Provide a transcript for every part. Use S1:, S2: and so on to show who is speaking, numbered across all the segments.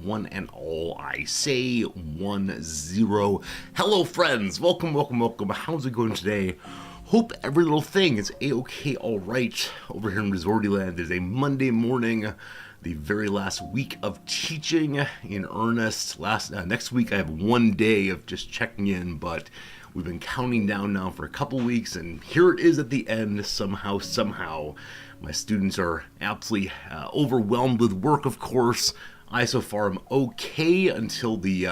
S1: one and all. I say 1-0. Hello, friends. Welcome, welcome, welcome. How's it going today? Hope every little thing is a-okay, all right. Over here in Resorty Land, it is a Monday morning, the very last week of teaching in earnest. Next week, I have 1 day of just checking in, but we've been counting down now for a couple weeks, and here it is at the end, somehow. My students are absolutely overwhelmed with work, of course. I so far am okay until the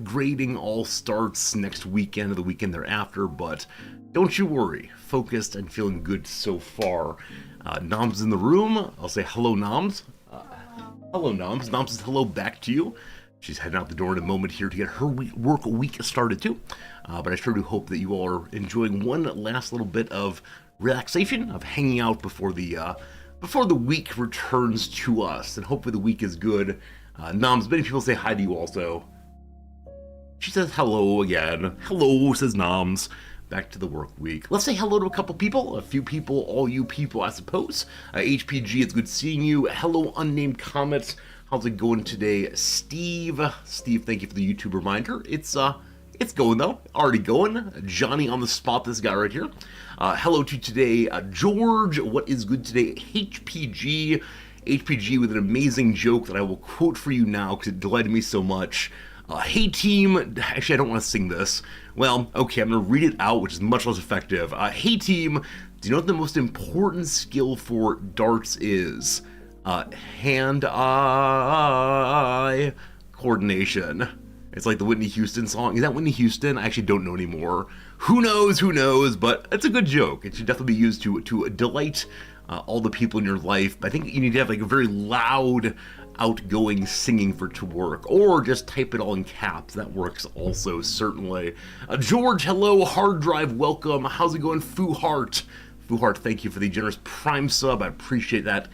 S1: grading all starts next weekend or the weekend thereafter, but don't you worry, focused and feeling good so far. Nom's in the room. I'll say hello, Noms. Hello, Noms. Noms says hello back to you. She's heading out the door in a moment here to get her work week started too. But I sure do hope that you all are enjoying one last little bit of relaxation, of hanging out before the week returns to us. And hopefully the week is good. Noms, many people say hi to you also. She says hello again. Hello, says Noms. Back to the work week. Let's say hello to a couple people, a few people, all you people, I suppose. HPG, it's good seeing you. Hello, Unnamed Comets. How's it going today? Steve, thank you for the YouTube reminder. It's going though, already going. Johnny on the spot, this guy right here. Hello to today, George. What is good today? HPG with an amazing joke that I will quote for you now because it delighted me so much. Hey team, actually I don't want to sing this. Well, okay, I'm going to read it out, which is much less effective. Hey team, do you know what the most important skill for darts is? Hand-eye coordination. It's like the Whitney Houston song. Is that Whitney Houston? I actually don't know anymore. Who knows, but it's a good joke. It should definitely be used to delight all the people in your life. I think you need to have like a very loud, outgoing singing for it to work, or just type it all in caps. That works also, certainly. George, hello. Hard Drive, welcome. How's it going, Foo Heart, thank you for the generous Prime sub. I appreciate that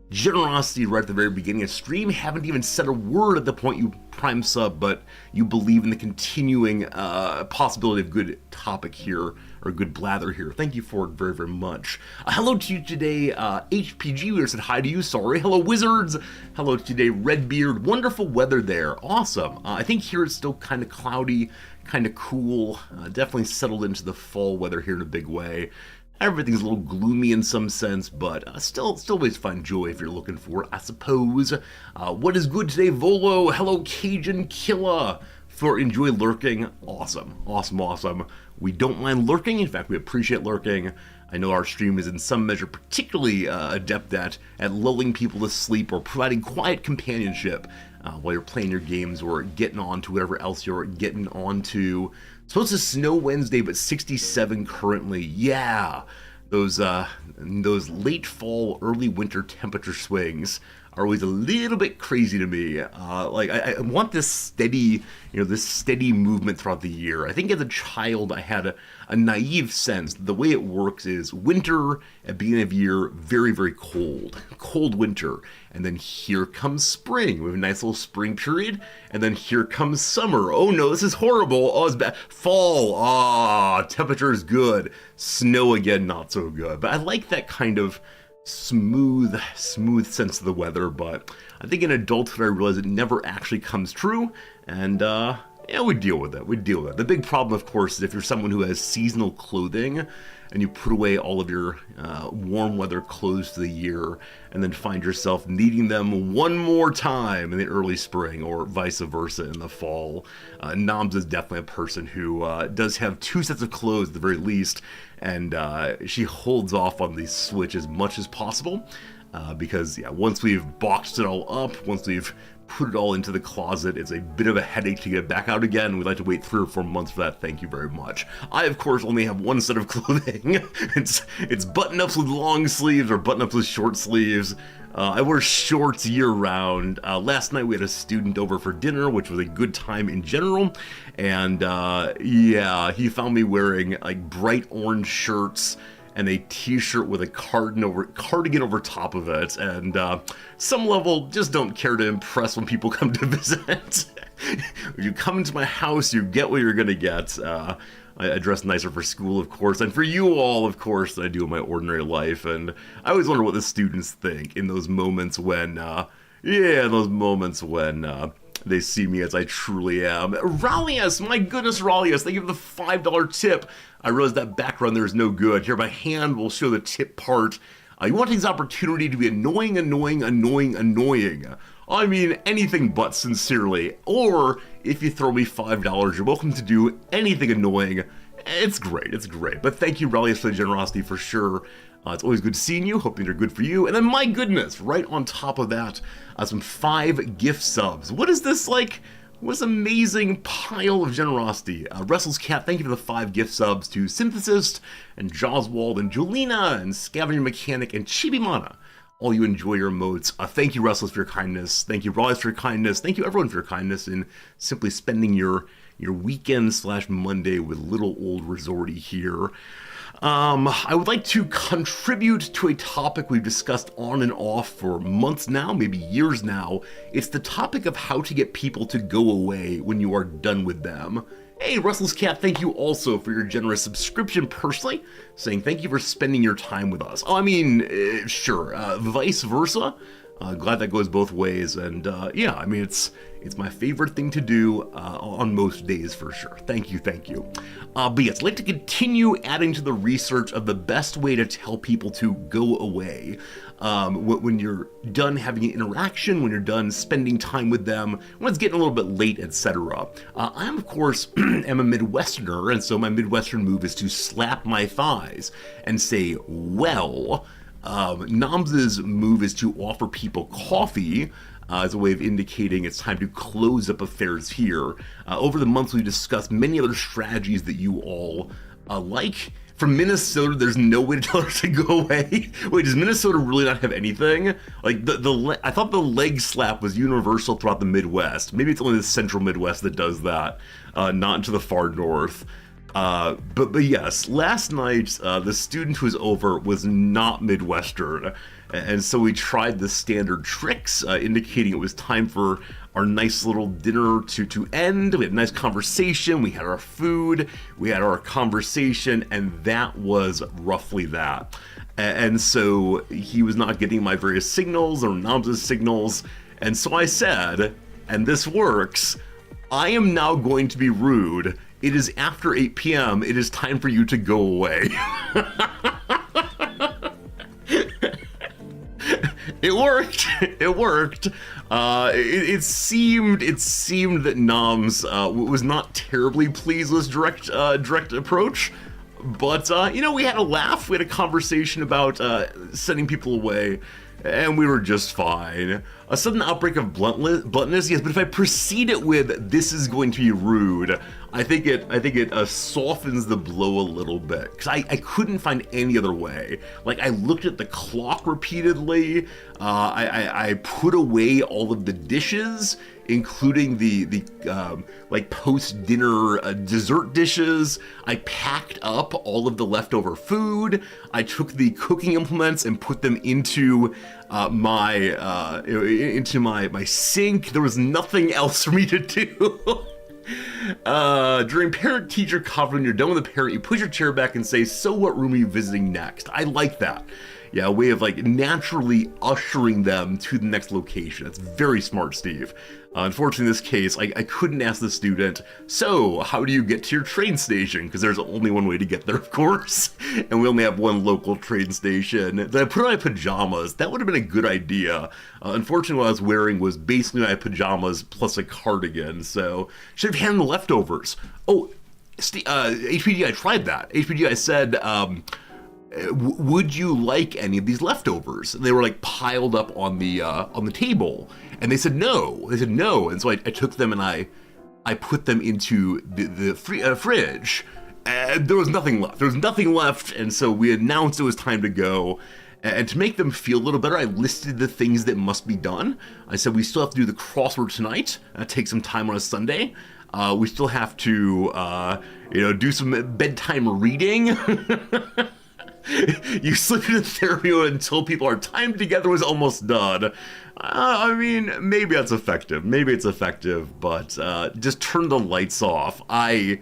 S1: generosity right at the very beginning of stream. Haven't even said a word at the point you Prime sub, but you believe in the continuing possibility of good topic here, or good blather here. Thank you for it very, very much. Hello to you today, HPG. We said hi to you, sorry. Hello, Wizards. Hello today, Redbeard. Wonderful weather there. Awesome. I think here it's still kind of cloudy, kind of cool. Definitely settled into the fall weather here in a big way. Everything's a little gloomy in some sense, but still always find joy if you're looking for it, I suppose. What is good today, Volo? Hello, Cajun Killa. For enjoy lurking. Awesome. We don't mind lurking. In fact, we appreciate lurking. I know our stream is in some measure particularly adept at lulling people to sleep or providing quiet companionship while you're playing your games or getting on to whatever else you're getting on to. Supposed to snow Wednesday, but 67 currently. Yeah, those late fall, early winter temperature swings are always a little bit crazy to me. I want this steady, movement throughout the year. I think as a child, I had a naive sense. The way it works is winter at beginning of year, very, very cold winter. And then here comes spring. We have a nice little spring period. And then here comes summer. Oh no, this is horrible. Oh, it's bad. Fall. Temperature is good. Snow again, not so good. But I like that kind of smooth sense of the weather, but I think in adulthood I realize it never actually comes true, and we deal with it. The big problem, of course, is if you're someone who has seasonal clothing and you put away all of your warm weather clothes for the year and then find yourself needing them one more time in the early spring or vice versa in the fall. Noms is definitely a person who does have two sets of clothes at the very least, and she holds off on the switch as much as possible because once we've boxed it all up, once we've put it all into the closet, it's a bit of a headache to get it back out again. We'd like to wait 3 or 4 months for that. Thank you very much. I, of course, only have one set of clothing. It's button-ups with long sleeves or button-ups with short sleeves. I wear shorts year-round. Last night we had a student over for dinner, which was a good time in general. And he found me wearing like bright orange shirts and a t-shirt with a cardigan over top of it, and some level just don't care to impress when people come to visit. When you come into my house, you get what you're gonna get. I dress nicer for school, of course, and for you all, of course, than I do in my ordinary life, and I always wonder what the students think in those moments when Yeah, those moments when they see me as I truly am. Rallius, my goodness, Rallius, thank you for the $5 tip. I realize that background there is no good. Here, my hand will show the tip part. You want this opportunity to be annoying, annoying, annoying, annoying. I mean, anything but sincerely. Or, if you throw me $5, you're welcome to do anything annoying. It's great, it's great. But thank you, Rallius, for the generosity, for sure. It's always good seeing you. Hope they're good for you. And then, my goodness, right on top of that, some 5 gift subs. What is this, like? What this amazing pile of generosity. Wrestles Cat, thank you for the 5 gift subs to Synthesist, and Joswald, and Julina, and Scavenger Mechanic, and Chibimana. All you enjoy your emotes. Thank you, Wrestlers, for your kindness. Thank you, Rawless, for your kindness. Thank you, everyone, for your kindness in simply spending your weekend/Monday with little old Resorty here. I would like to contribute to a topic we've discussed on and off for months now, maybe years now. It's the topic of how to get people to go away when you are done with them. Hey, Restless Cat, thank you also for your generous subscription personally, saying thank you for spending your time with us. Oh, I mean, sure, vice versa. Glad that goes both ways, and yeah, I mean, it's my favorite thing to do on most days for sure. Thank you, thank you. But yes, I'd like to continue adding to the research of the best way to tell people to go away. When you're done having an interaction, when you're done spending time with them, when it's getting a little bit late, etc. I, of course, am a Midwesterner, and so my Midwestern move is to slap my thighs and say, well. Nams's move is to offer people coffee as a way of indicating it's time to close up affairs here. Over the months, we discussed many other strategies that you all like. From Minnesota, there's no way to tell her to go away. Wait, does Minnesota really not have anything? Like, I thought the leg slap was universal throughout the Midwest. Maybe it's only the central Midwest that does that, not into the far north. But yes, last night, the student who was over was not Midwestern, and so we tried the standard tricks, indicating it was time for our nice little dinner to end. We had a nice conversation, we had our food, we had our conversation, and that was roughly that. And so he was not getting my various signals or Namza's signals, and so I said, and this works, I am now going to be rude. It is after 8 p.m. It is time for you to go away. It worked. It worked. It seemed that Noms was not terribly pleased with this direct approach. But, we had a laugh. We had a conversation about sending people away. And we were just fine. A sudden outbreak of bluntness, yes, but if I precede it with, this is going to be rude, I think it softens the blow a little bit. Because I couldn't find any other way. Like, I looked at the clock repeatedly, I put away all of the dishes, including the post-dinner dessert dishes. I packed up all of the leftover food. I took the cooking implements and put them into my sink. There was nothing else for me to do. During parent-teacher conference, when you're done with the parent, you put your chair back and say, so what room are you visiting next? I like that. Yeah, a way of naturally ushering them to the next location. That's very smart, Steve. Unfortunately, in this case, I couldn't ask the student, so how do you get to your train station? Because there's only one way to get there, of course. And we only have one local train station. Then I put on my pajamas. That would have been a good idea. Unfortunately, what I was wearing was basically my pajamas plus a cardigan. So, should have handed the leftovers. Oh, HPD, I tried that. HPD, I said, would you like any of these leftovers? And they were piled up on the table, and they said no. They said no, and so I took them and I put them into the fridge. And there was nothing left. There was nothing left, and so we announced it was time to go. And to make them feel a little better, I listed the things that must be done. I said we still have to do the crossword tonight. Take some time on a Sunday. We still have to do some bedtime reading. You slip into therapy until people are timed together was almost done. I mean, maybe that's effective. Maybe it's effective, but just turn the lights off. I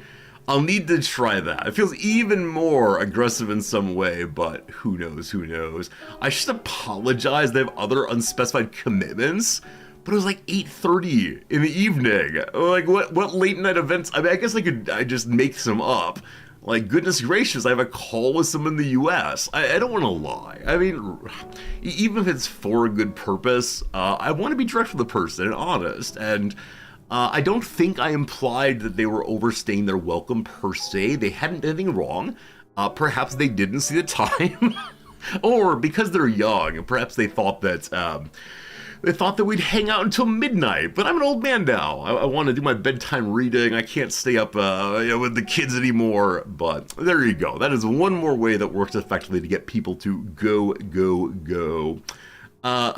S1: I'll need to try that. It feels even more aggressive in some way, but who knows, who knows. I should apologize, they have other unspecified commitments, but it was like 8:30 in the evening. Like, what late night events? I mean, I guess I just make some up. Like, goodness gracious, I have a call with someone in the US. I don't want to lie. I mean, even if it's for a good purpose, I want to be direct with the person and honest. And I don't think I implied that they were overstaying their welcome per se. They hadn't done anything wrong. Perhaps they didn't see the time. Or because they're young, perhaps they thought that we'd hang out until midnight, but I'm an old man now. I want to do my bedtime reading. I can't stay up with the kids anymore, but there you go. That is one more way that works effectively to get people to go.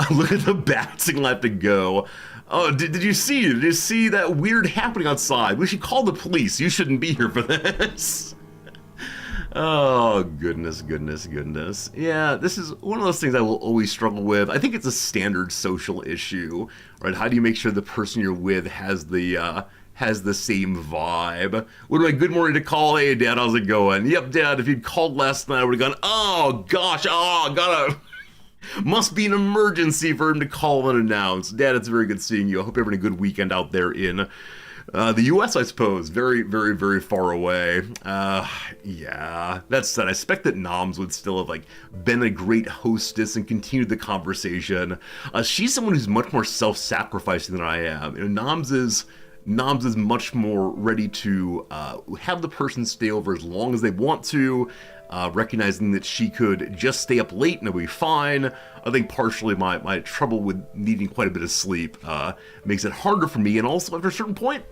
S1: Look at the bats and let it go. Oh, did you see that weird happening outside? We should call the police. You shouldn't be here for this. Oh, goodness. Yeah, this is one of those things I will always struggle with. I think it's a standard social issue, right? How do you make sure the person you're with has the same vibe? What do I, good morning to call? Hey, Dad, how's it going? Yep, Dad, if you'd called last night, I would have gone, oh, gosh, must be an emergency for him to call unannounced. Dad, it's very good seeing you. I hope you're having a good weekend out there in the U.S., I suppose. Very, very, very far away. Yeah. That said, I expect that Noms would still have, been a great hostess and continued the conversation. She's someone who's much more self-sacrificing than I am. You know, Noms is much more ready to have the person stay over as long as they want to, recognizing that she could just stay up late and it'll be fine. I think partially my trouble with needing quite a bit of sleep makes it harder for me, and also after a certain point,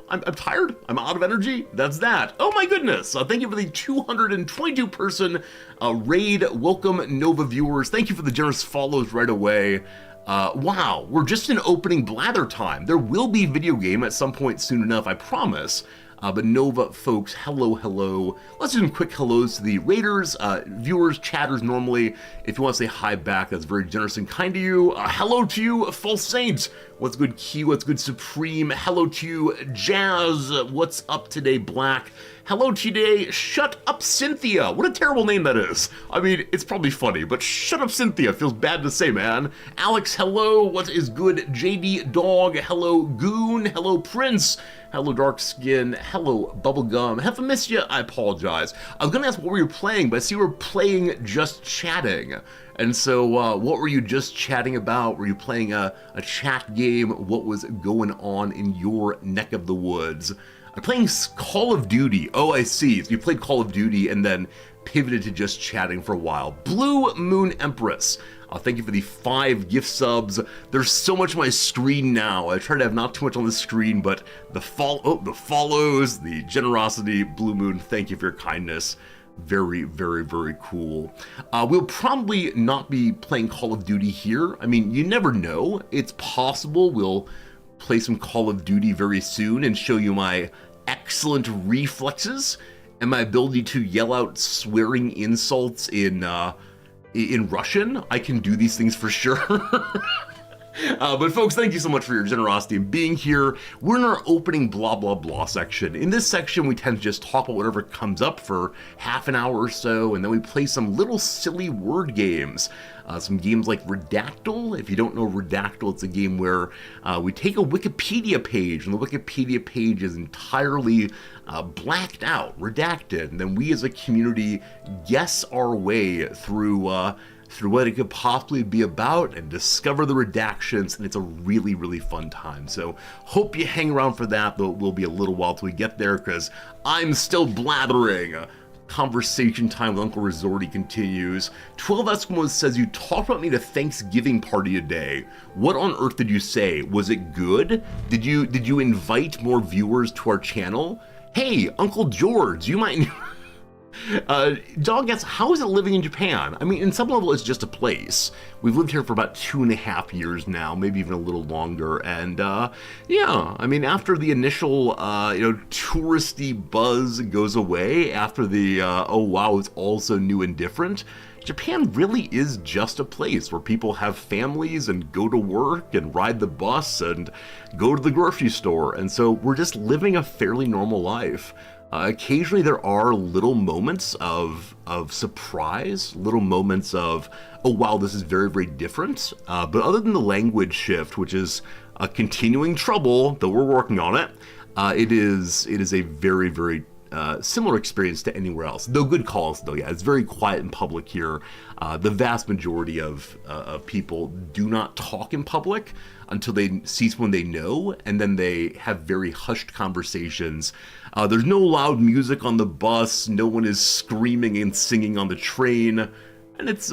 S1: I'm tired, I'm out of energy, that's that. Oh my goodness, thank you for the 222 person raid. Welcome, Nova viewers. Thank you for the generous follows right away. Wow, we're just in opening blather time. There will be video game at some point soon enough, I promise. But Nova folks, hello. Let's do some quick hellos to the raiders, viewers, chatters normally. If you want to say hi back, that's very generous and kind of you. Hello to you, False Saints. What's good, Q? What's good, Supreme? Hello to you, Jazz. What's up today, Black? Hello today, Shut Up Cynthia. What a terrible name that is. I mean, it's probably funny, but Shut Up Cynthia feels bad to say, man. Alex, hello. What is good? JD Dog, hello. Goon, hello. Prince, hello. Dark Skin, hello. Bubblegum. Have I missed you? I apologize. I was gonna ask what were you playing, but I see we're playing Just Chatting. And so, what were you just chatting about? Were you playing a chat game? What was going on in your neck of the woods? I'm playing Call of Duty. Oh, I see. So you played Call of Duty and then pivoted to just chatting for a while. Blue Moon Empress. Thank you for the 5 gift subs. There's so much on my screen now. I try to have not too much on the screen, but the follows, the generosity. Blue Moon, thank you for your kindness. Very, very, very cool. We'll probably not be playing Call of Duty here. I mean, you never know. It's possible we'll play some Call of Duty very soon and show you my excellent reflexes and my ability to yell out swearing insults in Russian. I can do these things for sure. But folks, thank you so much for your generosity and being here. We're in our opening blah blah blah section. In this section, we tend to just talk about whatever comes up for half an hour or so, and then we play some little silly word games. Some games like Redactyl. If you don't know Redactyl, it's a game where we take a Wikipedia page, and the Wikipedia page is entirely blacked out, redacted, and then we as a community guess our way through what it could possibly be about and discover the redactions, and it's a really, really fun time. So hope you hang around for that, though it will be a little while till we get there, because I'm still blathering. Conversation time with Uncle Resorty continues. 12 Eskimos says, you talked about me at a Thanksgiving party today. What on earth did you say? Was it good? Did you invite more viewers to our channel? Hey, Uncle George, you might... Dog asks, how is it living in Japan? I mean, in some level, it's just a place. We've lived here for about 2.5 years now, maybe even a little longer. And, yeah, I mean, after the initial, touristy buzz goes away, after the, oh wow, it's all so new and different, Japan really is just a place where people have families and go to work and ride the bus and go to the grocery store. And so we're just living a fairly normal life. Occasionally there are little moments of surprise, little moments of, oh wow, this is very, very different. But other than the language shift, which is a continuing trouble, though we're working on it, it is a very, very similar experience to anywhere else. Though good calls, though, yeah, it's very quiet in public here. The vast majority of people do not talk in public until they see someone they know, and then they have very hushed conversations. There's no loud music on the bus, no one is screaming and singing on the train, and it's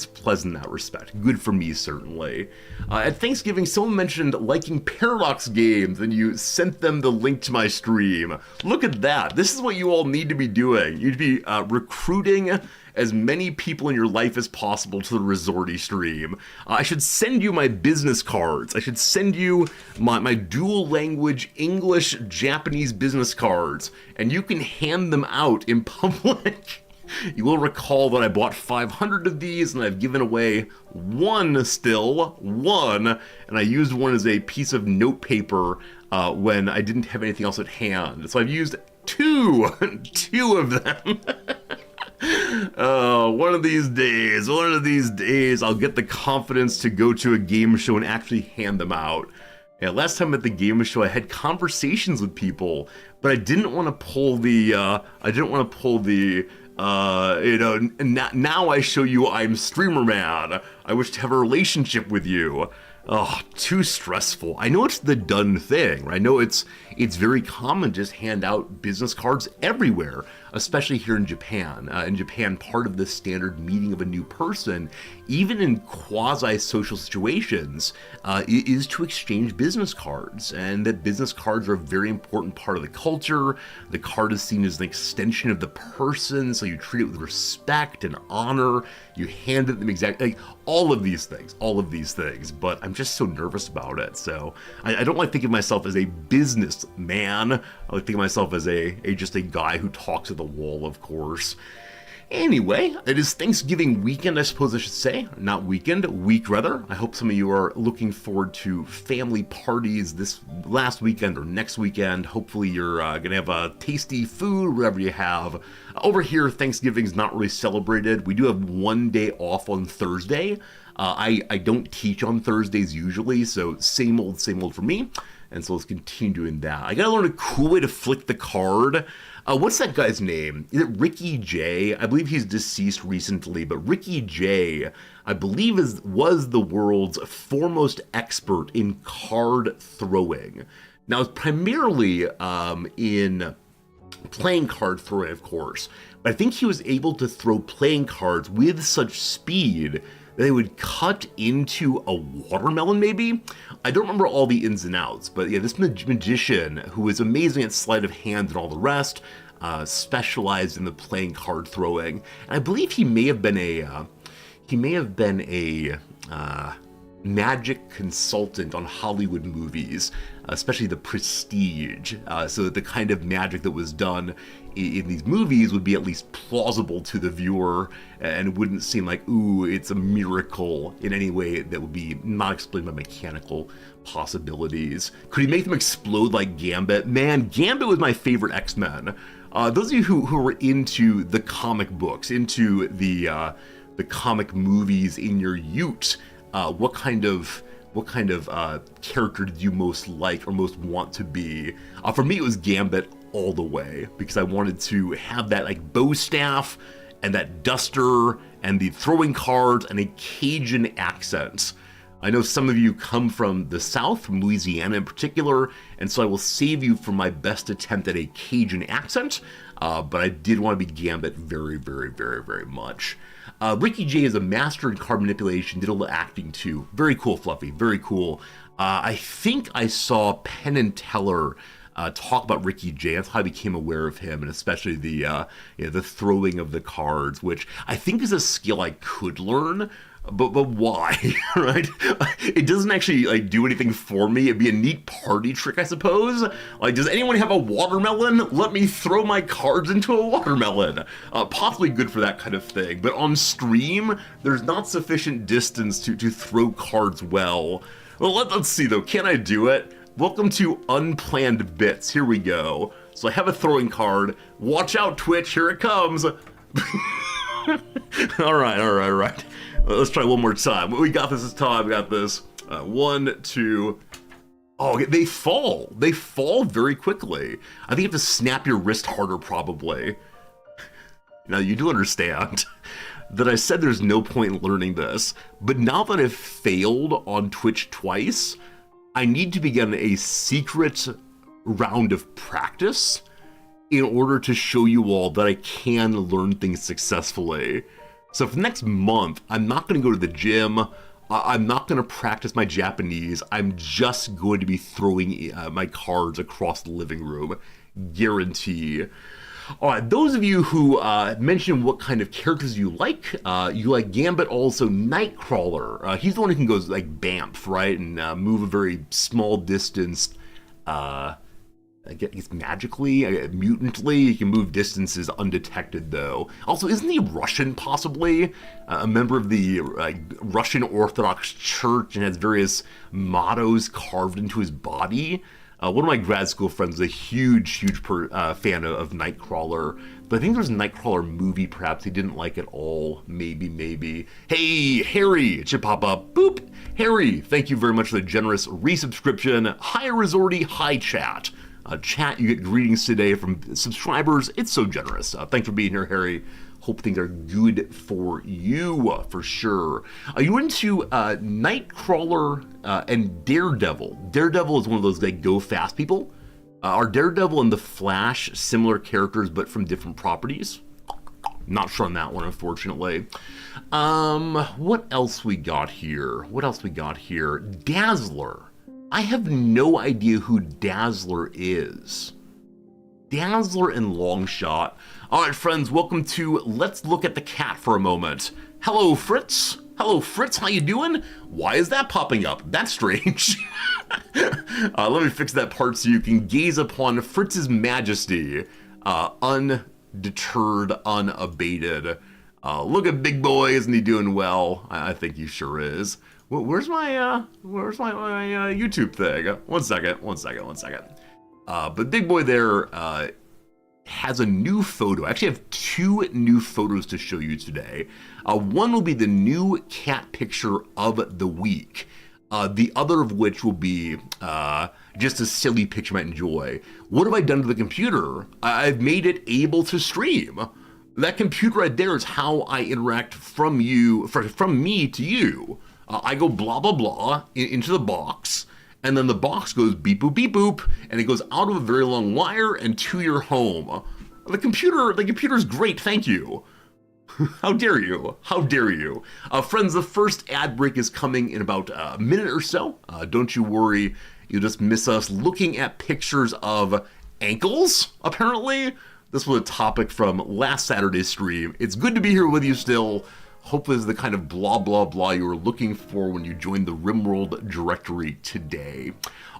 S1: pleasant in that respect. Good for me, certainly. At Thanksgiving, someone mentioned liking Paradox games, and you sent them the link to my stream. Look at that. This is what you all need to be doing. You'd be recruiting as many people in your life as possible to the Resorty stream. I should send you my business cards. I should send you my dual language English-Japanese business cards, and you can hand them out in public. You will recall that I bought 500 of these, and I've given away one, and I used one as a piece of notepaper when I didn't have anything else at hand. So I've used two of them. One of these days, I'll get the confidence to go to a game show and actually hand them out. Yeah, last time at the game show, I had conversations with people, but I didn't want to pull now I show you I'm streamer man. I wish to have a relationship with you. Oh, too stressful. I know it's the done thing, right? I know it's very common to just hand out business cards everywhere, especially here in Japan. In Japan, part of the standard meeting of a new person, even in quasi-social situations, is to exchange business cards, and that business cards are a very important part of the culture. The card is seen as an extension of the person, so you treat it with respect and honor. You hand it them exactly, like all of these things, but I'm just so nervous about it. So I don't like thinking of myself as a business man. I like thinking of myself as just a guy who talks at the wall, of course. Anyway, it is Thanksgiving weekend, I suppose I should say. Not weekend, week rather. I hope some of you are looking forward to family parties this last weekend or next weekend. Hopefully you're going to have a tasty food, whatever you have. Over here, Thanksgiving's not really celebrated. We do have one day off on Thursday. I don't teach on Thursdays usually, so same old for me. And so let's continue doing that. I gotta learn a cool way to flick the card. What's that guy's name? Is it Ricky J? I believe he's deceased recently, but Ricky J, I believe was the world's foremost expert in card throwing. Now, it's primarily in playing card throwing, of course, but I think he was able to throw playing cards with such speed that they would cut into a watermelon, maybe? I don't remember all the ins and outs, but yeah, this magician, who was amazing at sleight of hand and all the rest, specialized in the playing card throwing. And I believe he may have been a magic consultant on Hollywood movies, especially The Prestige. So the kind of magic that was done in these movies would be at least plausible to the viewer and wouldn't seem like, ooh, it's a miracle in any way that would be not explained by mechanical possibilities. Could he make them explode like Gambit? Man, Gambit was my favorite X-Men. Those of you who were into the comic books, into the comic movies in your ute, what kind of character did you most like or most want to be? For me, it was Gambit all the way, because I wanted to have that like bow staff and that duster and the throwing cards and a Cajun accent. I know some of you come from the South, from Louisiana in particular, and so I will save you from my best attempt at a Cajun accent, but I did want to be Gambit very, very, very, very much. Ricky J is a master in card manipulation, did a little acting too. Very cool, Fluffy, very cool. I think I saw Penn and Teller talk about Ricky J. That's how I became aware of him, and especially the throwing of the cards, which I think is a skill I could learn. But why, right? It doesn't actually like do anything for me. It'd be a neat party trick, I suppose. Like, does anyone have a watermelon? Let me throw my cards into a watermelon. Possibly good for that kind of thing. But on stream, there's not sufficient distance to throw cards well. Well, let's see though. Can I do it? Welcome to Unplanned Bits. Here we go. So I have a throwing card. Watch out, Twitch, here it comes. All right. Let's try one more time. We got time. We got this. 1, 2. Oh, they fall. They fall very quickly. I think you have to snap your wrist harder, probably. Now, you do understand that I said there's no point in learning this, but now that I've failed on Twitch twice, I need to begin a secret round of practice in order to show you all that I can learn things successfully. So for the next month, I'm not going to go to the gym. I'm not going to practice my Japanese. I'm just going to be throwing my cards across the living room. Guarantee. All right, those of you who mentioned what kind of characters you like Gambit, also Nightcrawler. He's the one who can go like Bamf, right, and move a very small distance. I guess magically, mutantly, he can move distances undetected, though. Also, isn't he Russian, possibly? A member of the Russian Orthodox Church and has various mottos carved into his body? One of my grad school friends is a huge fan of Nightcrawler, but I think there's a Nightcrawler movie perhaps he didn't like at all. Maybe. Hey, Harry, it should pop up. Boop! Harry, thank you very much for the generous resubscription. Hi, Resorty. Hi, chat. Chat, you get greetings today from subscribers. It's so generous. Thanks for being here, Harry. Hope things are good for you, for sure. Are you into Nightcrawler and Daredevil? Daredevil is one of those go fast people. Are Daredevil and the Flash similar characters but from different properties? Not sure on that one, unfortunately. What else we got here? Dazzler. I have no idea who Dazzler is. Dazzler and Longshot. All right, friends, welcome to Let's Look at the Cat for a moment. Hello, Fritz. How you doing? Why is that popping up? That's strange. Let me fix that part so you can gaze upon Fritz's majesty, undeterred, unabated. Look at big boy, isn't he doing well? I think he sure is. Where's my YouTube thing? One second. But big boy there has a new photo. I actually have 2 new photos to show you today. One will be the new cat picture of the week. The other of which will be just a silly picture you might enjoy. What have I done to the computer? I've made it able to stream. That computer right there is how I interact from me to you. I go blah, blah, blah into the box, and then the box goes beep, boop, and it goes out of a very long wire and to your home. The computer's great, thank you. How dare you? Friends, the first ad break is coming in about a minute or so. Don't you worry, you'll just miss us looking at pictures of ankles, apparently. This was a topic from last Saturday's stream. It's good to be here with you still. Hope this is the kind of blah, blah, blah you were looking for when you joined the Rimworld directory today.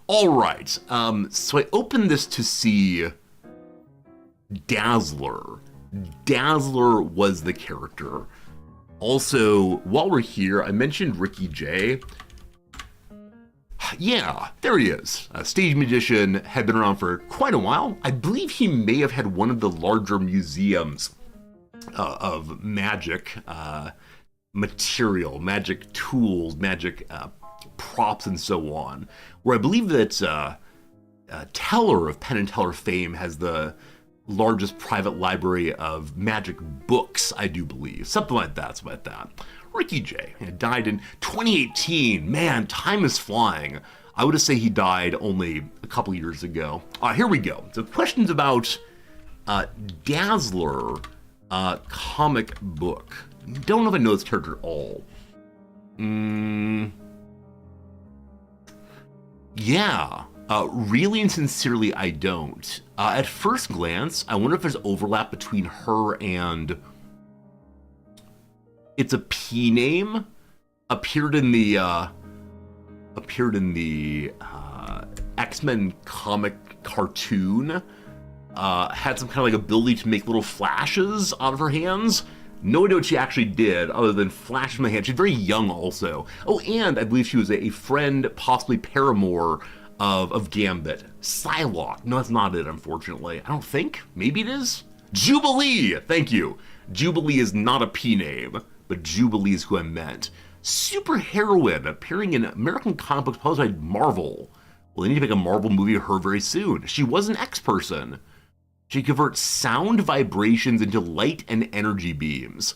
S1: All right, so I opened this to see Dazzler. Dazzler was the character. Also, while we're here, I mentioned Ricky J. Yeah, there he is. A stage magician, had been around for quite a while. I believe he may have had one of the larger museums of magic material, magic tools, magic props, and so on. Where I believe that Teller of Penn and Teller fame has the largest private library of magic books, I do believe. Something like that. Ricky J. died in 2018. Man, time is flying. I would say he died only a couple years ago. Here we go. So questions about Dazzler comic book. Don't know if I know this character at all. Yeah. Really and sincerely, I don't. At first glance, I wonder if there's overlap between her and... It's a P name. Appeared in the X-Men comic cartoon. Had some kind of like ability to make little flashes out of her hands. No idea what she actually did other than flash in my hand. She's very young also. Oh, and I believe she was a friend, possibly paramour, of Gambit. Psylocke. No, that's not it, unfortunately. I don't think. Maybe it is? Jubilee! Thank you. Jubilee is not a P name, but Jubilee is who I meant. Superheroine appearing in American comic books published by Marvel. Well, they need to make a Marvel movie of her very soon. She was an X-person. She converts sound vibrations into light and energy beams.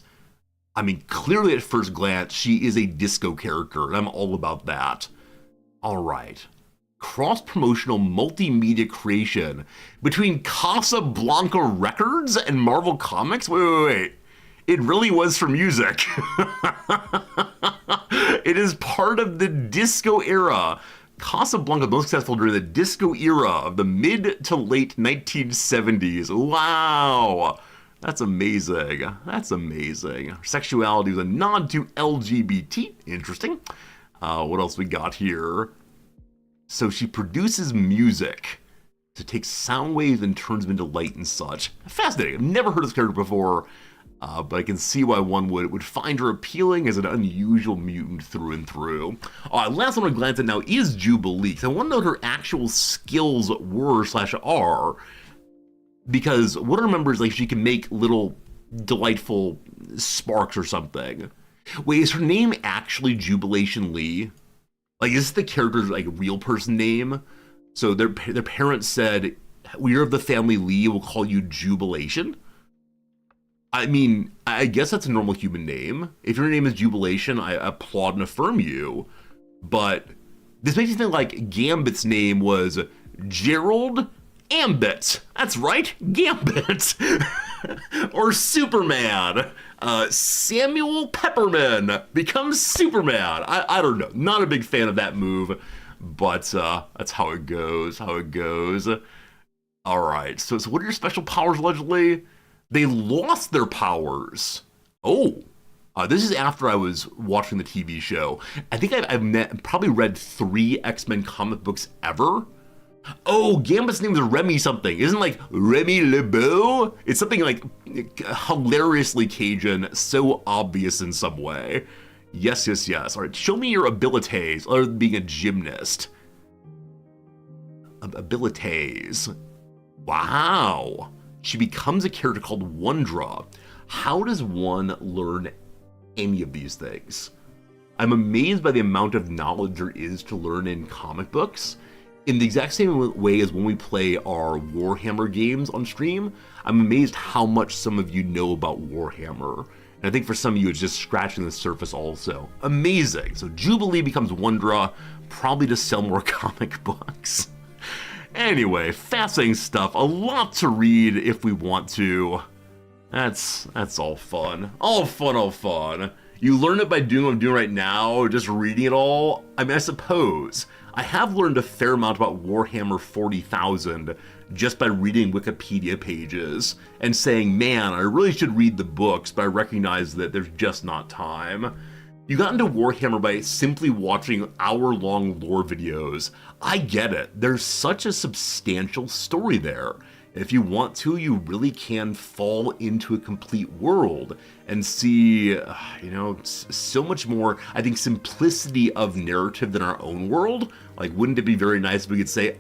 S1: I mean, clearly at first glance, she is a disco character, and I'm all about that. All right. Cross-promotional multimedia creation between Casablanca Records and Marvel Comics? Wait. It really was for music. It is part of the disco era. Casablanca most successful during the disco era of the mid to late 1970s. Wow. That's amazing. That's amazing. Sexuality was a nod to LGBT. Interesting. What else we got here? So she produces music to take sound waves and turns them into light and such. Fascinating. I've never heard of this character before, but I can see why one would find her appealing as an unusual mutant through and through. Last one I'm going to glance at now is Jubilee. I want to know what her actual skills were/are, because what I remember is like she can make little delightful sparks or something. Wait, is her name actually Jubilation Lee? Like, is this the character's like real person name? So their parents said, "We're of the family Lee. We'll call you Jubilation." I mean, I guess that's a normal human name. If your name is Jubilation, I applaud and affirm you. But this makes me think like Gambit's name was Gerald Ambit. That's right, Gambit. Or Superman. Samuel Pepperman becomes Superman. I don't know. Not a big fan of that move, but that's how it goes. All right. So what are your special powers allegedly? They lost their powers. This is after I was watching the TV show. I think I've probably read 3 X-Men comic books ever. Gambit's name is Remy something. Isn't like Remy LeBeau? It's something like hilariously Cajun, so obvious in some way. Yes. All right, show me your abilities, other than being a gymnast. Abilities. Wow. She becomes a character called Wondra. How does one learn any of these things? I'm amazed by the amount of knowledge there is to learn in comic books. In the exact same way as when we play our Warhammer games on stream, I'm amazed how much some of you know about Warhammer. And I think for some of you, it's just scratching the surface also. Amazing. So Jubilee becomes Wondra, probably to sell more comic books. Anyway, fascinating stuff. A lot to read if we want to. That's all fun. All fun. You learn it by doing what I'm doing right now, or just reading it all? I mean, I suppose. I have learned a fair amount about Warhammer 40,000 just by reading Wikipedia pages and saying, man, I really should read the books, but I recognize that there's just not time. You got into Warhammer by simply watching hour-long lore videos. I get it. There's such a substantial story there. If you want to, you really can fall into a complete world and see, so much more, I think, simplicity of narrative than our own world. Like, wouldn't it be very nice if we could say,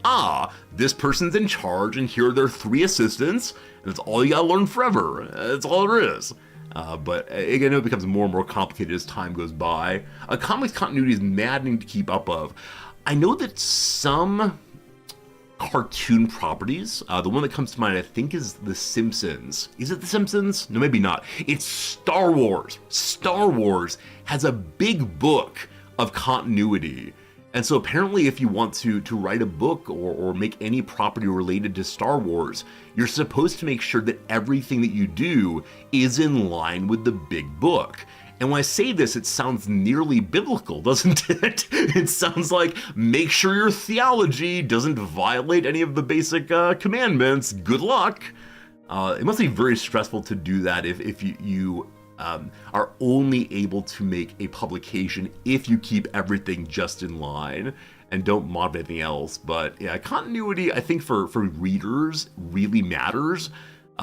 S1: this person's in charge and here are their 3 assistants, and that's all you gotta learn forever. That's all there is. But again, it becomes more and more complicated as time goes by. Comics continuity is maddening to keep up of. I know that some cartoon properties, the one that comes to mind I think is The Simpsons. Is it The Simpsons? No, maybe not. It's Star Wars. Star Wars has a big book of continuity. And so apparently if you want to write a book or make any property related to Star Wars, you're supposed to make sure that everything that you do is in line with the big book. And when I say this, it sounds nearly biblical, doesn't it? It sounds like, make sure your theology doesn't violate any of the basic commandments. Good luck. It must be very stressful to do that if you are only able to make a publication if you keep everything just in line and don't mod anything else. But yeah, continuity, I think for readers really matters.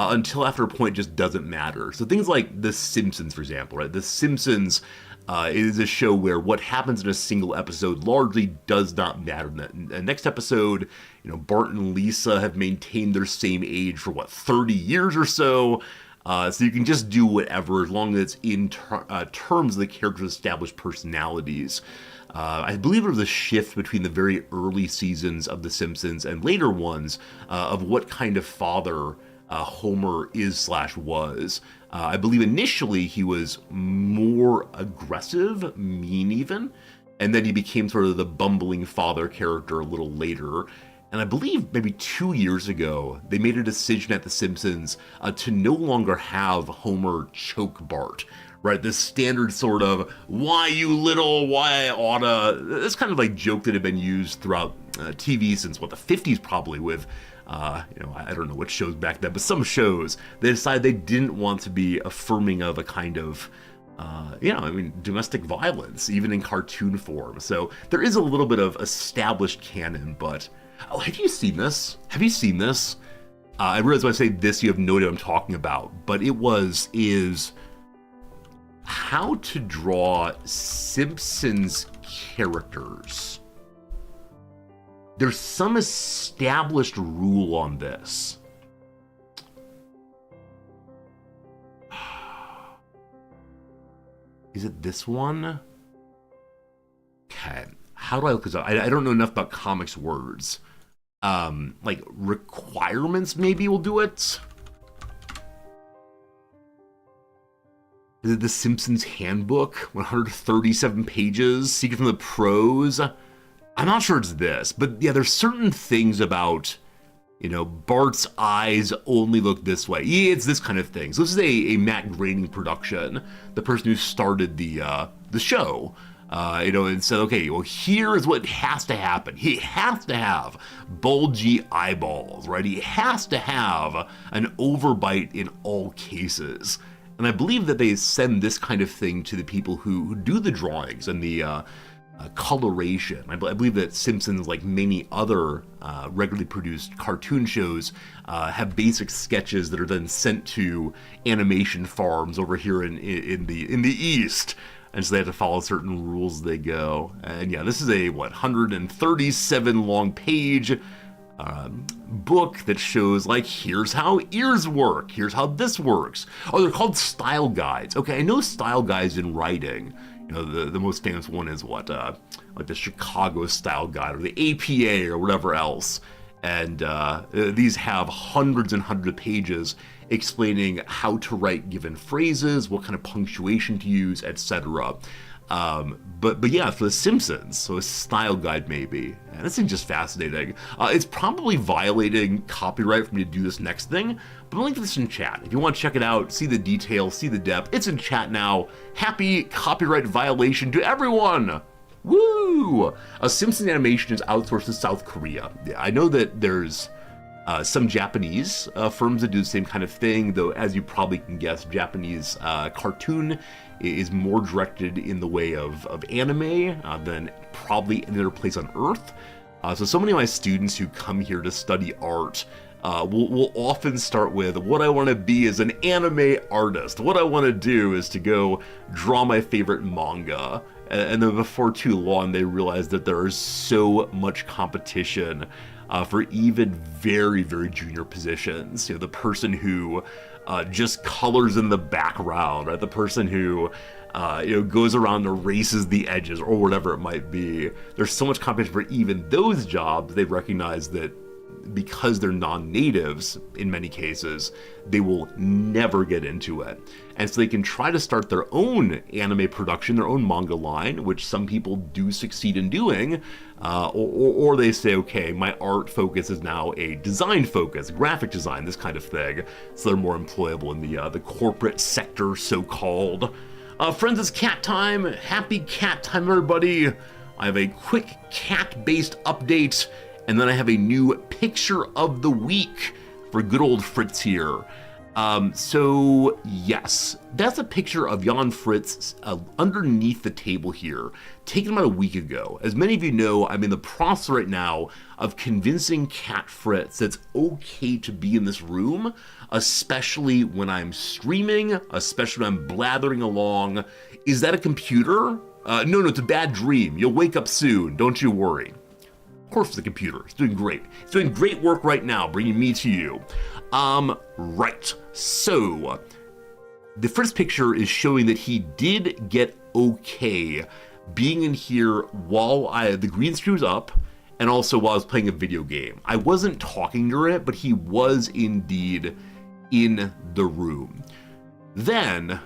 S1: Until after a point it just doesn't matter. So things like The Simpsons, for example, right? The Simpsons, It is a show where what happens in a single episode largely does not matter. In the next episode, Bart and Lisa have maintained their same age for 30 years or so. So you can just do whatever as long as it's in terms of the characters' established personalities. I believe there was a shift between the very early seasons of The Simpsons and later ones of what kind of father Homer is/was. I believe initially he was more aggressive, mean even, and then he became sort of the bumbling father character a little later. And I believe maybe 2 years ago, they made a decision at The Simpsons to no longer have Homer choke Bart, right? This standard sort of, why you little, why I oughta, this kind of like joke that had been used throughout TV since, the 50s probably with, I don't know what shows back then, but some shows, they decided they didn't want to be affirming of a kind of, domestic violence, even in cartoon form. So there is a little bit of established canon, but... Oh, have you seen this? I realize when I say this, you have no idea what I'm talking about, but is how to draw Simpsons characters. There's some established rule on this. Is it this one? Okay. How do I look this up? I don't know enough about comics words. Like requirements maybe will do it. Is it the Simpsons Handbook? 137 pages, Secret from the Pros. I'm not sure it's this, but yeah, there's certain things about, Bart's eyes only look this way. Yeah, it's this kind of thing. So this is a Matt Groening production, the person who started the show. And said, okay, well, here is what has to happen. He has to have bulgy eyeballs, right? He has to have an overbite in all cases. And I believe that they send this kind of thing to the people who do the drawings and the coloration. I believe that Simpsons, like many other regularly produced cartoon shows, have basic sketches that are then sent to animation farms over here in the East. And so they have to follow certain rules as they go. And yeah, this is a 137 long page book that shows, like, here's how ears work, here's how this works. Oh, they're called style guides. Okay, I know style guides in writing. The most famous one is like the Chicago Style Guide or the APA or whatever else. And these have hundreds and hundreds of pages explaining how to write given phrases, what kind of punctuation to use, etc. But yeah, for The Simpsons, so a style guide maybe. And this thing's just fascinating. It's probably violating copyright for me to do this next thing, but I'll link to this in chat. If you want to check it out, see the details, see the depth, it's in chat now. Happy copyright violation to everyone! Woo! Simpsons animation is outsourced to South Korea. Yeah, I know that there's some Japanese firms that do the same kind of thing, though as you probably can guess, Japanese cartoon is more directed in the way of anime than probably any other place on Earth. So many of my students who come here to study art will often start with, what I want to be is an anime artist. What I want to do is to go draw my favorite manga. And then before too long, they realize that there is so much competition for even very, very junior positions. The person who just colors in the background, right? The person who goes around and erases the edges or whatever it might be. There's so much competition for even those jobs. They recognize that because they're non-natives, in many cases, they will never get into it. And so they can try to start their own anime production, their own manga line, which some people do succeed in doing, or they say, okay, my art focus is now a design focus, graphic design, this kind of thing, so they're more employable in the corporate sector, so-called. Friends, it's cat time. Happy cat time, everybody. I have a quick cat-based update, and then I have a new picture of the week for good old Fritz here. So yes, that's a picture of Jan Fritz underneath the table here, taken about a week ago. As many of you know, I'm in the process right now of convincing Cat Fritz that it's okay to be in this room, especially when I'm streaming, especially when I'm blathering along. Is that a computer? No, it's a bad dream. You'll wake up soon. Don't you worry. Of course it's a computer. It's doing great. It's doing great work right now, bringing me to you. Right. So, the first picture is showing that he did get okay being in here while the green screen was up, and also while I was playing a video game. I wasn't talking during it, but he was indeed in the room. Then,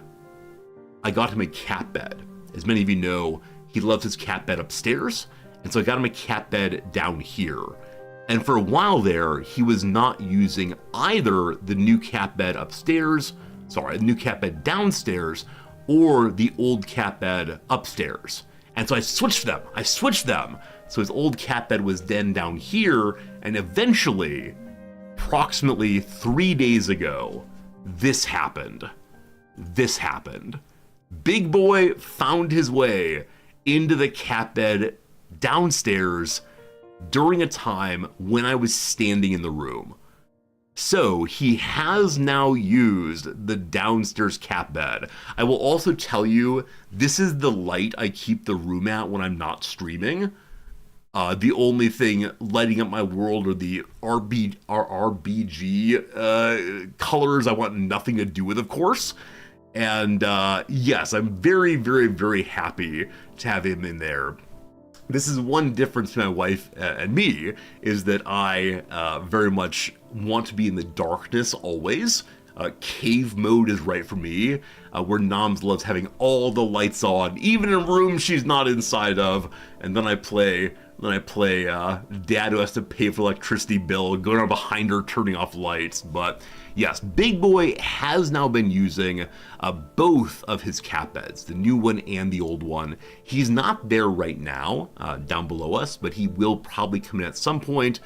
S1: I got him a cat bed. As many of you know, he loves his cat bed upstairs, and so I got him a cat bed down here. And for a while there, he was not using either the new cat bed upstairs, the new cat bed downstairs, or the old cat bed upstairs. And so I switched them. So his old cat bed was then down here, and eventually, approximately 3 days ago, this happened. Big boy found his way into the cat bed downstairs during a time when I was standing in the room. So he has now used the downstairs cat bed. I will also tell you, this is the light I keep the room at when I'm not streaming. The only thing lighting up my world are the RBG colors I want nothing to do with, of course. And yes, I'm very, very, very happy to have him in there. This is one difference between my wife and me, is that I very much want to be in the darkness always. Cave mode is right for me, where Noms loves having all the lights on, even in rooms she's not inside of. And then I play dad who has to pay for electricity bill, going around behind her turning off lights. But yes, Big Boy has now been using both of his cat beds, the new one and the old one. He's not there right now, down below us, but he will probably come in at some point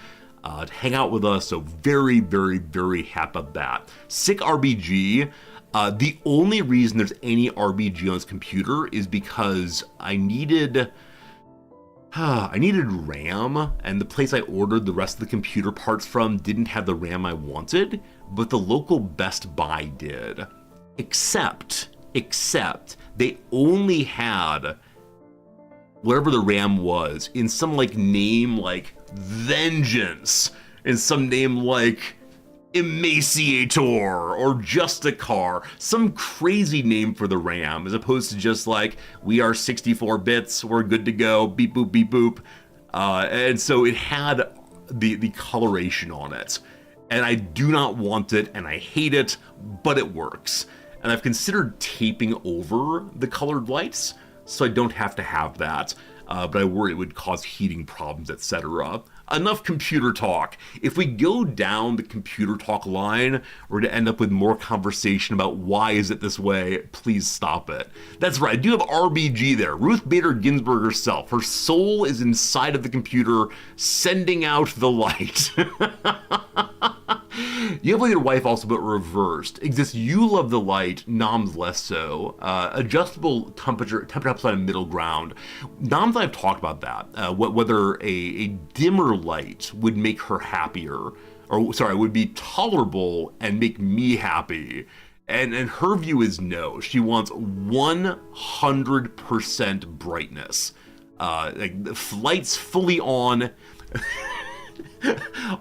S1: to hang out with us. So very, very, very happy about that. Sick RBG. The only reason there's any RBG on his computer is because I needed RAM, and the place I ordered the rest of the computer parts from didn't have the RAM I wanted, but the local Best Buy did. Except they only had whatever the RAM was in some name like Vengeance, in some name like Emaciator or Justicar, some crazy name for the RAM, as opposed to just we are 64 bits, we're good to go, beep boop, beep boop. And so it had the coloration on it. And I do not want it, and I hate it, but it works. And I've considered taping over the colored lights, so I don't have to have that. But I worry it would cause heating problems, etc. Enough computer talk. If we go down the computer talk line, we're going to end up with more conversation about why is it this way. Please stop it. That's right, I do have RBG there. Ruth Bader Ginsburg herself. Her soul is inside of the computer, sending out the light. You have your wife also, but reversed. Exists, you love the light, Noms less so. Adjustable temperature upside and middle ground. Noms and I have talked about that. Whether a dimmer light would make her happier, would be tolerable and make me happy. And her view is no. She wants 100% brightness. The lights fully on.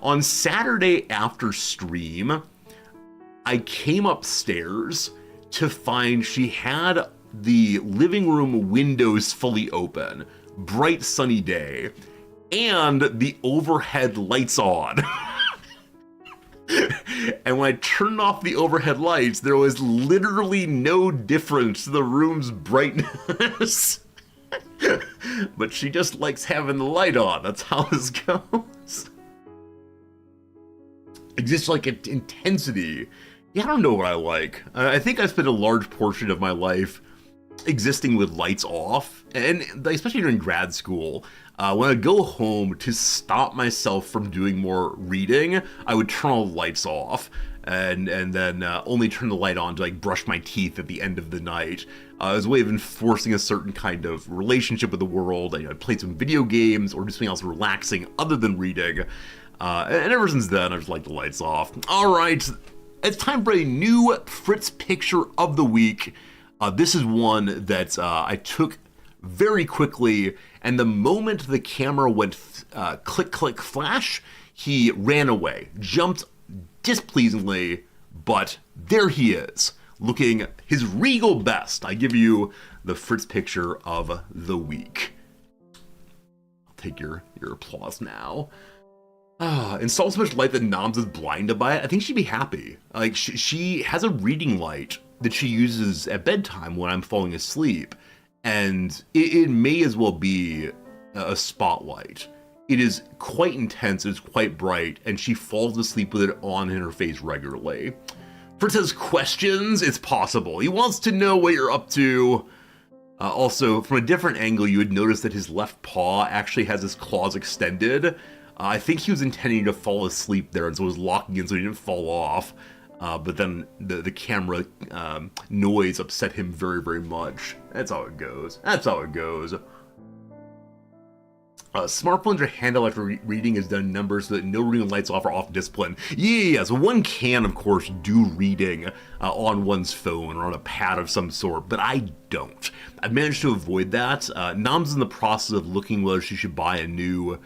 S1: On Saturday after stream, I came upstairs to find she had the living room windows fully open, bright sunny day, and the overhead lights on. And when I turned off the overhead lights, there was literally no difference to the room's brightness. But she just likes having the light on. That's how this goes. Exists intensity. Yeah, I don't know what I like. I think I spent a large portion of my life existing with lights off, and especially during grad school, when I'd go home to stop myself from doing more reading, I would turn all the lights off, and then only turn the light on to brush my teeth at the end of the night. As a way of enforcing a certain kind of relationship with the world. I'd play some video games or do something else relaxing other than reading. And ever since then, I've just liked the lights off. All right, it's time for a new Fritz picture of the week. This is one that I took very quickly, and the moment the camera went click, click, flash, he ran away, jumped displeasingly, but there he is, looking his regal best. I give you the Fritz picture of the week. I'll take your applause now. Install so much light that Noms is blinded by it. I think she'd be happy. Like, she has a reading light that she uses at bedtime when I'm falling asleep, and it may as well be a spotlight. It is quite intense, it's quite bright, and she falls asleep with it on in her face regularly. Fritz has questions, it's possible. He wants to know what you're up to. Also, from a different angle, you would notice that his left paw actually has his claws extended. I think he was intending to fall asleep there, and so was locking in so he didn't fall off. But then the camera noise upset him very, very much. That's how it goes. That's how it goes. Smartphones are handled after reading is done numbers so that no reading lights off or off discipline. Yeah, so one can, of course, do reading on one's phone or on a pad of some sort, but I don't. I've managed to avoid that. Nom's in the process of looking whether she should buy a new,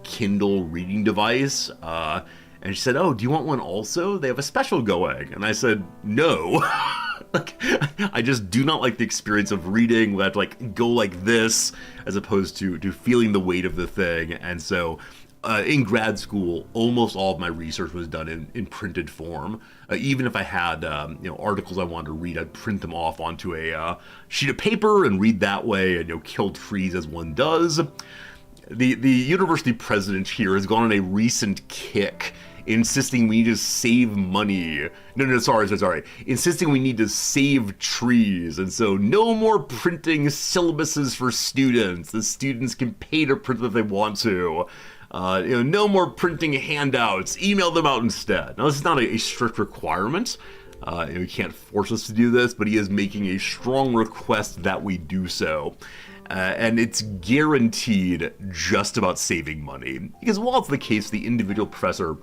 S1: Kindle reading device. And she said, "Oh, do you want one also? They have a special going." And I said, "No." Like, I just do not like the experience of reading. We have to like go like this as opposed to feeling the weight of the thing. And so in grad school, almost all of my research was done in printed form. Even if I had articles I wanted to read, I'd print them off onto a sheet of paper and read that way and kill trees as one does. The university president here has gone on a recent kick insisting we need to save money. Sorry. Insisting we need to save trees. And so no more printing syllabuses for students. The students can pay to print if they want to. No more printing handouts. Email them out instead. Now, this is not a strict requirement. He can't force us to do this, but he is making a strong request that we do so. And it's guaranteed just about saving money. Because while it's the case the individual professor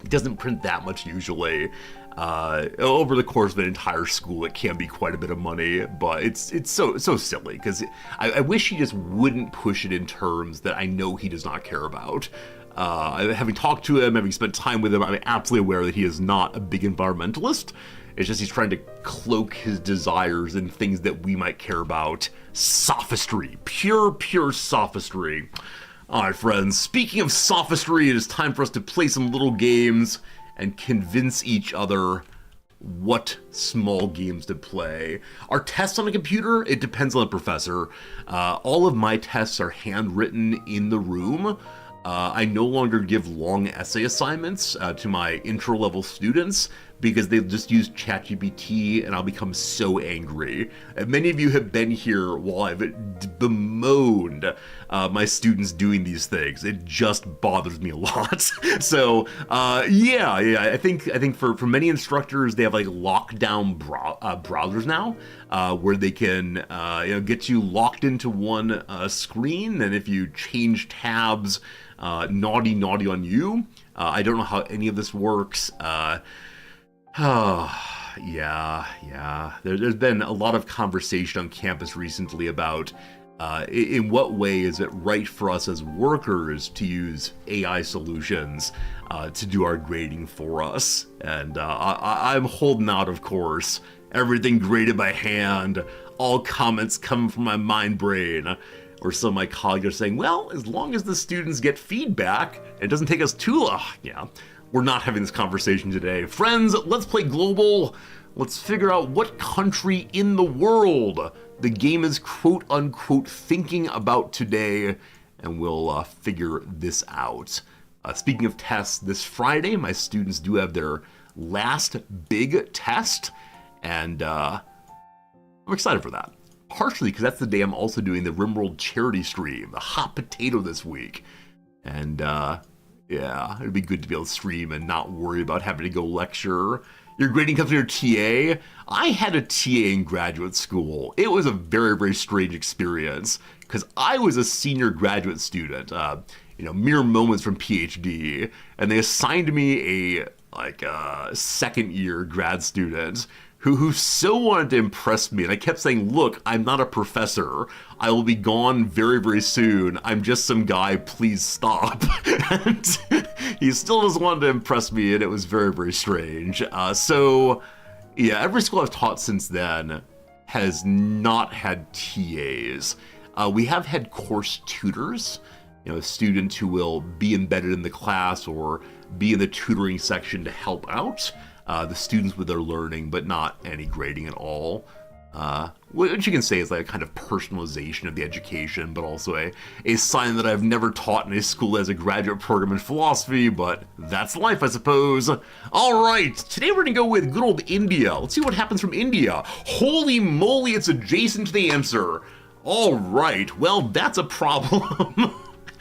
S1: doesn't print that much usually, over the course of an entire school it can be quite a bit of money, but it's so silly because I wish he just wouldn't push it in terms that I know he does not care about. Having talked to him, having spent time with him, I'm absolutely aware that he is not a big environmentalist. It's just he's trying to cloak his desires in things that we might care about. Sophistry. Pure sophistry. Alright, friends, speaking of sophistry, it is time for us to play some little games and convince each other what small games to play. Our tests on a computer, it depends on the professor. All of my tests are handwritten in the room. I no longer give long essay assignments to my intro-level students because they just use ChatGPT and I'll become so angry. And many of you have been here while I've bemoaned my students doing these things. It just bothers me a lot. So I think for many instructors, they have like lockdown browsers now where they can get you locked into one screen, and if you change tabs, naughty on you. I don't know how any of this works. There's been a lot of conversation on campus recently about in what way is it right for us as workers to use AI solutions to do our grading for us. And I'm holding out, of course. Everything graded by hand, all comments come from my mind brain. Or some of my colleagues are saying, well, as long as the students get feedback, it doesn't take us too long. Yeah, we're not having this conversation today. Friends, let's play global. Let's figure out what country in the world the game is quote unquote thinking about today, and we'll figure this out. Speaking of tests, this Friday, my students do have their last big test, and I'm excited for that. Partially because that's the day I'm also doing the Rimworld charity stream, the hot potato this week. And it'd be good to be able to stream and not worry about having to go lecture. Your grading comes from your TA. I had a TA in graduate school. It was a very, very strange experience because I was a senior graduate student, mere moments from PhD, and they assigned me a second year grad student who so wanted to impress me, and I kept saying, look, I'm not a professor. I will be gone very, very soon. I'm just some guy, please stop. And he still just wanted to impress me, and it was very, very strange. So, yeah, every school I've taught since then has not had TAs. We have had course tutors, students who will be embedded in the class or be in the tutoring section to help out the students with their learning, but not any grading at all. What you can say is like a kind of personalization of the education, but also a sign that I've never taught in a school as a graduate program in philosophy, but that's life, I suppose. All right, today we're gonna go with good old India. Let's see what happens from India. Holy moly, it's adjacent to the answer. All right, well, that's a problem.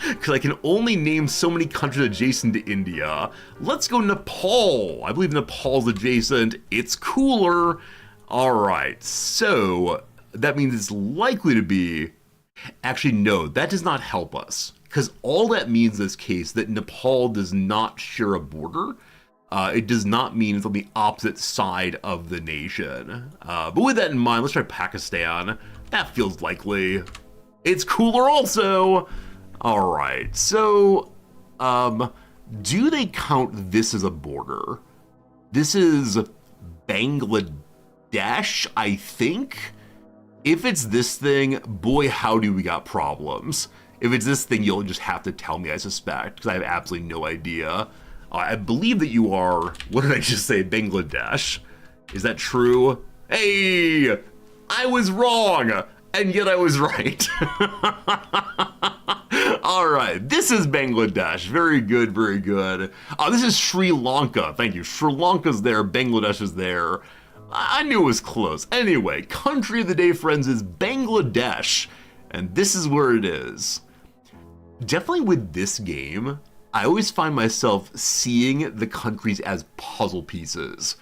S1: Because I can only name so many countries adjacent to India. Let's go Nepal. I believe Nepal's adjacent. It's cooler. All right, so that means it's likely to be... Actually, no, that does not help us. Because all that means in this case that Nepal does not share a border. It does not mean it's on the opposite side of the nation. But with that in mind, let's try Pakistan. That feels likely. It's cooler also. All right, so do they count this as a border? This is Bangladesh, I think? If it's this thing, boy, howdy, we got problems. If it's this thing, you'll just have to tell me, I suspect, because I have absolutely no idea. I believe that you are, what did I just say, Bangladesh? Is that true? Hey, I was wrong, and yet I was right. All right, this is Bangladesh. Very good, very good. This is Sri Lanka. Thank you. Sri Lanka's there, Bangladesh is there. I knew it was close. Anyway, country of the day, friends, is Bangladesh, and this is where it is. Definitely with this game, I always find myself seeing the countries as puzzle pieces.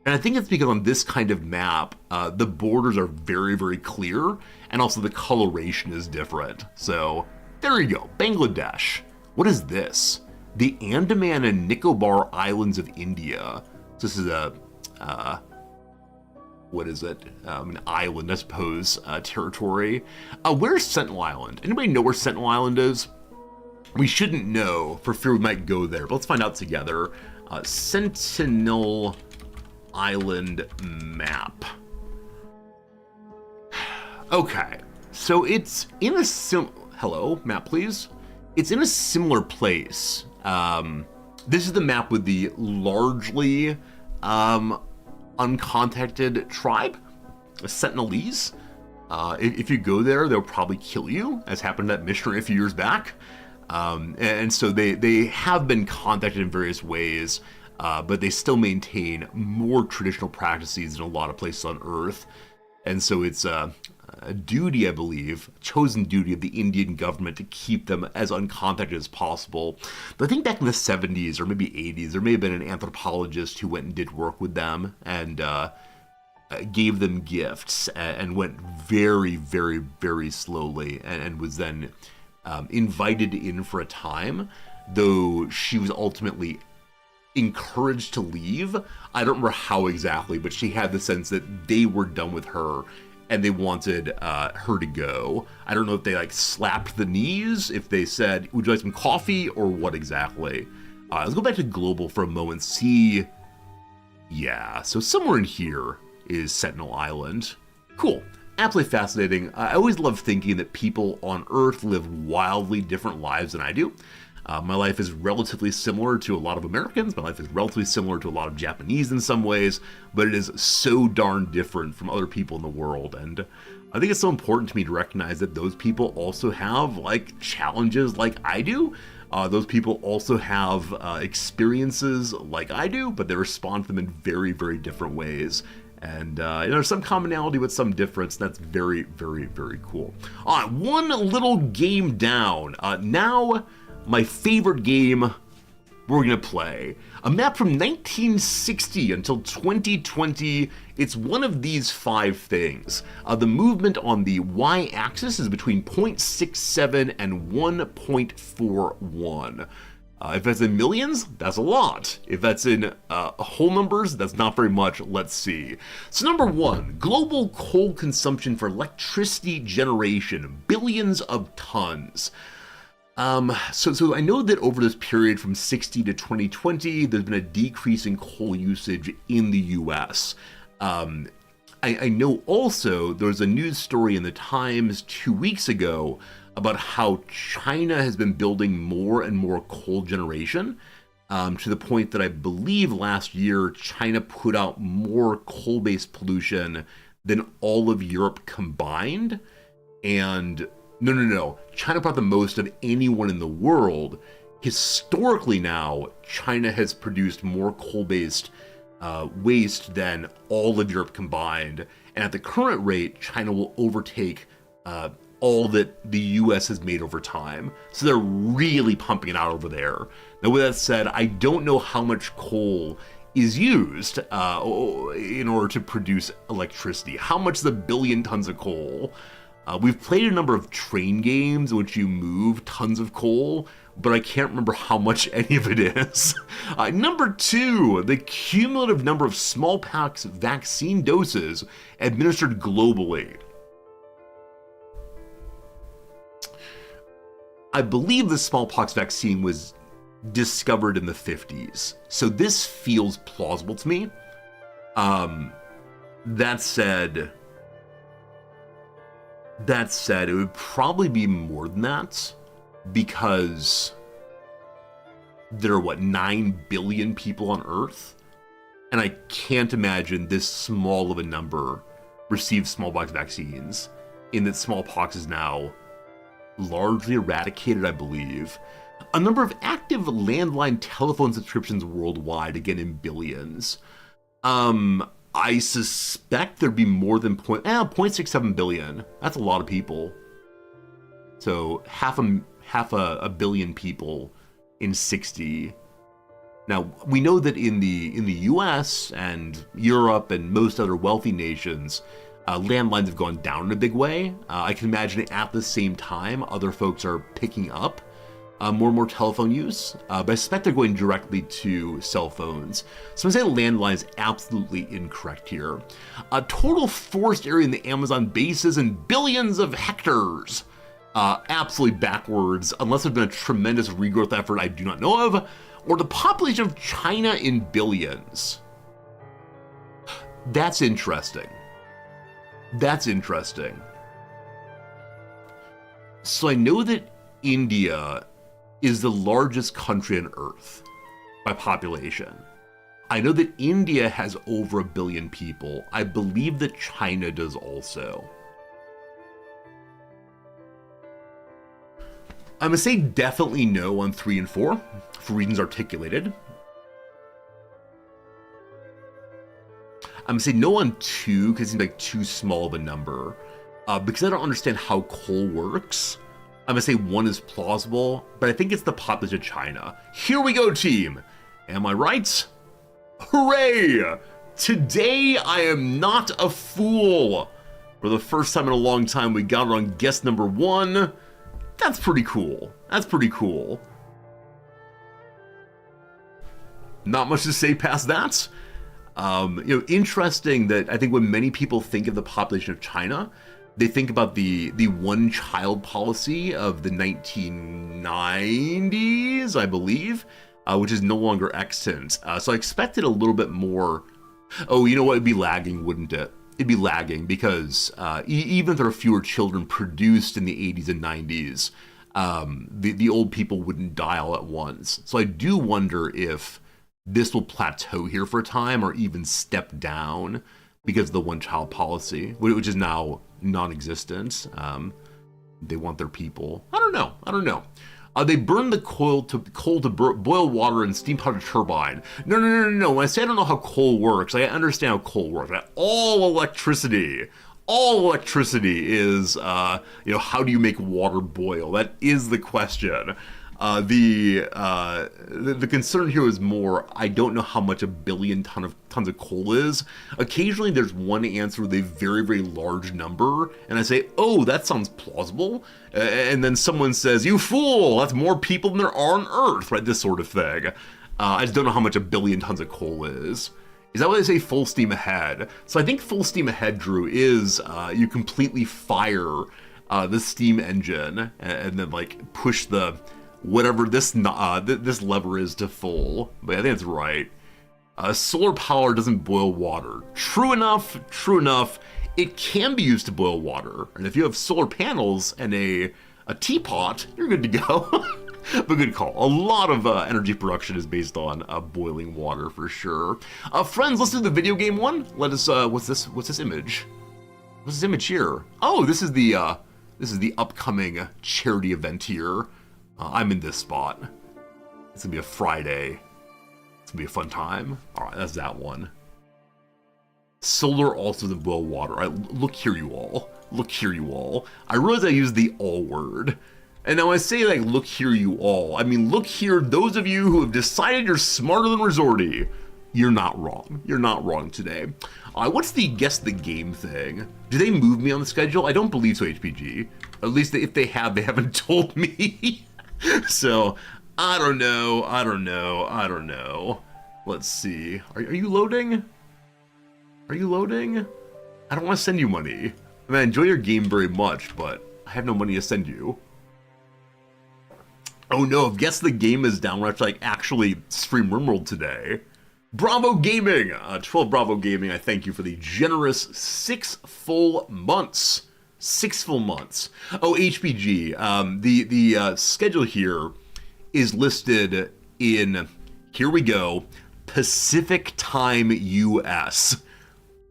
S1: And I think it's because on this kind of map, the borders are very, very clear, and also the coloration is different. So there you go, Bangladesh. What is this? The Andaman and Nicobar Islands of India. So this is a, what is it? An island, I suppose, territory. Where's Sentinel Island? Anybody know where Sentinel Island is? We shouldn't know for fear we might go there, but let's find out together. Sentinel Island map. Okay, so it's in a hello, map please. It's in a similar place. This is the map with the largely uncontacted tribe, Sentinelese. If you go there, they'll probably kill you, as happened at Missionary a few years back. And so they have been contacted in various ways, but they still maintain more traditional practices in a lot of places on Earth. And so it's a duty, I believe, chosen duty of the Indian government to keep them as uncontacted as possible. But I think back in the 70s or maybe 80s, there may have been an anthropologist who went and did work with them and gave them gifts and went very, very, very slowly and was then invited in for a time, though she was ultimately encouraged to leave. I don't remember how exactly, but she had the sense that they were done with her and they wanted her to go. I don't know if they like slapped the knees, if they said, would you like some coffee, or what exactly. Let's go back to global for a moment, see. Yeah, so somewhere in here is Sentinel Island. Cool. Absolutely fascinating. I always love thinking that people on Earth live wildly different lives than I do. My life is relatively similar to a lot of Americans. My life is relatively similar to a lot of Japanese in some ways, but it is so darn different from other people in the world. And I think it's so important to me to recognize that those people also have like challenges like I do. Those people also have experiences like I do, but they respond to them in very, very different ways. And there's some commonality with some difference. That's very, very, very cool. All right, one little game down. Now, my favorite game we're gonna play. A map from 1960 until 2020. It's one of these 5 things. The movement on the y-axis is between 0.67 and 1.41. If that's in millions, that's a lot. If that's in whole numbers, that's not very much. Let's see. So number one, global coal consumption for electricity generation, billions of tons. So I know that over this period from 60 to 2020, there's been a decrease in coal usage in the US. I know also there's a news story in the Times 2 weeks ago about how China has been building more and more coal generation, to the point that I believe last year China put out more coal-based pollution than all of Europe combined. And no. China put out the most of anyone in the world. Historically now, China has produced more coal-based waste than all of Europe combined. And at the current rate, China will overtake all that the US has made over time. So they're really pumping it out over there. Now, with that said, I don't know how much coal is used in order to produce electricity. How much is a billion tons of coal? We've played a number of train games in which you move tons of coal, but I can't remember how much any of it is. Number two, the cumulative number of smallpox vaccine doses administered globally. I believe the smallpox vaccine was discovered in the 50s, so this feels plausible to me. That said, it would probably be more than that, because there are, 9 billion people on Earth? And I can't imagine this small of a number receive smallpox vaccines, in that smallpox is now largely eradicated, I believe. A number of active landline telephone subscriptions worldwide, again in billions. I suspect there'd be more than 0.67 billion. That's a lot of people. So half a billion people in 60. Now, we know that in the US and Europe and most other wealthy nations, landlines have gone down in a big way. I can imagine at the same time, other folks are picking up more and more telephone use, but I suspect they're going directly to cell phones. So I'm saying landline is absolutely incorrect here. Total forest area in the Amazon basin in billions of hectares. Absolutely backwards, unless there's been a tremendous regrowth effort I do not know of, or the population of China in billions. That's interesting. So I know that India is the largest country on Earth by population. I know that India has over 1 billion people. I believe that China does also. I'm gonna say definitely no on 3 and 4 for reasons articulated. I'm gonna say no on 2 because it seems like too small of a number. Because I don't understand how coal works. I'm gonna say 1 is plausible, but I think it's the population of China. Here we go, team. Am I right? Hooray! Today I am not a fool. For the first time in a long time, we got it on guess number 1. That's pretty cool. Not much to say past that. Interesting that I think when many people think of the population of China, they think about the one-child policy of the 1990s, I believe, which is no longer extant. So I expected a little bit more. Oh, you know what? It'd be lagging, wouldn't it? It'd be lagging because even if there are fewer children produced in the 80s and 90s, the old people wouldn't die all at once. So I do wonder if this will plateau here for a time or even step down because of the one-child policy, which is now non-existent. They want their people. I don't know. They burn the coal to boil water and steam powered turbine. No. When I say I don't know how coal works, I understand how coal works. All electricity is, how do you make water boil? That is the question. The concern here is more, I don't know how much a billion tons of coal is. Occasionally there's one answer with a very, very large number, and I say, oh, that sounds plausible. And then someone says, you fool, that's more people than there are on Earth, right? This sort of thing. I just don't know how much a billion tons of coal is. Is that why they say full steam ahead? So I think full steam ahead, Drew, is you completely fire the steam engine and then like push the whatever this lever is to full. But I think that's right. Solar power doesn't boil water. True enough, true enough. It can be used to boil water. And if you have solar panels and a teapot, you're good to go. But good call. A lot of energy production is based on boiling water for sure. Friends, let's do the video game one. Let us. What's this? What's this image? What's this image here? Oh, this is the upcoming charity event here. I'm in this spot. It's gonna be a Friday. It's gonna be a fun time. All right, that's that one. Solar also doesn't boil water. Look here, you all. Look here, you all. I realize I used the all word. And now I say, like, look here, you all. I mean, look here, those of you who have decided you're smarter than Resorty. You're not wrong. You're not wrong today. What's the guess the game thing? Do they move me on the schedule? I don't believe so, HPG. At least if they have, they haven't told me. So, I don't know. I don't know. I don't know. Let's see. Are you loading? Are you loading? I don't want to send you money. I mean, I enjoy your game very much, but I have no money to send you. Oh no, guess the game is down. We're actually stream Rimworld today. Bravo Gaming! 12 Bravo Gaming, I thank you for the generous 6 full months. 6 full months. Oh, HPG, the schedule here is listed in, here we go, Pacific Time US.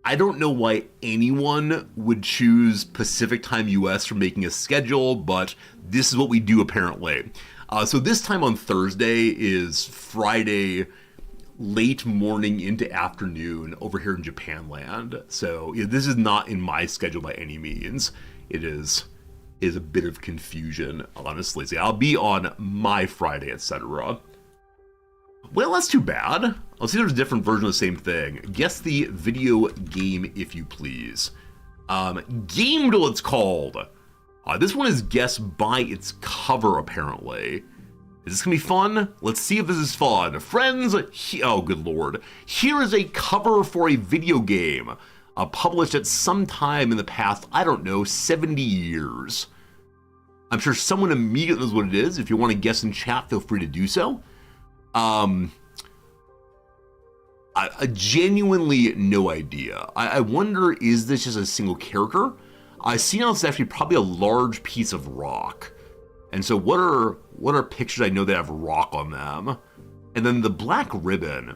S1: I don't know why anyone would choose Pacific Time US for making a schedule, but this is what we do apparently. So this time on Thursday is Friday late morning into afternoon over here in Japan land. So this is not in my schedule by any means. It is a bit of confusion, honestly. So I'll be on my Friday, etc. Well, that's too bad. Let's see if there's a different version of the same thing. Guess the video game, if you please. Gamed, it's called. This one is guessed by its cover, apparently. Is this gonna be fun? Let's see if this is fun. Friends, oh good lord. Here is a cover for a video game, published at some time in the past, I don't know, 70 years. I'm sure someone immediately knows what it is. If you want to guess in chat, feel free to do so. I genuinely no idea. I wonder, is this just a single character? I see now it's actually probably a large piece of rock. And so what are pictures I know that have rock on them? And then the black ribbon.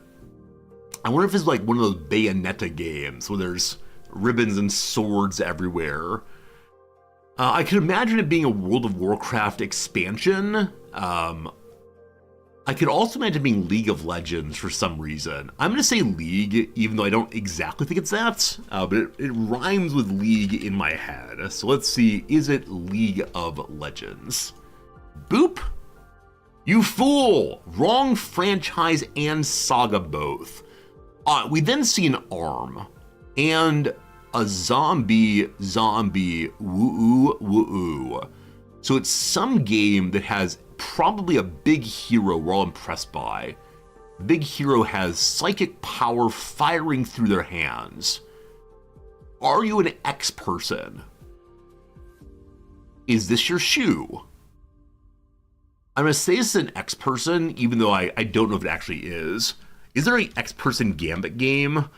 S1: I wonder if it's like one of those Bayonetta games where there's ribbons and swords everywhere. I could imagine it being a World of Warcraft expansion. I could also imagine it being League of Legends for some reason. I'm going to say League, even though I don't exactly think it's that, but it rhymes with League in my head. So let's see, is it League of Legends? Boop! You fool! Wrong franchise and saga both. We then see an arm and a zombie woo-oo. So it's some game that has probably a big hero we're all impressed by. The big hero has psychic power firing through their hands. Are you an X person? Is this your shoe? I'm gonna say this is an X person, even though I don't know if it actually is. Is there an X person Gambit game?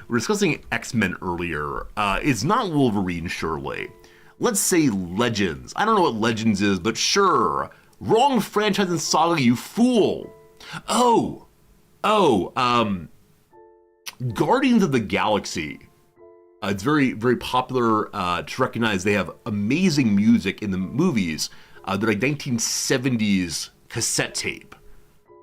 S1: We're discussing X-Men earlier. It's not Wolverine, surely. Let's say Legends. I don't know what Legends is, but sure. Wrong franchise and saga, you fool. Guardians of the Galaxy. It's very, very popular to recognize. They have amazing music in the movies. They're like 1970s cassette tape.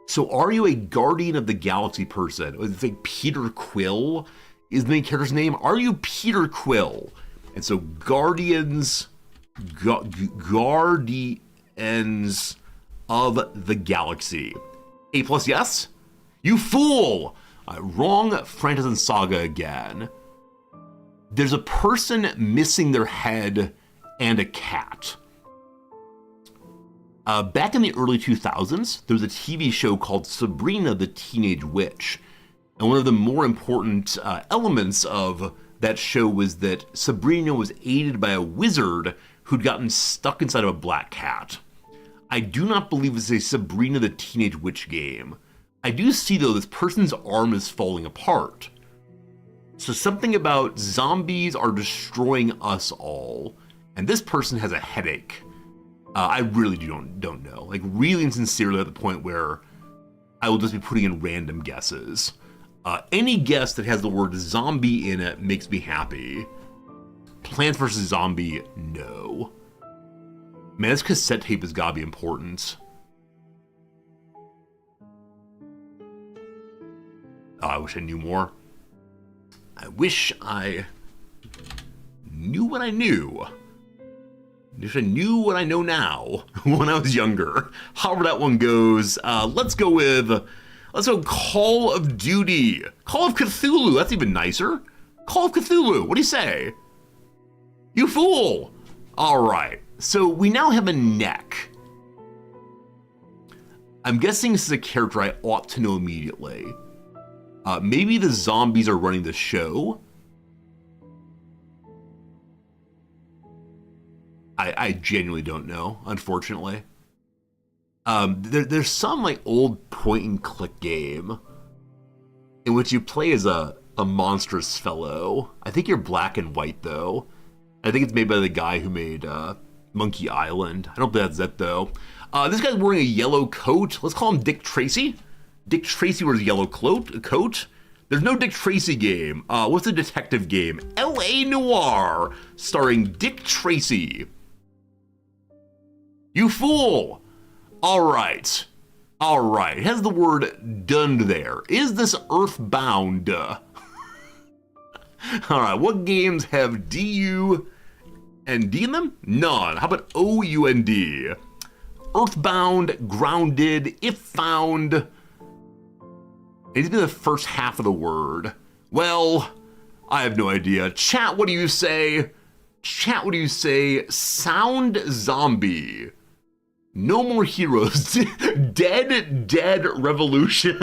S1: So are you a Guardian of the Galaxy person? I think Peter Quill is the main character's name. Are you Peter Quill? And so Guardians of the galaxy. A plus yes? You fool! Wrong Phantasm Saga again. There's a person missing their head and a cat. Back in the early 2000s, there was a TV show called Sabrina the Teenage Witch. And one of the more important elements of that show was that Sabrina was aided by a wizard who'd gotten stuck inside of a black cat. I do not believe it's a Sabrina the Teenage Witch game. I do see, though, this person's arm is falling apart. So something about zombies are destroying us all, and this person has a headache. I really don't know. Like, really and sincerely at the point where I will just be putting in random guesses. Any guess that has the word zombie in it makes me happy. Plants vs. Zombie, no. Man, this cassette tape has gotta be important. Oh, I wish I knew more. I wish I knew what I knew. I wish I knew what I know now when I was younger. However that one goes, let's go Call of Duty. Call of Cthulhu, that's even nicer. Call of Cthulhu, what do you say? You fool! Alright, so we now have a neck. I'm guessing this is a character I ought to know immediately. Maybe the zombies are running the show. I genuinely don't know, unfortunately. There's some like old point and click game in which you play as a monstrous fellow. I think you're black and white though. I think it's made by the guy who made Monkey Island. I don't think that's it though. This guy's wearing a yellow coat. Let's call him Dick Tracy. Dick Tracy wears a yellow coat. There's no Dick Tracy game. What's the detective game? L.A. Noire, starring Dick Tracy. You fool! All right. It has the word done there. Is this Earthbound? All right, what games have D-U and D in them? None. How about O-U-N-D? Earthbound, Grounded, If Found. It needs to be the first half of the word. Well, I have no idea. Chat, what do you say? Chat, what do you say? Sound Zombie. No More Heroes. Dead Revolution.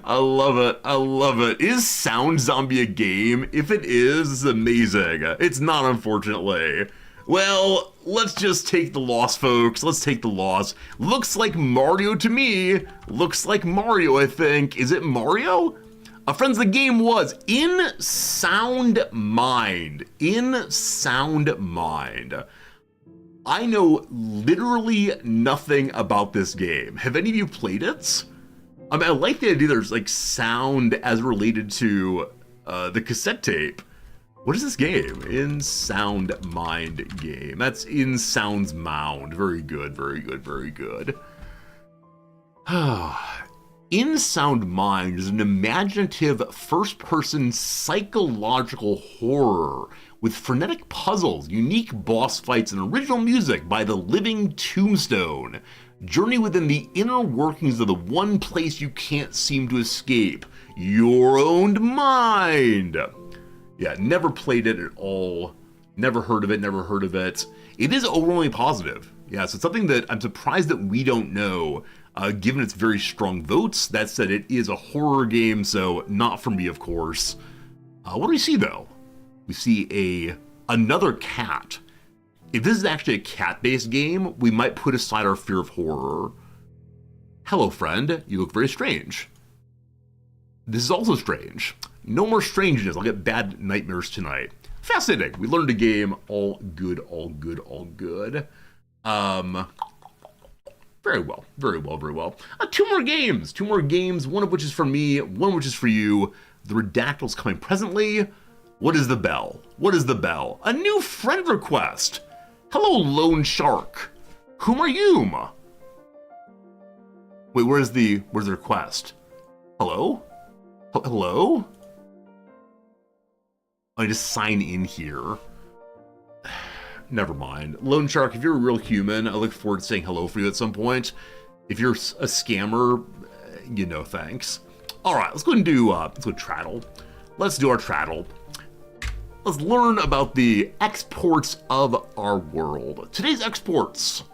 S1: I love it. Is Sound Zombie a game? If it is, it's amazing. It's not, unfortunately. Well, let's just take the loss, folks. Let's take the loss. Looks like Mario to me. Looks like Mario, I think. Is it Mario? Friends, the game was In Sound Mind. In Sound Mind. I know literally nothing about this game. Have any of you played it? I mean, I like the idea there's like sound as related to the cassette tape. What is this game? In Sound Mind game. That's In Sound's Mound. Very good. In Sound Mind is an imaginative first-person psychological horror with frenetic puzzles, unique boss fights, and original music by the living Tombstone. Journey within the inner workings of the one place you can't seem to escape, your own mind. Yeah, never played it at all. Never heard of it. It is overwhelmingly positive. Yeah, so it's something that I'm surprised that we don't know, given its very strong votes. That said, it is a horror game, so not for me, of course. What do we see, though? We see another cat. If this is actually a cat-based game, we might put aside our fear of horror. Hello, friend. You look very strange. This is also strange. No more strangeness. I'll get bad nightmares tonight. Fascinating. We learned a game. All good. Very well. Two more games. One of which is for me, one which is for you. The Redactyl's coming presently. What is the bell? A new friend request. Hello, Lone Shark. Whom are you? Wait, where's the request? Hello? I just sign in here. never mind. Lone Shark, if you're a real human, I look forward to saying hello for you at some point. If you're a scammer, thanks. All right, let's go and do, let's go traddle. Let's do our traddle. Let's learn about the exports of our world. Today's exports.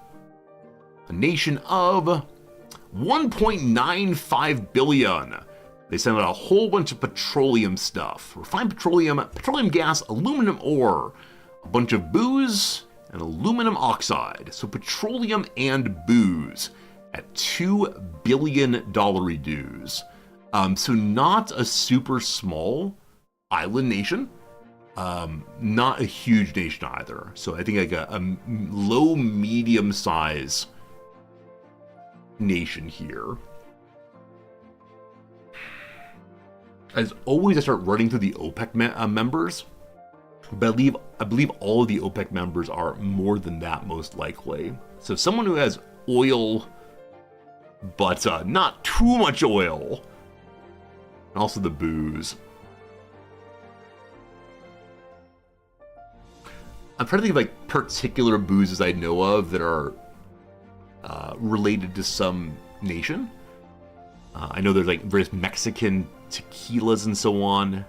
S1: A nation of 1.95 billion. They send out a whole bunch of petroleum stuff. Refined petroleum, petroleum gas, aluminum ore, a bunch of booze, and aluminum oxide. So petroleum and booze at $2 billion dues. So not a super small island nation. Not a huge nation either. So I think like a low, medium size nation here. As always, I start running through the OPEC members, but I believe all of the OPEC members are more than that, most likely. So someone who has oil, but not too much oil, and also the booze. I'm trying to think of like particular boozes I know of that are related to some nation. I know there's like various Mexican tequilas and so on.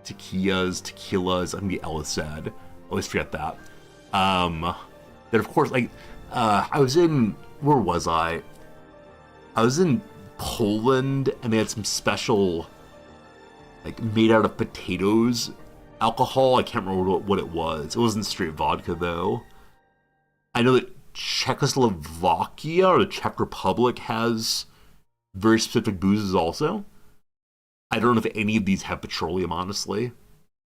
S1: Tequilas, I think the L is said. I always forget that. That of course, like, I was in, where was I? I was in Poland, and they had some special, like, made out of potatoes alcohol. I can't remember what it was. It wasn't straight vodka, though. I know that Czechoslovakia, or the Czech Republic, has very specific boozes also. I don't know if any of these have petroleum, honestly.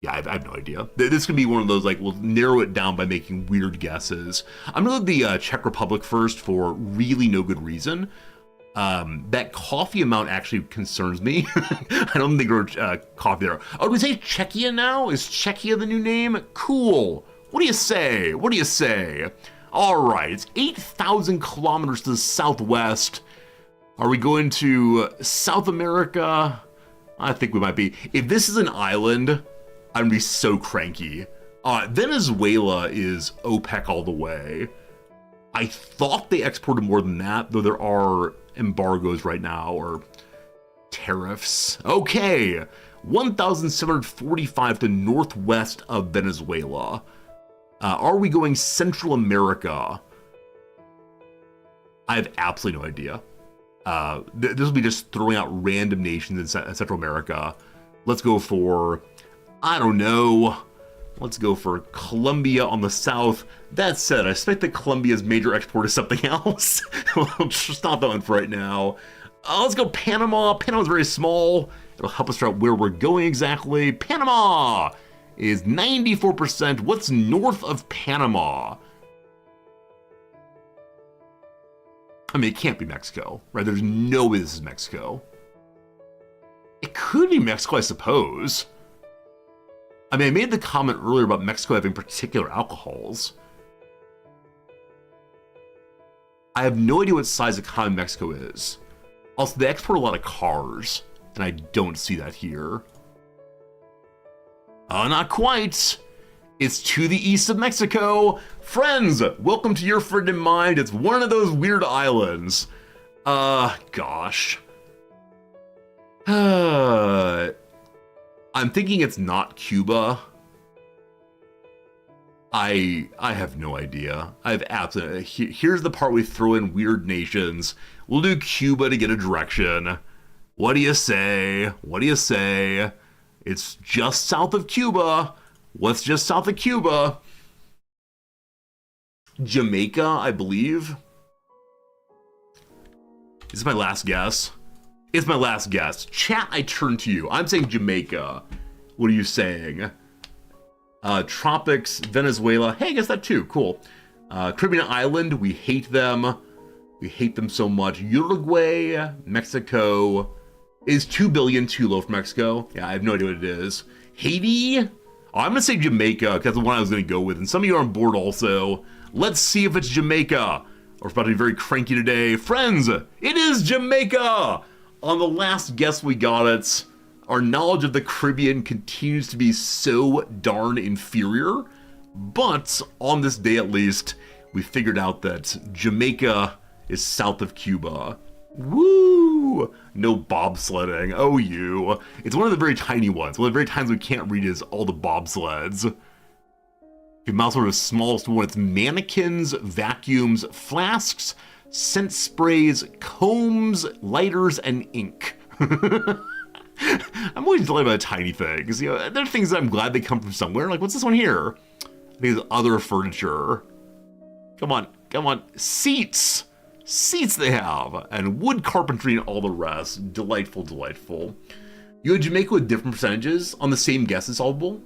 S1: Yeah, I have no idea. This could be one of those, like, we'll narrow it down by making weird guesses. I'm gonna look at the Czech Republic first for really no good reason. That coffee amount actually concerns me. I don't think there's coffee there. Oh, do we say Czechia now? Is Czechia the new name? Cool. What do you say? What do you say? All right, it's 8,000 kilometers to the southwest. Are we going to South America? I think we might be. If this is an island, I'm gonna be so cranky. Venezuela is OPEC all the way. I thought they exported more than that, though there are embargoes right now, or tariffs. Okay, 1,745 to northwest of Venezuela. Are we going Central America? I have absolutely no idea. This will be just throwing out random nations in Central America. Let's go for, I don't know. Let's go for Colombia on the south. That said, I suspect that Colombia's major export is something else. We'll stop that one for right now. Let's go Panama. Panama's very small. It'll help us figure out where we're going exactly. Panama is 94%. What's north of Panama? I mean, it can't be Mexico, right? There's no way this is Mexico. It could be Mexico, I suppose. I mean, I made the comment earlier about Mexico having particular alcohols. I have no idea what size economy Mexico is. Also, they export a lot of cars, and I don't see that here. Not quite. It's to the east of Mexico. Friends, welcome to your friend in mind. It's one of those weird islands. Gosh. I'm thinking it's not Cuba. I have no idea. I have absolutely. Here's the part we throw in weird nations. We'll do Cuba to get a direction. What do you say? What do you say? It's just south of Cuba. What's just south of Cuba? Jamaica, I believe. This is my last guess. It's my last guess. Chat, I turn to you. I'm saying Jamaica. What are you saying? Tropics, Venezuela. Hey, I guess that too. Cool. Caribbean island, we hate them. We hate them so much. Uruguay, Mexico. Is 2 billion too low for Mexico? Yeah, I have no idea what it is. Haiti? Oh, I'm gonna say Jamaica, because that's the one I was gonna go with. And some of you are on board also. Let's see if it's Jamaica. We're about to be very cranky today. Friends, it is Jamaica! On the last guess we got it. Our knowledge of the Caribbean continues to be so darn inferior. But on this day at least, we figured out that Jamaica is south of Cuba. Woo! No bobsledding. Oh, you. It's one of the very tiny ones. One of the very times we can't read is all the bobsleds. The mouse order is smallest one. It's mannequins, vacuums, flasks, scent sprays, combs, lighters, and ink. I'm always delighted by tiny things. You know, there are things that I'm glad they come from somewhere. Like, what's this one here? I think it's other furniture. Come on, come on. Seats! Seats they have! And wood carpentry and all the rest. Delightful, delightful. You had Jamaica with different percentages on the same guess as solvable.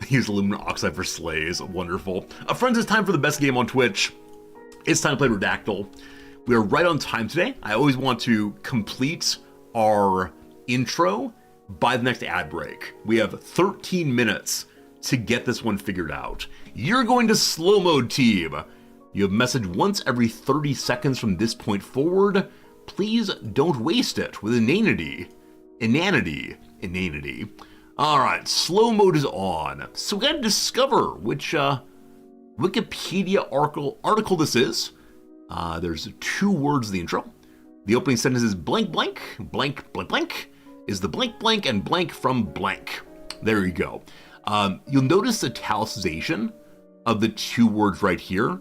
S1: Use aluminum oxide for sleighs. Wonderful. Friends, it's time for the best game on Twitch. It's time to play Redactyl. We are right on time today. I always want to complete our intro by the next ad break. We have 13 minutes to get this one figured out. You're going to slow mode, team. You have message once every 30 seconds from this point forward. Please don't waste it with inanity. Inanity. All right, slow mode is on. So we gotta discover which Wikipedia article this is. There's 2 words in the intro. The opening sentence is blank, blank, blank, blank, blank, is the blank, blank, and blank from blank. There you go. You'll notice the italicization of the 2 words right here.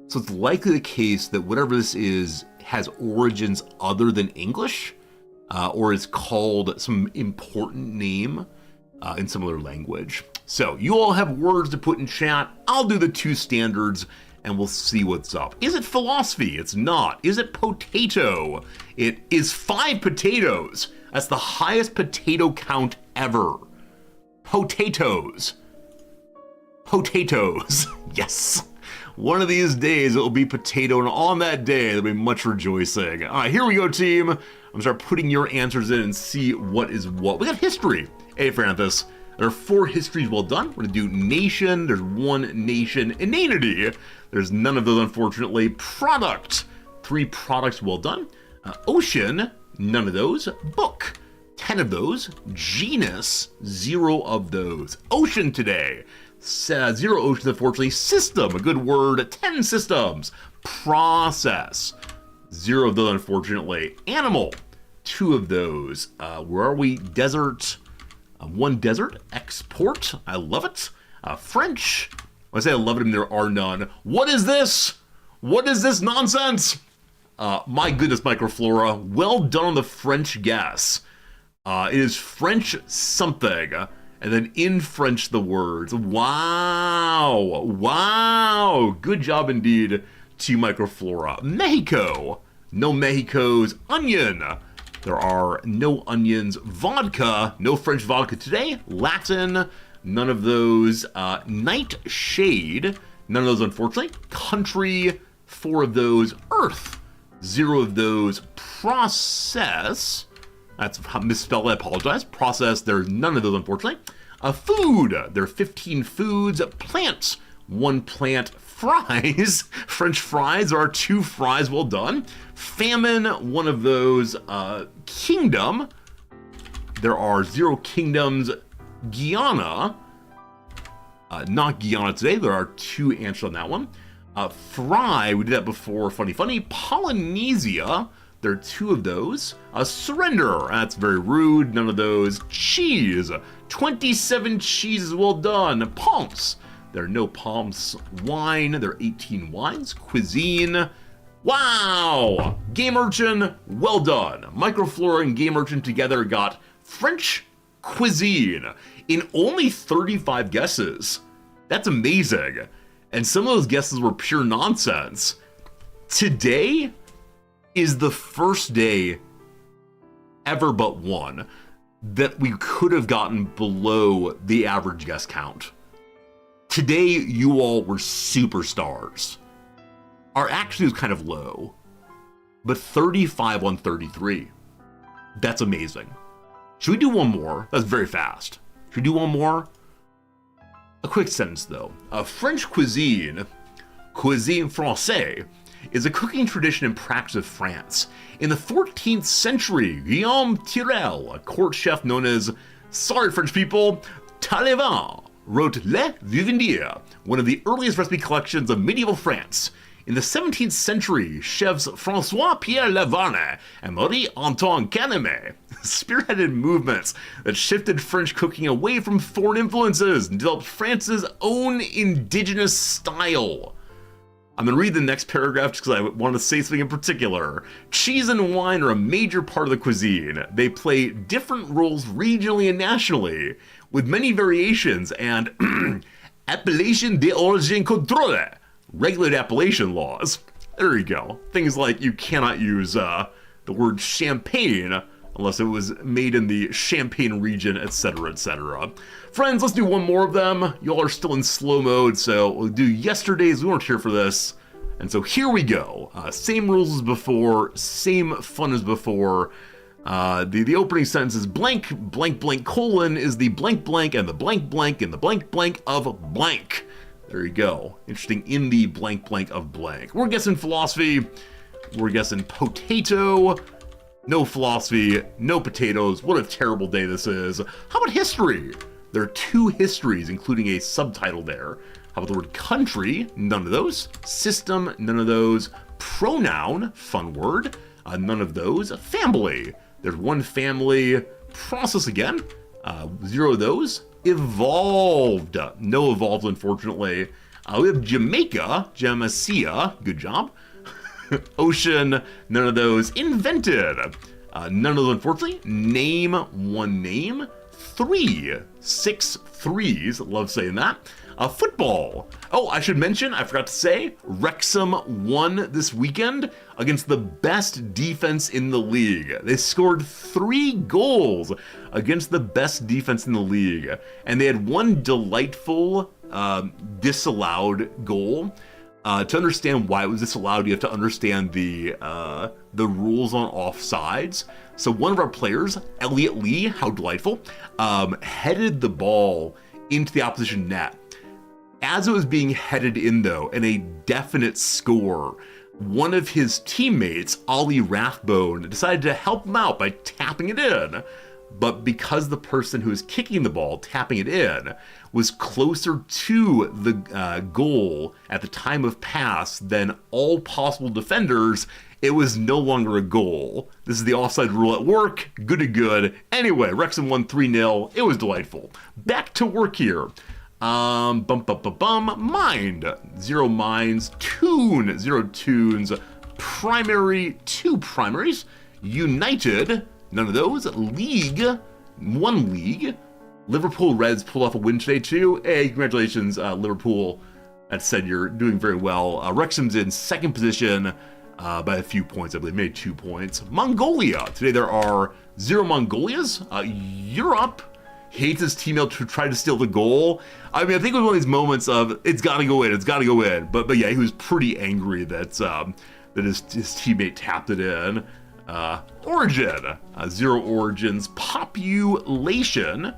S1: So it's likely the case that whatever this is has origins other than English, or is called some important name in some other language. So you all have words to put in chat. I'll do the 2 standards and we'll see what's up. Is it philosophy? It's not. Is it potato? It is 5 potatoes. That's the highest potato count ever. Potatoes. Yes. One of these days it will be potato, and on that day there'll be much rejoicing. All right, here we go, team. I'm gonna start putting your answers in and see what is what. We got history. Hey, Francis. There are 4 histories well done. We're gonna do nation. There's 1 nation. Inanity. There's none of those, unfortunately. Product. 3 products well done. Ocean. None of those. Book. 10 of those. Genus. 0 of those. Ocean today. 0 oceans, unfortunately. System. A good word. 10 systems. Process. 0 of those, unfortunately. Animal. 2 of those. Where are we? Desert. 1 desert. Export. I love it. French. When I say I love it, I mean there are none. What is this? What is this nonsense? My goodness, Microflora. Well done on the French guess. It is French something. And then in French, the words. Wow. Wow. Good job indeed to Microflora. Mexico. No Mexico's. Onion. There are no onions. Vodka. No French vodka today. Latin. None of those. Nightshade. None of those, unfortunately. Country. 4 of those. Earth. 0 of those. Process. That's misspelled, I apologize. Process, there's none of those, unfortunately. Food, there are 15 foods. Plants, 1 plant. Fries, French fries, there are 2 fries, well done. Famine, 1 of those. Kingdom, there are 0 kingdoms. Guyana, not Guyana today, there are 2 answers on that one. Fry, we did that before, funny. Polynesia, there are 2 of those. Surrender, that's very rude, none of those. Cheese, 27 cheeses, well done. Pomps, there are no pomps. Wine, there are 18 wines. Cuisine, wow. Game Urchin, well done. Microflora and Game Urchin together got French cuisine in only 35 guesses. That's amazing. And some of those guesses were pure nonsense. Today is the first day ever but one that we could have gotten below the average guess count. Today, you all were superstars. Our actually was kind of low, but 35 on 33. That's amazing. Should we do one more? That's very fast. Should we do one more? A quick sentence though. French cuisine, cuisine française, is a cooking tradition and practice of France. In the 14th century, Guillaume Tirel, a court chef known as Sorry, French people. Talleyrand wrote Le Vivandier, one of the earliest recipe collections of medieval France. In the 17th century, chefs François-Pierre Lavarne and Marie-Antoine Canemet spearheaded movements that shifted French cooking away from foreign influences and developed France's own indigenous style. I'm going to read the next paragraph just because I want to say something in particular. Cheese and wine are a major part of the cuisine. They play different roles regionally and nationally, with many variations and appellation d'origine contrôlée, regulated appellation laws. There you go. Things like you cannot use the word champagne unless it was made in the Champagne region, etc., etc. Friends, let's do one more of them. Y'all are still in slow mode, so we'll do yesterday's. We weren't here for this. And so here we go. Same rules as before, same fun as before. The opening sentence is blank, blank, blank, colon is the blank, blank, and the blank, blank, and the blank, blank of blank. There you go. Interesting, in the blank, blank of blank. We're guessing philosophy. We're guessing potato. No philosophy, no potatoes. What a terrible day this is. How about history? There are 2 histories, including a subtitle there. How about the word country? None of those. System? None of those. Pronoun? Fun word. None of those. Family? There's 1 family. Process again. 0 of those. Evolved? No evolved, unfortunately. We have Jamaica. Jamaica. Good job. Ocean, none of those. Invented, none of those, unfortunately. Name, 1 name. 3, 6 threes, love saying that. Football. Oh, I should mention, I forgot to say, Wrexham won this weekend against the best defense in the league. They scored 3 goals against the best defense in the league. And they had 1 delightful disallowed goal. To understand why it was disallowed, you have to understand the rules on offsides. So one of our players, Elliot Lee, how delightful, headed the ball into the opposition net. As it was being headed in, though, and a definite score, one of his teammates, Ollie Rathbone, decided to help him out by tapping it in. But because the person who was kicking the ball, tapping it in, was closer to the goal at the time of pass than all possible defenders, it was no longer a goal. This is the offside rule at work. Good to good. Anyway, Wrexham won 3-0. It was delightful. Back to work here. Mind. 0 minds. Tune. 0 tunes. Primary. 2 primaries. United. None of those. League. 1 league. Liverpool Reds pulled off a win today too. Hey, congratulations, Liverpool. That said, you're doing very well. Wrexham's in 2nd position by a few points, I believe, maybe 2 points. Mongolia. Today there are 0 Mongolias. Europe hates his teammate to try to steal the goal. I mean, I think it was one of these moments of it's got to go in, it's got to go in. But yeah, he was pretty angry that his teammate tapped it in. Origin. 0 origins. Population.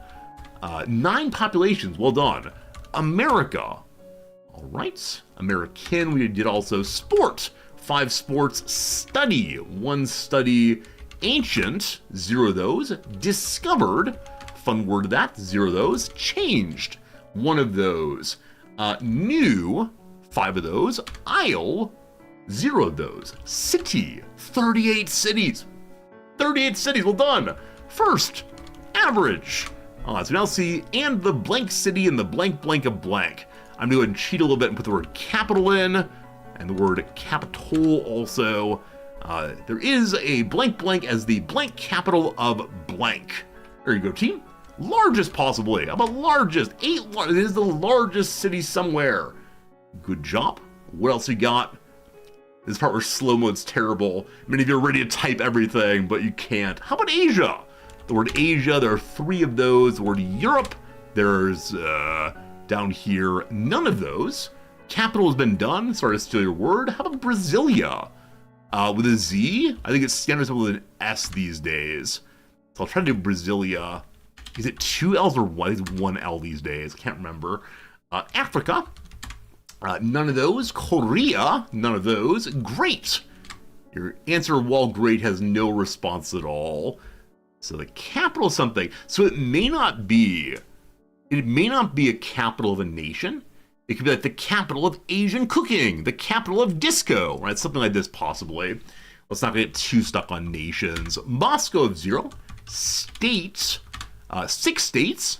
S1: 9 populations. Well done. America. All right. American. We did also sport. 5 sports. Study. 1 study. Ancient. 0 of those. Discovered. Fun word that. 0 of those. Changed. 1 of those. New. 5 of those. Isle. 0 of those. City. 38 cities. 38 cities. Well done. First. Average. So now see, and the blank city and the blank blank of blank. I'm going to go ahead and cheat a little bit and put the word capital in, and the word capital also. There is a blank blank as the blank capital of blank. There you go, team. Largest possibly. How about largest? 8. It is the largest city somewhere. Good job. What else we got? This part where slow mode's terrible. Many of you are ready to type everything, but you can't. How about Asia? The word Asia, there are 3 of those. The word Europe, there's down here, none of those. Capital has been done. Sorry to steal your word. How about Brasilia? With a Z? I think it's standard with an S these days. So I'll try to do Brasilia. Is it 2 L's or 1? It's 1 L these days. I can't remember. Africa. None of those. Korea. None of those. Great. Your answer, while great, has no response at all. So the capital of something. So it may not be a capital of a nation. It could be like the capital of Asian cooking, the capital of disco, right? Something like this, possibly. Let's not get too stuck on nations. Moscow of 0. States, 6 states,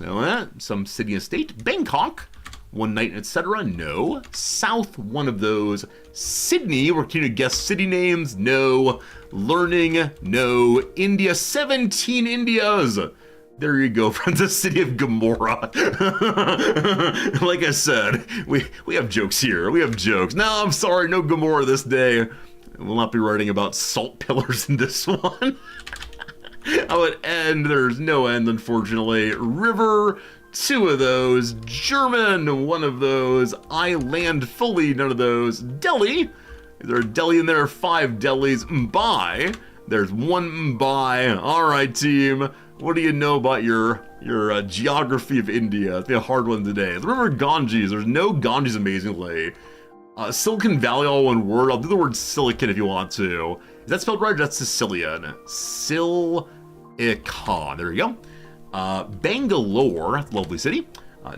S1: some city and state. Bangkok, 1 night, etc. No. South, 1 of those. Sydney, we're continuing to guess city names. No. Learning, no. India, 17 Indias. There you go, friends. The city of Gomorrah. Like I said, we have jokes here. We have jokes. No, I'm sorry, no Gomorrah this day. We'll not be writing about salt pillars in this one. How it end? There's no end, unfortunately. River, 2 of those. German, 1 of those. Island, fully none of those. Delhi, is there a Delhi in there? 5 Delhis. Mumbai, there's 1 Mumbai. All right, team. What do you know about your geography of India? It's been a hard one today. The river Ganges, there's no Ganges, amazingly. Silicon Valley, all one word. I'll do the word silicon if you want to. Is that spelled right? That's Sicilian. Silicon. There you go. Bangalore, that's a lovely city.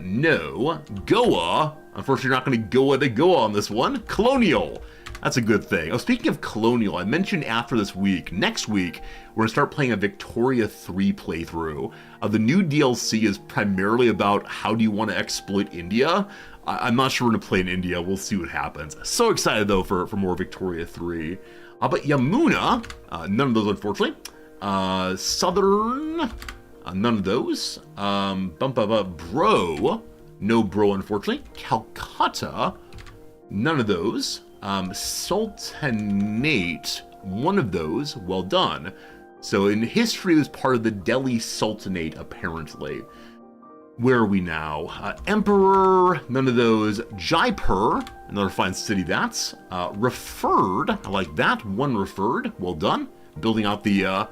S1: No. Goa. Unfortunately, you're not going to Goa on this one. Colonial. That's a good thing. Oh, speaking of Colonial, I mentioned after this week, next week, we're going to start playing a Victoria 3 playthrough. The new DLC is primarily about how do you want to exploit India. I'm not sure we're going to play in India. We'll see what happens. So excited, though, for more Victoria 3. But Yamuna, none of those, unfortunately. Southern, none of those. Bro, no Bro, unfortunately. Calcutta, none of those. Sultanate, 1 of those. Well done. So in history, it was part of the Delhi Sultanate, apparently. Where are we now? Emperor, none of those. Jaipur, another fine city that's. Referred, I like that. 1 referred, well done. Building out the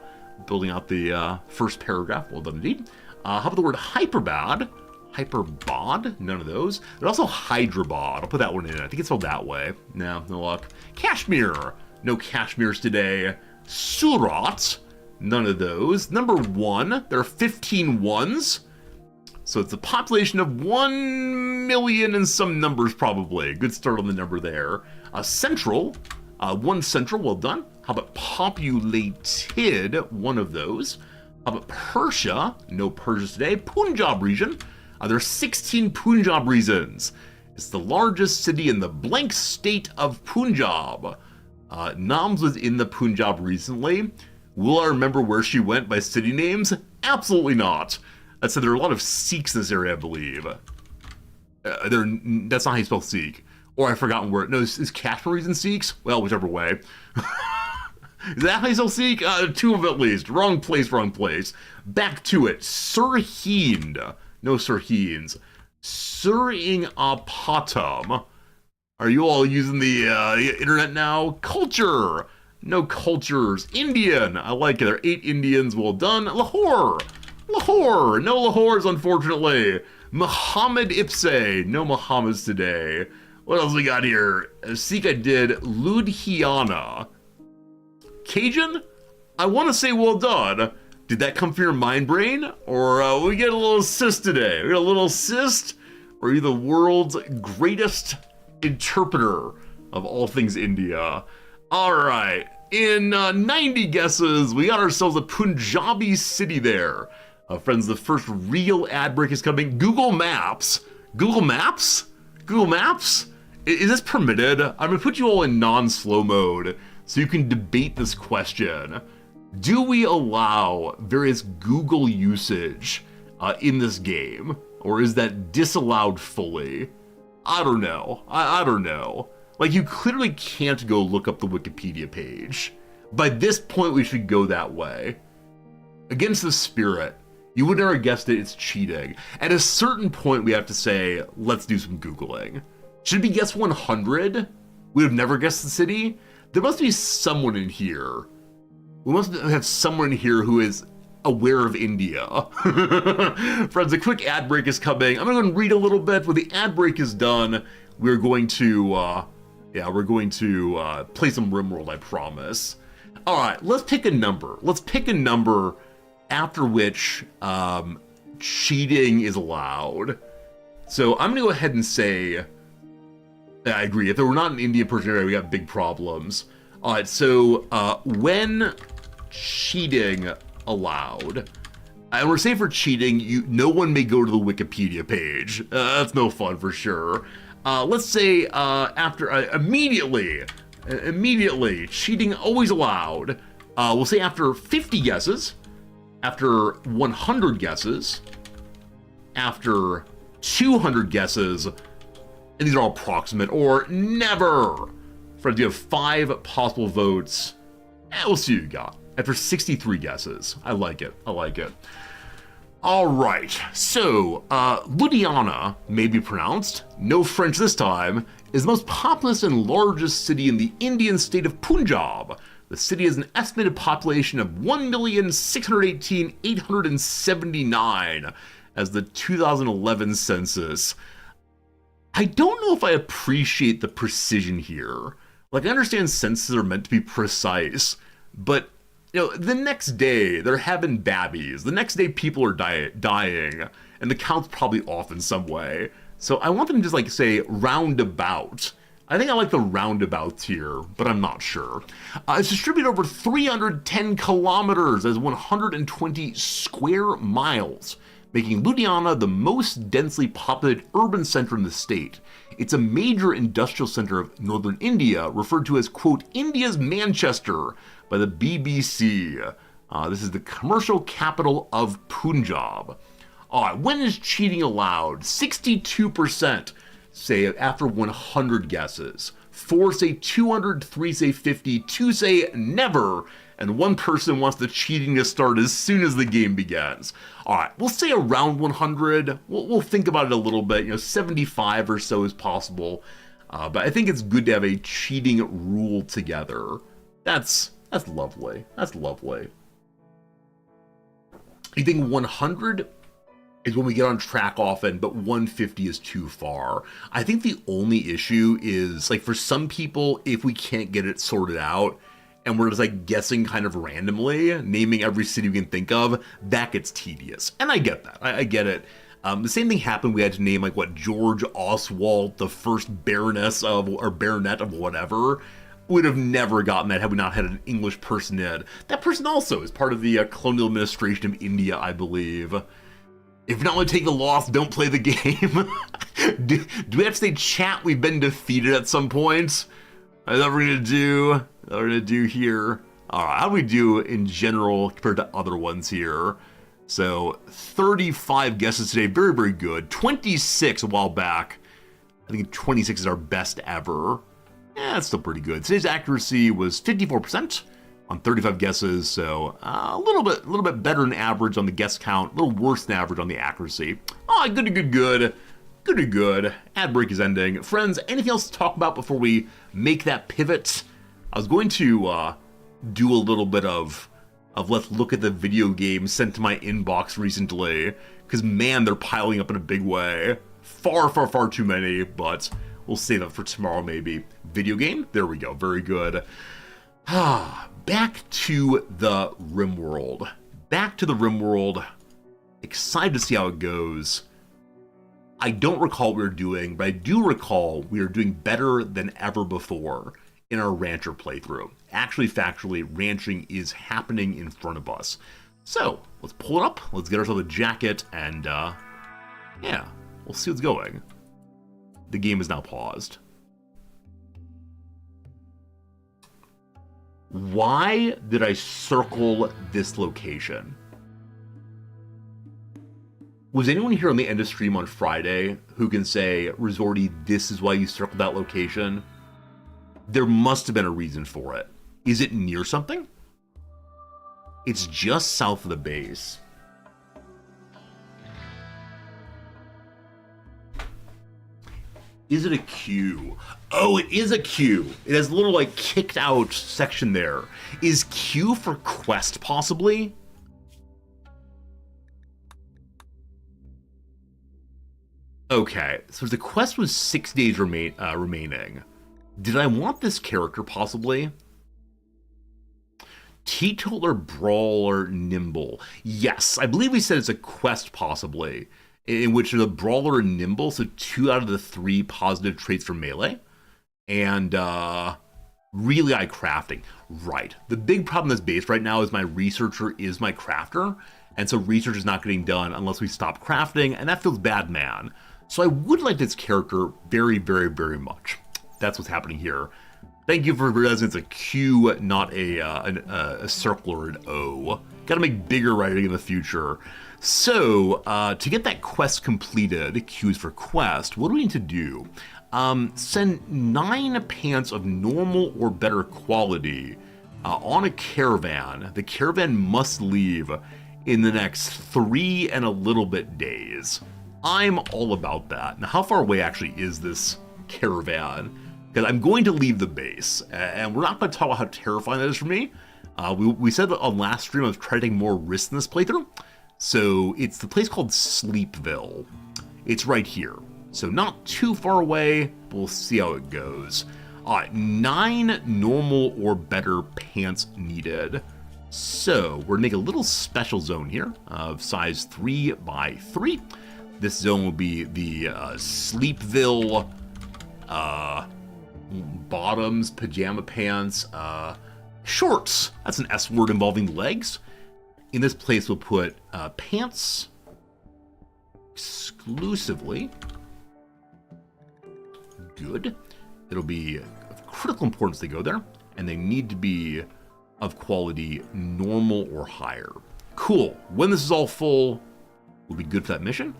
S1: first paragraph, well done indeed. How about the word Hyperbad? Hyperbad, none of those. There's also Hyderabad, I'll put that one in. I think it's spelled that way. No luck. Kashmir, no Kashmirs today. Surat, none of those. Number 1, there are 15 ones. So it's a population of 1 million and some numbers, probably. Good start on the number there. Central, 1 central, well done. How about populated, 1 of those. How about Persia? No Persians today. Punjab region. There are 16 Punjab regions. It's the largest city in the blank state of Punjab. Nams was in the Punjab recently. Will I remember where she went by city names? Absolutely not. I said there are a lot of Sikhs in this area, I believe. That's not how you spell Sikh. Or I've forgotten where. No, is Kashmir region Sikhs? Well, whichever way. Is that how you spell Sikh? 2 of them at least. Wrong place. Back to it. Sirhind. No Sirhinds. Seringapatam. Are you all using the internet now? Culture. No cultures. Indian. I like it. There are 8 Indians. Well done. Lahore. No Lahores, unfortunately. Muhammad Ipse. No Muhammads today. What else we got here? Sikh I did. Ludhiana. Cajun? I want to say well done. Did that come from your mind brain? Or we get a little assist today? We got a little assist? Or are you the world's greatest interpreter of all things India? Alright, in 90 guesses, we got ourselves a Punjabi city there. Friends, the first real ad break is coming. Google Maps? Is this permitted? I'm gonna put you all in non-slow mode so you can debate this question. Do we allow various Google usage in this game? Or is that disallowed fully? I don't know. I don't know. Like, you clearly can't go look up the Wikipedia page. By this point, we should go that way. Against the spirit. You would never have guessed it, it's cheating. At a certain point, we have to say, let's do some Googling. Should we guess 100? We would have never guessed the city? There must be someone in here. We must have someone in here who is aware of India. Friends, a quick ad break is coming. I'm going to read a little bit. When the ad break is done, we're going to, play some Rimworld, I promise. All right, let's pick a number. after which cheating is allowed. So I'm gonna go ahead and say, I agree. If there were not an Indian person area, we got big problems. All right, so when cheating allowed, and we're saying for cheating, no one may go to the Wikipedia page. That's no fun for sure. Let's say after immediately, cheating always allowed. We'll say after 50 guesses, after 100 guesses, after 200 guesses, and these are all approximate, or never. Friends, you have 5 possible votes. We'll see what you got. After 63 guesses. I like it. All right, so Ludhiana, may be pronounced, no French this time, is the most populous and largest city in the Indian state of Punjab. The city has an estimated population of 1,618,879 as the 2011 census. I don't know if I appreciate the precision here. Like, I understand censuses are meant to be precise, but the next day they're having babbies. The next day people are dying, and the count's probably off in some way. So I want them to just say roundabout. I think I like the roundabouts here, but I'm not sure. It's distributed over 310 kilometers as 120 square miles, making Ludhiana the most densely populated urban center in the state. It's a major industrial center of northern India, referred to as, quote, India's Manchester by the BBC. This is the commercial capital of Punjab. All right, when is cheating allowed? 62% say after 100 guesses. 4 say 200, 3 say 50, 2 say never, and 1 person wants the cheating to start as soon as the game begins. All right, we'll say around 100. We'll think about it a little bit. 75 or so is possible, but I think it's good to have a cheating rule together. That's lovely. That's lovely. You think 100 is when we get on track often, but 150 is too far. I think the only issue is, for some people, if we can't get it sorted out, and we're just guessing kind of randomly, naming every city we can think of, that gets tedious. And I get that. I get it. The same thing happened. We had to name George Oswald, the first baronet of whatever. Would have never gotten that had we not had an English person in. That person also is part of the colonial administration of India, I believe. If you not want to take the loss, don't play the game. do we have to say, chat, we've been defeated at some point? Is that what we're going to do? What we're going to do here? All right, how do we do in general compared to other ones here? So 35 guesses today, very, very good. 26 a while back. I think 26 is our best ever. Yeah, that's still pretty good. Today's accuracy was 54% on 35 guesses, so a little bit better than average on the guess count, a little worse than average on the accuracy. Oh, good. Ad break is ending. Friends, anything else to talk about before we make that pivot? I was going to do a little bit of let's look at the video games sent to my inbox recently, because man, they're piling up in a big way. Far too many, but we'll save that for tomorrow maybe. Video game? There we go. Very good. Back to the Rimworld. Excited to see how it goes. I don't recall what we were doing, but I do recall we are doing better than ever before in our Rancher playthrough. Actually, factually, ranching is happening in front of us. So, let's pull it up, let's get ourselves a jacket, and yeah, we'll see what's going. The game is now paused. Why did I circle this location? Was anyone here on the end of stream on Friday who can say, Resorty, this is why you circled that location? There must have been a reason for it. Is it near something? It's just south of the base. Is it a queue? Oh, it is a queue. It has a little kicked out section there. Is Q for quest possibly? Okay, so the quest was 6 days remaining. Did I want this character possibly? Teetotaler, Brawler, Nimble. Yes, I believe we said it's a quest possibly, in which the Brawler and Nimble, so 2 out of the 3 positive traits for melee. And really eye crafting. Right. The big problem in this base right now is my Researcher is my crafter, and so research is not getting done unless we stop crafting, and that feels bad, man. So I would like this character very, very, very much. That's what's happening here. Thank you for realizing it's a Q, not a circle or an O. Gotta make bigger writing in the future. So, to get that quest completed, Q's for quest, what do we need to do? Send 9 pants of normal or better quality on a caravan. The caravan must leave in the next 3 and a little bit days. I'm all about that. Now, how far away actually is this caravan? Because I'm going to leave the base, and we're not going to talk about how terrifying that is for me. We said on last stream I was trying to take more risks in this playthrough. So it's the place called Sleepville. It's right here. So not too far away, but we'll see how it goes. 9 normal or better pants needed. So we're gonna make a little special zone here of size 3 by 3. This zone will be the Sleepville bottoms, pajama pants, shorts. That's an S word involving legs. In this place, we'll put pants exclusively. Good. It'll be of critical importance they go there, and they need to be of quality normal or higher. Cool. When this is all full, we'll be good for that mission.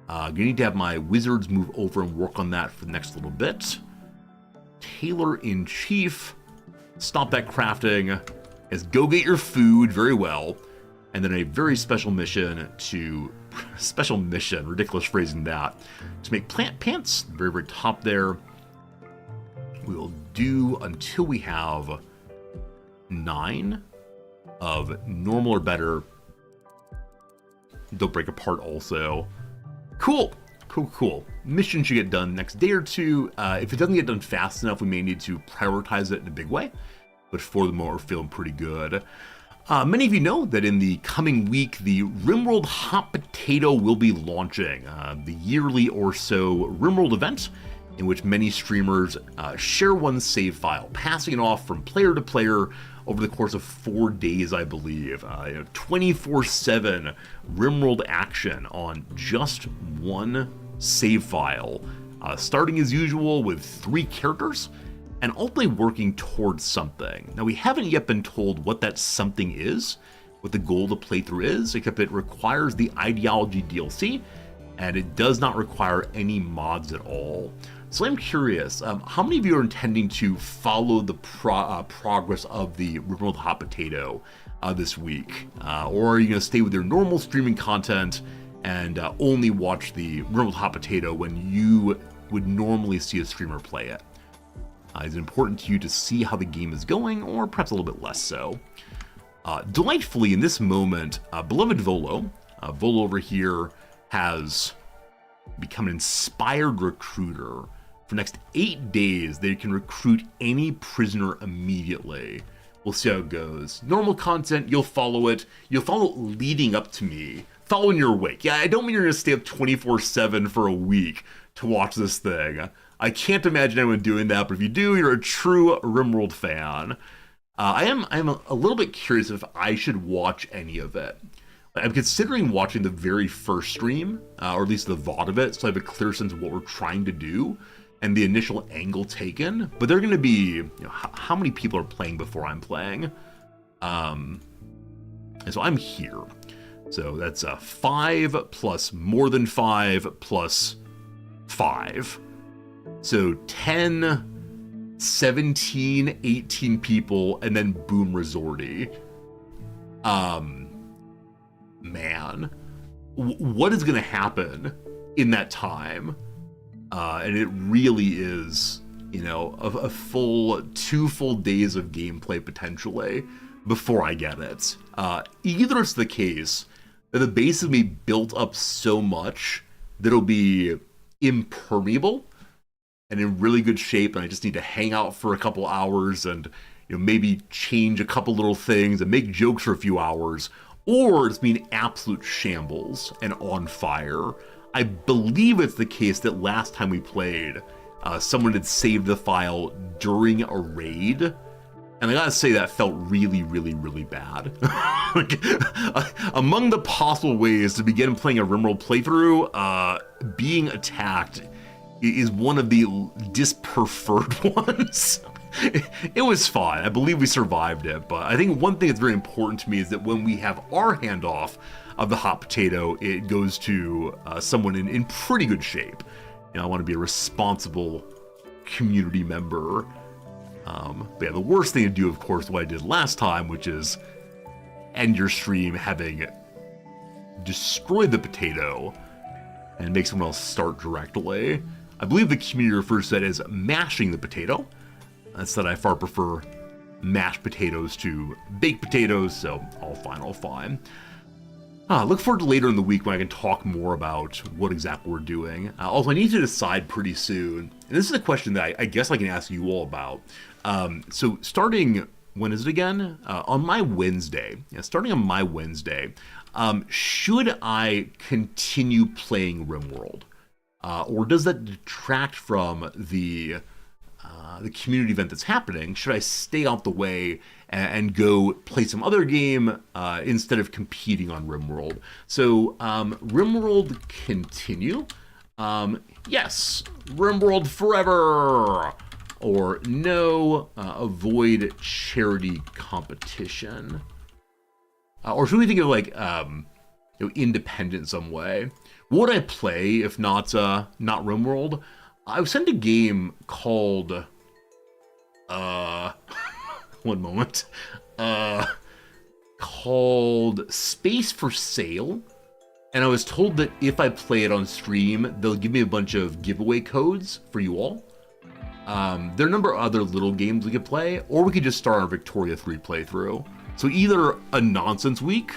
S1: I need to have my wizards move over and work on that for the next little bit. Tailor-in-Chief, stop that crafting, is go get your food very well, and then a very special mission, ridiculous phrasing that, to make plant pants, very, very top there. We will do until we have 9 of normal or better. Don't break apart also. Cool. Cool. Mission should get done next day or 2. If it doesn't get done fast enough, we may need to prioritize it in a big way. But for the moment, we're feeling pretty good. Many of you know that in the coming week, the Rimworld Hot Potato will be launching. The yearly or so Rimworld event, in which many streamers share one save file, passing it off from player to player over the course of 4 days, I believe. 24/7 Rimworld action on just one save file, starting as usual with 3 characters and ultimately working towards something. Now, we haven't yet been told what that something is, what the goal to playthrough is, except it requires the Ideology DLC, and it does not require any mods at all. So I'm curious, how many of you are intending to follow the progress of the Rimworld Hot Potato this week? Or are you going to stay with your normal streaming content and only watch the Rimworld Hot Potato when you would normally see a streamer play it? Is it important to you to see how the game is going, or perhaps a little bit less so? Delightfully, in this moment, beloved Volo over here has become an inspired recruiter. For the next 8 days, they can recruit any prisoner immediately. We'll see how it goes. Normal content, you'll follow it. You'll follow it leading up to me. Follow in your wake. Yeah, I don't mean you're going to stay up 24/7 for a week to watch this thing. I can't imagine anyone doing that, but if you do, you're a true Rimworld fan. I'm a little bit curious if I should watch any of it. I'm considering watching the very first stream, or at least the VOD of it, so I have a clear sense of what we're trying to do and the initial angle taken. But they're going to be, how many people are playing before I'm playing? And so I'm here. So that's 5 plus more than 5 plus 5. So 10, 17, 18 people, and then boom, Resorty. Man, what is going to happen in that time? And it really is, a full 2 full days of gameplay potentially before I get it. Either it's the case that the base will be built up so much that it'll be impermeable and in really good shape, and I just need to hang out for a couple hours and maybe change a couple little things and make jokes for a few hours, or it's been absolute shambles and on fire. I believe it's the case that last time we played, someone had saved the file during a raid, and I gotta say that felt really, really, really bad. Among the possible ways to begin playing a Rimworld playthrough, being attacked is one of the dispreferred ones. It was fine. I believe we survived it, but I think one thing that's very important to me is that when we have our handoff of the hot potato, it goes to someone in pretty good shape. I want to be a responsible community member. But yeah, the worst thing to do, of course, what I did last time, which is end your stream having destroyed the potato and make someone else start directly. I believe the community refers to that as mashing the potato. Instead, I far prefer mashed potatoes to baked potatoes, so all fine. Look forward to later in the week when I can talk more about what exactly we're doing. Also, I need to decide pretty soon, and this is a question that I guess I can ask you all about. So starting, when is it again? On my Wednesday. Yeah, starting on my Wednesday, should I continue playing Rimworld? Or does that detract from the community event that's happening? Should I stay out the way and go play some other game instead of competing on Rimworld? So Rimworld continue. Yes, Rimworld forever. Or no, avoid charity competition. Or should we think of like independent in some way? What would I play if not Rimworld? I sent a game called one moment. Called Space for Sale. And I was told that if I play it on stream, they'll give me a bunch of giveaway codes for you all. There are a number of other little games we could play, or we could just start our Victoria 3 playthrough. So either a nonsense week,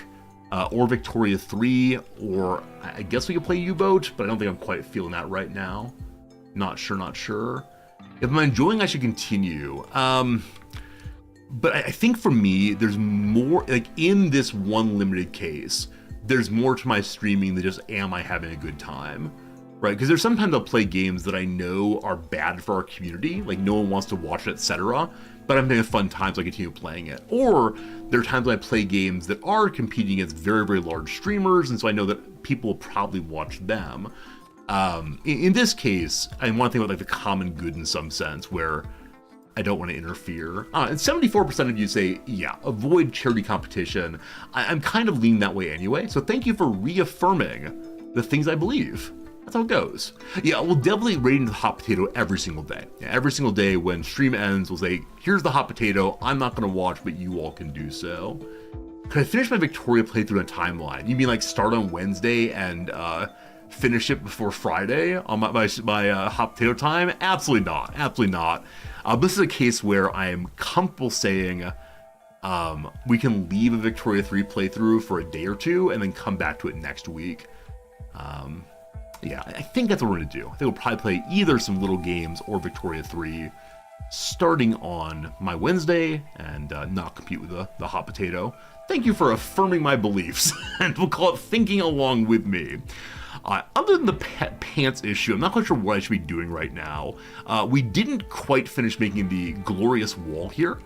S1: or Victoria 3, or I guess we could play U-Boat, but I don't think I'm quite feeling that right now. Not sure. If I'm enjoying, I should continue. But I think for me, there's more, like in this one limited case, there's more to my streaming than just am I having a good time, right? Because there's sometimes I'll play games that I know are bad for our community, like no one wants to watch it, etc. But I'm having a fun time, so I continue playing it. Or there are times when I play games that are competing against very, very large streamers, and so I know that people will probably watch them. In this case, I want to think about like the common good in some sense, where I don't want to interfere. And 74% of you say, yeah, avoid charity competition. I'm kind of leaning that way anyway, so thank you for reaffirming the things I believe. That's how it goes. Yeah, we'll definitely rate into the hot potato every single day. Yeah, every single day when stream ends, we'll say, here's the hot potato. I'm not going to watch, but you all can do so. Could I finish my Victoria playthrough on a timeline? You mean like start on Wednesday and finish it before Friday on my hot potato time? Absolutely not. This is a case where I am comfortable saying we can leave a Victoria 3 playthrough for a day or two and then come back to it next week. Yeah, I think that's what we're going to do. I think we'll probably play either some little games or Victoria 3 starting on my Wednesday and not compete with the hot potato. Thank you for affirming my beliefs, and we'll call it thinking along with me. Other than the pants issue, I'm not quite sure what I should be doing right now. We didn't quite finish making the glorious wall here.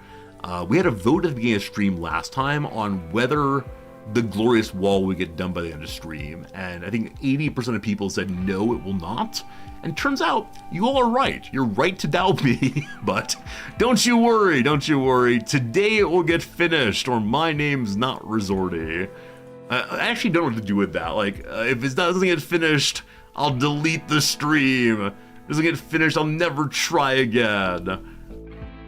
S1: We had a vote at the beginning of stream last time on whether the glorious wall would get done by the end of stream, and I think 80% of people said no, it will not. And turns out, you all are right. You're right to doubt me, but don't you worry. Today it will get finished, or my name's not Resorty. I actually don't know what to do with that. Like, if it doesn't get finished, I'll delete the stream. If it doesn't get finished, I'll never try again.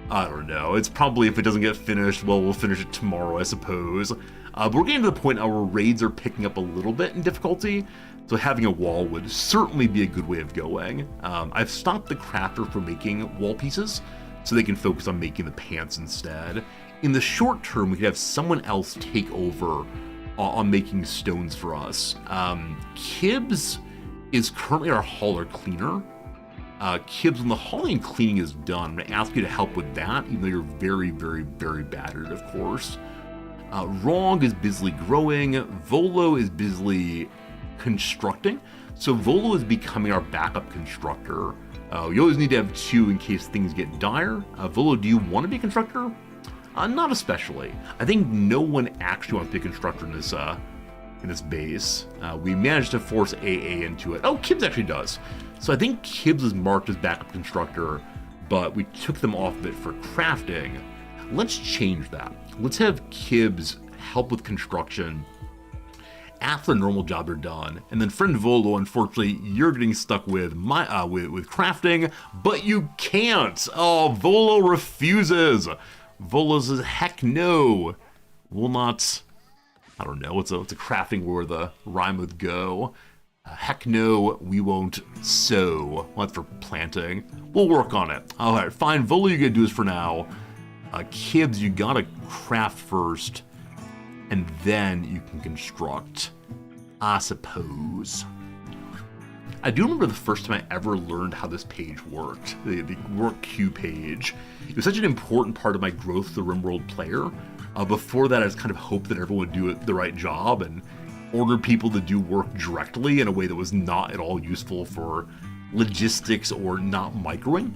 S1: I don't know. It's probably, if it doesn't get finished, well, we'll finish it tomorrow, I suppose. But we're getting to the point now where raids are picking up a little bit in difficulty, so having a wall would certainly be a good way of going. I've stopped the crafter from making wall pieces, so they can focus on making the pants instead. In the short term, we could have someone else take over on making stones for us. Kibbs is currently our hauler cleaner. Kibbs, when the hauling and cleaning is done, I'm going to ask you to help with that, even though you're very, very, very bad at it, of course. Rong is busily growing. Volo is busily constructing. So Volo is becoming our backup constructor. We always need to have 2 in case things get dire. Volo, do you want to be a constructor? Not especially. I think no one actually wants to be a constructor in this base. We managed to force AA into it. Oh, Kibbs actually does. So I think Kibbs is marked as backup constructor, but we took them off of it for crafting. Let's change that. Let's have Kibbs help with construction after the normal jobs are done, and then friend Volo, unfortunately, you're getting stuck with with crafting, but you can't. Oh, Volo refuses. Volo says, heck no. Will not. I don't know. What's a crafting word the rhyme with go? Heck no, we won't sow. Well, that's for planting. We'll work on it. All right, fine. Volo, you gotta do this for now. Kibbs, you gotta craft first, and then you can construct, I suppose. I do remember the first time I ever learned how this page worked, the work queue page. It was such an important part of my growth as a Rimworld player. Before that, I just kind of hoped that everyone would do the right job and order people to do work directly in a way that was not at all useful for logistics or not microing.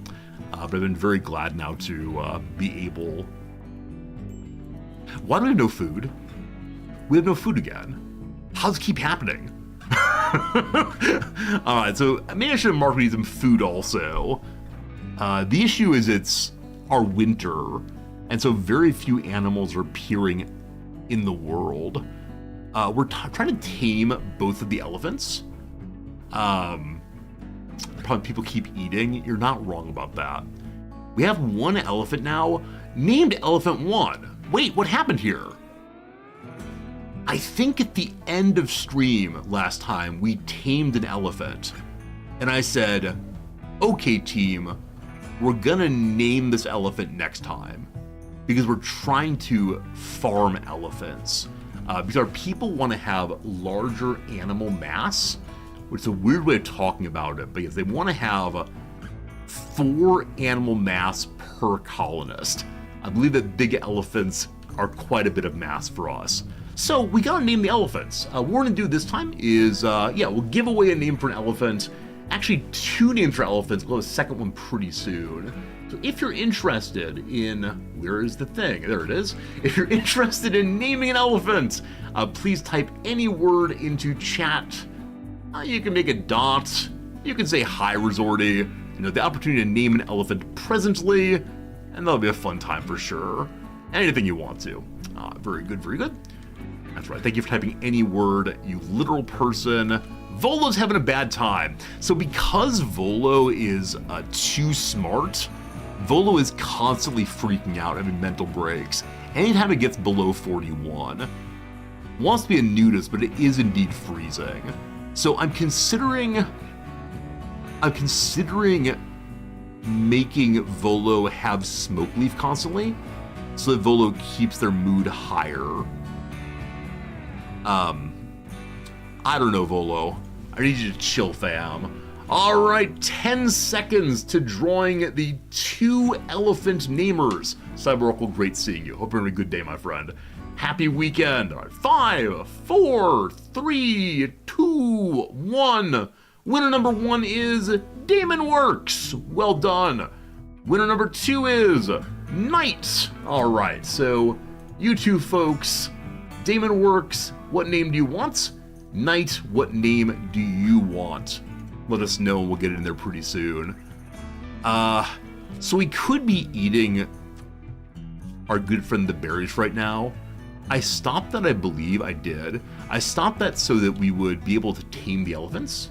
S1: But I've been very glad now to be able... Why do we have no food? We have no food again. How does it keep happening? Alright, so maybe I should have marked some food also. The issue is it's our winter, and so very few animals are appearing in the world. We're trying to tame both of the elephants. Probably people keep eating. You're not wrong about that. We have one elephant now, named Elephant 1. Wait, what happened here? I think at the end of stream last time, we tamed an elephant. And I said, okay team, we're gonna name this elephant next time. Because we're trying to farm elephants. Because our people want to have larger animal mass, which is a weird way of talking about it, because they want to have 4 animal mass per colonist. I believe that big elephants are quite a bit of mass for us. So we gotta name the elephants. What we're gonna do this time is, we'll give away a name for an elephant. Actually, 2 names for elephants. We'll have a second one pretty soon. So if you're interested in, where is the thing? There it is. If you're interested in naming an elephant, please type any word into chat. You can make a dot. You can say hi, Resorty. The opportunity to name an elephant presently, and that'll be a fun time for sure. Anything you want to. Very good, very good. That's right. Thank you for typing any word, you literal person. Volo's having a bad time. So because Volo is too smart, Volo is constantly freaking out, having mental breaks. Anytime it gets below 41. Wants to be a nudist, but it is indeed freezing. So I'm considering making Volo have smoke leaf constantly, so that Volo keeps their mood higher. I don't know, Volo. I need you to chill, fam. All right, 10 seconds to drawing the 2 elephant namers. Cyber great seeing you. Hope you're having a good day, my friend. Happy weekend. All right, 5, 4, 3, 2, 1. Winner number 1 is Damon Works. Well done. Winner number 2 is Knight. All right, so you 2 folks, Damon Works, what name do you want? Knight, what name do you want? Let us know and we'll get it in there pretty soon. So we could be eating our good friend the berries right now. I stopped that, I believe I did. I stopped that so that we would be able to tame the elephants,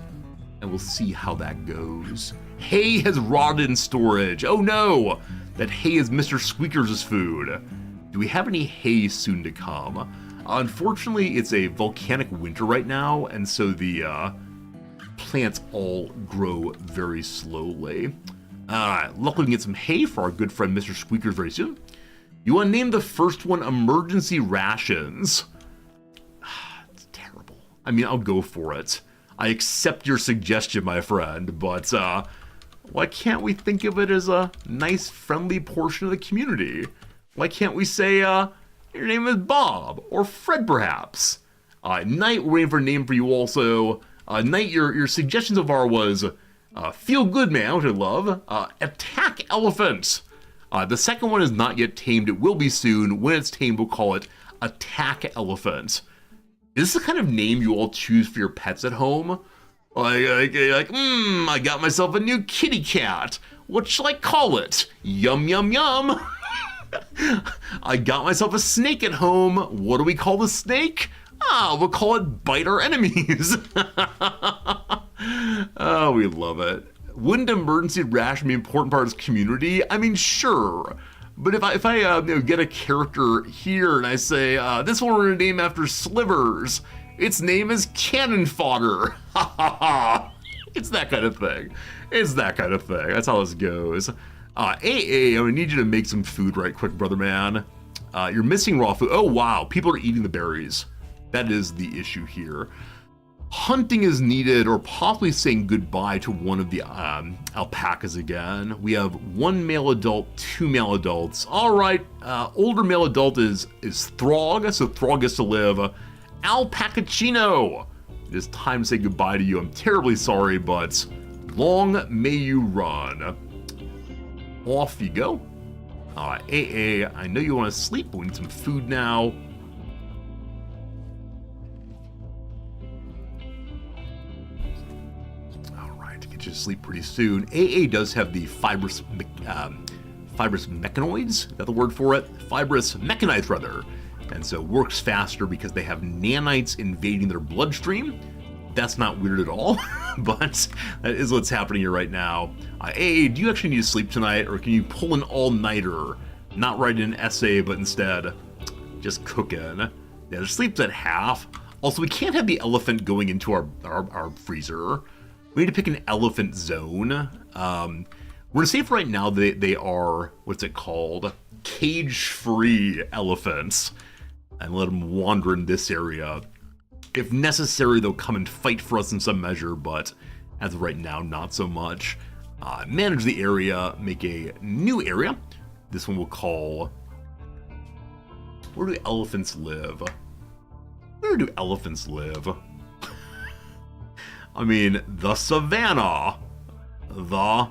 S1: and we'll see how that goes. Hay has rotted in storage. Oh no! That hay is Mr. Squeakers' food. Do we have any hay soon to come? Unfortunately, it's a volcanic winter right now, and so the plants all grow very slowly. Luckily we can get some hay for our good friend Mr. Squeakers very soon. You want to name the first one Emergency Rations. It's terrible. I mean, I'll go for it. I accept your suggestion, my friend, but Why can't we think of it as a nice, friendly portion of the community? Why can't we say, your name is Bob, or Fred perhaps? Knight, we're waiting for a name for you also. Knight, your suggestion so far was, Feel Good Man, which I love. Attack Elephant. The second one is not yet tamed, it will be soon. When it's tamed, we'll call it Attack Elephant. Is this the kind of name you all choose for your pets at home? I got myself a new kitty cat. What shall I call it? Yum, yum, yum. I got myself a snake at home. What do we call the snake? We'll call it Bite Our Enemies. Oh, we love it. Wouldn't emergency ration be an important part of this community? I mean, sure. But if I get a character here and I say, this one we're gonna name after Slivers, its name is Cannon Fodder. Ha ha ha. It's that kind of thing. It's that kind of thing. That's how this goes. AA, I'm gonna need you to make some food right quick, brother man. You're missing raw food. Oh wow, people are eating the berries. That is the issue here. Hunting is needed, or possibly saying goodbye to one of the alpacas again. We have one male adult, two male adults. All right, older male adult is Throg, so Throg gets to live. Alpacachino, it is time to say goodbye to you. I'm terribly sorry, but long may you run. Off you go. AA, I know you want to sleep, but we need some food now. To sleep pretty soon. AA does have the fibrous mechanoids, is that the word for it? Fibrous mechanized rather, and so works faster because they have nanites invading their bloodstream. That's not weird at all, but that is what's happening here right now. AA, do you actually need to sleep tonight, or can you pull an all-nighter? Not write an essay, but instead just cooking. Yeah, the sleep's at half. Also, we can't have the elephant going into our freezer. We need to pick an elephant zone. We're gonna say for right now that they are, what's it called? Cage-free elephants. And let them wander in this area. If necessary, they'll come and fight for us in some measure, but as of right now, not so much. Manage the area, make a new area. This one we'll call, where do elephants live? Where do elephants live? I mean, the savannah, the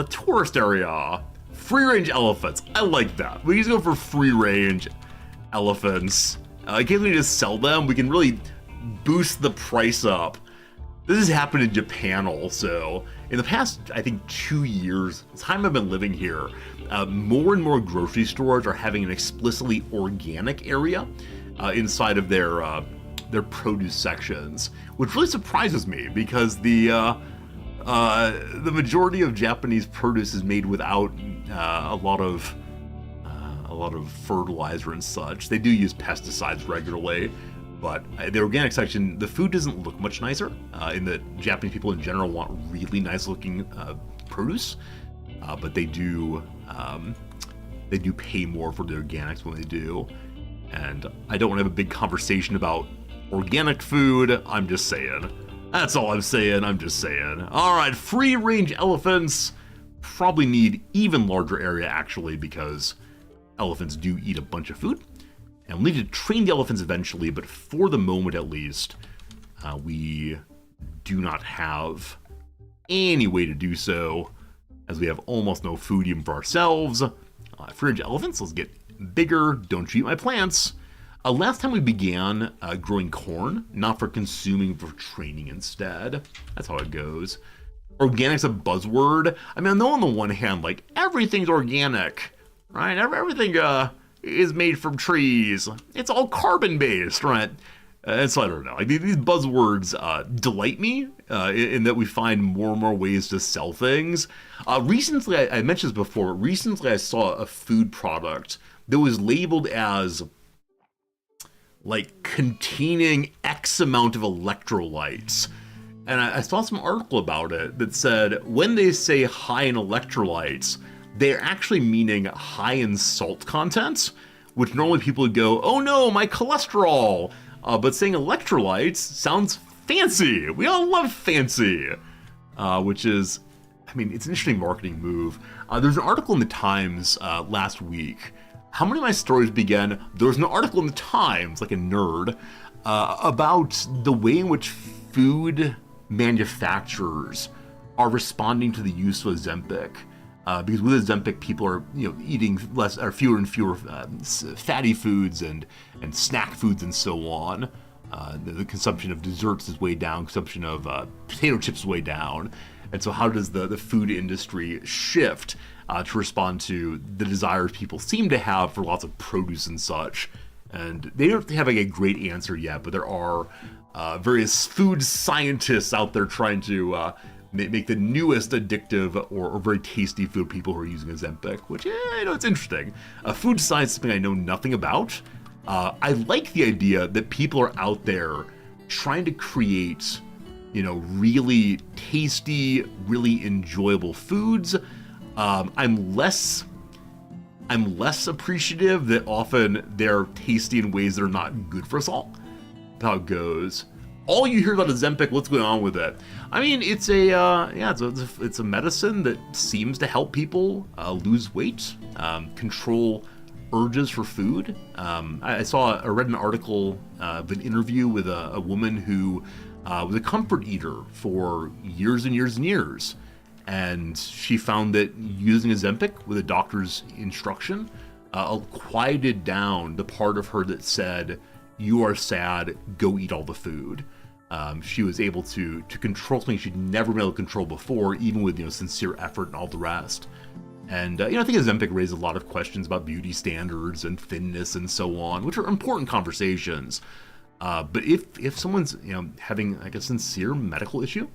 S1: tourist area, free-range elephants. I like that. We just go for free-range elephants. In case we just sell them, we can really boost the price up. This has happened in Japan also. In the past, I think 2 years, the time I've been living here, more and more grocery stores are having an explicitly organic area inside of their produce sections, which really surprises me because the majority of Japanese produce is made without a lot of fertilizer and such. They do use pesticides regularly, but the organic section, the food doesn't look much nicer. In the Japanese people in general want really nice looking produce, but they do pay more for the organics when they do. And I don't want to have a big conversation about organic food, I'm just saying. That's all I'm saying, I'm just saying. Alright, free-range elephants probably need even larger area actually, because elephants do eat a bunch of food. And we'll need to train the elephants eventually, but for the moment at least, we do not have any way to do so, as we have almost no food even for ourselves. Free-range elephants, let's get bigger, don't you eat my plants. Last time we began growing corn, not for consuming, for training instead. That's how it goes. Organic's a buzzword. I mean, I know on the one hand, like, everything's organic, right? Everything is made from trees. It's all carbon-based, right? And so I don't know. Like, these buzzwords delight me in that we find more and more ways to sell things. Recently, I mentioned this before, recently I saw a food product that was labeled as like containing X amount of electrolytes. And I saw some article about it that said when they say high in electrolytes, they're actually meaning high in salt content, which normally people would go, oh no, my cholesterol. But saying electrolytes sounds fancy. We all love fancy, which is I mean, it's an interesting marketing move. There's an article in the Times last week. How many of my stories began? There was an article in the Times, like a nerd, about the way in which food manufacturers are responding to the use of Ozempic. Because with Ozempic, people are eating less or fewer and fewer fatty foods and snack foods and so on. The consumption of desserts is way down. Consumption of potato chips is way down. And so how does the food industry shift to respond to the desires people seem to have for lots of produce and such? And they don't have like a great answer yet, but there are various food scientists out there trying to make the newest addictive or very tasty food people who are using Ozempic, which, it's interesting. Food science is something I know nothing about. I like the idea that people are out there trying to create really tasty, really enjoyable foods. I'm less appreciative that often they're tasty in ways that are not good for us all. That's how it goes. All you hear about Ozempic, what's going on with it? I mean, it's a medicine that seems to help people lose weight, control urges for food. I read an article of an interview with a woman who was a comfort eater for years and years and years. And she found that using Ozempic with a doctor's instruction quieted down the part of her that said, "You are sad, go eat all the food." She was able to control something she'd never been able to control before, even with sincere effort and all the rest. And I think Ozempic raised a lot of questions about beauty standards and thinness and so on, which are important conversations. But if someone's having like a sincere medical issue,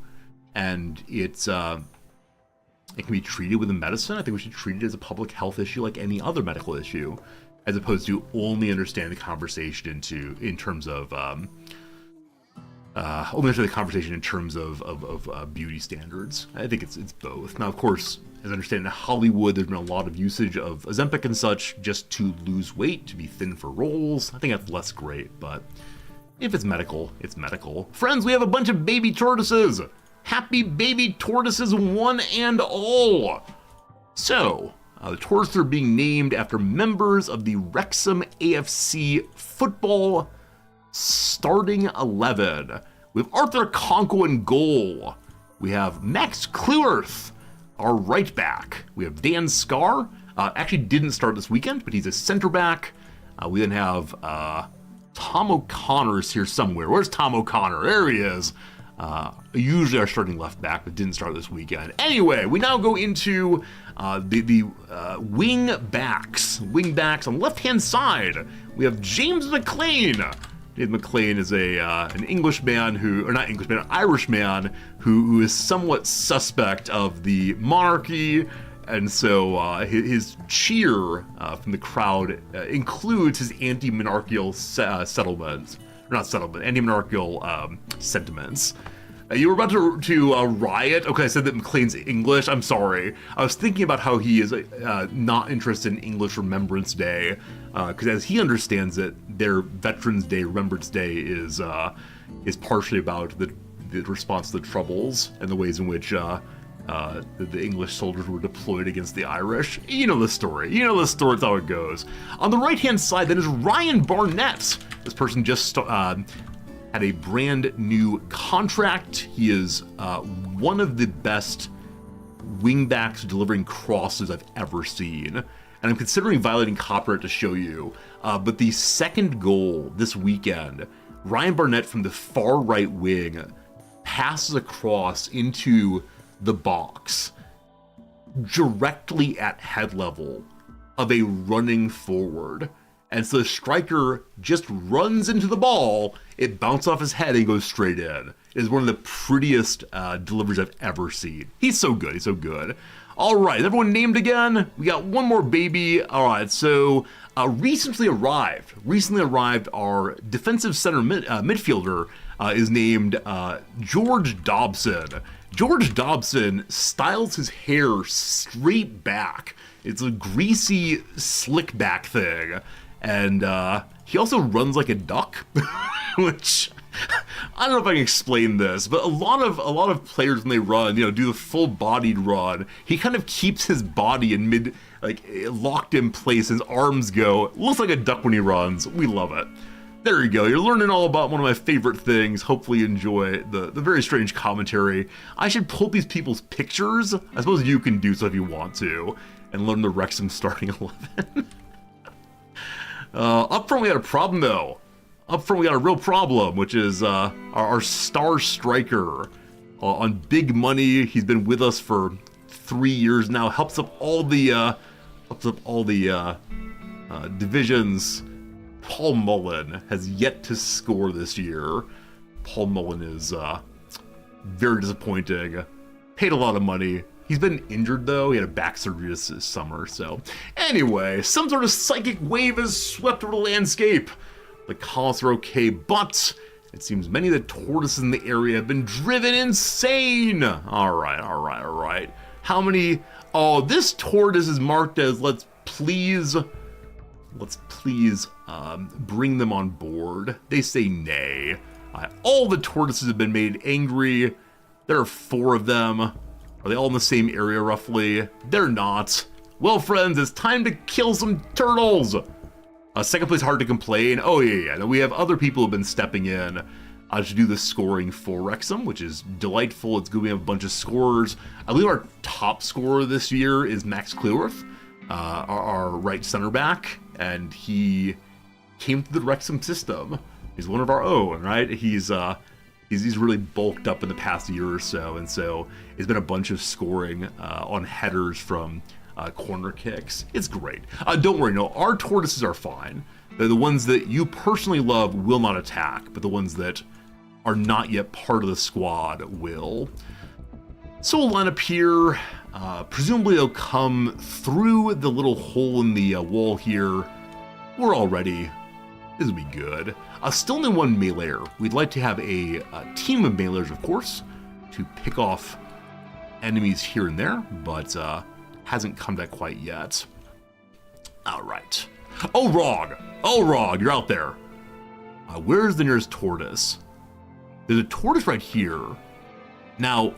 S1: and it can be treated with a medicine, I think we should treat it as a public health issue like any other medical issue, as opposed to only understand the conversation in terms of beauty standards. I think it's both. Now, of course, as I understand in Hollywood, there's been a lot of usage of Ozempic and such just to lose weight, to be thin for roles. I think that's less great, but if it's medical, it's medical. Friends, we have a bunch of baby tortoises. Happy baby tortoises, one and all. So, the tortoises are being named after members of the Wrexham AFC football starting 11. We have Arthur Conkle in goal. We have Max Kluerth, our right back. We have Dan Scarr. Actually didn't start this weekend, but he's a center back. We then have Tom O'Connor's here somewhere. Where's Tom O'Connor? There he is. Usually our starting left back, but didn't start this weekend. Anyway, we now go into the wing backs. Wing backs on the left-hand side. We have James McLean. James McLean is an Englishman an Irishman who is somewhat suspect of the monarchy, and so his cheer from the crowd includes his anti-monarchical anti-monarchical sentiments. You were about to riot. Okay, I said that McLean's English. I'm sorry. I was thinking about how he is not interested in English Remembrance Day, because as he understands it, their Veterans Day Remembrance Day is partially about the response to the Troubles and the ways in which the English soldiers were deployed against the Irish. You know the story. That's how it goes. On the right-hand side, then, is Ryan Barnett. This person just had a brand new contract. He is one of the best wingbacks delivering crosses I've ever seen. And I'm considering violating copyright to show you. But the second goal this weekend, Ryan Barnett from the far right wing passes across into the box directly at head level of a running forward. And so the striker just runs into the ball, it bounces off his head and goes straight in. It is one of the prettiest deliveries I've ever seen. He's so good. All right, everyone named again? We got one more baby. All right, so recently arrived our defensive center midfielder is named George Dobson. George Dobson styles his hair straight back. It's a greasy, slick back thing. And he also runs like a duck, which I don't know if I can explain this, but a lot of players when they run, do the full-bodied run. He kind of keeps his body in locked in place. His arms go. Looks like a duck when he runs. We love it. There you go. You're learning all about one of my favorite things. Hopefully you enjoy the very strange commentary. I should pull these people's pictures. I suppose you can do so if you want to, and learn the Wrexham starting 11. Up front we had a problem though. Up front we got a real problem, which is our star striker on big money. He's been with us for 3 years now. Helps up all the divisions. Paul Mullen has yet to score this year. Paul Mullen is very disappointing. Paid a lot of money. He's been injured though. He had a back surgery this summer. So anyway, some sort of psychic wave has swept over the landscape. The colonists are okay, but it seems many of the tortoises in the area have been driven insane. All right. How many? Oh, this tortoise is marked as let's please bring them on board. They say nay. All the tortoises have been made angry. There are 4 of them. Are they all in the same area roughly? They're not. Well, friends, it's time to kill some turtles. Second place, hard to complain. Oh yeah. We have other people who have been stepping in to do the scoring for Wrexham, which is delightful. It's good we have a bunch of scorers. I believe our top scorer this year is Max Clearworth, our right center back, and he came through the Wrexham system. He's one of our own, right? He's really bulked up in the past year or so, and so it's been a bunch of scoring on headers from corner kicks. It's great. Don't worry, no, our tortoises are fine. The ones that you personally love will not attack, but the ones that are not yet part of the squad will. So we'll line up here. Presumably they'll come through the little hole in the wall here. We're all ready. This will be good. Still only 1 meleeer. We'd like to have a team of meleeers, of course, to pick off enemies here and there, but hasn't come to that quite yet. All right. Oh, Rog, you're out there. Where's the nearest tortoise? There's a tortoise right here. Now,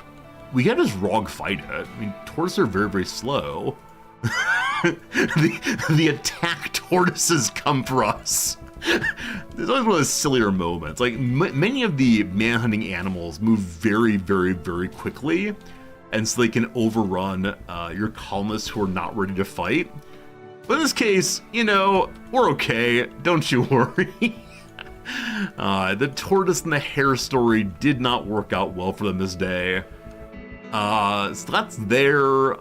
S1: we gotta just Rog fight it. I mean, tortoises are very, very slow. the attack tortoises come for us. There's always one of those sillier moments. Like, many of the manhunting animals move very, very, very quickly, and so they can overrun your colonists who are not ready to fight. But in this case, we're okay. Don't you worry. The tortoise and the hare story did not work out well for them this day. So that's there.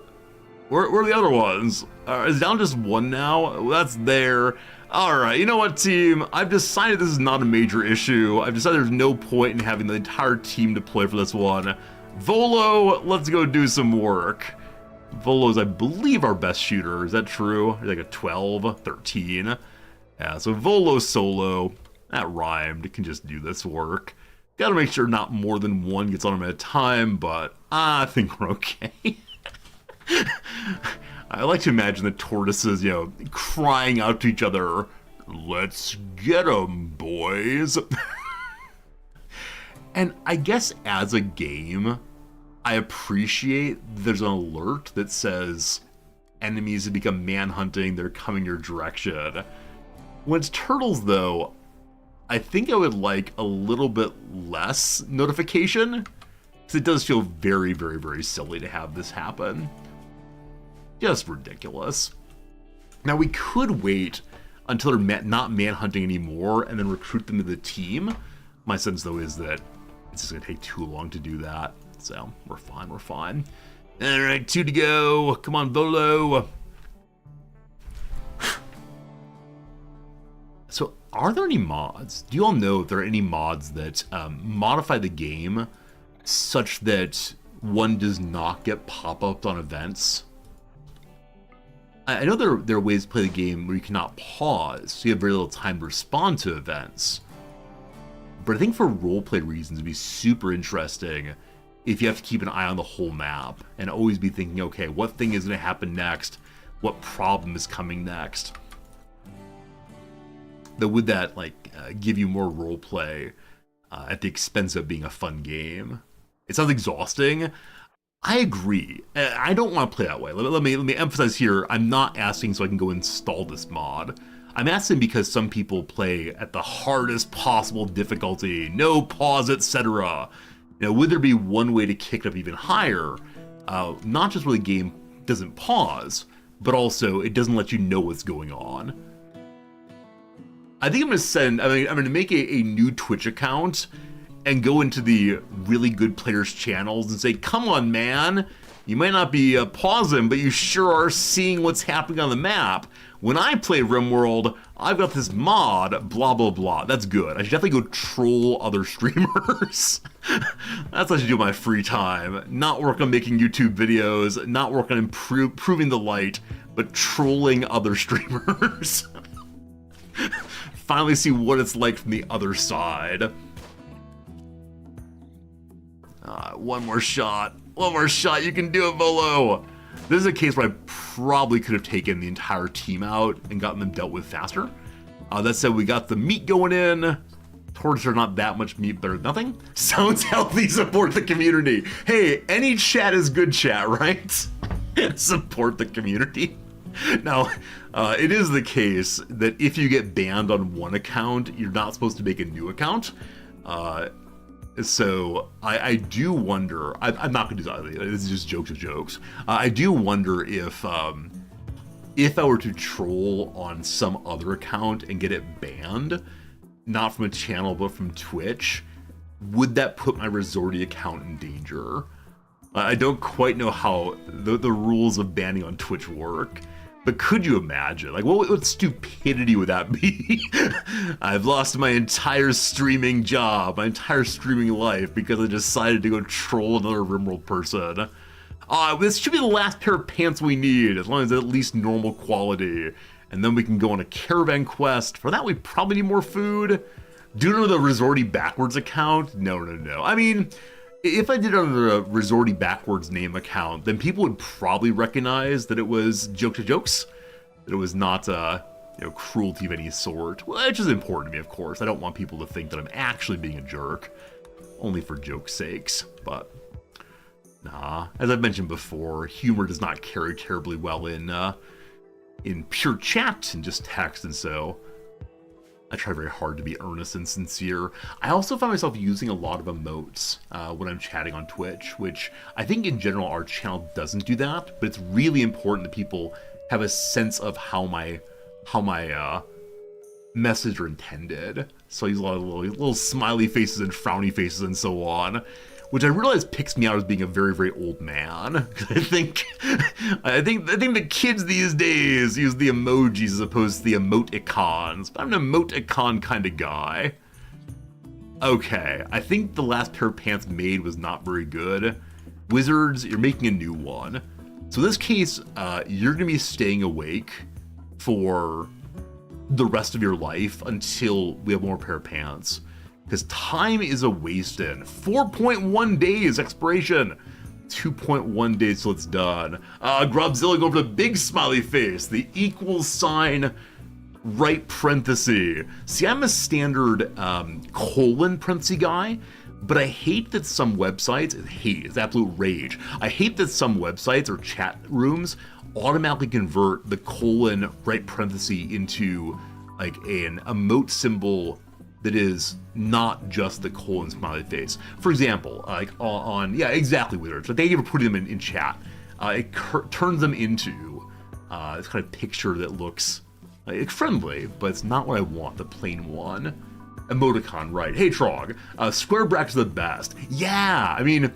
S1: Where are the other ones? Is it down just 1 now? That's there. Alright, you know what, team? I've decided this is not a major issue. I've decided there's no point in having the entire team deploy for this one. Volo, let's go do some work. Volo's, I believe, our best shooter. Is that true? He's like a 12, 13. Yeah, so Volo solo. That rhymed. It can just do this work. Gotta make sure not more than 1 gets on him at a time, but I think we're okay. I like to imagine the tortoises, crying out to each other, "Let's get 'em, boys." And I guess as a game, I appreciate there's an alert that says enemies have become manhunting, they're coming your direction. When it's turtles, though, I think I would like a little bit less notification, because it does feel very, very, very silly to have this happen. Just ridiculous. Now, we could wait until they're not manhunting anymore and then recruit them to the team. My sense, though, is that it's just going to take too long to do that. So, we're fine. All right, 2 to go. Come on, Volo. So, are there any mods? Do you all know if there are any mods that modify the game such that one does not get pop-ups on events? I know there are ways to play the game where you cannot pause, so you have very little time to respond to events. But I think for roleplay reasons, it'd be super interesting if you have to keep an eye on the whole map and always be thinking, okay, what thing is going to happen next? What problem is coming next? would that like give you more role play at the expense of being a fun game? It sounds exhausting. I agree. I don't want to play that way. Let me emphasize here. I'm not asking so I can go install this mod. I'm asking because some people play at the hardest possible difficulty, no pause, etc. Would there be one way to kick it up even higher? Not just where the game doesn't pause, but also it doesn't let you know what's going on. I think I'm going to make a new Twitch account and go into the really good players' channels and say, come on, man, you might not be pausing, but you sure are seeing what's happening on the map. When I play Rimworld, I've got this mod, blah, blah, blah. That's good. I should definitely go troll other streamers. That's what I should do in my free time. Not work on making YouTube videos, not work on improving the light, but trolling other streamers. Finally see what it's like from the other side. One more shot, you can do it, Volo. This is a case where I probably could have taken the entire team out and gotten them dealt with faster. That said, we got the meat going in. Torture, not that much meat, better than nothing. Sounds healthy, support the community. Hey, any chat is good chat, right? Support the community. Now, it is the case that if you get banned on one account, you're not supposed to make a new account. So I do wonder, I'm not gonna do that, this is just jokes of jokes. I do wonder if I were to troll on some other account and get it banned, not from a channel but from Twitch, would that put my Resorty account in danger? I don't quite know how the rules of banning on Twitch work. But could you imagine? Like, what stupidity would that be? I've lost my entire streaming job, my entire streaming life, because I decided to go troll another Rimworld person. This should be the last pair of pants we need, as long as it's at least normal quality. And then we can go on a caravan quest. For that, we probably need more food. Do it under the Resorty Backwards account? No. I mean, if I did it under the Resorty Backwards name account, then people would probably recognize that it was jokes, that it was not cruelty of any sort, which is important to me, of course. I don't want people to think that I'm actually being a jerk, only for joke's sakes. But nah, as I've mentioned before, humor does not carry terribly well in pure chat and just text, and so I try very hard to be earnest and sincere. I also find myself using a lot of emotes when I'm chatting on Twitch, which I think in general our channel doesn't do that, but it's really important that people have a sense of how my message are intended. So I use a lot of little smiley faces and frowny faces and so on, which I realize picks me out as being a very, very old man. I think the kids these days use the emojis as opposed to the emoticons. But I'm an emoticon kind of guy. Okay, I think the last pair of pants made was not very good. Wizards, you're making a new one. So in this case, you're gonna be staying awake for the rest of your life until we have more pair of pants. Because time is a wasting. 4.1 days expiration. 2.1 days till it's done. Grobzilla going for the big smiley face. The equal sign, right parenthesis. See, I'm a standard colon parenthesis guy, but I hate that some websites, it's absolute rage. I hate that some websites or chat rooms automatically convert the colon right parenthesis into like an emote symbol that is not just the colon smiley face. For example, like yeah, exactly, Wizards. So thank you for putting them in chat. It turns them into this kind of picture that looks friendly, but it's not what I want, the plain one. Emoticon, right. Hey, Trog, square brackets are the best. Yeah, I mean,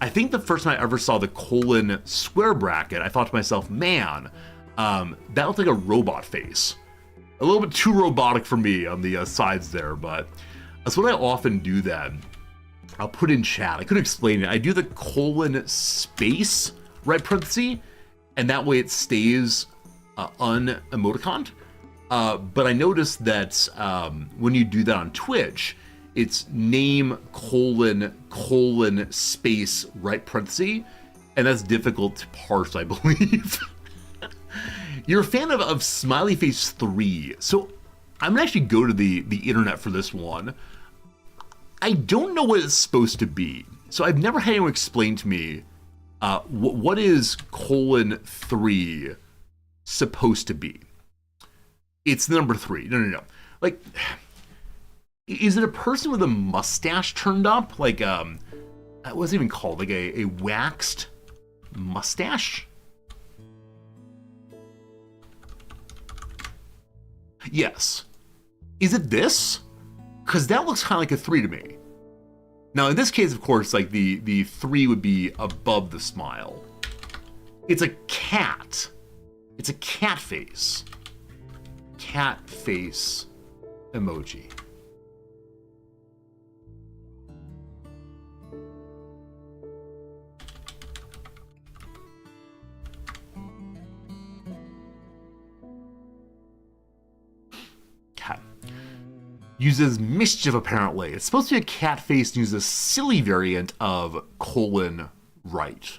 S1: I think the first time I ever saw the colon square bracket, I thought to myself, man, that looks like a robot face. A little bit too robotic for me on the sides there, but that's what I often do then. I'll put in chat. I couldn't explain it. I do the colon space, right parenthesis, and that way it stays un-emoticoned. But I noticed that when you do that on Twitch, it's name colon space right parenthesis, and that's difficult to parse, I believe. You're a fan of Smiley Face 3, so I'm gonna actually go to the internet for this one. I don't know what it's supposed to be. So I've never had anyone explain to me what is :3 supposed to be. It's the number 3. No. Like, is it a person with a mustache turned up? Like, what's it even called? Like a waxed mustache? Yes. Is it this? Because that looks kind of like a 3 to me. Now, in this case, of course, like the 3 would be above the smile. It's a cat. It's a cat face. Cat face emoji. Cat. Uses mischief, apparently. It's supposed to be a cat face and uses a silly variant of : right.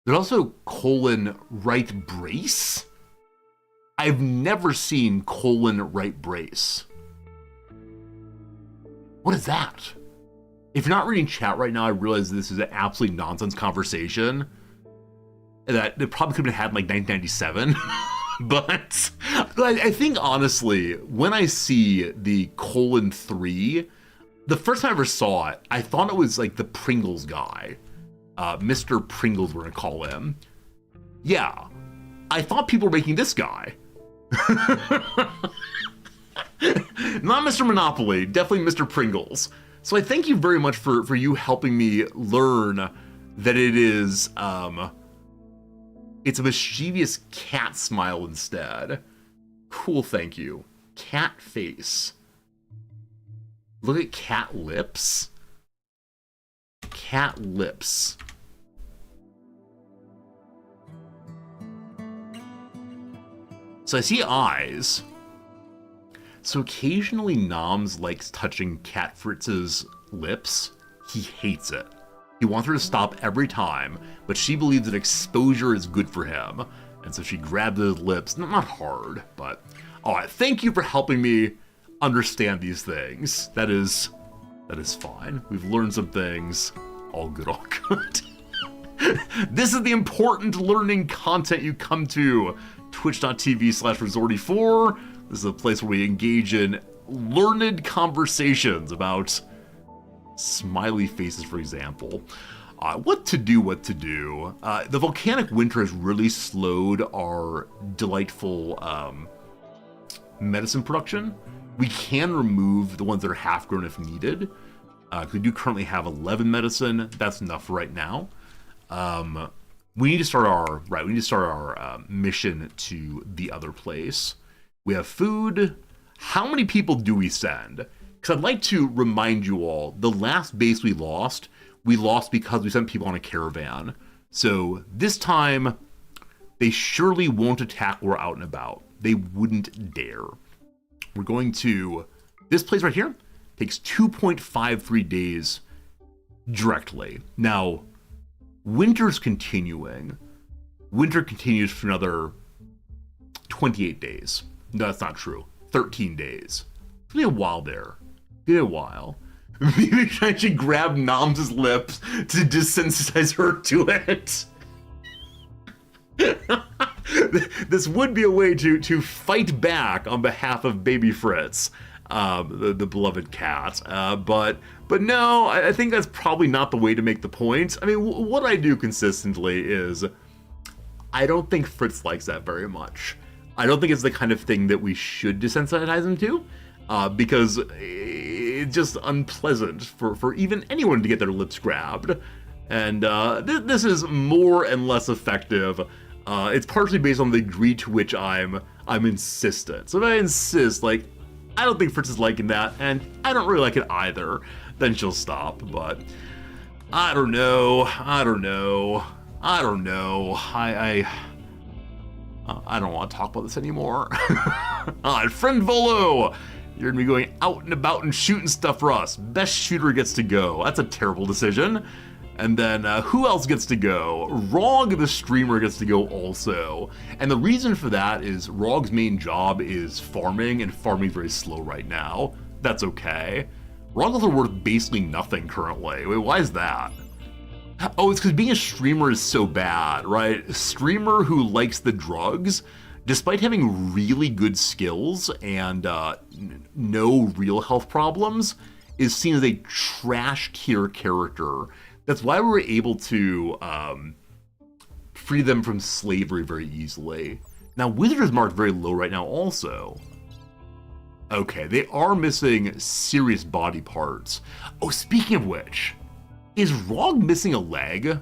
S1: There's also : right brace. I've never seen : right brace. What is that? If you're not reading chat right now, I realize this is an absolute nonsense conversation that it probably could have been had in like 1997. But I think, honestly, when I see the : 3, the first time I ever saw it, I thought it was like the Pringles guy. Mr. Pringles, we're going to call him. Yeah, I thought people were making this guy. Not Mr. Monopoly, definitely Mr. Pringles. So I thank you very much for you helping me learn that it is... it's a mischievous cat smile instead. Cool, thank you. Cat face. Look at cat lips. Cat lips. So I see eyes. So occasionally Noms likes touching Cat Fritz's lips. He hates it. He wants her to stop every time, but she believes that exposure is good for him. And so she grabs his lips, not hard, but... Alright, thank you for helping me understand these things. That is fine. We've learned some things. All good, all good. This is the important learning content you come to. Twitch.tv/Resorty4. This is a place where we engage in learned conversations about smiley faces, for example. What to do. The volcanic winter has really slowed our delightful medicine production. We can remove the ones that are half-grown if needed. We do currently have 11 medicine. That's enough right now. We need to start our mission to the other place. We have food. How many people do we send? Because I'd like to remind you all, the last base we lost because we sent people on a caravan. So this time, they surely won't attack when we're out and about. They wouldn't dare. We're going to... This place right here takes 2.53 days directly. Now, winter's continuing. Winter continues for another 28 days. No, that's not true. 13 days. It's gonna be a while there. Be a while. Maybe I should grab Noms' lips to desensitize her to it. This would be a way to fight back on behalf of baby Fritz, the beloved cat. But no, I think that's probably not the way to make the point. I mean, what I do consistently is I don't think Fritz likes that very much. I don't think it's the kind of thing that we should desensitize him to, because it's just unpleasant for even anyone to get their lips grabbed. And this is more and less effective. It's partially based on the degree to which I'm insistent. So if I insist, like, I don't think Fritz is liking that, and I don't really like it either, then she'll stop. But I don't know. I don't want to talk about this anymore. Friend Volo, you're gonna be going out and about and shooting stuff for us. Best shooter gets to go. That's a terrible decision. And then who else gets to go? Rog the streamer gets to go also. And the reason for that is Rog's main job is farming, and farming's very slow right now. That's okay. Rog are worth basically nothing currently. Wait, why is that? Oh, it's because being a streamer is so bad, right? A streamer who likes the drugs, despite having really good skills and no real health problems, is seen as a trash tier character. That's why we were able to free them from slavery very easily. Now, Wizard is marked very low right now also. Okay, they are missing serious body parts. Oh, speaking of which, is Rog missing a leg?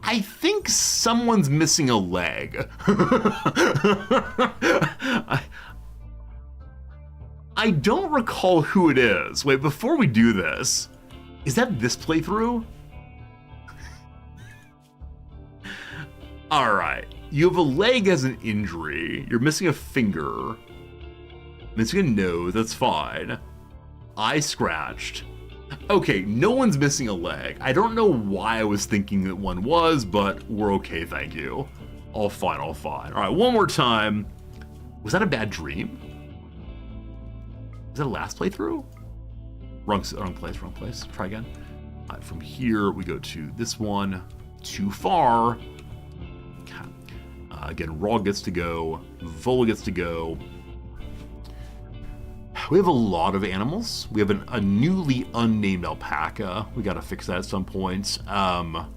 S1: I think someone's missing a leg. I don't recall who it is. Wait, before we do this, is that this playthrough? All right, you have a leg as an injury. You're missing a finger. Missing a nose, that's fine. Eye scratched. Okay, no one's missing a leg. I don't know why I was thinking that one was, but we're okay, thank you. All fine, all fine. All right, one more time. Was that a bad dream? Was that a last playthrough? Wrong place. Try again. All right, from here, we go to this one. Too far. Okay. Again, Rog gets to go. Vola gets to go. We have a lot of animals. We have a newly unnamed alpaca. We gotta fix that at some point. Gotta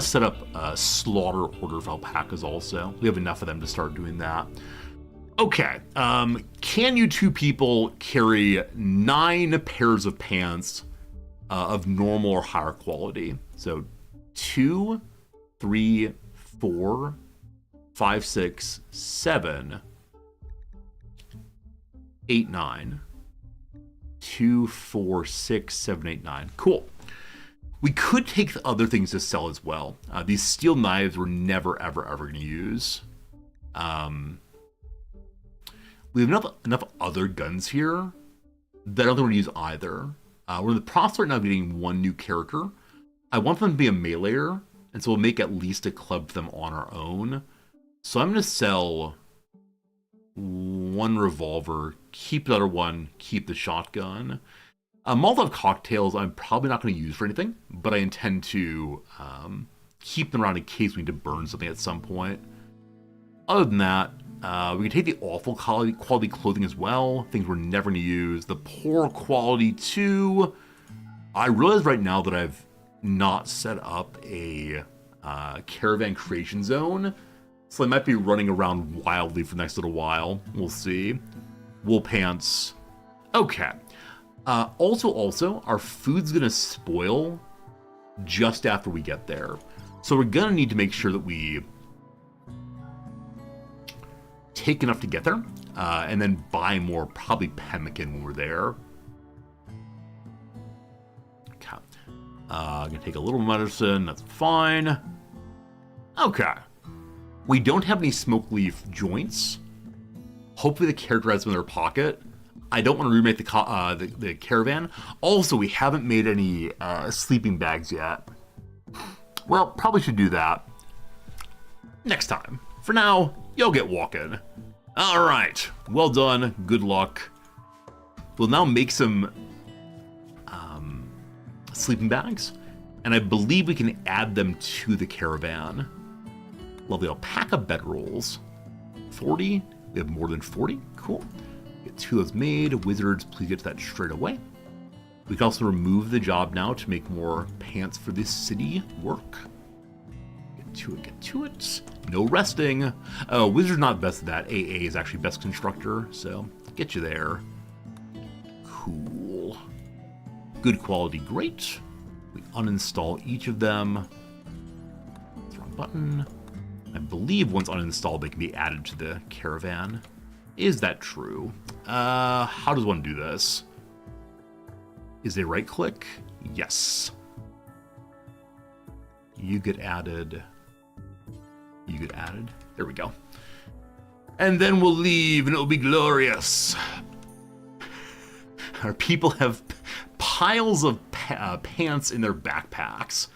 S1: set up a slaughter order of alpacas also. We have enough of them to start doing that. Okay, can you two people carry 9 pairs of pants of normal or higher quality? So 2, 3, 4, 5, 6, 7, 8, 9. 2, 4, 6, 7, 8, 9. Cool. We could take the other things to sell as well. These steel knives we're never, ever, ever going to use. We have enough other guns here that I don't think we're going to use either. We're in the process right now of getting one new character. I want them to be a meleeer, and so we'll make at least a club for them on our own. So I'm going to sell 1 revolver, keep the other one, keep the shotgun. Molotov cocktails I'm probably not going to use for anything, but I intend to keep them around in case we need to burn something at some point. Other than that, we can take the awful quality clothing as well, things we're never going to use. The poor quality too. I realize right now that I've not set up a caravan creation zone, so I might be running around wildly for the next little while. We'll see. Wool pants. Okay. Also, our food's gonna spoil just after we get there. So we're gonna need to make sure that we take enough to get there, and then buy more, probably pemmican when we're there. Okay. I'm gonna take a little medicine, that's fine. Okay. We don't have any smoke leaf joints. Hopefully the character has them in their pocket. I don't want to remake the caravan. Also, we haven't made any sleeping bags yet. Well, probably should do that next time. For now, you'll get walking. All right, well done. Good luck. We'll now make some sleeping bags, and I believe we can add them to the caravan. Lovely alpaca bedrolls. 40. We have more than 40. Cool. Get 2 of those made. Wizards, please get to that straight away. We can also remove the job now to make more pants for this city work. Get to it. No resting. Wizard's not best at that. AA is actually best constructor, so get you there. Cool. Good quality, great. We uninstall each of them. Wrong button. I believe once uninstalled, they can be added to the caravan. Is that true? How does one do this? Is a right click? Yes. You get added. You get added. There we go. And then we'll leave and it'll be glorious. Our people have piles of pants in their backpacks.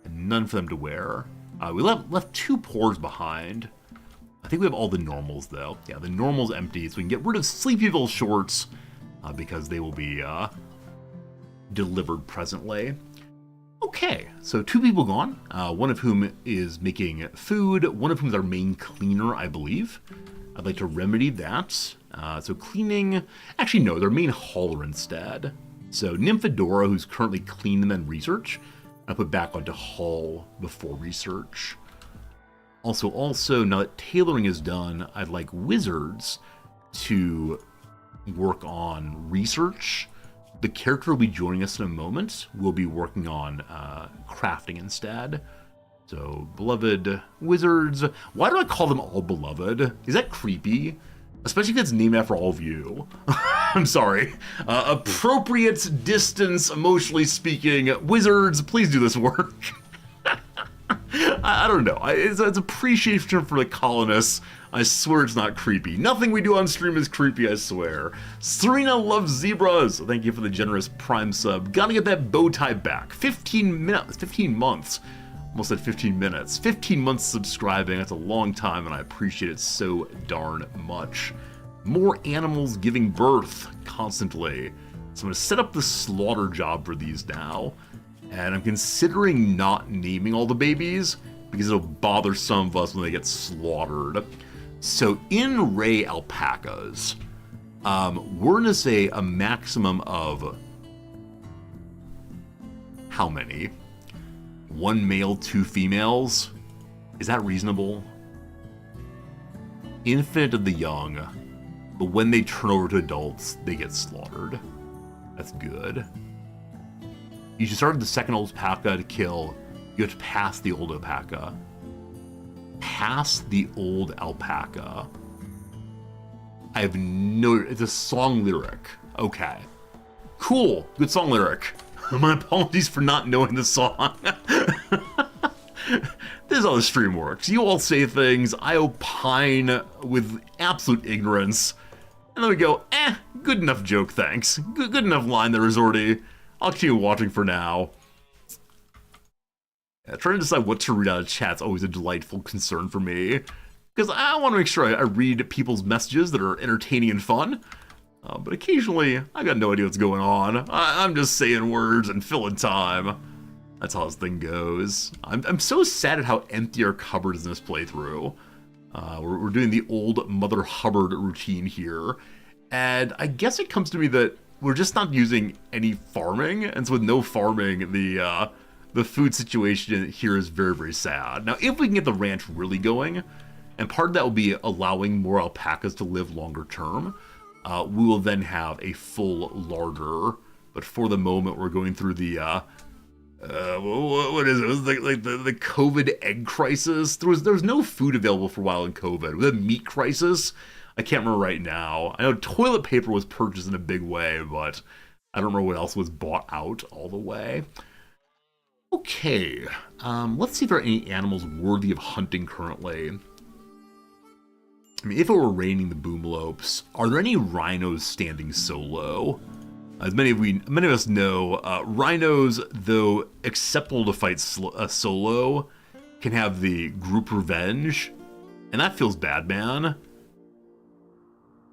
S1: And none for them to wear. We left 2 pores behind. I think we have all the normals, though. Yeah, the normal's empty, so we can get rid of Sleepyville shorts because they will be delivered presently. Okay, so 2 people gone. One of whom is making food. One of whom is our main cleaner, I believe. I'd like to remedy that. So cleaning... Actually, no, their main hauler instead. So Nymphadora, who's currently clean and then research, I put back onto haul before research. Also, now that tailoring is done, I'd like wizards to work on research. The character will be joining us in a moment. We'll be working on crafting instead. So, beloved wizards. Why do I call them all beloved? Is that creepy? Especially if it's named after all of you. I'm sorry. Appropriate distance, emotionally speaking. Wizards, please do this work. I don't know. It's appreciation for the colonists. I swear it's not creepy. Nothing we do on stream is creepy, I swear. Serena loves zebras. Thank you for the generous Prime sub. Gotta get that bow tie back. 15 months. Almost said 15 minutes. 15 months subscribing. That's a long time, and I appreciate it so darn much. More animals giving birth constantly. So I'm going to set up the slaughter job for these now. And I'm considering not naming all the babies because it'll bother some of us when they get slaughtered. So in Ray alpacas, we're going to say a maximum of how many? 1 male, 2 females? Is that reasonable? Infinite of the young, but when they turn over to adults, they get slaughtered. That's good. You should start the second old alpaca to kill. You have to pass the old alpaca. Pass the old alpaca. I have no... It's a song lyric. Okay. Cool. Good song lyric. My apologies for not knowing the song. This is how the stream works. You all say things, I opine with absolute ignorance, and then we go, good enough joke, thanks. Good enough line there, Resorty. I'll continue watching for now. Yeah, trying to decide what to read out of chat's always a delightful concern for me, because I want to make sure I read people's messages that are entertaining and fun. But occasionally, I got no idea what's going on. I'm just saying words and filling time. That's how this thing goes. I'm so sad at how empty our cupboard is in this playthrough. We're doing the old Mother Hubbard routine here. And I guess it comes to me that we're just not using any farming. And so with no farming, the food situation here is very, very sad. Now, if we can get the ranch really going, and part of that will be allowing more alpacas to live longer term, we will then have a full larder. But for the moment, we're going through the, what is it? It was like the COVID egg crisis. There was no food available for a while in COVID. We had a meat crisis. I can't remember right now. I know toilet paper was purchased in a big way, but I don't remember what else was bought out all the way. Okay, let's see if there are any animals worthy of hunting currently. I mean, if it were raining the boomlopes, are there any rhinos standing solo? As many of us know, rhinos, though acceptable to fight solo, can have the group revenge, and that feels bad, man.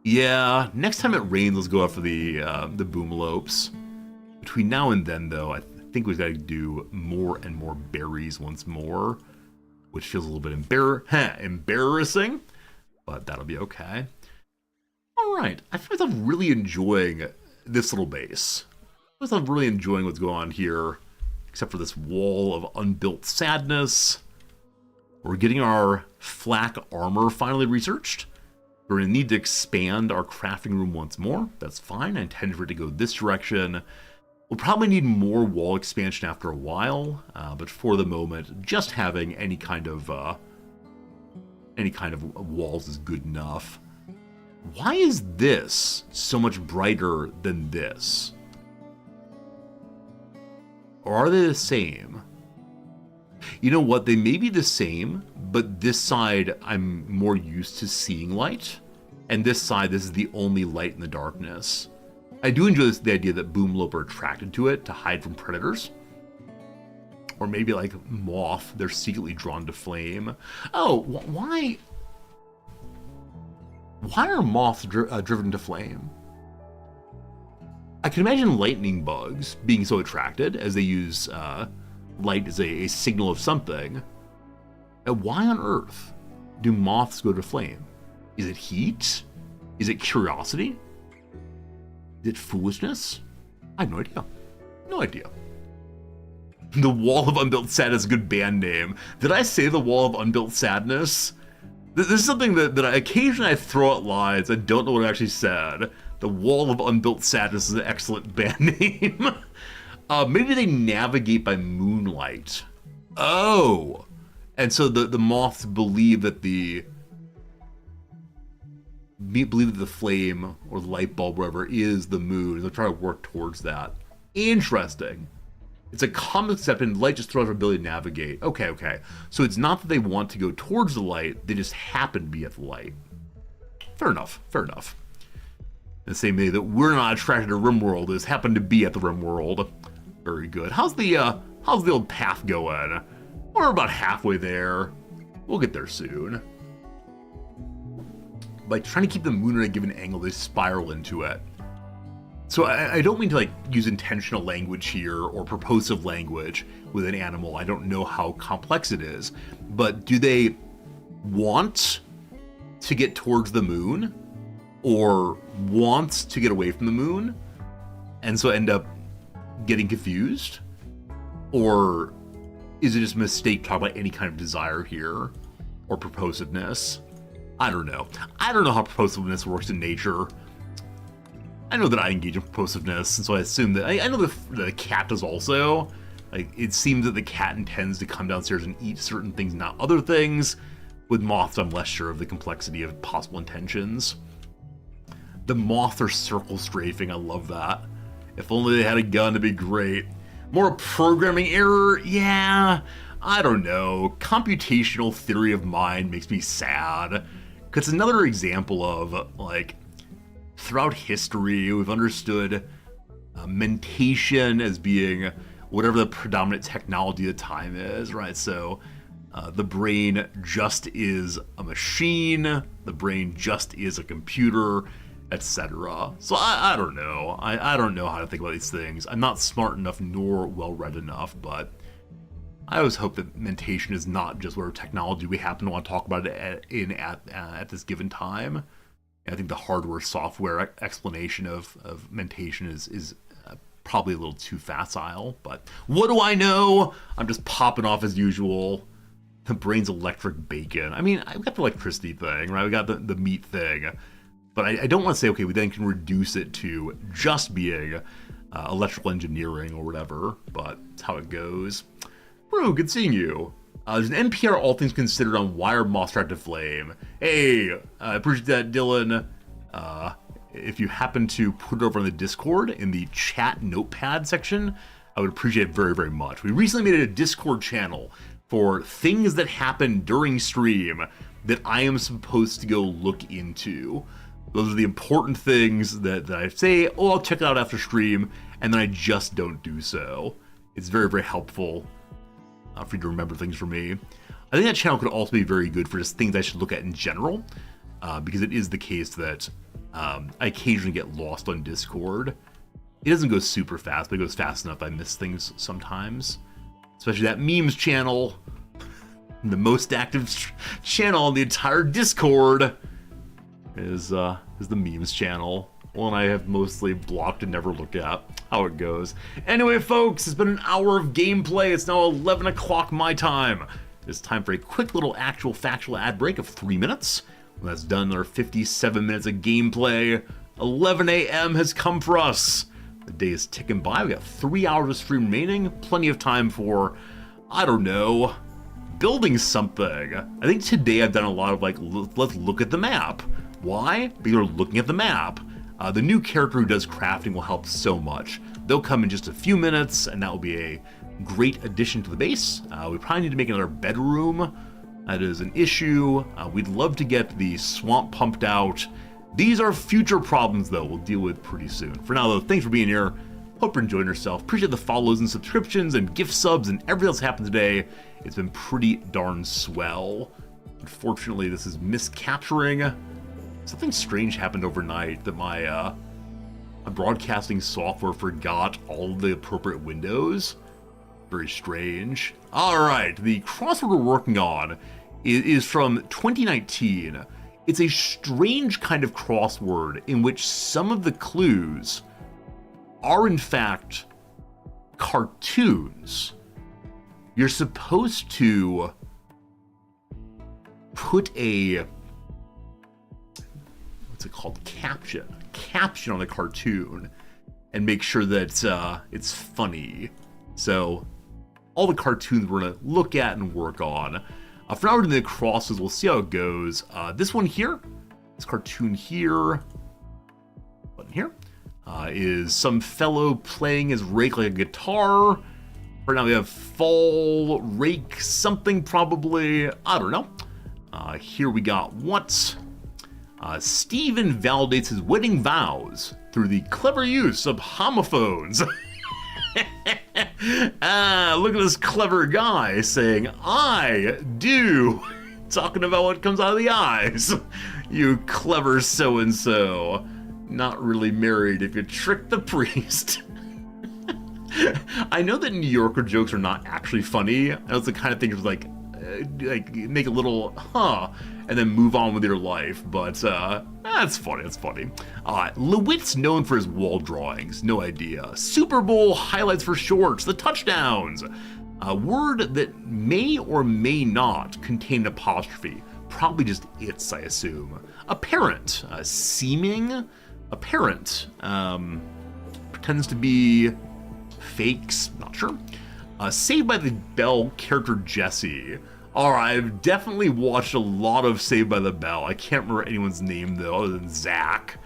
S1: Yeah, next time it rains, let's go after the boomlopes. Between now and then, though, I think we've got to do more and more berries once more, which feels a little bit embarrassing. But that'll be okay. Alright, I find myself really enjoying this little base. I find myself really enjoying what's going on here, except for this wall of unbuilt sadness. We're getting our flak armor finally researched. We're going to need to expand our crafting room once more. That's fine. I intend for it to go this direction. We'll probably need more wall expansion after a while, but for the moment, just having any kind of walls is good enough. Why is this so much brighter than this? Or are they the same? You know what, they may be the same, but this side I'm more used to seeing light, and this side, this is the only light in the darkness. I do enjoy the idea that boomlope are attracted to it to hide from predators. Or maybe like moth, they're secretly drawn to flame. Oh, why are moths driven to flame? I can imagine lightning bugs being so attracted as they use light as a signal of something. And why on earth do moths go to flame? Is it heat? Is it curiosity? Is it foolishness? I have no idea. No idea. The Wall of Unbuilt Sadness is a good band name. Did I say the Wall of Unbuilt Sadness? This is something that occasionally I throw out lines. I don't know what I actually said. The Wall of Unbuilt Sadness is an excellent band name. Maybe they navigate by moonlight. Oh! And so the moths believe that the flame or the light bulb, whatever, is the moon. They'll try to work towards that. Interesting. It's a common concept, and light just throws our ability to navigate. Okay. So it's not that they want to go towards the light, they just happen to be at the light. Fair enough. The same way that we're not attracted to Rimworld is happen to be at the Rimworld. Very good. How's the old path going? We're about halfway there. We'll get there soon. By trying to keep the moon at a given angle, they spiral into it. So I don't mean to like use intentional language here or purposive language with an animal. I don't know how complex it is, but do they want to get towards the moon or want to get away from the moon and so end up getting confused? Or is it just a mistake to talk about any kind of desire here or purposiveness? I don't know. I don't know how purposiveness works in nature. I know that I engage in purposiveness, and so I assume that I know the cat does also. Like, it seems that the cat intends to come downstairs and eat certain things, not other things. With moths, I'm less sure of the complexity of possible intentions. The moths are circle strafing. I love that. If only they had a gun, it'd be great. More programming error? Yeah, I don't know. Computational theory of mind makes me sad. Because it's another example of, like, throughout history, we've understood mentation as being whatever the predominant technology of the time is, right? So the brain just is a machine, the brain just is a computer, etc. So I don't know. I don't know how to think about these things. I'm not smart enough nor well-read enough, but I always hope that mentation is not just whatever technology we happen to want to talk about it at this given time. I think the hardware-software explanation of mentation is probably a little too facile, but what do I know? I'm just popping off as usual. The brain's electric bacon. I mean, I've got the electricity thing, right? We got the meat thing, but I don't want to say, okay, we then can reduce it to just being electrical engineering or whatever, but it's how it goes. Bro, good seeing you. There's an NPR All Things Considered on why are moths attracted to flame. Hey, I appreciate that, Dylan. If you happen to put it over on the Discord in the chat notepad section, I would appreciate it very, very much. We recently made a Discord channel for things that happen during stream that I am supposed to go look into. Those are the important things that I say, oh, I'll check it out after stream, and then I just don't do so. It's very, very helpful for you to remember things for me. I think that channel could also be very good for just things I should look at in general, because it is the case that I occasionally get lost on Discord. It doesn't go super fast, but it goes fast enough I miss things sometimes. Especially that memes channel, the most active channel on the entire Discord is the memes channel. One I have mostly blocked and never looked at. How it goes. Anyway, folks, it's been an hour of gameplay. It's now 11 o'clock my time. It's time for a quick little actual factual ad break of 3 minutes. When that's done, our 57 minutes of gameplay. 11 a.m. has come for us. The day is ticking by. We got 3 hours of stream remaining. Plenty of time for, I don't know, building something. I think today I've done a lot of like, let's look at the map. Why? Because we're looking at the map. The new character who does crafting will help so much. They'll come in just a few minutes, and that will be a great addition to the base. We probably need to make another bedroom. That is an issue. We'd love to get the swamp pumped out, These are future problems, though, we'll deal with pretty soon. For now, though, thanks for being here. Hope you're enjoying yourself. Appreciate the follows and subscriptions and gift subs and everything else happened today. It's been pretty darn swell. Unfortunately, this is miscapturing. Something strange happened overnight that my broadcasting software forgot all the appropriate windows. Very strange. All right, the crossword we're working on is from 2019. It's a strange kind of crossword in which some of the clues are in fact cartoons. You're supposed to put a, what's it called, caption on the cartoon and make sure that it's funny. So all the cartoons we're gonna look at and work on. For now we're doing the crosses, we'll see how it goes. This one here, this cartoon here, button here, is some fellow playing his rake like a guitar. Right now we have fall, rake, something probably, I don't know. Here we got what? Steven validates his wedding vows through the clever use of homophones. Look at this clever guy saying, I do. Talking about what comes out of the eyes. You clever so-and-so. Not really married if you trick the priest. I know that New Yorker jokes are not actually funny. That's the kind of thing that's like make a little and then move on with your life, but that's funny. LeWitt's known for his wall drawings, no idea. Super Bowl highlights for shorts, the touchdowns. A word that may or may not contain an apostrophe, probably just it's, I assume. Apparent, seeming, apparent, pretends to be fakes, not sure. Saved by the Bell character Jesse. Alright, I've definitely watched a lot of Saved by the Bell. I can't remember anyone's name though, other than Zach.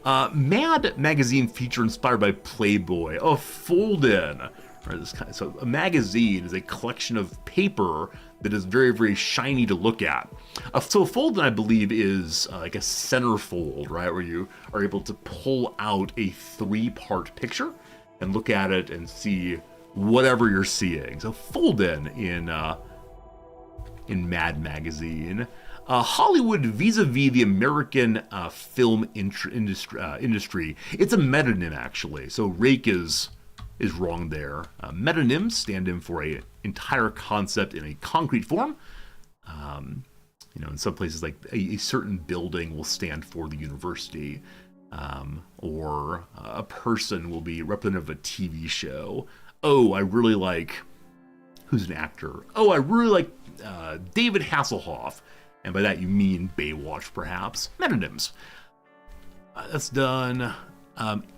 S1: Mad magazine feature inspired by Playboy. Oh, Fold-In. So a magazine is a collection of paper that is very, very shiny to look at. So Fold-In, I believe, is like a centerfold, right? Where you are able to pull out a 3-part picture and look at it and see whatever you're seeing. So Fold-In in Mad Magazine. Hollywood vis-a-vis the American film industry. It's a metonym, actually. So rake is wrong there. Metonyms stand in for a entire concept in a concrete form. In some places, like a certain building will stand for the university, or a person will be representative of a TV show. Oh, I really like, who's an actor? Oh, I really like David Hasselhoff. And by that you mean Baywatch, perhaps. Metonyms. That's done.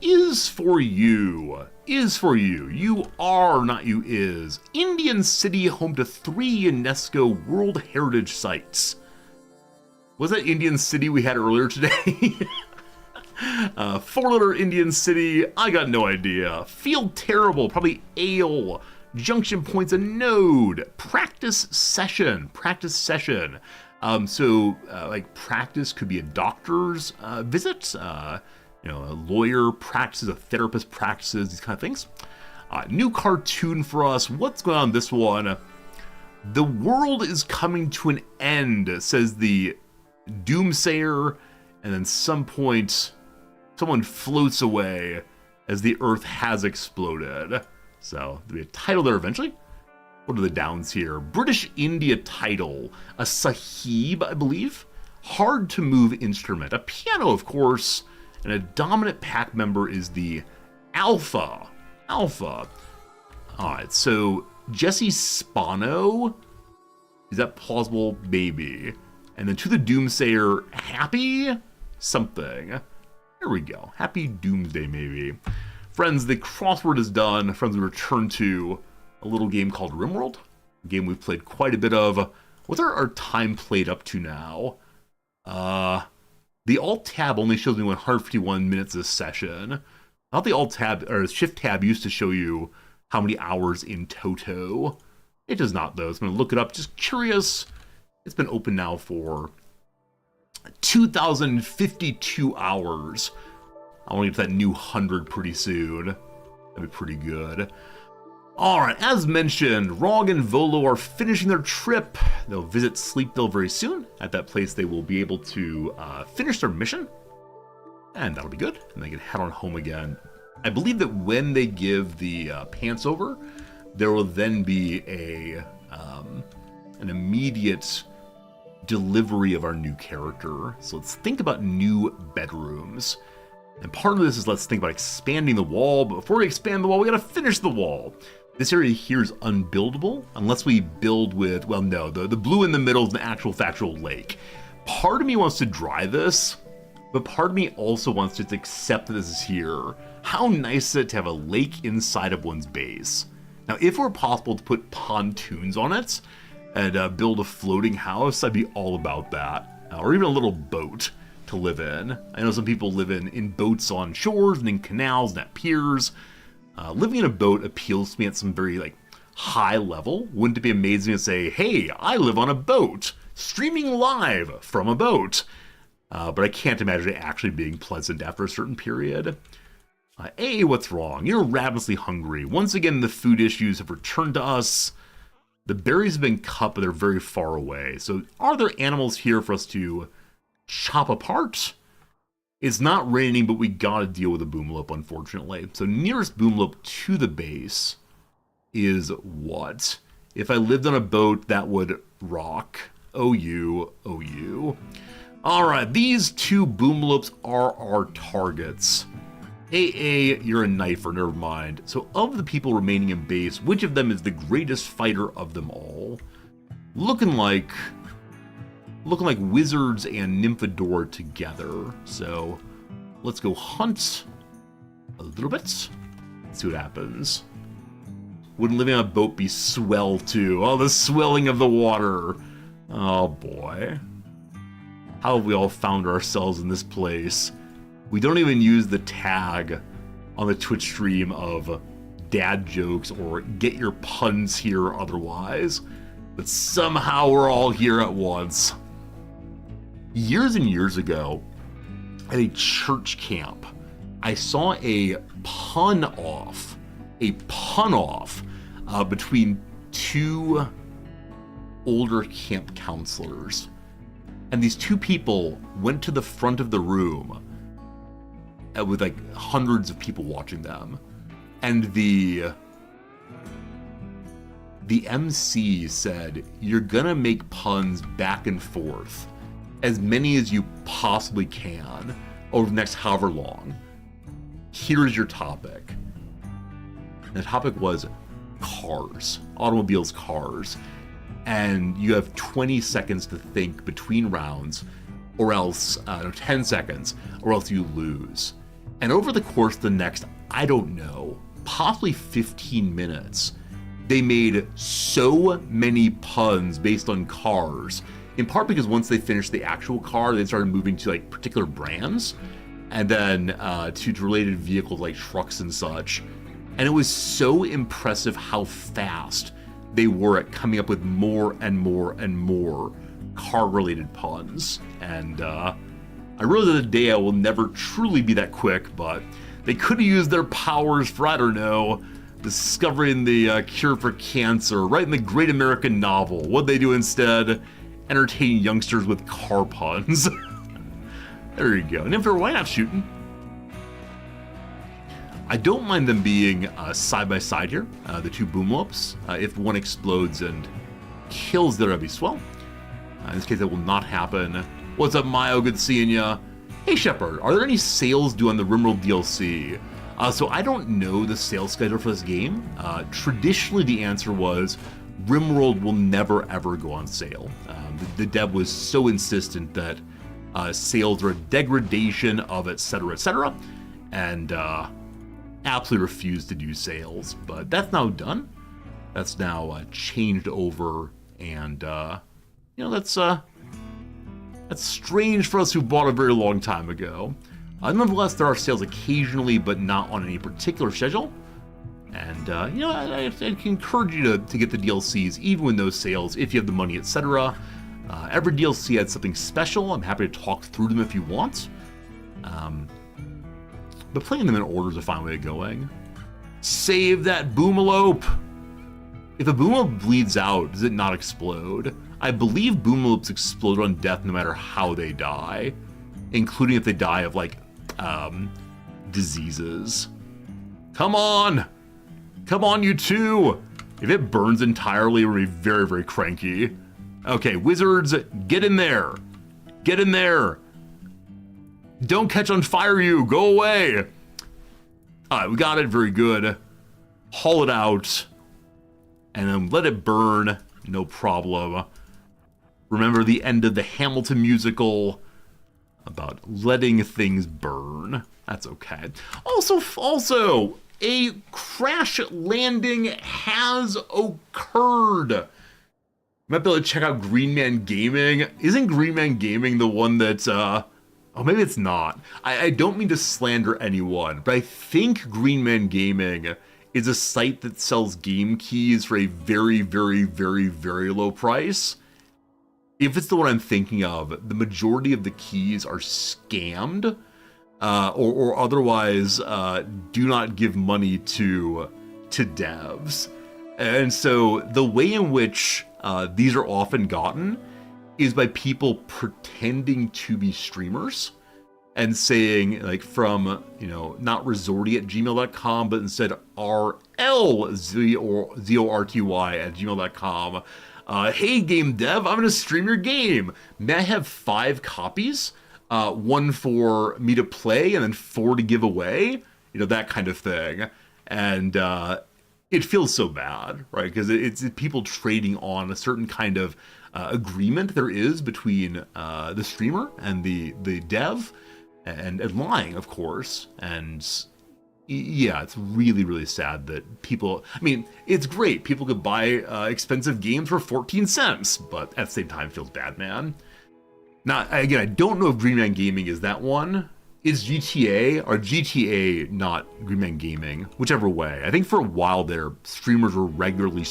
S1: Is for you. Is for you. You are, not you is. Indian city home to 3 UNESCO World Heritage Sites. Was that Indian city we had earlier today? 4-letter Indian city, I got no idea. Feel terrible, probably ale. Junction point's a node. Practice session. Like practice could be a doctor's visit. A lawyer practices, a therapist practices, these kind of things. New cartoon for us. What's going on in this one? The world is coming to an end, says the doomsayer, and then some point someone floats away as the earth has exploded. So there'll be a title there eventually. What are the downs here? British India title. A sahib, I believe. Hard to move instrument. A piano, of course. And a dominant pack member is the alpha. Alright, so Jesse Spano. Is that plausible? Maybe. And then to the doomsayer, happy something. There we go. Happy doomsday, maybe. Friends, the crossword is done. Friends, we return to a little game called Rimworld. A game we've played quite a bit of. What's our time played up to now? The Alt tab only shows me 151 minutes a session. Not the Alt tab, or Shift tab used to show you how many hours in toto. It does not, though. So I'm going to look it up. Just curious. It's been open now for 2,052 hours. I want to get to that new 100 pretty soon. That'd be pretty good. Alright, as mentioned, Rog and Volo are finishing their trip. They'll visit Sleepville very soon. At that place, they will be able to finish their mission. And that'll be good. And they can head on home again. I believe that when they give the pants over, there will then be an immediate delivery of our new character. So let's think about new bedrooms. And part of this is let's think about expanding the wall. But before we expand the wall, we gotta finish the wall. This area here is unbuildable unless we build with, well, no, the blue in the middle is an actual factual lake. Part of me wants to dry this, but part of me also wants to accept that this is here. How nice is it to have a lake inside of one's base? Now, if it were possible to put pontoons on it and build a floating house, I'd be all about that. Or even a little boat to live in. I know some people live in boats on shores and in canals and at piers. Living in a boat appeals to me at some very high level. Wouldn't it be amazing to say, hey, I live on a boat, streaming live from a boat? But I can't imagine it actually being pleasant after a certain period. What's wrong? You're ravenously hungry. Once again, the food issues have returned to us. The berries have been cut, but they're very far away. So are there animals here for us to chop apart? It's not raining, but we gotta deal with a boomlope, unfortunately. So nearest boomlope to the base is what? If I lived on a boat, that would rock. OU. Alright, these two boomlopes are our targets. You're a knifer, never mind. So of the people remaining in base, which of them is the greatest fighter of them all? Looking like Wizards and Nymphadora together. So let's go hunt a little bit. Let's see what happens. Wouldn't living on a boat be swell too? Oh, the swelling of the water. Oh boy. How have we all found ourselves in this place? We don't even use the tag on the Twitch stream of dad jokes or get your puns here otherwise. But somehow we're all here at once. Years and years ago, at a church camp, I saw a pun off between two older camp counselors. And these two people went to the front of the room with hundreds of people watching them. And the MC said, you're gonna make puns back and forth, as many as you possibly can over the next however long. Here's your topic. And the topic was cars, automobiles, cars. And you have 20 seconds to think between rounds, or else, 10 seconds, or else you lose. And over the course of the next, I don't know, possibly 15 minutes, they made so many puns based on cars, in part because once they finished the actual car, they started moving to particular brands, and then to related vehicles like trucks and such. And it was so impressive how fast they were at coming up with more and more and more car-related puns. And I realize that the day I will never truly be that quick, but they could have used their powers for, I don't know, discovering the cure for cancer, writing the great American novel. What'd they do instead? Entertain youngsters with car puns. There you go. And why not shooting? I don't mind them being side by side here, the two boomlopes. If one explodes and kills the other, that'd be swell. In this case, that will not happen. What's up, Mayo? Good seeing ya. Hey, Shepard, are there any sales due on the Rimworld DLC? So I don't know the sales schedule for this game. Traditionally, the answer was Rimworld will never ever go on sale. The dev was so insistent that sales are a degradation of etc., and absolutely refused to do sales. But that's now done. That's now changed over, and that's strange for us who bought a very long time ago. Nonetheless, there are sales occasionally, but not on any particular schedule. And I can encourage you to get the DLCs even with those sales if you have the money, etc. Every DLC had something special. I'm happy to talk through them if you want. But playing them in order is a fine way of going. Save that boomalope! If a boomalope bleeds out, does it not explode? I believe boomalopes explode on death no matter how they die, including if they die of, like, diseases. Come on! Come on, you two! If it burns entirely, we'll be very, very cranky. Okay, wizards, get in there! Get in there! Don't catch on fire, you! Go away! Alright, we got it, very good. Haul it out. And then let it burn, no problem. Remember the end of the Hamilton musical about letting things burn. That's okay. Also, a crash landing has occurred. You might be able to check out Green Man Gaming. Isn't Green Man Gaming the one that, oh, maybe it's not. I don't mean to slander anyone, but I think Green Man Gaming is a site that sells game keys for a very, very, very, very low price. If it's the one I'm thinking of, the majority of the keys are scammed, or otherwise do not give money to devs. And so the way in which these are often gotten is by people pretending to be streamers and saying, like, from, you know, not resorty@gmail.com, but instead RLZORTY@gmail.com. Hey, game dev, I'm gonna stream your game. May I have 5 copies? 1 for me to play and then 4 to give away? You know, that kind of thing. And it feels so bad, right? Because it's people trading on a certain kind of agreement there is between the streamer and the dev, and lying, of course. And yeah, it's really, really sad that people, I mean, it's great. People could buy expensive games for 14 cents, but at the same time, it feels bad, man. Now, again, I don't know if Green Man Gaming is that one. Is GTA, or GTA not Green Man Gaming? Whichever way. I think for a while there, streamers were regularly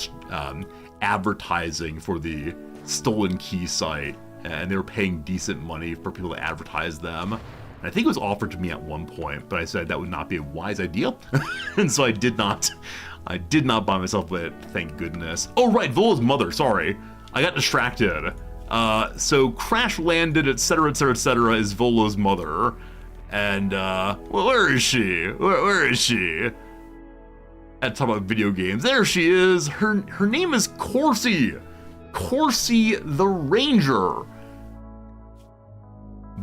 S1: advertising for the Stolen Key site, and they were paying decent money for people to advertise them. And I think it was offered to me at one point, but I said that would not be a wise idea, and so I did not buy myself it, thank goodness. Oh right, Vola's mother, sorry. I got distracted. So crash landed, etc., etc., etc. is Vola's mother. And, well, where is she? Where is she? At talk about video games. There she is. Her name is Corsi. Corsi the Ranger.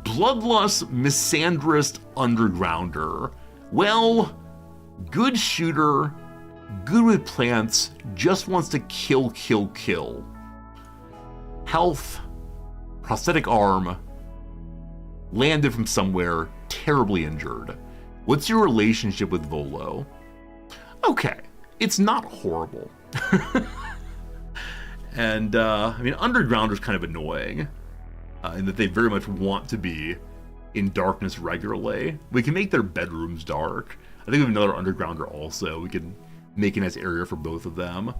S1: Bloodlust misandrist undergrounder. Well, good shooter, good with plants, just wants to kill, kill, kill. Health, prosthetic arm, landed from somewhere, terribly injured. What's your relationship with Volo? Okay, it's not horrible. And, I mean, Undergrounder's kind of annoying, in that they very much want to be in darkness regularly. We can make their bedrooms dark. I think we have another Undergrounder also. We can make a nice area for both of them.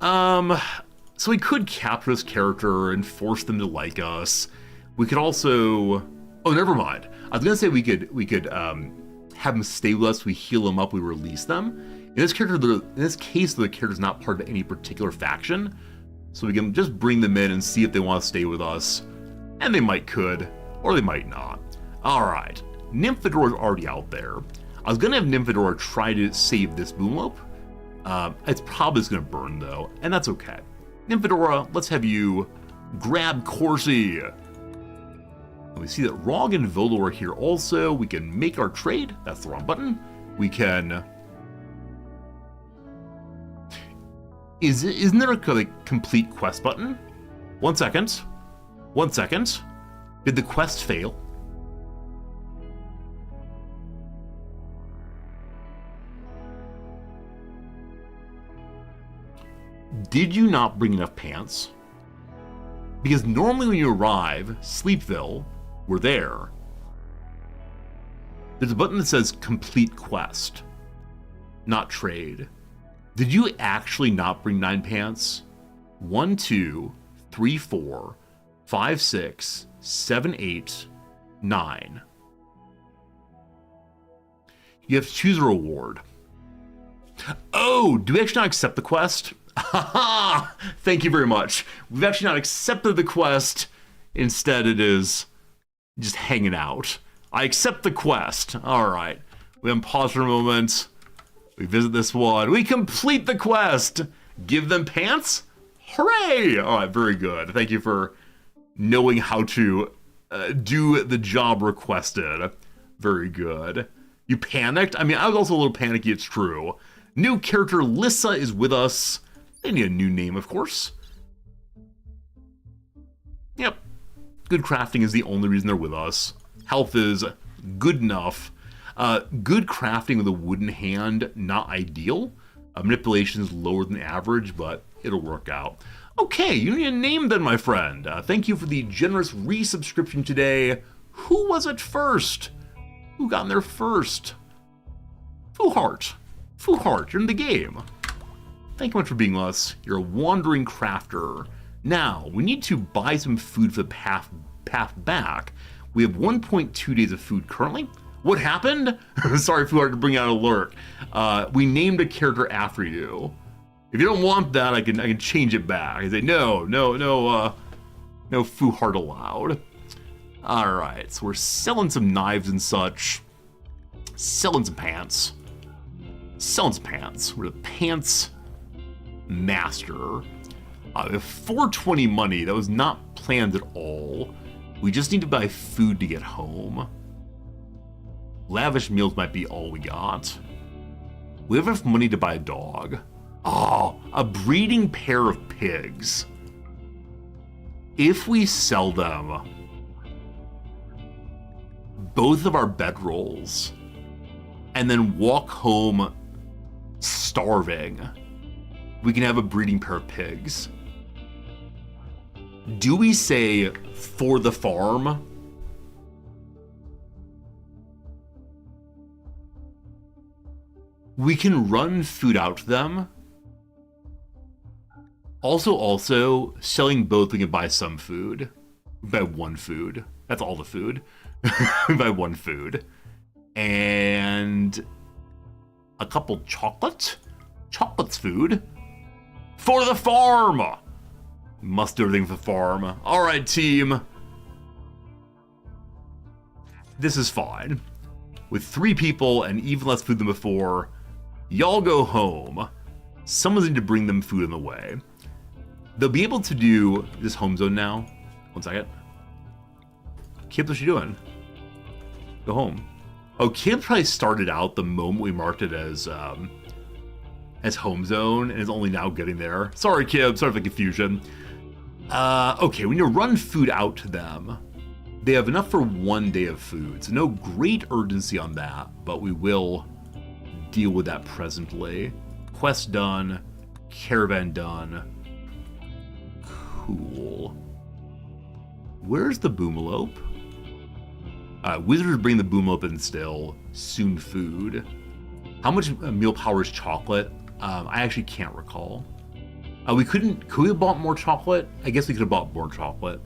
S1: So we could capture this character and force them to like us. We could also... Oh, never mind. I was gonna say we could have them stay with us. We heal them up. We release them. In this case, the character's not part of any particular faction, so we can just bring them in and see if they want to stay with us, and they could, or they might not. All right, Nymphador's already out there. I was gonna have Nymphadora try to save this Boomlope. It's probably just gonna burn though, and that's okay. Nymphadora, let's have you grab Corsi. We see that Rog and Volo are here also. We can make our trade. That's the wrong button. We can... Isn't there a complete quest button? 1 second. 1 second. Did the quest fail? Did you not bring enough pants? Because normally when you arrive, Sleepville, we're there. There's a button that says complete quest, not trade. Did you actually not bring 9 pants? 1, 2, 3, 4, 5, 6, 7, 8, 9. You have to choose a reward. Oh, do we actually not accept the quest? Haha! Thank you very much. We've actually not accepted the quest. Instead, it is just hanging out. I accept the quest. All right. We unpause for a moment. We visit this one. We complete the quest. Give them pants? Hooray! All right, very good. Thank you for knowing how to do the job requested. Very good. You panicked? I mean, I was also a little panicky, it's true. New character Lissa is with us. They need a new name, of course. Yep. Good crafting is the only reason they're with us. Health is good enough. Good crafting with a wooden hand, not ideal. Manipulation is lower than average, but it'll work out. Okay, you need a name then, my friend. Thank you for the generous resubscription today. Who was it first? Who got in there first? Fuhart. Fuhart, you're in the game. Thank you much for being with us. You're a wandering crafter. Now, we need to buy some food for the path back. We have 1.2 days of food currently. What happened? Sorry, Fuhart, to bring out an alert. We named a character after you. If you don't want that, I can change it back. I say no Fuhart allowed. All right, so we're selling some knives and such. Selling some pants. Selling some pants. We're the pants master. We have 420 money. That was not planned at all. We just need to buy food to get home. Lavish meals might be all we got. We have enough money to buy a dog. Oh, a breeding pair of pigs. If we sell them both of our bedrolls and then walk home starving, we can have a breeding pair of pigs. Do we say for the farm? We can run food out to them. Also, selling both, we can buy some food. We buy one food. That's all the food. We buy one food. And a couple chocolate. Chocolate's food. For the farm! Must do everything for the farm. All right, team. This is fine. With 3 people and even less food than before, y'all go home. Someone's need to bring them food on the way. They'll be able to do this home zone now. One second. Kip, what's you doing? Go home. Oh, Kip probably started out the moment we marked it as home zone and is only now getting there. Sorry, Kip. Sorry for the confusion. Okay, we need to run food out to them. They have enough for 1 day of food, so no great urgency on that, but we will deal with that presently. Quest done. Caravan done. Cool. Where's the boomalope? Wizards bring the boomalope in still. Soon food. How much meal power is chocolate? I actually can't recall. Could we have bought more chocolate? I guess we could have bought more chocolate.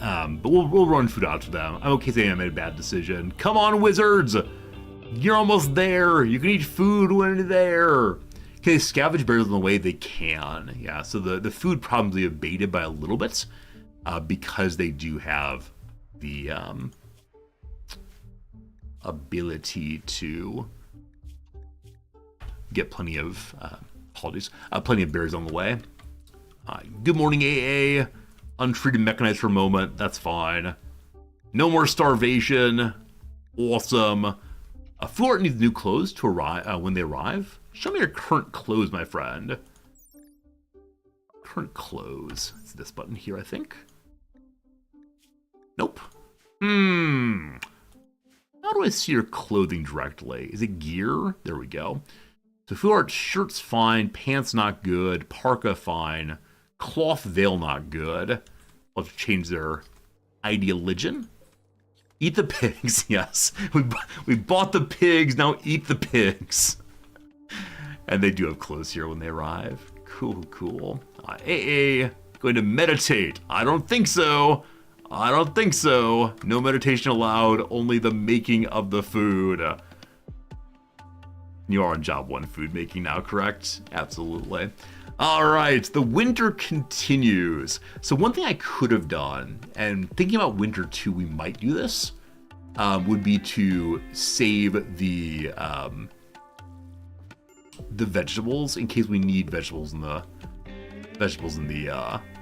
S1: But we'll run food out to them. I'm okay saying I made a bad decision. Come on, wizards! You're almost there. You can eat food when you're there. Can they scavenge berries on the way? They can. Yeah, so the food probably abated by a little bit because they do have the ability to get plenty of plenty of berries on the way. Good morning, AA. Untreated mechanized for a moment. That's fine. No more starvation. Awesome. Fuhart needs new clothes to arrive when they arrive. Show me your current clothes, my friend. Current clothes. It's this button here, I think. Nope. How do I see your clothing directly? Is it gear? There we go. So Fuhart's shirt's fine, pants not good, parka fine, cloth veil not good. I'll have to change their ideologion. Eat the pigs, yes. We bought the pigs, now eat the pigs. And they do have clothes here when they arrive. Cool, cool. AA, Going to meditate. I don't think so. I don't think so. No meditation allowed, only the making of the food. You are on job 1 food making now, correct? Absolutely. All right, the winter continues. So one thing I could have done, and thinking about winter 2, we might do this, would be to save the vegetables in case we need vegetables in the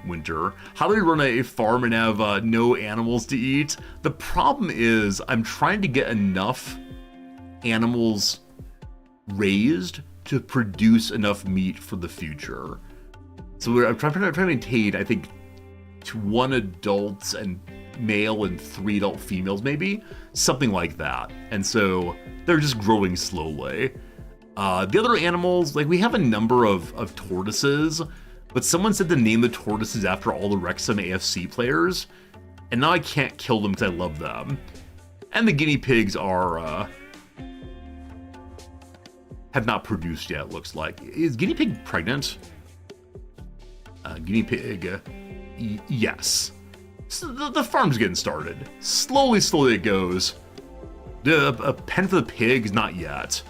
S1: winter. How do we run a farm and have no animals to eat? The problem is I'm trying to get enough animals raised to produce enough meat for the future. So I'm trying to maintain, I think, 1 adult and male and 3 adult females, maybe something like that. And so they're just growing slowly. The other animals, like we have a number of tortoises, but someone said to name the tortoises after all the Wrexham AFC players, and now I can't kill them because I love them. And the guinea pigs are have not produced yet, looks like. Is guinea pig pregnant? Guinea pig, yes. So the farm's getting started. Slowly it goes. A pen for the pigs, not yet.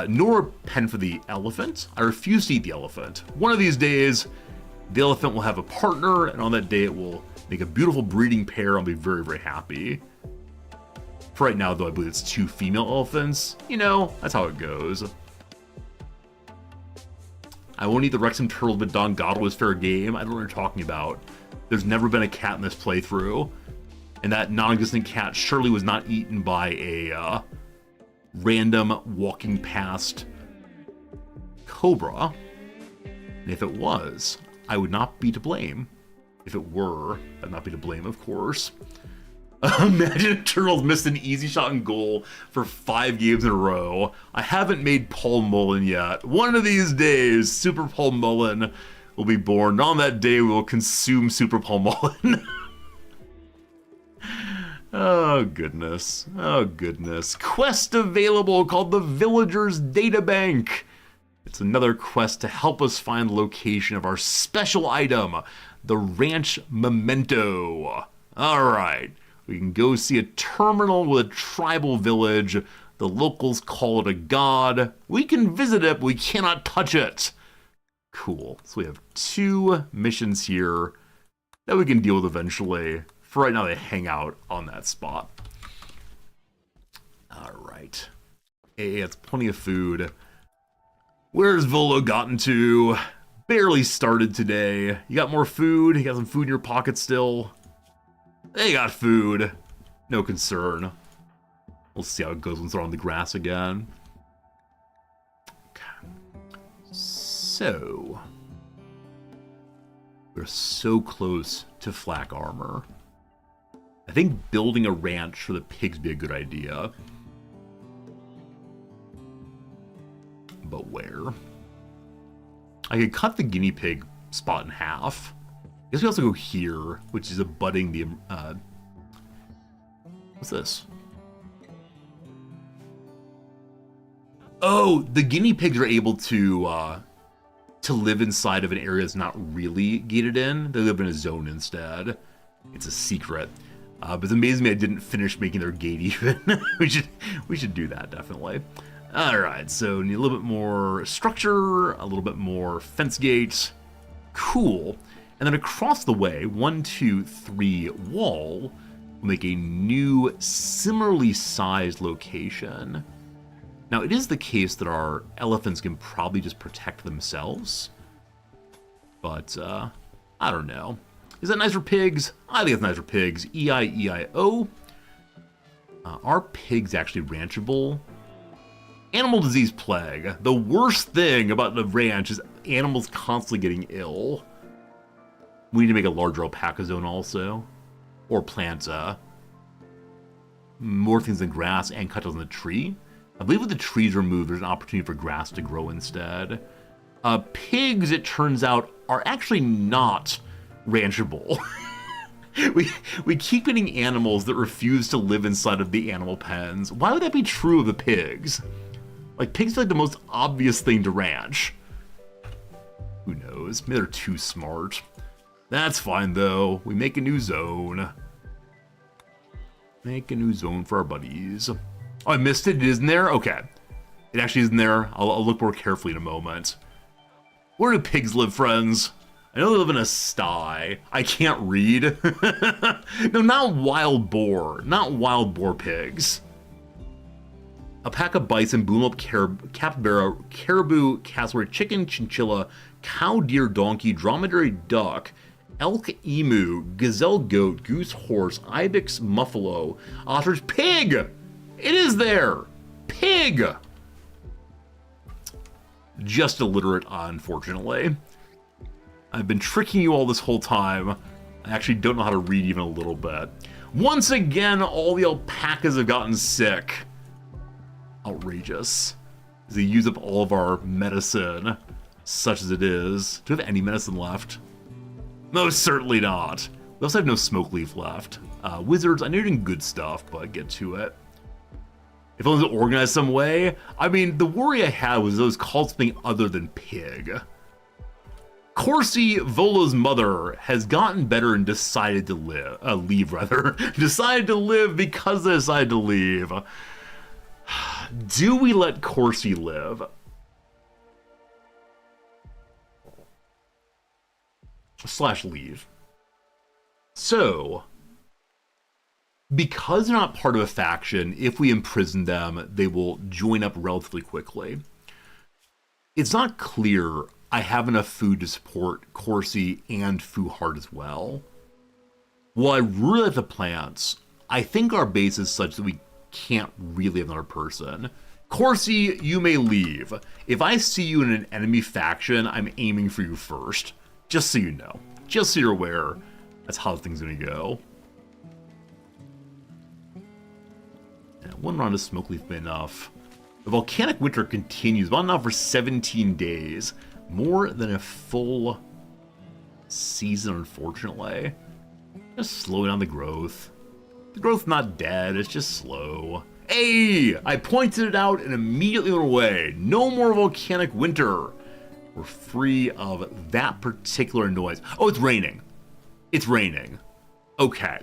S1: Nor a pen for the elephant. I refuse to eat the elephant. One of these days, the elephant will have a partner, and on that day it will make a beautiful breeding pair. I'll be very, very happy. For right now, though, I believe it's 2 female elephants. You know, that's how it goes. I won't eat the Wrexham turtles, but Don Godwin is fair game. I don't know what you're talking about. There's never been a cat in this playthrough. And that non-existent cat surely was not eaten by a random walking past cobra. And if it was, I would not be to blame. If it were, I'd not be to blame, of course. Imagine Turtles missed an easy shot and goal for 5 games in a row. I haven't made Paul Mullen yet. One of these days, Super Paul Mullen will be born. On that day, we will consume Super Paul Mullen. Oh, goodness. Oh, goodness. Quest available called the Villagers Databank. It's another quest to help us find the location of our special item, the Ranch Memento. All right. We can go see a terminal with a tribal village. The locals call it a god. We can visit it, but we cannot touch it. Cool. So we have 2 missions here that we can deal with eventually. For right now, they hang out on that spot. All right. Hey, it's plenty of food. Where's Volo gotten to? Barely started today. You got more food? You got some food in your pocket still? They got food. No concern. We'll see how it goes once they're on the grass again. Okay. So, we're so close to flak armor. I think building a ranch for the pigs would be a good idea. But where? I could cut the guinea pig spot in half. I guess we also go here, which is abutting the, what's this? Oh, the guinea pigs are able to live inside of an area that's not really gated in. They live in a zone instead. It's a secret. But it's amazing I didn't finish making their gate even. we should do that, definitely. All right, so need a little bit more structure, a little bit more fence gate. Cool. And then across the way, 1, 2, 3 wall, we'll make a new similarly sized location. Now, it is the case that our elephants can probably just protect themselves. But, I don't know. Is that nice for pigs? I think it's nice for pigs. E-I-E-I-O. Are pigs actually ranchable? Animal disease plague. The worst thing about the ranch is animals constantly getting ill. We need to make a larger alpaca zone also. Or plant more things than grass and cut down the tree. I believe with the trees removed, there's an opportunity for grass to grow instead. Pigs, it turns out, are actually not ranchable. we keep getting animals that refuse to live inside of the animal pens. Why would that be true of the pigs? Like, pigs are like the most obvious thing to ranch. Who knows? Maybe they're too smart. That's fine, though. We make a new zone. Make a new zone for our buddies. Oh, I missed it. It isn't there? Okay. It actually isn't there. I'll look more carefully in a moment. Where do pigs live, friends? I know they live in a sty. I can't read. No, not wild boar. Not wild boar pigs. Alpaca, bison, boomlop, capybara, caribou, cassowary, chicken, chinchilla, cow, deer, donkey, dromedary, duck, elk, emu, gazelle, goat, goose, horse, ibex, muffalo, ostrich, pig! It is there! Pig! Just illiterate, unfortunately. I've been tricking you all this whole time. I actually don't know how to read even a little bit. Once again, all the alpacas have gotten sick. Outrageous. They use up all of our medicine, such as it is. Do we have any medicine left? Most certainly not. We also have no smoke leaf left. Wizards, I know you're doing good stuff, but get to it. If only to organize some way. I mean, the worry I had was those called something other than pig. Corsi, Volo's mother, has gotten better and decided to leave. Decided to live because they decided to leave. Do we let Corsi live? / leave. So, because they're not part of a faction, if we imprison them, they will join up relatively quickly. It's not clear I have enough food to support Corsi and Fuhart as well. While I really like the plants, I think our base is such that we can't really have another person. Corsi, you may leave. If I see you in an enemy faction, I'm aiming for you first. Just so you know. Just so you're aware. That's how things are gonna go. Yeah, one round of smoke leaf be enough. The volcanic winter continues, about now for 17 days. More than a full season, unfortunately. Just slowing down the growth. The growth's not dead, it's just slow. Hey! I pointed it out and immediately went away. No more volcanic winter. We're free of that particular noise. Oh, it's raining. It's raining. Okay.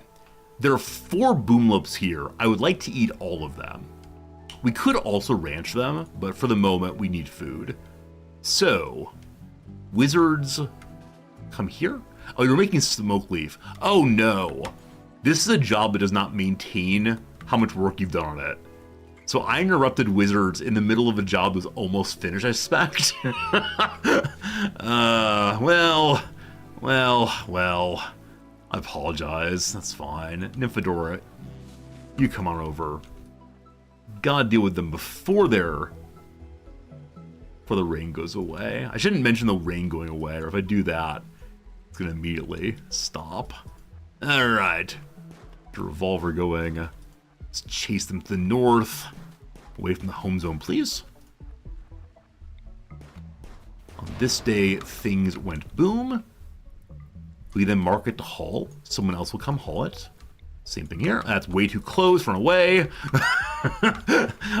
S1: There are 4 boomloops here. I would like to eat all of them. We could also ranch them, but for the moment, we need food. So, wizards, come here. Oh, you're making smoke leaf. Oh no. This is a job that does not maintain how much work you've done on it. So I interrupted wizards in the middle of a job that was almost finished, I suspect. Well. I apologize. That's fine. Nymphadora, you come on over. Gotta deal with them before the rain goes away. I shouldn't mention the rain going away, or if I do that, it's gonna immediately stop. Alright. Revolver going. Let's chase them to the north. Away from the home zone, please. On this day, things went boom. We then mark it to haul. Someone else will come haul it. Same thing here. That's way too close. Run away.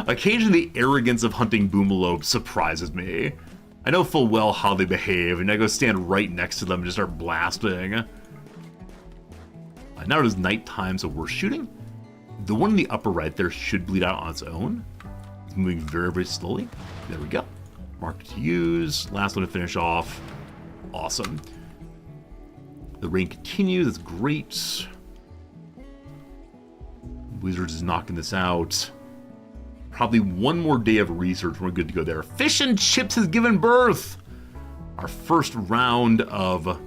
S1: Occasionally, the arrogance of hunting boomalopes surprises me. I know full well how they behave, and I go stand right next to them and just start blasting. Now it is nighttime, so we're shooting. The one in the upper right there should bleed out on its own. It's moving very, very slowly. There we go. Mark to use. Last one to finish off. Awesome. The rain continues. That's great. Wizards is knocking this out. Probably one more day of research. We're good to go there. Fish and Chips has given birth. Our first round of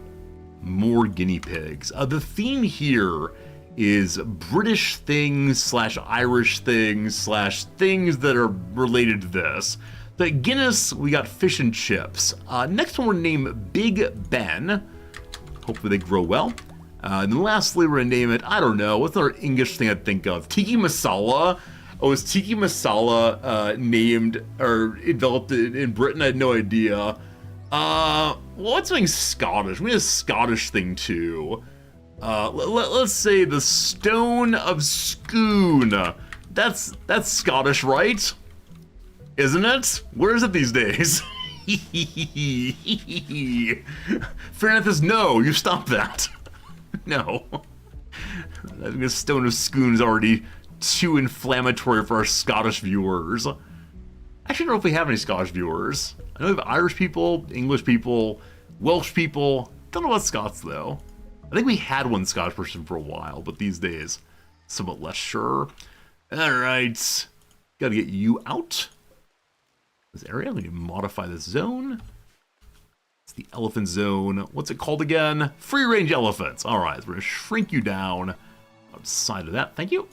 S1: more guinea pigs. The theme here is British things / Irish things / things that are related to this. The Guinness, we got Fish and Chips. Next one we're gonna name Big Ben. Hopefully they grow well. And then lastly we're gonna name it, I don't know, what's another English thing I'd think of? Tiki Masala. Oh, is Tiki Masala named or developed in Britain? I had no idea. What's something Scottish? We need a Scottish thing too. Let's say the Stone of Scone. That's Scottish, right? Isn't it? Where is it these days? Fairness, no, you stop that. No. I think this Stone of Scoon is already too inflammatory for our Scottish viewers. I actually don't know if we have any Scottish viewers. I know we have Irish people, English people, Welsh people. Don't know about Scots, though. I think we had one Scottish person for a while, but these days, somewhat less sure. Alright. Gotta get you out. This area, we need to modify this zone. It's the elephant zone. What's it called again? Free range elephants. Alright, so we're gonna shrink you down. Outside of that, thank you.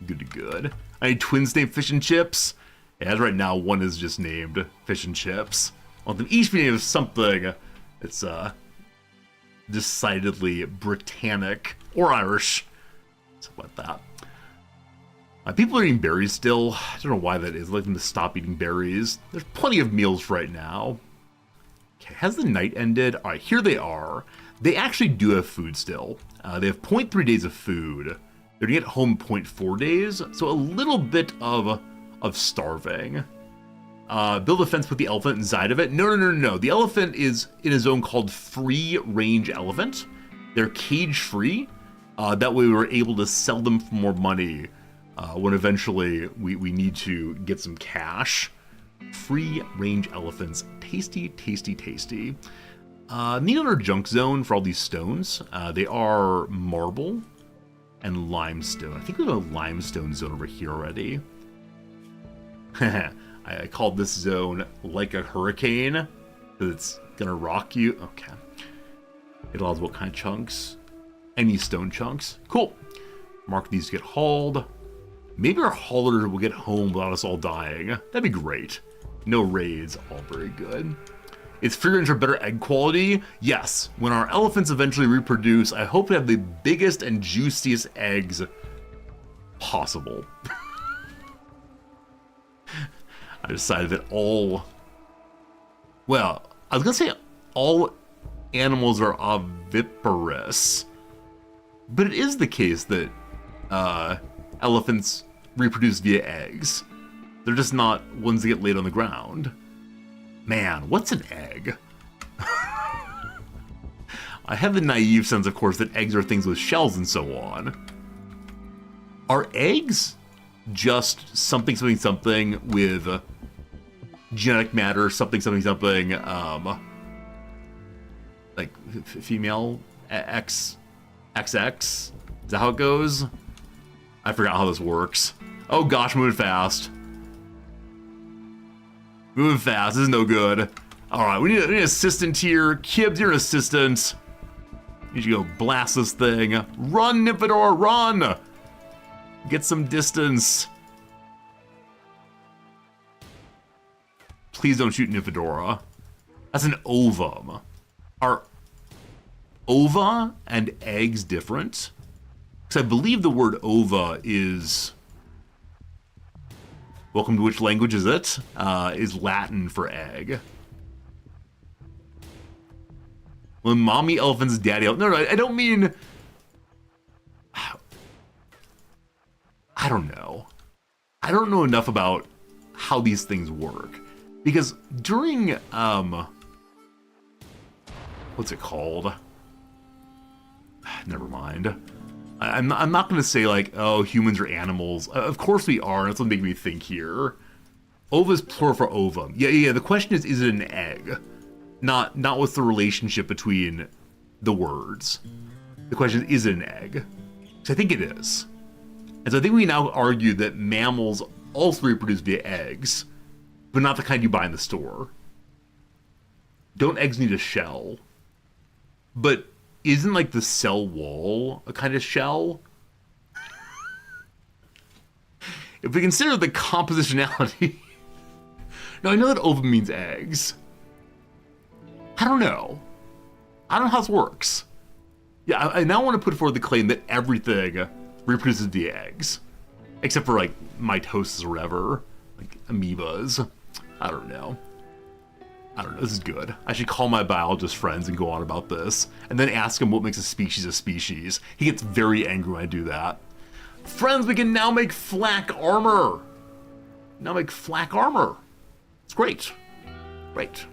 S1: Good to good. I need twins named Fish and Chips. As right now, one is just named Fish and Chips. I want them each be named something that's decidedly Britannic or Irish. Something like that. People are eating berries still. I don't know why that is. I'd like them to stop eating berries. There's plenty of meals right now. Okay, has the night ended? Alright, here they are. They actually do have food still. They have 0.3 days of food. They're gonna get home 0.4 days, so a little bit of starving. Build a fence with the elephant inside of it. No. The elephant is in a zone called free range elephant. They're cage free. That way we were able to sell them for more money when eventually we need to get some cash. Free range elephants. Tasty, tasty, tasty. Need another junk zone for all these stones. They are marble and limestone. I think we have a limestone zone over here already. I called this zone like a hurricane, because it's gonna rock you. Okay. It allows what kind of chunks? Any stone chunks. Cool. Mark these to get hauled. Maybe our hauler will get home without us all dying. That'd be great. No raids, all very good. Its figurines are better egg quality. Yes, when our elephants eventually reproduce, I hope to have the biggest and juiciest eggs possible. I decided that all... Well, I was gonna say all animals are oviparous. But it is the case that elephants reproduce via eggs. They're just not ones that get laid on the ground. Man, what's an egg? I have the naive sense, of course, that eggs are things with shells and so on. Are eggs just something with genetic matter, something, like female XX? Is that how it goes? I forgot how this works. Oh gosh, moving fast. Moving fast, this is no good. Alright, we need an assistant here. Kibbs, you're an assistant. You should go blast this thing. Run, Nymphadora, run! Get some distance. Please don't shoot Nymphadora. That's an ovum. Are ova and eggs different? Because I believe the word ova is... Welcome to which language is it? Is Latin for egg. When mommy elephant's daddy elephant... No, I don't mean... I don't know. I don't know enough about how these things work. Because during, what's it called? Never mind. I'm not going to say like, oh, humans are animals. Of course we are. That's what makes me think here. Ova is plural for ovum. Yeah. The question is it an egg? Not what's the relationship between the words. The question is it an egg? So I think it is. And so I think we now argue that mammals also reproduce via eggs, but not the kind you buy in the store. Don't eggs need a shell? But isn't like the cell wall a kind of shell? If we consider the compositionality... Now, I know that ovum means eggs. I don't know. I don't know how this works. Yeah, I now want to put forward the claim that everything reproduces via eggs. Except for, like, mitosis or whatever. Like, amoebas. I don't know. This is good. I should call my biologist friends and go on about this. And then ask him what makes a species. He gets very angry when I do that. Friends, we can now make flak armor. It's great. Right.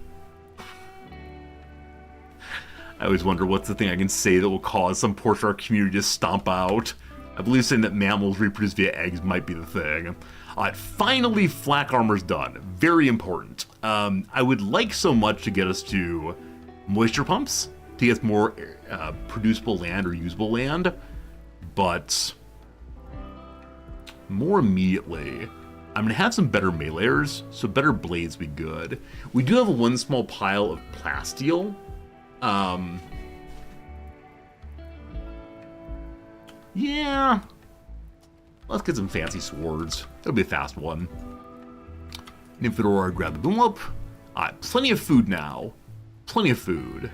S1: I always wonder what's the thing I can say that will cause some portion of our community to stomp out. I believe saying that mammals reproduce via eggs might be the thing. Alright, finally flak armor's done. Very important. I would like so much to get us to moisture pumps, to get us more producible land or usable land, but more immediately, I'm going to have some better meleeers, so better blades would be good. We do have one small pile of plasteel. Yeah. Let's get some fancy swords. That'll be a fast one. Nymphadora, grab the boomwhoop. Alright, plenty of food now. Plenty of food.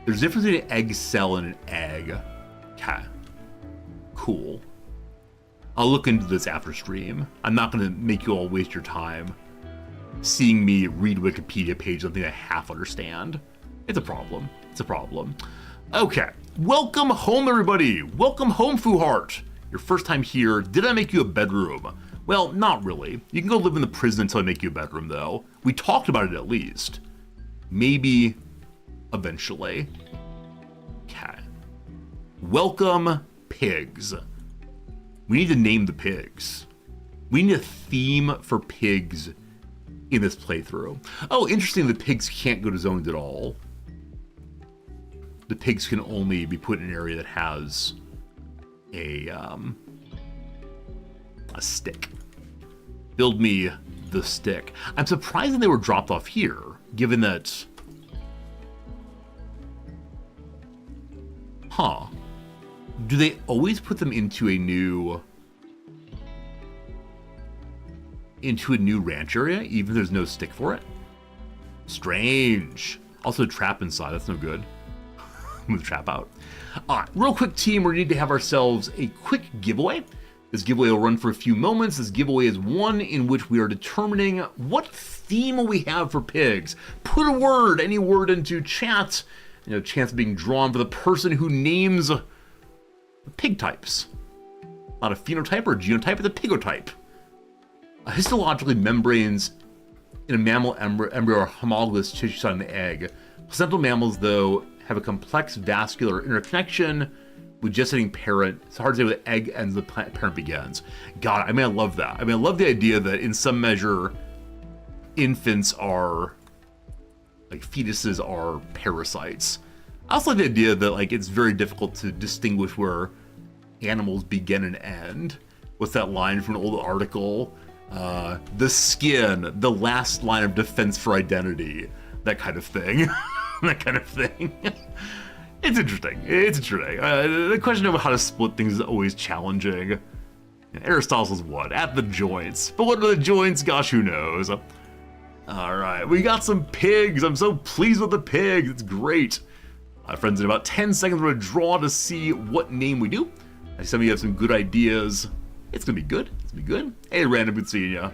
S1: There's a difference between an egg cell and an egg. Okay. Cool. I'll look into this after stream. I'm not going to make you all waste your time seeing me read Wikipedia page something I half understand. It's a problem. It's a problem. Okay. Welcome home, everybody. Welcome home, Fuhart. Your first time here. Did I make you a bedroom? Well, not really. You can go live in the prison until I make you a bedroom, though. We talked about it at least. Maybe eventually. Okay. Welcome, pigs. We need to name the pigs. We need a theme for pigs in this playthrough. Oh, interesting, the pigs can't go to zones at all. The pigs can only be put in an area that has a stick. Build me the stick. I'm surprised that they were dropped off here, given that... Huh. Do they always put them into a new ranch area, even if there's no stick for it? Strange. Also, a trap inside. That's no good. Move the trap out. All right, real quick, team. We need to have ourselves a quick giveaway. This giveaway will run for a few moments. This giveaway is one in which we are determining what theme we have for pigs. Put a word, any word, into chat. You know, chance of being drawn for the person who names pig types. Not a phenotype or a genotype, it's a pigotype. Histologically, membranes in a mammal embryo are homologous tissue side in the egg. Placental mammals, though, have a complex vascular interconnection with gestating parent. It's hard to say where the egg ends, the parent begins. God, I love that. I love the idea that in some measure, infants are, like, fetuses are parasites. I also like the idea that, like, it's very difficult to distinguish where animals begin and end. What's that line from an old article? The skin, the last line of defense for identity. That kind of thing. That kind of thing. It's interesting. It's interesting. The question of how to split things is always challenging. Aristotle's what? At the joints. But what are the joints? Gosh, who knows? Alright, we got some pigs. I'm so pleased with the pigs. It's great. Friends, in about 10 seconds, we're going to draw to see what name we do. I see some of you have some good ideas. It's going to be good. It's going to be good. Hey, Random, good seeing ya.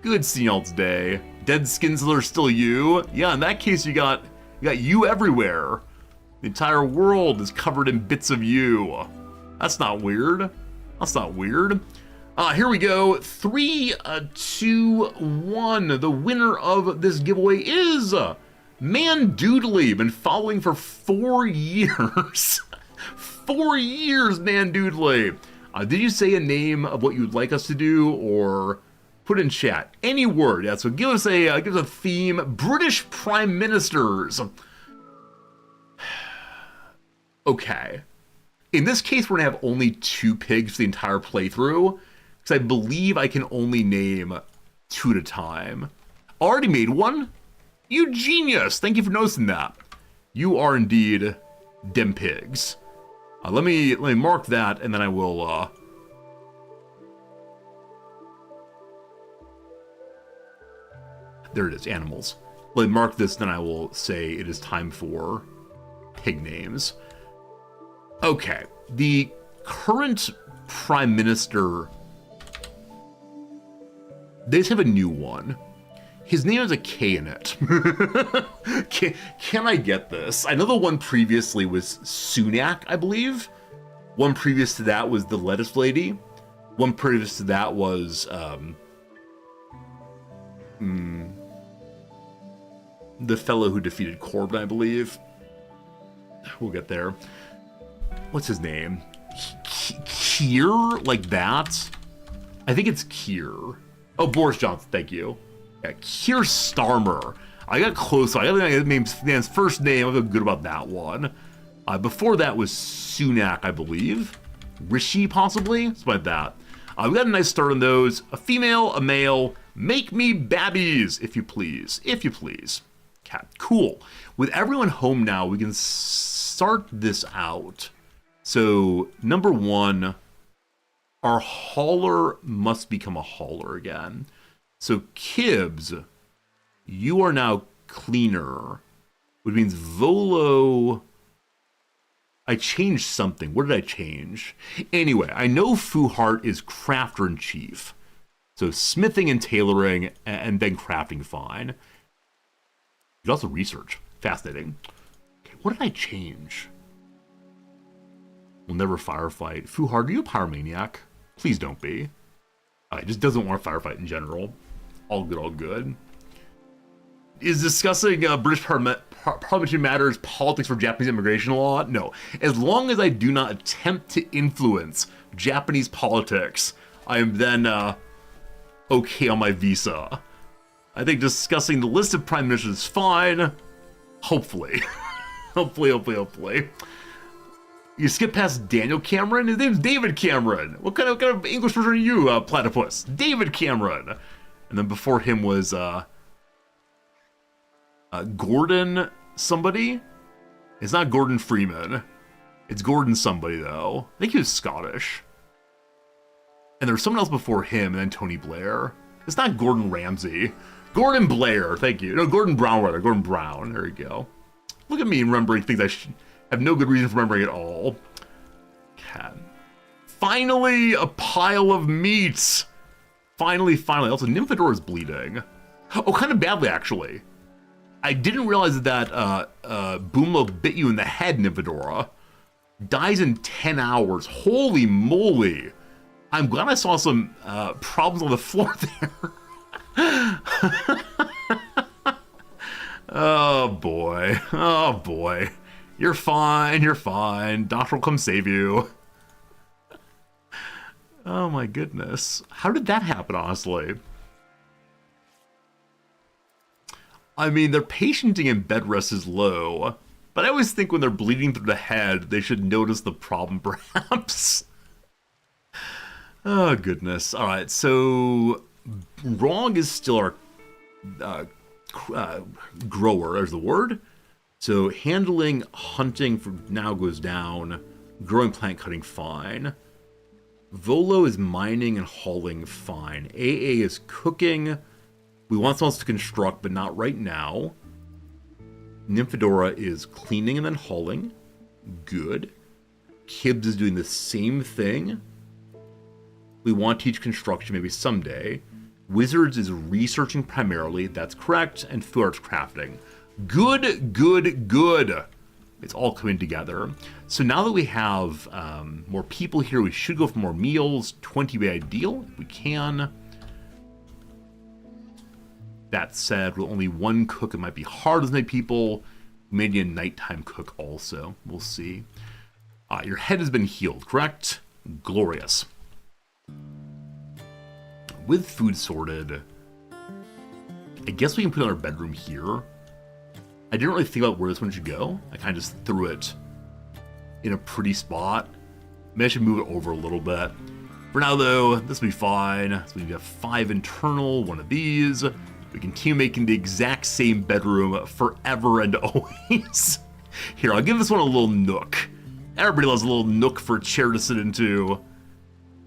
S1: Good seeing y'all today. Dead Skinzler, still you? Yeah, in that case, you got you everywhere. The entire world is covered in bits of you. That's not weird. That's not weird. Here we go. 3, 2, 1. The winner of this giveaway is Mandoodly. Been following for 4 years. 4 years, Mandoodly. Did you say a name of what you'd like us to do, or put in chat any word? Yeah, so give us a theme. British Prime Ministers. Okay. In this case, we're gonna have only 2 pigs for the entire playthrough, because I believe I can only name 2 at a time. Already made one. You genius! Thank you for noticing that. You are indeed dem pigs. Let me mark that, and then I will. There it is, animals. Let me mark this, then I will say it is time for pig names. Okay, the current Prime Minister, they just have a new one. His name has a K in it. Can I get this? I know the one previously was Sunak, I believe. One previous to that was the lettuce lady. One previous to that was, The fellow who defeated Corbin, I believe. We'll get there. What's his name? Kier? Like that? I think it's Kier. Oh, Boris Johnson, thank you. Yeah, Keir Starmer. I got close. I got the man's first name. I feel good about that one. Before that was Sunak, I believe. Rishi, possibly? Something like that. We got a nice start on those. A female, a male. Make me babbies, if you please. If you please. Okay, cool. With everyone home now, we can start this out. So, number one, our hauler must become a hauler again. So, Kibbs, you are now cleaner, which means Volo... I changed something. What did I change? Anyway, I know Fuhart is crafter-in-chief. So smithing and tailoring, and then crafting, fine. You can also research. Fascinating. Okay, what did I change? We'll never firefight. Fuhart, are you a pyromaniac? Please don't be. He just doesn't want to firefight in general. All good, all good. Is discussing British parliamentary matters politics for Japanese immigration law? No. As long as I do not attempt to influence Japanese politics, I am then okay on my visa. I think discussing the list of prime ministers is fine. Hopefully. hopefully. You skip past Daniel Cameron? His name's David Cameron. What kind of English version are you, platypus? David Cameron. And then before him was Gordon somebody? It's not Gordon Freeman. It's Gordon somebody, though. I think he was Scottish. And there's someone else before him, and then Tony Blair. It's not Gordon Ramsay. Gordon Blair, thank you. No, Gordon Brown, rather. Gordon Brown. There you go. Look at me remembering things I have no good reason for remembering at all. Okay. Finally, a pile of meat. Finally. Also, Nymphadora is bleeding. Oh, kind of badly, actually. I didn't realize that Boomlo bit you in the head, Nymphadora. Dies in 10 hours. Holy moly. I'm glad I saw some problems on the floor there. Oh boy. You're fine. Doctor will come save you. Oh my goodness. How did that happen, honestly? I mean, their patienting in bed rest is low, but I always think when they're bleeding through the head, they should notice the problem, perhaps. Oh, goodness. All right, so Wrong is still our grower, there's the word. So handling, hunting for now goes down. Growing, plant cutting, fine. Volo is mining and hauling, fine. AA is cooking. We want someone else to construct, but not right now. Nymphadora is cleaning and then hauling. Good. Kibbs is doing the same thing. We want to teach construction maybe someday. Wizards is researching primarily. That's correct. And Fuart's crafting. Good. It's all coming together. So now that we have more people here, we should go for more meals. 20 would be ideal if we can. That said, with only one cook, it might be hard with many people. Maybe a nighttime cook also. We'll see. Your head has been healed, correct? Glorious. With food sorted, I guess we can put it in our bedroom here. I didn't really think about where this one should go. I kind of just threw it in a pretty spot. Maybe I should move it over a little bit. For now, though, this will be fine. So we have 5 internal, one of these. We continue making the exact same bedroom forever and always. Here, I'll give this one a little nook. Everybody loves a little nook for a chair to sit into.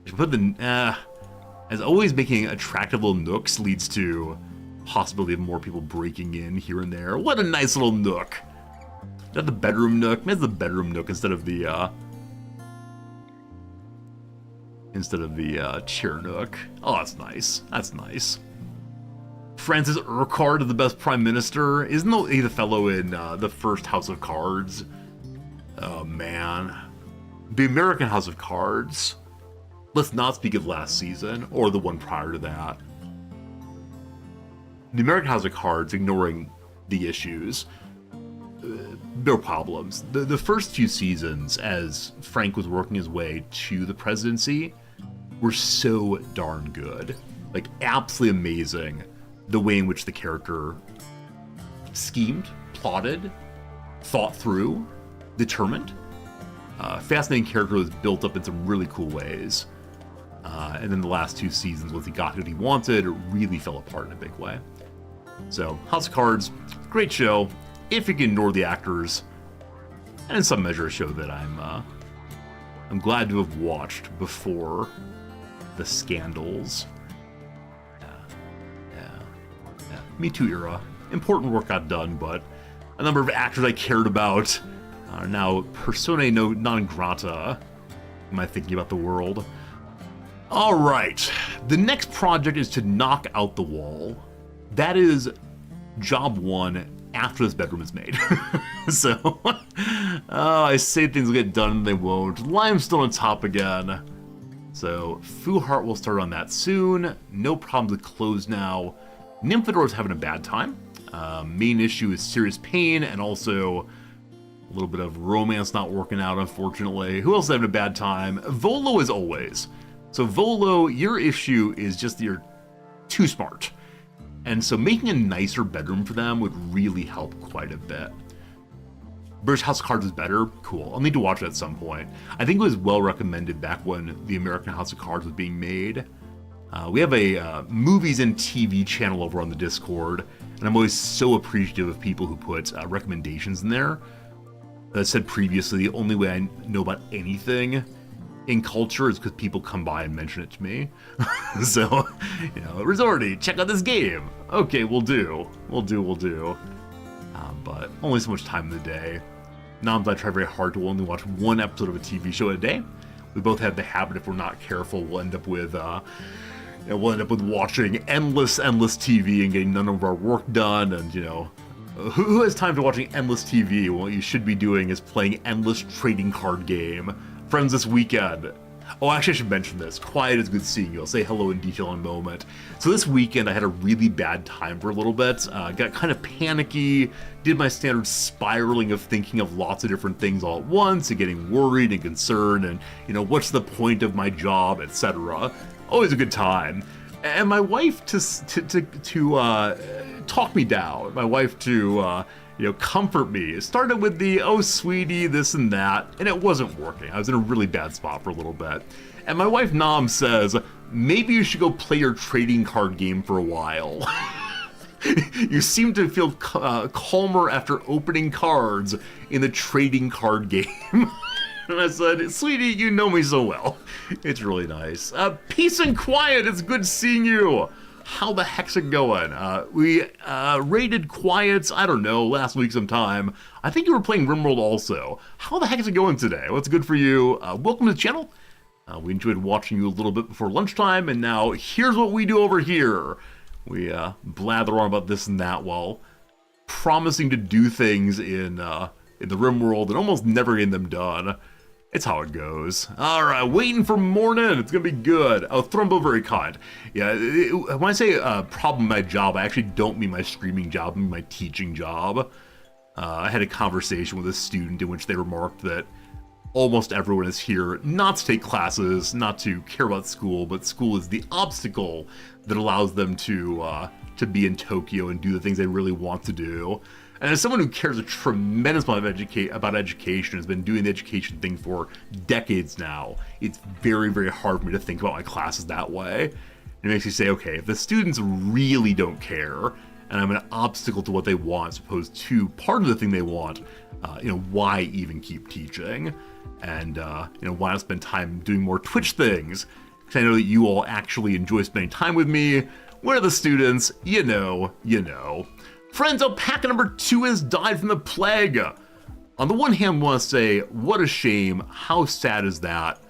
S1: I should put the... as always, making attractive little nooks leads to possibility of more people breaking in here and there. What a nice little nook. Is that the bedroom nook? Maybe it's the bedroom nook instead of the chair nook. Oh, that's nice. That's nice. Francis Urquhart is the best prime minister. Isn't he the fellow in the first House of Cards? Oh, man. The American House of Cards. Let's not speak of last season, or the one prior to that. The American House of Cards, ignoring the issues. There were problems. The first few seasons, as Frank was working his way to the presidency, were so darn good. Like, absolutely amazing. The way in which the character schemed, plotted, thought through, determined. Fascinating character was built up in some really cool ways. And then the last 2 seasons, once he got what he wanted, it really fell apart in a big way. So, House of Cards, great show. If you can ignore the actors, and in some measure a show that I'm glad to have watched before the scandals. Yeah. Me Too era. Important work got done, but a number of actors I cared about are now persona non grata in my thinking about the world. Alright, the next project is to knock out the wall. That is job 1 after this bedroom is made. So, I say things will get done and they won't. Limestone on top again. So, Fu Heart will start on that soon. No problem to close now. Nymphador's having a bad time. Main issue is serious pain and also a little bit of romance not working out, unfortunately. Who else is having a bad time? Volo as always. So Volo, your issue is just you're too smart. And so making a nicer bedroom for them would really help quite a bit. British House of Cards is better? Cool. I'll need to watch it at some point. I think it was well recommended back when the American House of Cards was being made. We have a movies and TV channel over on the Discord, and I'm always so appreciative of people who put recommendations in there. As I said previously, the only way I know about anything in culture is because people come by and mention it to me. So, Resorty, check out this game. Okay, we'll do. But only so much time in the day. Noms, I try very hard to only watch 1 episode of a TV show a day. We both have the habit, if we're not careful, we'll end up with watching endless TV and getting none of our work done. And who has time to watching endless TV? What you should be doing is playing endless trading card game. Friends, this weekend. Oh, actually, I should mention this. Quiet is good seeing you. I'll say hello in detail in a moment. So this weekend, I had a really bad time for a little bit. Got kind of panicky, did my standard spiraling of thinking of lots of different things all at once, and getting worried and concerned, and, what's the point of my job, etc. Always a good time. And my wife to talk me down. My wife to comfort me. It started with the, oh, sweetie, this and that, and it wasn't working. I was in a really bad spot for a little bit. And my wife, Nam, says, maybe you should go play your trading card game for a while. You seem to feel calmer after opening cards in the trading card game. And I said, sweetie, you know me so well. It's really nice. Peace and quiet, it's good seeing you. How the heck's it going? We raided Quiets, I don't know, last week sometime. I think you were playing Rimworld also. How the heck is it going today? What's good for you? Welcome to the channel. We enjoyed watching you a little bit before lunchtime, and now here's what we do over here. We blather on about this and that while promising to do things in the Rimworld and almost never getting them done. It's how it goes. Alright, waiting for morning. It's gonna be good. Oh, Thrumbo, very kind. Yeah, when I say problem in my job, I actually don't mean my streaming job, I mean my teaching job. I had a conversation with a student in which they remarked that almost everyone is here not to take classes, not to care about school, but school is the obstacle that allows them to be in Tokyo and do the things they really want to do. And as someone who cares a tremendous amount about education, has been doing the education thing for decades now, it's very, very hard for me to think about my classes that way. And it makes me say, okay, if the students really don't care, and I'm an obstacle to what they want, as opposed to part of the thing they want, why even keep teaching? And, why not spend time doing more Twitch things? Because I know that you all actually enjoy spending time with me. Where are the students? You know. Friends, alpaca number 2 has died from the plague. On the one hand, I want to say, what a shame. How sad is that?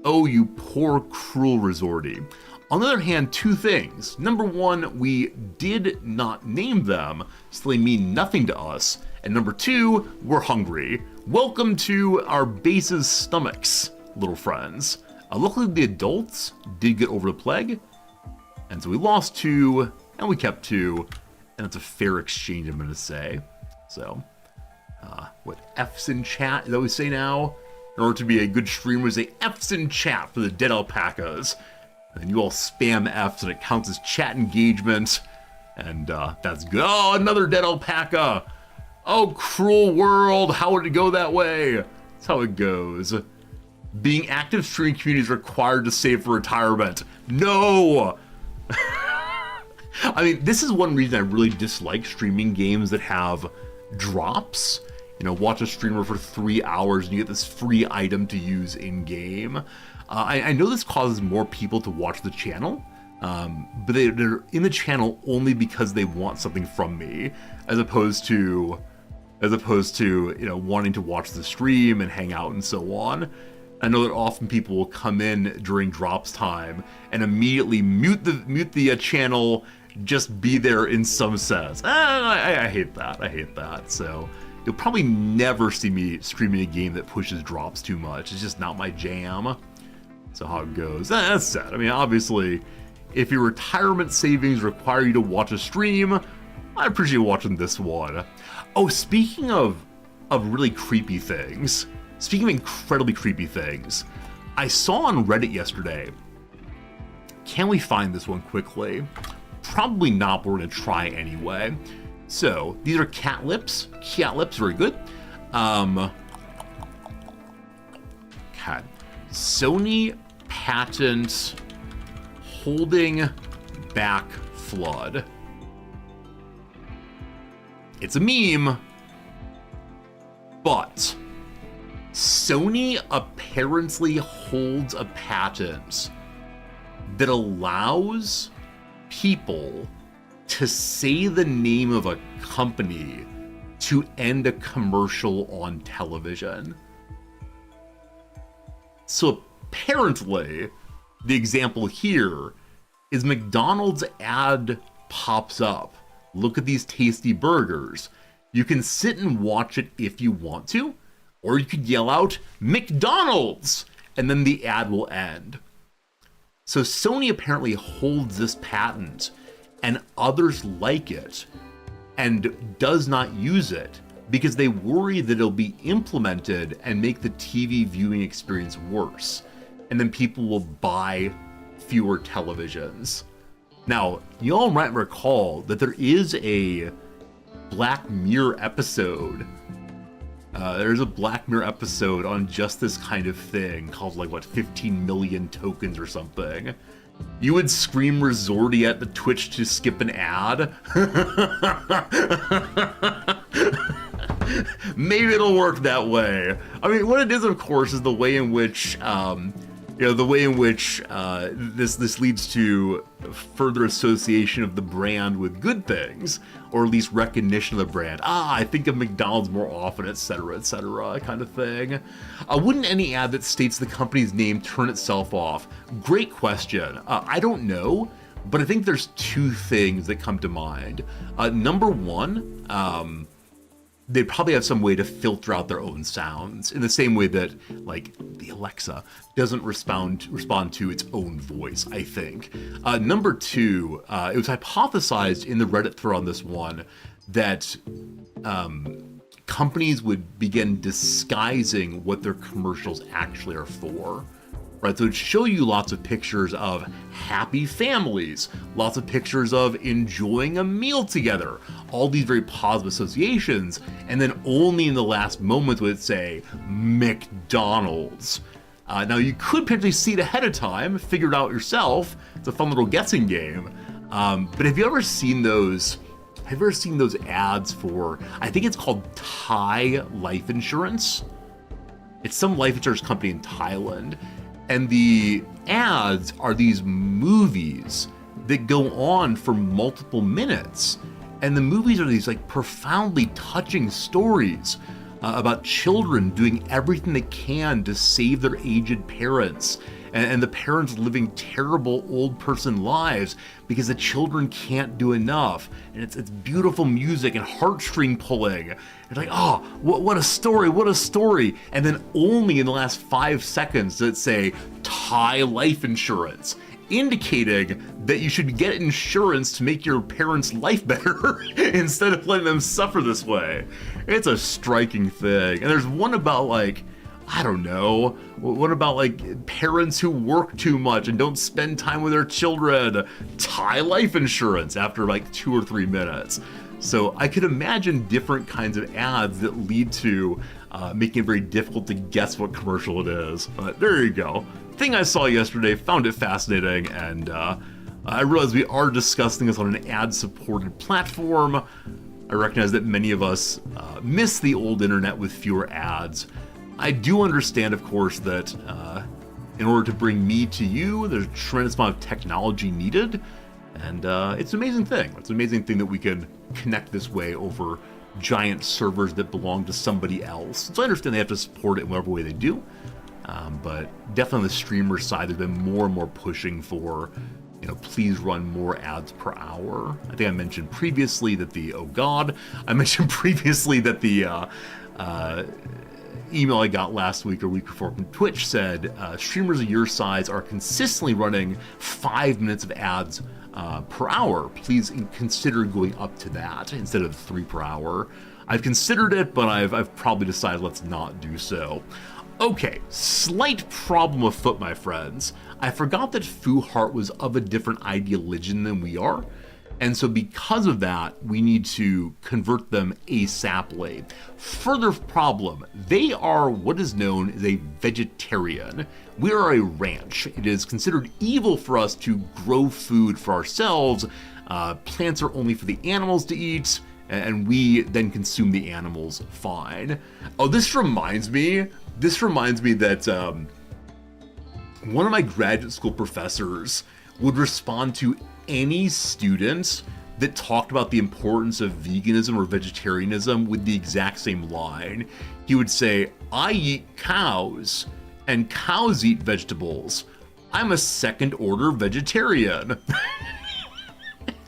S1: Oh, you poor, cruel Resorty. On the other hand, 2 things. Number 1, we did not name them, so they mean nothing to us. And number 2, we're hungry. Welcome to our base's stomachs, little friends. Luckily, the adults did get over the plague. And so we lost 2, and we kept 2. and it's a fair exchange, I'm going to say. So, what F's in chat? Is that what we say now? In order to be a good streamer, say F's in chat for the dead alpacas. And you all spam F's and it counts as chat engagement. And that's good. Oh, another dead alpaca. Oh, cruel world. How would it go that way? That's how it goes. Being active streaming community is required to save for retirement. No! I mean, this is one reason I really dislike streaming games that have drops. You know, watch a streamer for 3 hours and you get this free item to use in-game. I know this causes more people to watch the channel, but they're in the channel only because they want something from me, as opposed to you know, wanting to watch the stream and hang out and so on. I know that often people will come in during drops time and immediately mute the channel, just be there in some sense. I hate that. I hate that. So you'll probably never see me streaming a game that pushes drops too much. It's just not my jam. So how it goes. That's sad. I mean, obviously, if your retirement savings require you to watch a stream, I appreciate watching this one. Oh, speaking of really creepy things, speaking of incredibly creepy things, I saw on Reddit yesterday, can we find this one quickly? Probably not, but we're gonna try anyway. So, these are cat lips. Cat lips, very good. Cat. Sony patent holding back flood. It's a meme, but Sony apparently holds a patent that allows people to say the name of a company to end a commercial on television. So apparently, the example here is McDonald's ad pops up. Look at these tasty burgers. You can sit and watch it if you want to, or you could yell out, McDonald's, and then the ad will end. So Sony apparently holds this patent, and others like it, and does not use it, because they worry that it'll be implemented and make the TV viewing experience worse, and then people will buy fewer televisions. Now, you all might recall that there is a Black Mirror episode. There's a Black Mirror episode on just this kind of thing called, like, what, 15 million tokens or something. You would scream resorty at the Twitch to skip an ad. Maybe it'll work that way. I mean, what it is, of course, is the way in which, this leads to further association of the brand with good things, or at least recognition of the brand. I think of McDonald's more often, etc., kind of thing. Wouldn't any ad that states the company's name turn itself off? Great question. I don't know, but I think there's two things that come to mind. Number one, they probably have some way to filter out their own sounds in the same way that, like, the Alexa doesn't respond to its own voice, I think. Number two, it was hypothesized in the Reddit thread on this one that companies would begin disguising what their commercials actually are for. Right, so it'd show you lots of pictures of happy families, lots of pictures of enjoying a meal together, all these very positive associations, and then only in the last moments would it say McDonald's. Now you could potentially see it ahead of time, figure it out yourself. It's a fun little guessing game. But have you ever seen those? Have you ever seen those ads for? I think it's called Thai Life Insurance. It's some life insurance company in Thailand. And the ads are these movies that go on for multiple minutes. And the movies are these, like, profoundly touching stories about children doing everything they can to save their aged parents. And the parents living terrible old person lives because the children can't do enough. And it's beautiful music and heartstring pulling. It's like, oh, what a story, what a story. And then only in the last 5 seconds does it say Thai Life Insurance. indicating that you should get insurance to make your parents' life better instead of letting them suffer this way. It's a striking thing. And there's one about like, I don't know, what about like parents who work too much and don't spend time with their children? Tie life insurance after like 2 or 3 minutes. So I could imagine different kinds of ads that lead to making it very difficult to guess what commercial it is. But there you go. Thing I saw yesterday, found it fascinating, and I realize we are discussing this on an ad-supported platform. I recognize that many of us miss the old internet with fewer ads. I do understand, of course, that in order to bring me to you, there's a tremendous amount of technology needed, and it's an amazing thing. It's an amazing thing that we can connect this way over giant servers that belong to somebody else. So I understand they have to support it in whatever way they do. But definitely on the streamer side, there's been more and more pushing for, please run more ads per hour. I think I mentioned previously that the email I got last week or week before from Twitch said streamers of your size are consistently running 5 minutes of ads per hour. Please consider going up to that instead of 3 per hour. I've considered it, but I've probably decided let's not do so. Okay, slight problem afoot, my friends. I forgot that Fu Heart was of a different ideologian than we are, and so because of that, we need to convert them ASAPly. Further problem, they are what is known as a vegetarian. We are a ranch. It is considered evil for us to grow food for ourselves. Plants are only for the animals to eat, and we then consume the animals fine. Oh, this reminds me that one of my graduate school professors would respond to any student that talked about the importance of veganism or vegetarianism with the exact same line. He would say, I eat cows, and cows eat vegetables. I'm a second order vegetarian.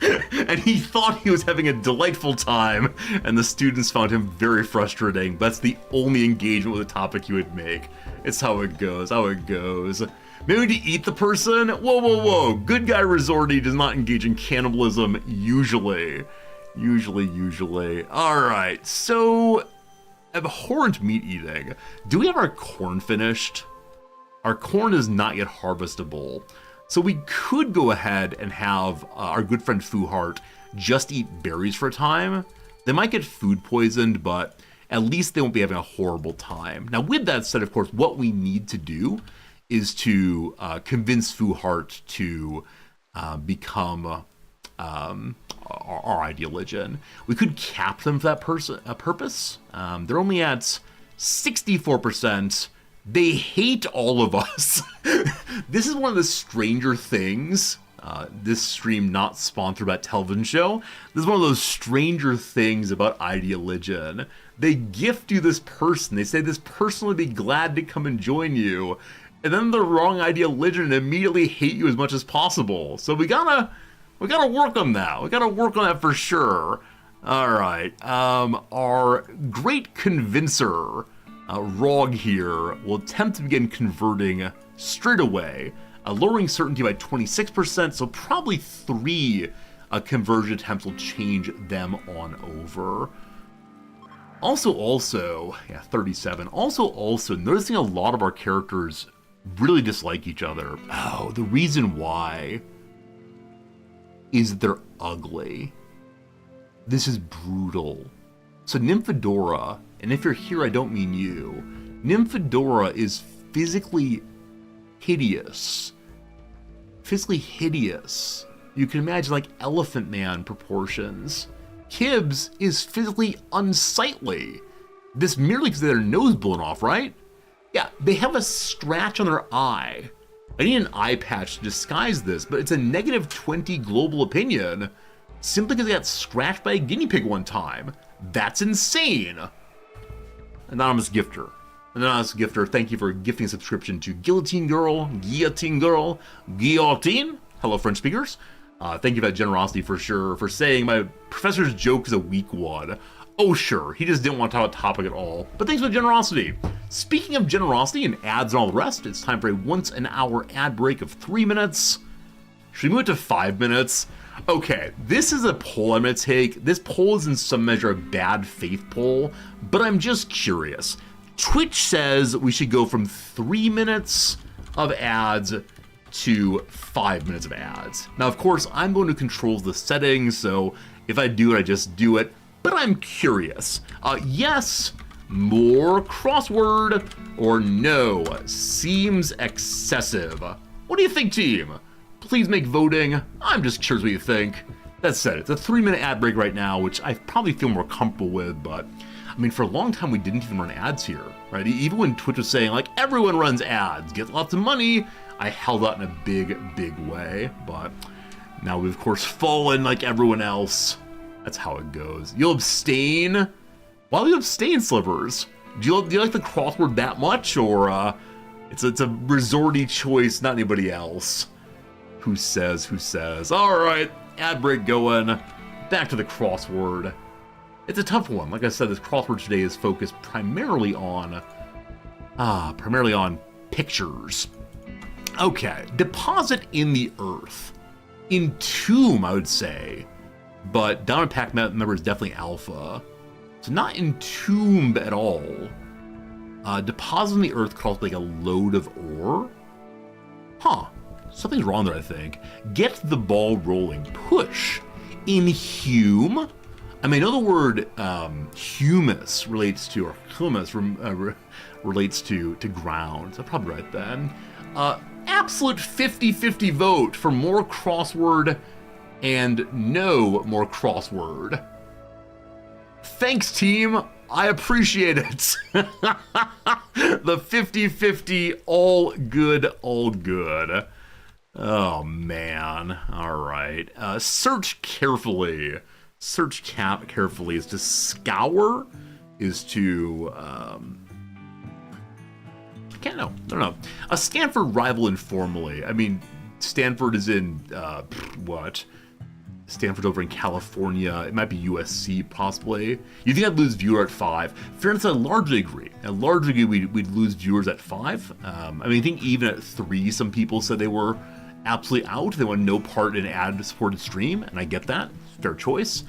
S1: And he thought he was having a delightful time, and the students found him very frustrating. That's the only engagement with the topic he would make. It's how it goes. Maybe to eat the person? Whoa. Good guy Resorty does not engage in cannibalism usually. Usually. Alright, so abhorrent meat eating. Do we have our corn finished? Our corn is not yet harvestable. So we could go ahead and have our good friend Fu Heart just eat berries for a time. They might get food poisoned, but at least they won't be having a horrible time. Now, with that said, of course, what we need to do is to convince Fu Heart to become our ideologian. We could cap them for that purpose. They're only at 64%. They hate all of us. This is one of the stranger things. This stream not sponsored by a television show. This is one of those stranger things about ideologian. They gift you this person. They say this person would be glad to come and join you. And then the wrong ideologian and immediately hate you as much as possible. So we gotta work on that. We gotta work on that for sure. All right. Our great convincer, Rog here, will attempt to begin converting straight away, lowering certainty by 26%, so probably 3 conversion attempts will change them on over. Also, 37. Also, noticing a lot of our characters really dislike each other. Oh, the reason why is that they're ugly. This is brutal. So Nymphadora, and if you're here, I don't mean you, Nymphadora is physically hideous. You can imagine like Elephant Man proportions. Kibbs is physically unsightly. This merely because they had their nose blown off, right? Yeah, they have a scratch on their eye. I need an eye patch to disguise this, but it's a negative 20 global opinion simply because they got scratched by a guinea pig one time. That's insane. Anonymous gifter, thank you for gifting a subscription to Guillotine Girl. Hello, French speakers. Thank you for that generosity for sure, for saying my professor's joke is a weak one. Oh, sure, he just didn't want to talk about the topic at all. But thanks for the generosity. Speaking of generosity and ads and all the rest, it's time for a once an hour ad break of 3 minutes. Should we move it to 5 minutes? Okay, this is a poll I'm going to take. This poll is in some measure a bad faith poll, but I'm just curious. Twitch says we should go from 3 minutes of ads to 5 minutes of ads. Now, of course, I'm going to control the settings, so if I do it, I just do it. But I'm curious. Yes, more crossword, or no, seems excessive. What do you think, team? Please make voting. I'm just curious what you think. That said, it's a 3-minute ad break right now, which I probably feel more comfortable with, but I mean, for a long time, we didn't even run ads here, right? Even when Twitch was saying, like, everyone runs ads, gets lots of money, I held out in a big, big way, but now we've, of course, fallen like everyone else. That's how it goes. You'll abstain? Why do you abstain, Slivers? Do you like the crossword that much, or it's a resorty choice, not anybody else? Who says, who says? All right, ad break going. Back to the crossword. It's a tough one. Like I said, this crossword today is focused primarily on pictures. Okay, deposit in the earth. Entomb, I would say, but Diamond Pack member is definitely alpha. So not entombed at all. Deposit in the earth calls like a load of ore. Huh. Something's wrong there, I think. Get the ball rolling. Push. Inhume. I mean, I know the word humus relates to, or humus relates to ground. So I'm probably right then. Absolute 50-50 vote for more crossword and no more crossword. Thanks, team. I appreciate it. The 50-50, all good, all good. Oh, man. All right. Search carefully. Search carefully is to scour, is to... can't know. I don't know. A Stanford rival informally. I mean, Stanford is in, what? Stanford's over in California. It might be USC, possibly. You think I'd lose viewer at 5? Fairness, I largely agree. I largely agree we'd lose viewers at 5. I mean, I think even at 3, some people said they were absolutely out. They want no part in an ad-supported stream, and I get that. Fair choice.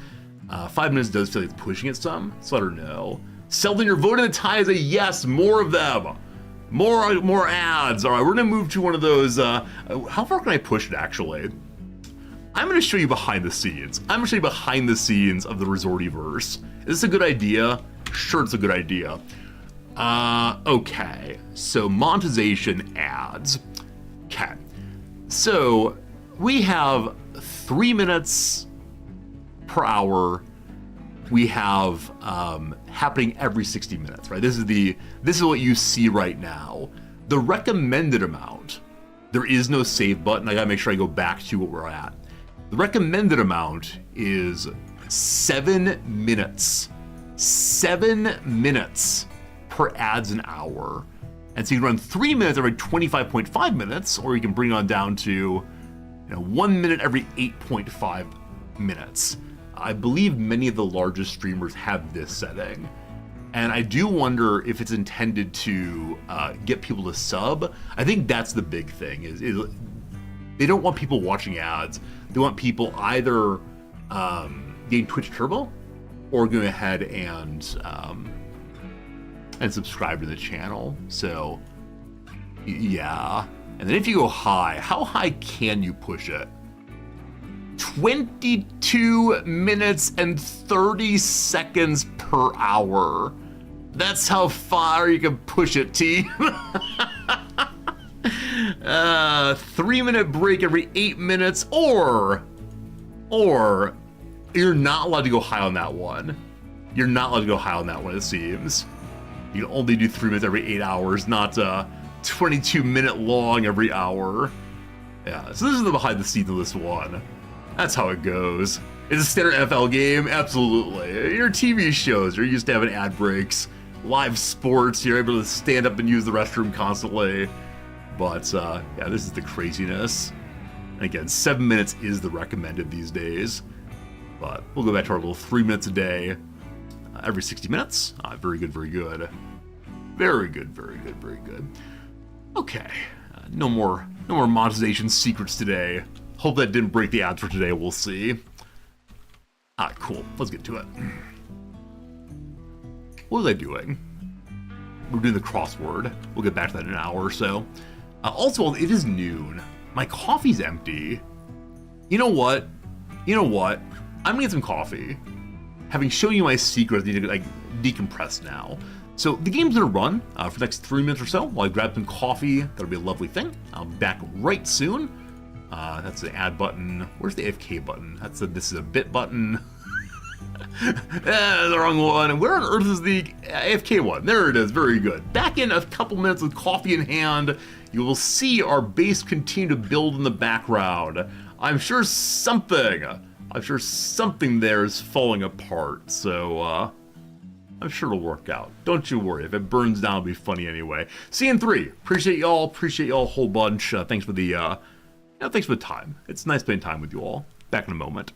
S1: 5 minutes does feel like pushing it some, so let her know. Selden, your vote in the tie is a yes. More of them. More ads. All right, we're gonna move to one of those. How far can I push it, actually? I'm gonna show you behind the scenes. I'm gonna show you behind the scenes of the Resortiverse. Is this a good idea? Sure, it's a good idea. Okay, so monetization ads. Okay, so we have 3 minutes per hour. We have happening every 60 minutes, right? This is what you see right now. The recommended amount, there is no save button. I gotta make sure I go back to what we're at. The recommended amount is 7 minutes. 7 minutes per ads an hour. And so you can run 3 minutes every 25.5 minutes, or you can bring it on down to 1 minute every 8.5 minutes. I believe many of the largest streamers have this setting. And I do wonder if it's intended to get people to sub. I think that's the big thing, is they don't want people watching ads. They want people either getting Twitch Turbo or going ahead and subscribe to the channel. So, yeah. And then if you go high, how high can you push it? 22 minutes and 30 seconds per hour. That's how far you can push it, team. 3 minute break every 8 minutes, or you're not allowed to go high on that one. You're not allowed to go high on that one, it seems. You can only do 3 minutes every 8 hours, not 22 minute long every hour. Yeah, so this is the behind the scenes of this one. That's how it goes. It's a standard NFL game, absolutely. Your TV shows, you're used to having ad breaks, live sports, you're able to stand up and use the restroom constantly. But yeah, this is the craziness. And again, 7 minutes is the recommended these days. But we'll go back to our little 3 minutes a day, every 60 minutes. Very good, very good. Very good, very good, very good. Okay, no more monetization secrets today. Hope that didn't break the odds for today. We'll see. Cool. Let's get to it. What was I doing? We're doing the crossword. We'll get back to that in an hour or so. Also, it is noon. My coffee's empty. You know what? I'm gonna get some coffee. Having shown you my secret, I need to decompress now. So the game's gonna run for the next 3 minutes or so while I grab some coffee. That'll be a lovely thing. I'll be back right soon. That's the add button. Where's the AFK button? This is a bit button. The wrong one. And where on earth is the AFK one? There it is. Very good. Back in a couple minutes with coffee in hand. You will see our base continue to build in the background. I'm sure something there is falling apart. So I'm sure it'll work out. Don't you worry. If it burns down, it'll be funny anyway. See you in 3. Appreciate y'all a whole bunch. Thanks for the thanks for the time. It's nice spending time with you all. Back in a moment.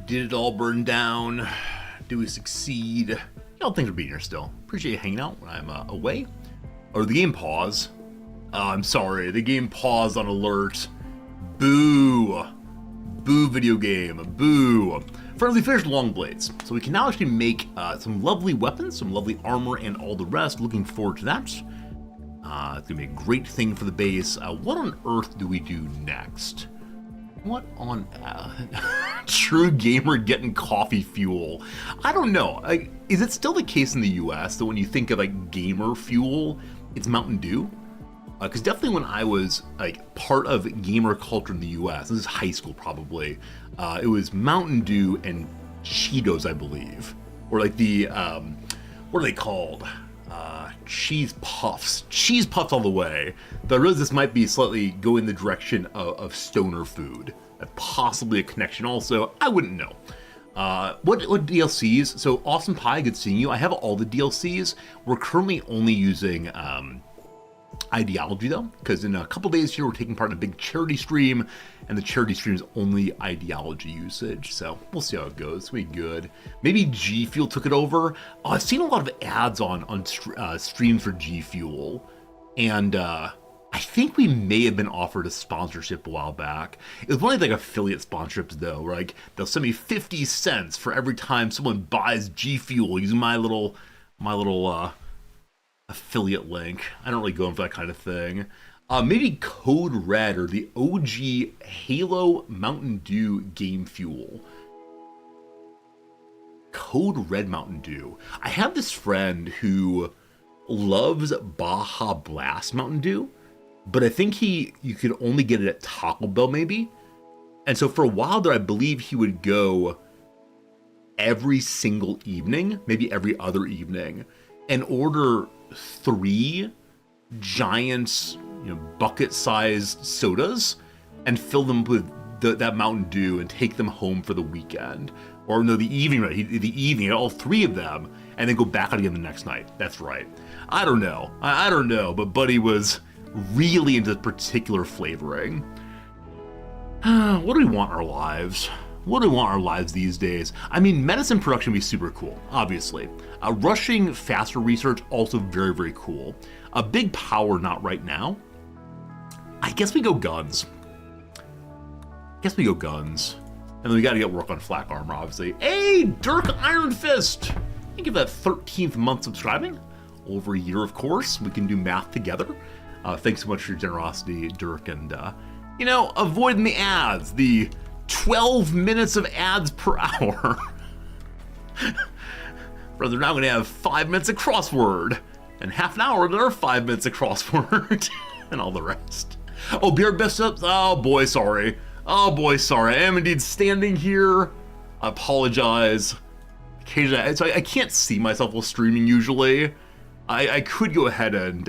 S1: Did it all burn down? Do we succeed? Y'all, thanks for being here still. Appreciate you hanging out when I'm away. Or the game pause. I'm sorry, the game paused on alert. Boo. Boo video game, boo. Friendly fish long blades. So we can now actually make some lovely weapons, some lovely armor, and all the rest. Looking forward to that. It's gonna be a great thing for the base. What on earth do we do next? What on True Gamer getting coffee fuel? I don't know. Like, is it still the case in the US that when you think of like gamer fuel, it's Mountain Dew? Because definitely when I was like part of gamer culture in the US, this is high school probably, it was Mountain Dew and Cheetos, I believe. Or like the, what are they called? Cheese puffs. Cheese puffs all the way. But I realize this might be slightly go in the direction of stoner food. Possibly a connection also. I wouldn't know. What DLCs? So Awesome Pie, good seeing you. I have all the DLCs. We're currently only using Ideology though, because in a couple days here we're taking part in a big charity stream, and the charity stream is only Ideology usage, so we'll see how it goes. It'll be good. Maybe G Fuel took it over. I've seen a lot of ads on streams for G Fuel, and I think we may have been offered a sponsorship a while back. It was one of like affiliate sponsorships though, where like they'll send me 50 cents for every time someone buys G Fuel using my little affiliate link. I don't really go in for that kind of thing. Maybe Code Red or the OG Halo Mountain Dew Game Fuel. Code Red Mountain Dew. I have this friend who loves Baja Blast Mountain Dew, but I think you could only get it at Taco Bell maybe. And so for a while there, I believe he would go every single evening, maybe every other evening, and order 3 giant, bucket-sized sodas and fill them with that Mountain Dew and take them home for the weekend. Or no, the evening, right? The evening, all 3 of them, and then go back out again the next night. That's right. I don't know. I don't know, but Buddy was really into particular flavoring. What do we want in our lives? What do we want in our lives these days? I mean, medicine production would be super cool, obviously. Rushing faster research, also very, very cool. A big power, not right now. I guess we go guns. And then we gotta get work on flak armor, obviously. Hey, Dirk Iron Fist! Thank you for that 13th month subscribing. Over a year, of course. We can do math together. Thanks so much for your generosity, Dirk, and, avoiding the ads. The 12 minutes of ads per hour. Brother, now I'm gonna have 5 minutes of crossword, and half an hour another 5 minutes of crossword, and all the rest. Oh, Beard Bishops. Oh boy, sorry. I am indeed standing here. I apologize. Occasionally, so I can't see myself while streaming usually. I could go ahead and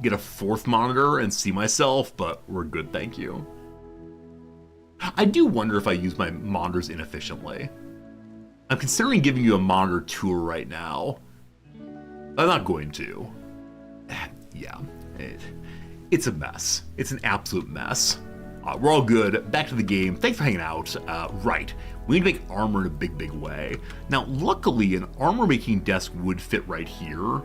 S1: get a 4th monitor and see myself, but we're good, thank you. I do wonder if I use my monitors inefficiently. I'm considering giving you a monitor tour right now. I'm not going to. Yeah, it's a mess. It's an absolute mess. We're all good. Back to the game. Thanks for hanging out. Right. We need to make armor in a big, big way. Now, luckily, an armor making desk would fit right here.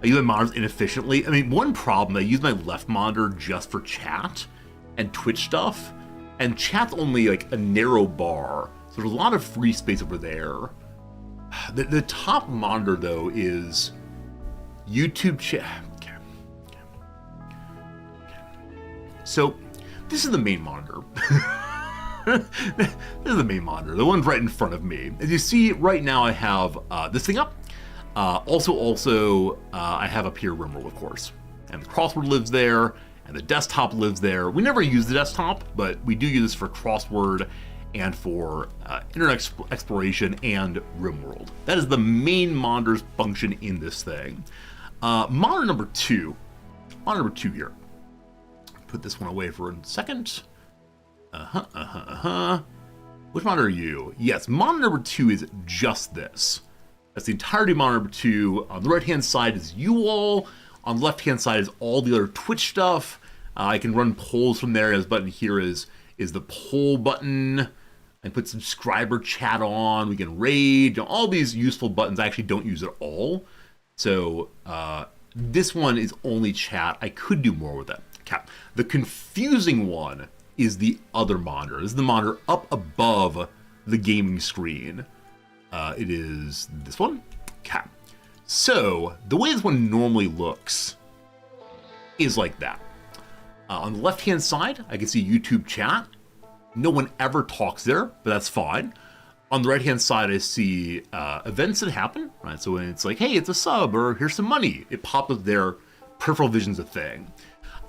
S1: I use my monitors inefficiently. I mean, one problem, I use my left monitor just for chat and Twitch stuff. And chat's only like a narrow bar. So there's a lot of free space over there. The top monitor, though, is YouTube chat. So this is the main monitor. This is the main monitor, the one right in front of me. As you see, right now I have this thing up. Also, I have up here Rimworld, of course. And the crossword lives there, and the desktop lives there. We never use the desktop, but we do use this for crossword and for internet exploration and Rimworld. That is the main monitor's function in this thing. Monitor number two here. Put this one away for a second. Which monitor are you? Yes, monitor number 2 is just this. That's the entirety of monitor number 2. On the right-hand side is you all. On the left-hand side is all the other Twitch stuff. I can run polls from there. This button here is the poll button. I put subscriber chat on. We can raid. All these useful buttons I actually don't use at all. So this one is only chat. I could do more with it. Okay. The confusing one is the other monitor. This is the monitor up above the gaming screen. It is this one. Okay. So the way this one normally looks is like that. On the left-hand side, I can see YouTube chat. No one ever talks there, but that's fine. On the right-hand side, I see events that happen, right? So when it's like, hey, it's a sub, or here's some money, it pops up there. Peripheral vision's a thing.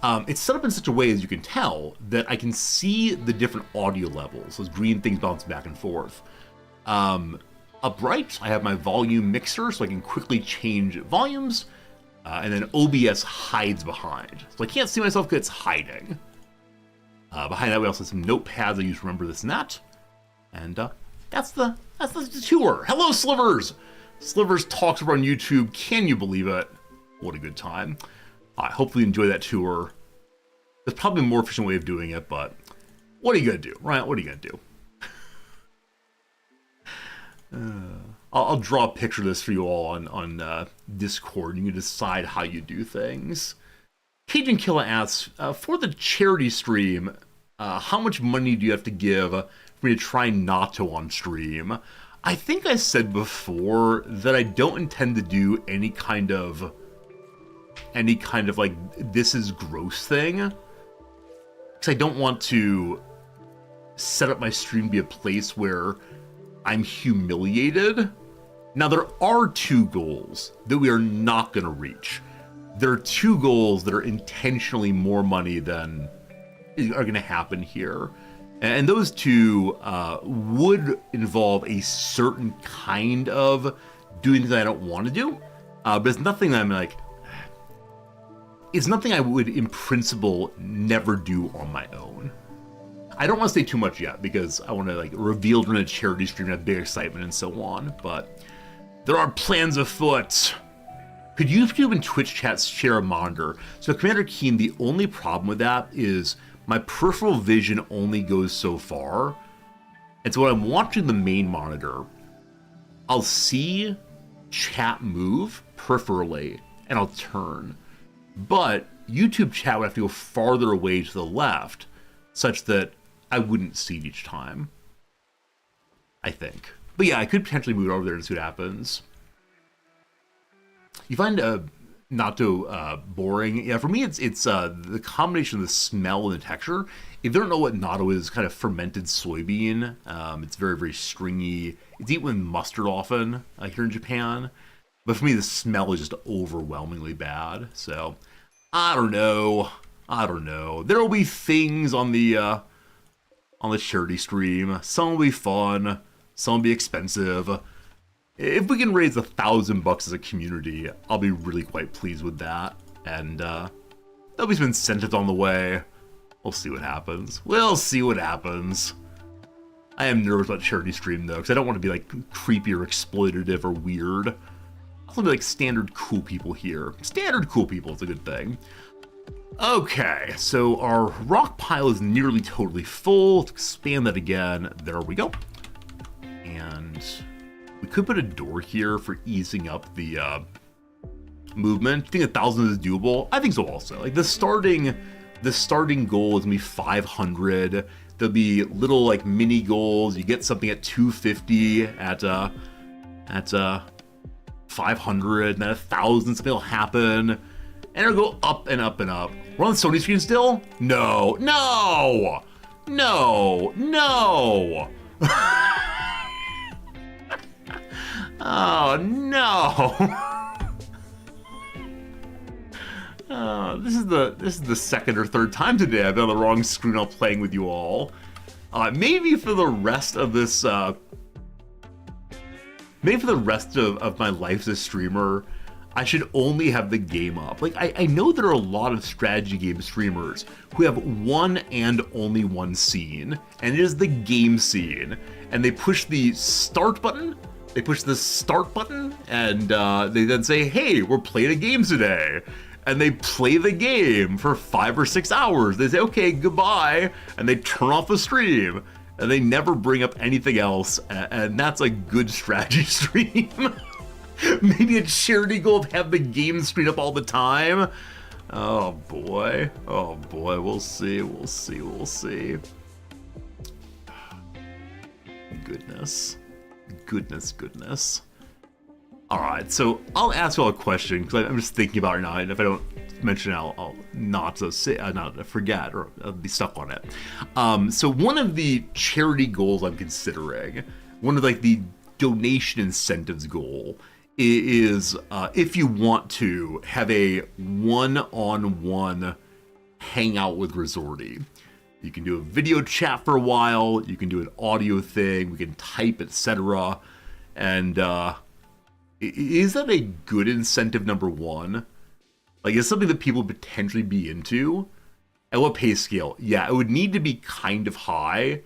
S1: It's set up in such a way, as you can tell, that I can see the different audio levels. Those green things bounce back and forth. Up right, I have my volume mixer, so I can quickly change volumes. And then OBS hides behind. So I can't see myself because it's hiding. Behind that, we also have some notepads I use to remember this and that. And that's the tour. Hello, Slivers! Slivers talks over on YouTube. Can you believe it? What a good time. Hopefully you enjoy that tour. There's probably a more efficient way of doing it, but what are you going to do, right? What are you going to do? I'll draw a picture of this for you all on Discord. You can decide how you do things. Cajun Killer asks, for the charity stream, how much money do you have to give for me to try not to on stream? I think I said before that I don't intend to do any kind of like this is gross thing, because I don't want to set up my stream to be a place where I'm humiliated. Now, there are 2 goals that we are not going to reach. There are 2 goals that are intentionally more money than are going to happen here. And those 2 would involve a certain kind of doing things I don't want to do. But it's nothing that I'm like, it's nothing I would, in principle, never do on my own. I don't want to say too much yet, because I want to like reveal during a charity stream and have big excitement and so on, but there are plans afoot. Could YouTube and Twitch chats share a monitor? So Commander Keen, the only problem with that is my peripheral vision only goes so far. And so when I'm watching the main monitor, I'll see chat move peripherally and I'll turn. But YouTube chat would have to go farther away to the left such that I wouldn't see it each time, I think. But yeah, I could potentially move it over there and see what happens. You find not too boring. Yeah, for me, it's the combination of the smell and the texture. If you don't know what natto is, kind of fermented soybean. It's very, very stringy. It's eaten with mustard often here in Japan. But for me, the smell is just overwhelmingly bad. So, I don't know. There will be things on the charity stream. Some will be fun. Some will be expensive. If we can raise $1,000 as a community, I'll be really quite pleased with that. And there'll be some incentives on the way. We'll see what happens. I am nervous about charity stream though, because I don't want to be like creepy or exploitative or weird. I want to be like standard cool people here. Standard cool people is a good thing. Okay, so our rock pile is nearly totally full. Let's expand that again. There we go. And we could put a door here for easing up the movement. Do you think 1,000 is doable? I think so also. Like the starting goal is gonna be 500. There'll be little like mini goals. You get something at 250 at 500, and then 1,000, something will happen. And it'll go up and up and up. We're on the Sony screen still? No. Oh no! This is the second or third time today I've been on the wrong screen while playing with you all. Maybe for the rest of this, maybe for the rest of my life as a streamer, I should only have the game up. Like I know there are a lot of strategy game streamers who have one and only one scene, and it is the game scene, and they push the start button. They push the start button and they then say, hey, we're playing a game today. And they play the game for 5 or 6 hours. They say, okay, goodbye. And they turn off the stream. And they never bring up anything else. And that's a good strategy stream. Maybe a charity goal to have the game screen up all the time. Oh boy. We'll see. Goodness. All right, so I'll ask you all a question because I'm just thinking about it now, and if I don't mention it, I'll not forget or I'll be stuck on it. So one of the charity goals I'm considering, one of like the donation incentives goal, is if you want to have a one-on-one hangout with Resorty. You can do a video chat for a while, you can do an audio thing, we can type, etc. And is that a good incentive, number one? Like, is something that people potentially be into? At what pay scale? Yeah, it would need to be kind of high.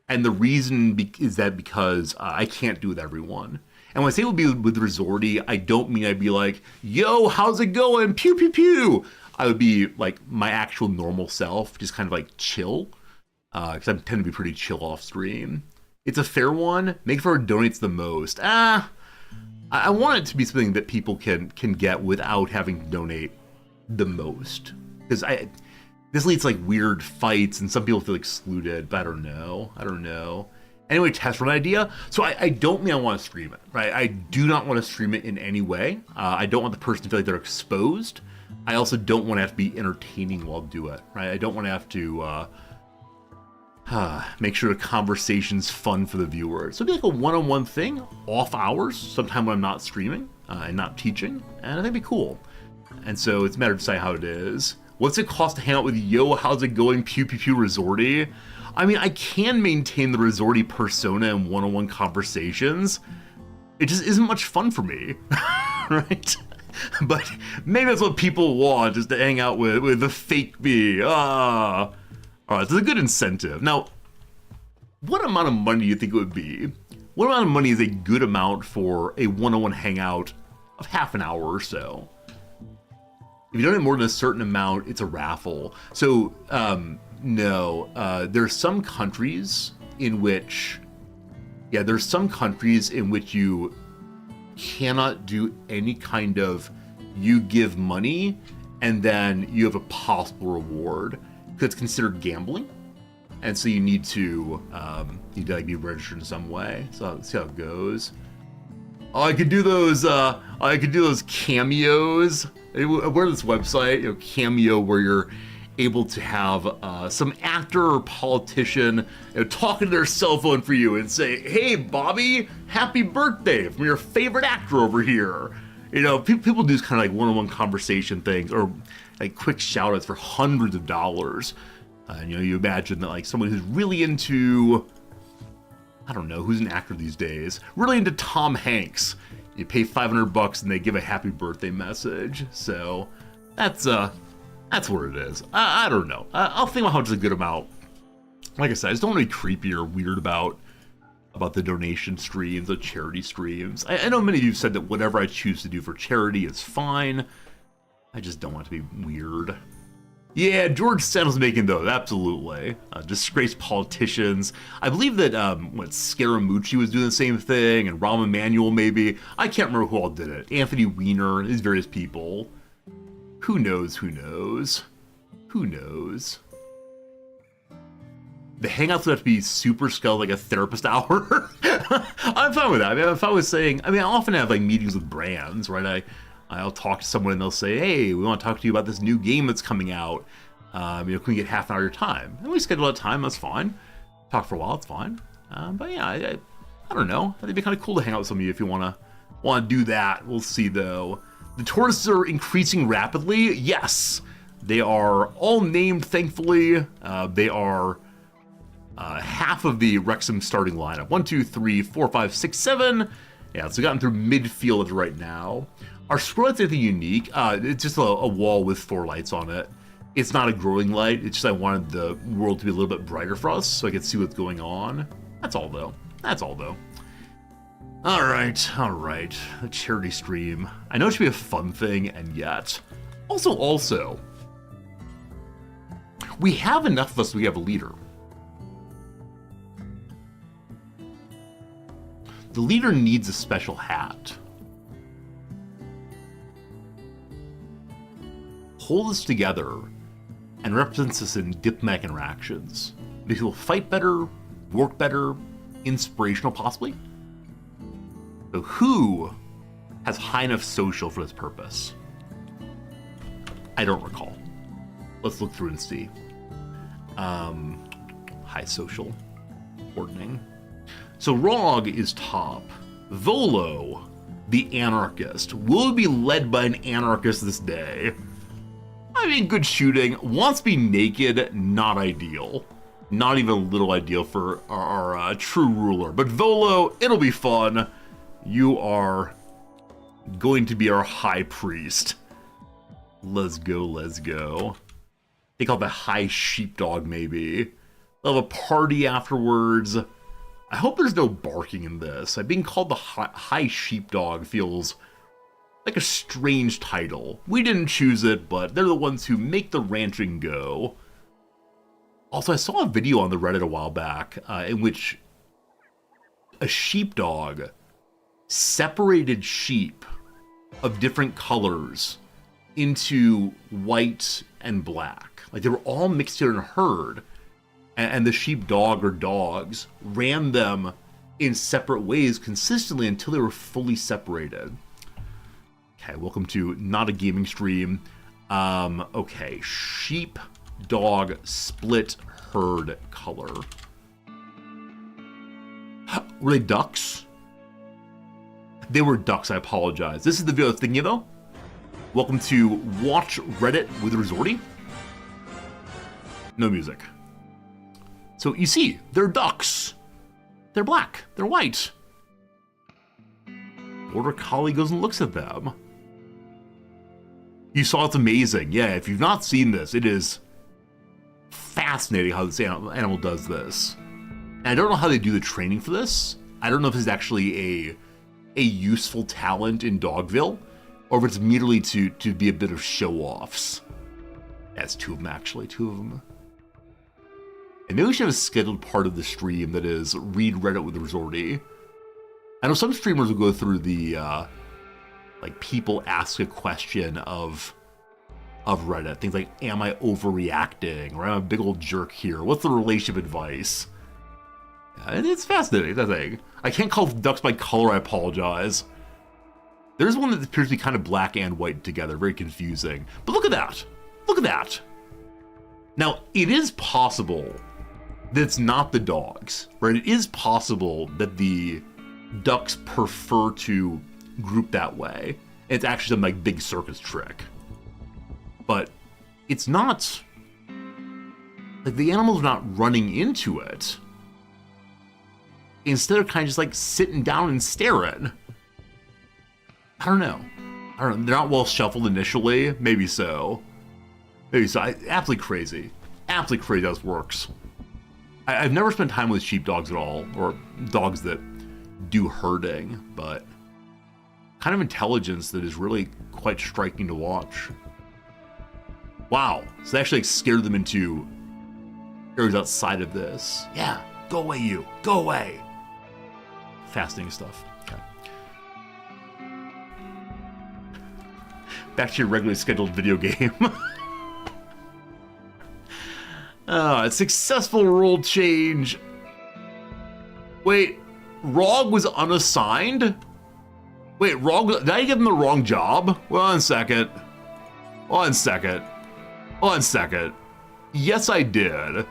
S1: And the reason is that because I can't do it with everyone. And when I say it would be with Resorty, I don't mean I'd be like, yo, how's it going? Pew, pew, pew. I would be like my actual normal self, just kind of like chill. Because I tend to be pretty chill off stream. It's a fair one. Make sure it donates the most. I want it to be something that people can get without having to donate the most. Because this leads to like weird fights and some people feel excluded, but I don't know. Anyway, test run idea. So I don't mean I want to stream it, right? I do not want to stream it in any way. I don't want the person to feel like they're exposed. I also don't want to have to be entertaining while I do it, right? I don't want to have to make sure the conversation's fun for the viewer. So it'd be like a one-on-one thing, off hours, sometime when I'm not streaming and not teaching, and I think it'd be cool. And so it's a matter of deciding how it is. What's it cost to hang out with yo, how's it going, pew pew pew Resorty? I mean, I can maintain the Resorty persona in one-on-one conversations. It just isn't much fun for me, right? But maybe that's what people want, is to hang out with the fake me. All right, so it's a good incentive. Now, what amount of money do you think it would be? What amount of money is a good amount for a one-on-one hangout of half an hour or so? If you donate more than a certain amount, it's a raffle. So, no. There's some countries in which, you cannot do any kind of, you give money and then you have a possible reward. Because it's considered gambling, and so you need to like be registered in some way. So let's see how it goes. Oh, I could do those. I could do those cameos. Where's this website? Cameo, where you're able to have some actor or politician talking to their cell phone for you and say, "Hey, Bobby, happy birthday from your favorite actor over here." People do this kind of like one-on-one conversation things, or like quick shout-outs for hundreds of dollars. And you imagine that like someone who's really into, I don't know, who's an actor these days, really into Tom Hanks. You pay $500 and they give a happy birthday message. So that's what it is. I don't know. I'll think about how much is a good amount. Like I said, I just don't want to be creepy or weird about the donation streams, the charity streams. I know many of you said that whatever I choose to do for charity is fine. I just don't want it to be weird. Yeah, George Sandals making those, absolutely. Disgraced politicians. I believe that, Scaramucci was doing the same thing, and Rahm Emanuel maybe. I can't remember who all did it. Anthony Weiner, these various people. Who knows? The hangouts would have to be super skull, like a therapist hour. I'm fine with that. I mean, if I was saying, I often have like meetings with brands, right? I'll talk to someone and they'll say, hey, we want to talk to you about this new game that's coming out. Can we get half an hour of your time? And we schedule a time, that's fine. Talk for a while, it's fine. But yeah, I don't know. I think it'd be kind of cool to hang out with some of you if you want to do that. We'll see though. The tortoises are increasing rapidly. Yes, they are all named, thankfully. They are half of the Wrexham starting lineup. 1, 2, 3, 4, 5, 6, 7. Yeah, so we've gotten through midfield right now. Our scroll light's anything unique. It's just a wall with 4 lights on it. It's not a growing light. It's just I wanted the world to be a little bit brighter for us so I could see what's going on. That's all though. All right. A charity stream. I know it should be a fun thing, and yet. Also, we have enough of us so we have a leader. The leader needs a special hat. Hold us together and represents us in diplomatic interactions. Makes people fight better, work better, inspirational possibly. So who has high enough social for this purpose? I don't recall. Let's look through and see. High social. Ordning. So Rog is top. Volo, the anarchist. Will be led by an anarchist this day. I mean, good shooting. Wants to be naked, not ideal. Not even a little ideal for our true ruler. But Volo, it'll be fun. You are going to be our high priest. Let's go, let's go. They call it the high sheepdog, maybe. They'll have a party afterwards. I hope there's no barking in this. Being called the high sheepdog feels like a strange title. We didn't choose it, but they're the ones who make the ranching go. Also, I saw a video on the Reddit a while back in which a sheepdog separated sheep of different colors into white and black. Like they were all mixed in a herd, and the sheepdog or dogs ran them in separate ways consistently until they were fully separated. Okay, welcome to not a gaming stream. Okay, sheepdog split herd color. Were they ducks? They were ducks, I apologize. This is the video I was thinking of, though. Welcome to Watch Reddit with Resorty. No music. So you see, they're ducks. They're black. They're white. Border Collie goes and looks at them. You saw it's amazing. Yeah, if you've not seen this, it is fascinating how this animal does this. And I don't know how they do the training for this. I don't know if this is actually a useful talent in Dogville, or if it's merely to be a bit of show-offs. That's two of them, actually. Two of them. And maybe we should have a scheduled part of the stream that is read Reddit with Resorty. I know some streamers will go through the, like, people ask a question of Reddit. Things like, am I overreacting? Or am I a big old jerk here? What's the relationship advice? And it's fascinating, I think. I can't call ducks by color, I apologize. There's one that appears to be kind of black and white together, very confusing. But look at that! Look at that! Now, it is possible that it's not the dogs, right? It is possible that the ducks prefer to group that way. It's actually some like big circus trick. But it's not, like the animals are not running into it. Instead of kind of just like sitting down and staring. I don't know. They're not well shuffled initially. Maybe so. Maybe so. Absolutely crazy. Absolutely crazy how this works. I've never spent time with sheepdogs at all, or dogs that do herding, but kind of intelligence that is really quite striking to watch. Wow. So they actually like, scared them into areas outside of this. Yeah. Go away, you. Go away. Fascinating stuff. Okay. Back to your regularly scheduled video game. A successful role change. Wait, Rog was unassigned? Wait, Rog, did I give him the wrong job? One second. One second. One second. Yes, I did.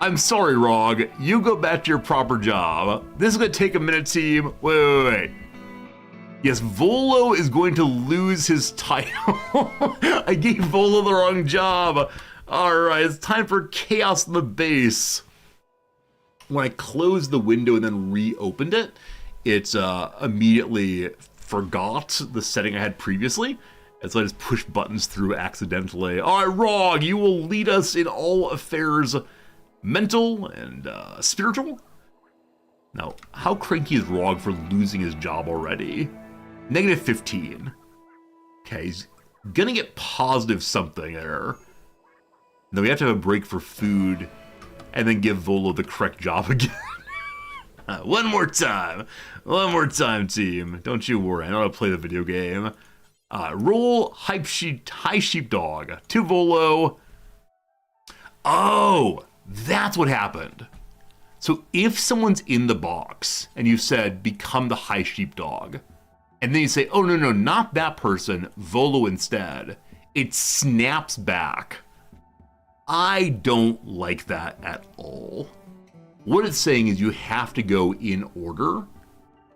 S1: I'm sorry, Rog. You go back to your proper job. This is gonna take a minute, team. Wait. Yes, Volo is going to lose his title. I gave Volo the wrong job. All right, it's time for chaos in the base. When I closed the window and then reopened it, it immediately forgot the setting I had previously. And so I just pushed buttons through accidentally. All right, Rog, you will lead us in all affairs mental and spiritual. Now, how cranky is Rog for losing his job already? Negative 15. Okay, he's gonna get positive something there. Then we have to have a break for food, and then give Volo the correct job again. One more time, team. Don't you worry, I know how to play the video game. Roll high sheepdog to Volo. Oh, that's what happened. So if someone's in the box and you said become the high sheepdog, And then you say, oh, no, not that person, Volo instead. It snaps back. I don't like that at all. What it's saying is you have to go in order,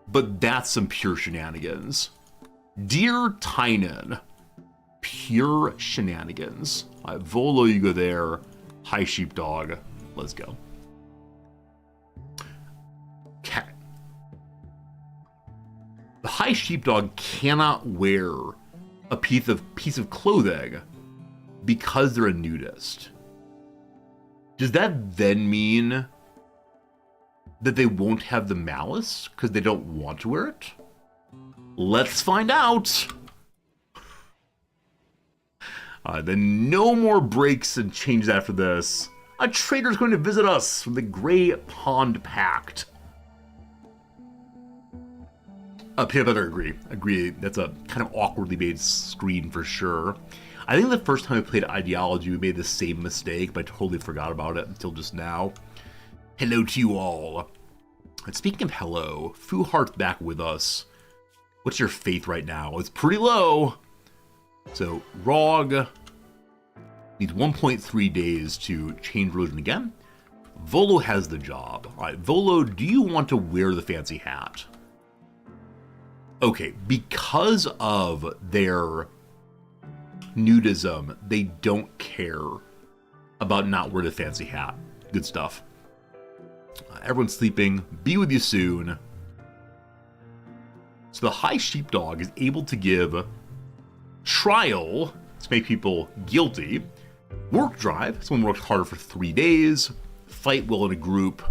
S1: but that's some pure shenanigans. Dear Tynan, pure shenanigans. All right, Volo, you go there. Hi, Sheepdog. Let's go. Cat. The High Sheepdog cannot wear a piece of clothing because they're a nudist. Does that then mean that they won't have the malice because they don't want to wear it? Let's find out. Then no more breaks and changes after this. A trader's going to visit us from the Grey Pond Pact. Peanut Butter, agree. That's a kind of awkwardly made screen for sure. I think the first time I played Ideology, we made the same mistake, but I totally forgot about it until just now. Hello to you all. And speaking of hello, Fu Heart's back with us. What's your faith right now? It's pretty low. So, Rog needs 1.3 days to change religion again. Volo has the job. All right, Volo, do you want to wear the fancy hat? Okay, because of their nudism, they don't care about not wearing the fancy hat. Good stuff. Everyone's sleeping. Be with you soon. So the High Sheepdog is able to give trial to make people guilty, work drive, someone works harder for 3 days, fight well in a group,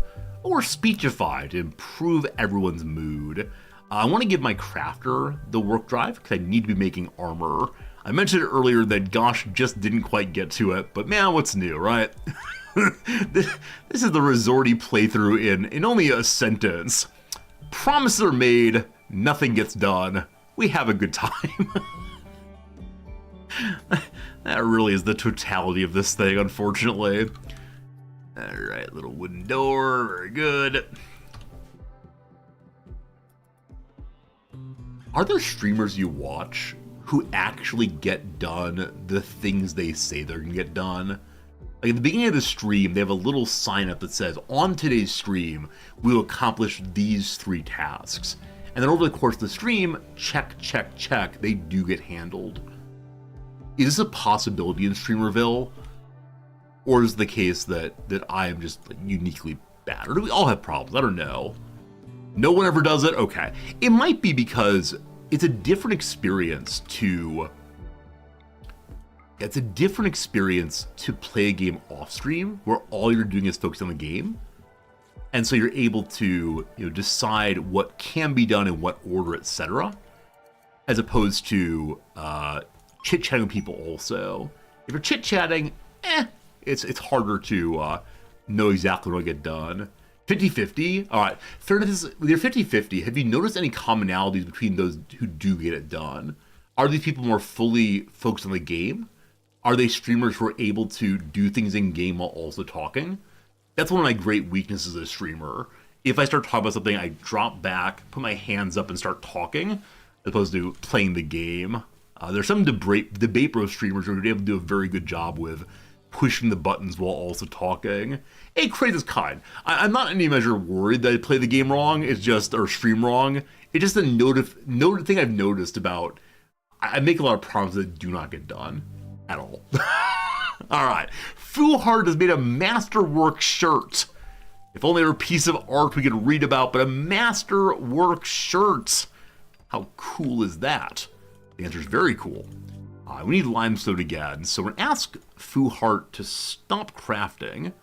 S1: or speechify to improve everyone's mood. I want to give my crafter the work drive because I need to be making armor. I mentioned earlier that Gosh just didn't quite get to it, but man, what's new, right? This is the resorty playthrough in only a sentence. Promises are made, nothing gets done. We have a good time. That really is the totality of this thing, unfortunately. Alright, little wooden door, very good. Are there streamers you watch who actually get done the things they say they're gonna get done? Like at the beginning of the stream, they have a little sign up that says, on today's stream, we will accomplish these 3 tasks. And then over the course of the stream, check, check, check, they do get handled. Is this a possibility in Streamerville? Or is it the case that I am just like, uniquely bad? Or do we all have problems? I don't know. No one ever does it? Okay. It might be because it's a different experience to... It's a different experience to play a game off stream where all you're doing is focus on the game. And so you're able to decide what can be done in what order, etc. As opposed to chit-chatting with people also. If you're chit-chatting, it's harder to know exactly what will get done. 50-50? Alright, fairness, with your 50-50, have you noticed any commonalities between those who do get it done? Are these people more fully focused on the game? Are they streamers who are able to do things in game while also talking? That's one of my great weaknesses as a streamer. If I start talking about something, I drop back, put my hands up, and start talking, as opposed to playing the game. There's some debate bro streamers who are able to do a very good job with pushing the buttons while also talking. Hey, Craze is kind. I'm not in any measure worried that I play the game wrong, or stream wrong. It's just a thing I've noticed about, I make a lot of promises that do not get done. At all. Alright. Foolhard has made a masterwork shirt. If only there were a piece of art we could read about, but a masterwork shirt. How cool is that? The answer is very cool. We need limestone again, so we're gonna ask Foolhard to stop crafting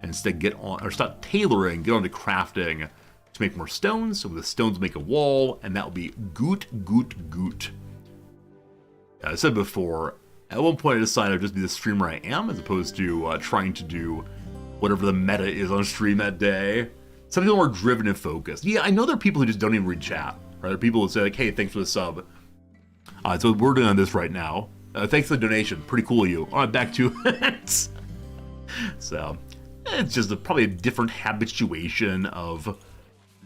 S1: and instead stop tailoring, get on to crafting to make more stones. So with the stones make a wall, and that will be goot, goot, goot. I said before, at one point I decided I'd just be the streamer I am, as opposed to trying to do whatever the meta is on stream that day. Some people are driven and focused. Yeah, I know there are people who just don't even read chat. Right? There are people who say like, hey, thanks for the sub. So we're doing on this right now. Thanks for the donation. Pretty cool of you. All right, back to it. So, it's just probably a different habituation of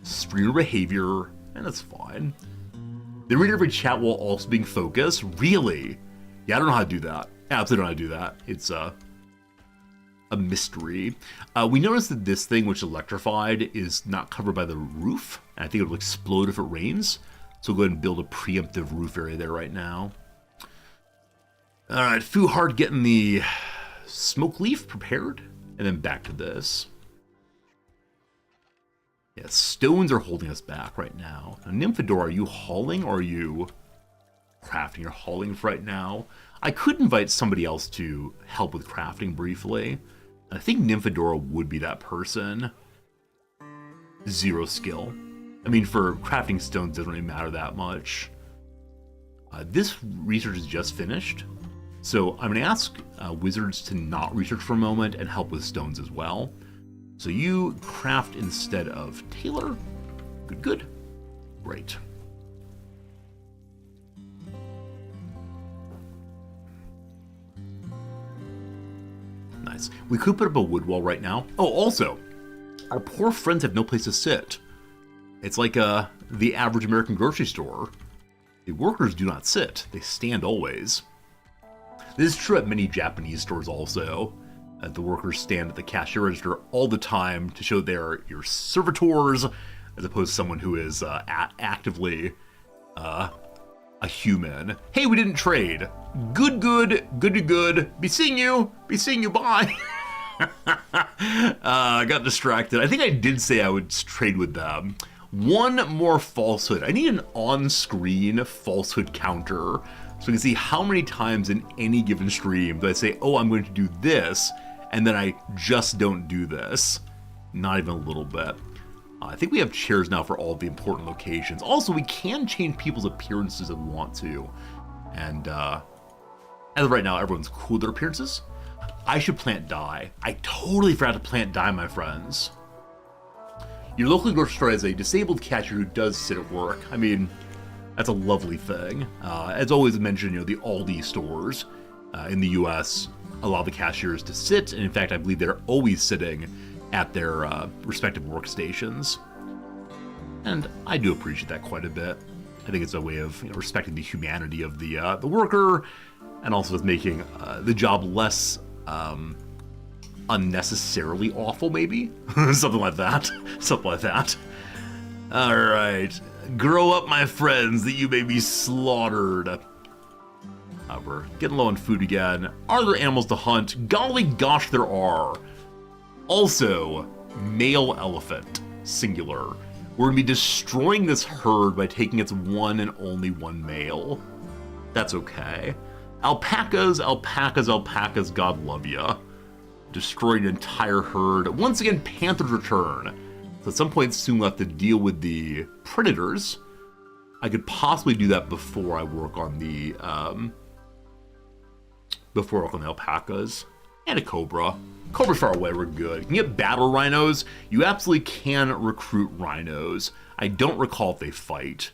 S1: streamer behavior, and that's fine. They read every chat while also being focused. Really? Yeah, I don't know how to do that. Absolutely don't know how to do that. It's a mystery. We noticed that this thing, which electrified, is not covered by the roof. And I think it will explode if it rains. So we'll go ahead and build a preemptive roof area there right now. All right, Fuhard getting the smoke leaf prepared. And then back to this. Yeah, stones are holding us back right now. Now, Nymphadora, are you hauling or are you crafting? You're hauling for right now. I could invite somebody else to help with crafting briefly. I think Nymphadora would be that person. 0 skill. I mean, for crafting stones, it doesn't really matter that much. This research is just finished. So I'm going to ask wizards to not research for a moment and help with stones as well. So you craft instead of Taylor. Good, good. Great. Nice. We could put up a wood wall right now. Oh, also, our poor friends have no place to sit. It's like the average American grocery store. The workers do not sit. They stand always. This is true at many Japanese stores also. The workers stand at the cashier register all the time to show they're your servitors, as opposed to someone who is actively a human. Hey, we didn't trade. Good, good, good to good. Be seeing you, bye. I got distracted. I think I did say I would trade with them. One more falsehood. I need an on-screen falsehood counter so we can see how many times in any given stream do I say, oh, I'm going to do this, and then I just don't do this. Not even a little bit. I think we have chairs now for all the important locations. Also, we can change people's appearances if we want to. And as of right now, everyone's cool with their appearances. I should plant dye. I totally forgot to plant dye, my friends. Your local grocery store has a disabled cashier who does sit at work. I mean, that's a lovely thing. As always mentioned, you know, the Aldi stores in the US allow the cashiers to sit, and in fact, I believe they're always sitting at their respective workstations. And I do appreciate that quite a bit. I think it's a way of, you know, respecting the humanity of the worker, and also with making the job less unnecessarily awful, maybe? Something like that. Something like that. Alright. Grow up, my friends, that you may be slaughtered. We're getting low on food again. Are there animals to hunt? Golly gosh, there are. Also, male elephant, singular. We're going to be destroying this herd by taking its one and only one male. That's okay. Alpacas, alpacas, alpacas, God love ya. Destroyed an entire herd. Once again, panthers return. So at some point soon we'll have to deal with the predators. I could possibly do that before I work on the alpacas. And a cobra. Cobra's far away, we're good. You can get battle rhinos. You absolutely can recruit rhinos. I don't recall if they fight.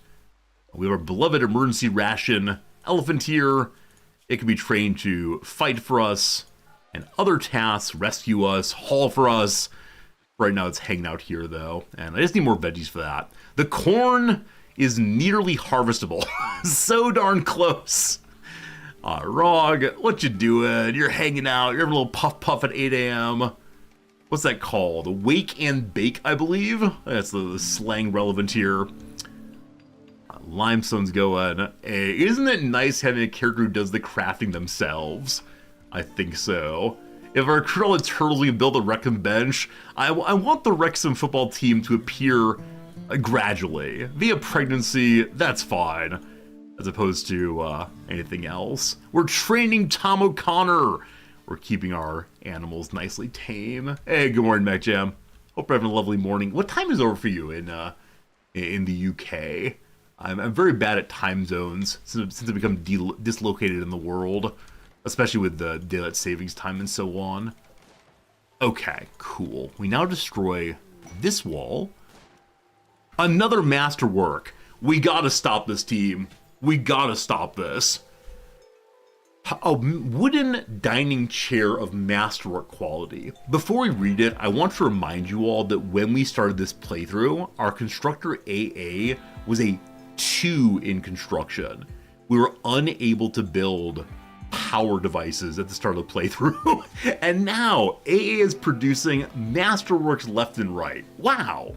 S1: We have our beloved emergency ration elephant here. It can be trained to fight for us and other tasks, rescue us, haul for us. Right now it's hanging out here though, and I just need more veggies for that. The corn is nearly harvestable. So darn close. Rog, what you doing? You're hanging out, you're having a little puff at 8 a.m. What's that called? Wake and bake, I believe? That's the slang relevant here. Limestone's going. Hey, isn't it nice having a character who does the crafting themselves? I think so. If I recruit all the turtles, we can build a Wrexham bench. I want the Wrexham football team to appear gradually. Via pregnancy, that's fine. As opposed to anything else. We're training Tom O'Connor. We're keeping our animals nicely tame. Hey, good morning, Mac Jam. Hope you're having a lovely morning. What time is over for you in the UK? I'm very bad at time zones since I've become dislocated in the world, especially with the daylight savings time and so on. Okay, cool. We now destroy this wall. Another masterwork. We gotta stop this, team. We gotta stop this. A wooden dining chair of masterwork quality. Before we read it, I want to remind you all that when we started this playthrough, our constructor AA was a 2 in construction. We were unable to build power devices at the start of the playthrough. And now AA is producing masterworks left and right. Wow.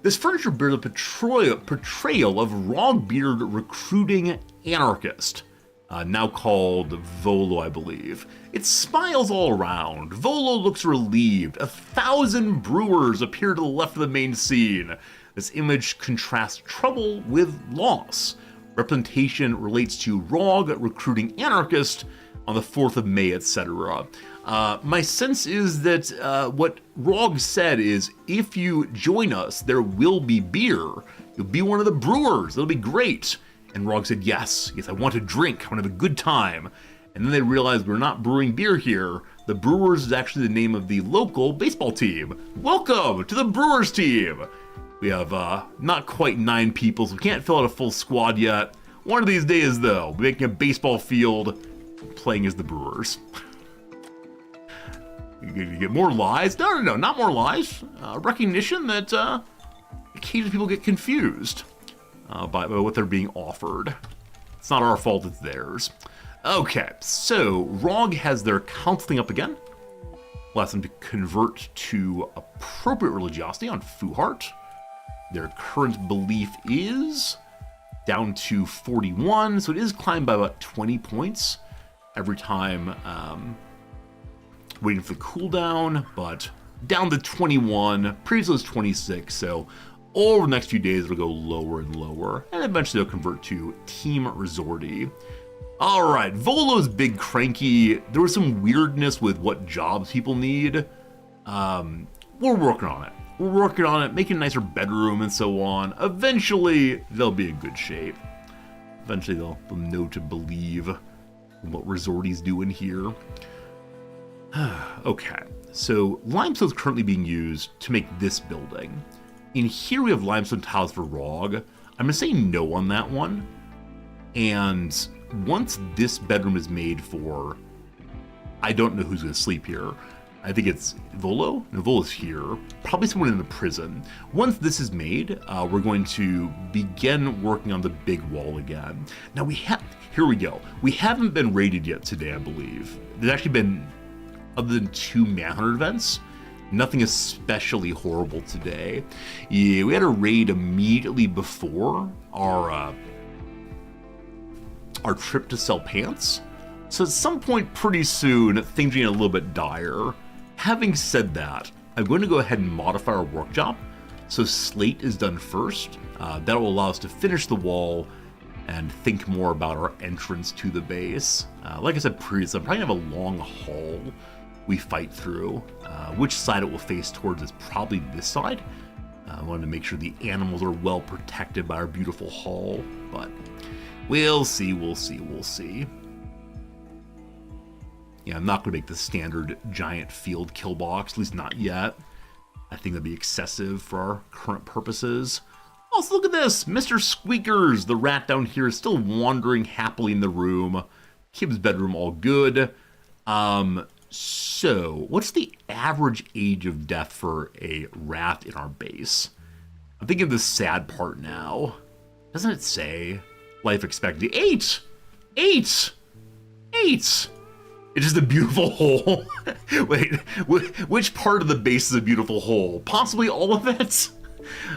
S1: This furniture bears a portrayal of Rogbeard recruiting anarchist, now called Volo, I believe. It smiles all around. Volo looks relieved. 1,000 brewers appear to the left of the main scene. This image contrasts trouble with loss. Representation relates to Rog recruiting anarchist on the 4th of May, etc. My sense is that what Rog said is, if you join us, there will be beer. You'll be one of the brewers. It'll be great. And Rog said, yes, I want to drink. I want to have a good time. And then they realized we're not brewing beer here. The Brewers is actually the name of the local baseball team. Welcome to the Brewers team. We have not quite 9 people, so we can't fill out a full squad yet. One of these days, though, we're making a baseball field, playing as the Brewers. You get more lies? No, not more lies. Recognition that occasionally people get confused by what they're being offered. It's not our fault, it's theirs. Okay, so Rog has their counseling up again. We'll ask them to convert to appropriate religiosity on Fuhart. Their current belief is down to 41, so it is climbed by about 20 points every time waiting for the cooldown, but down to 21, previously it was 26, so over the next few days it'll go lower and lower, and eventually it'll convert to Team Resorty. Alright, Volo's big cranky. There was some weirdness with what jobs people need. We're working on it. We're working on it, making a nicer bedroom and so on. Eventually, they'll be in good shape. Eventually, they'll know to believe in what Resorty's doing here. Okay, so limestone is currently being used to make this building. In here, we have limestone tiles for Rog. I'm going to say no on that one. And once this bedroom is made for, I don't know who's going to sleep here. I think it's Volo. No, Volo's here. Probably someone in the prison. Once this is made, we're going to begin working on the big wall again. Now here we go. We haven't been raided yet today, I believe. There's actually been, other than 2 Manhunter events, nothing especially horrible today. Yeah, we had a raid immediately before our trip to sell pants. So at some point pretty soon, things are getting a little bit dire. Having said that, I'm going to go ahead and modify our work job. So slate is done first. That will allow us to finish the wall and think more about our entrance to the base. Like I said previously, I'm probably going to have a long hall we fight through. Which side it will face towards is probably this side. I wanted to make sure the animals are well protected by our beautiful hall, but we'll see. Yeah, I'm not going to make the standard giant field kill box, at least not yet. I think that'd be excessive for our current purposes. Also, look at this! Mr. Squeakers, the rat down here, is still wandering happily in the room. Kib's bedroom all good. So, what's the average age of death for a rat in our base? I'm thinking of the sad part now. Doesn't it say life expectancy? 8! 8! 8! It's just a beautiful hole. Wait, which part of the base is a beautiful hole? Possibly all of it?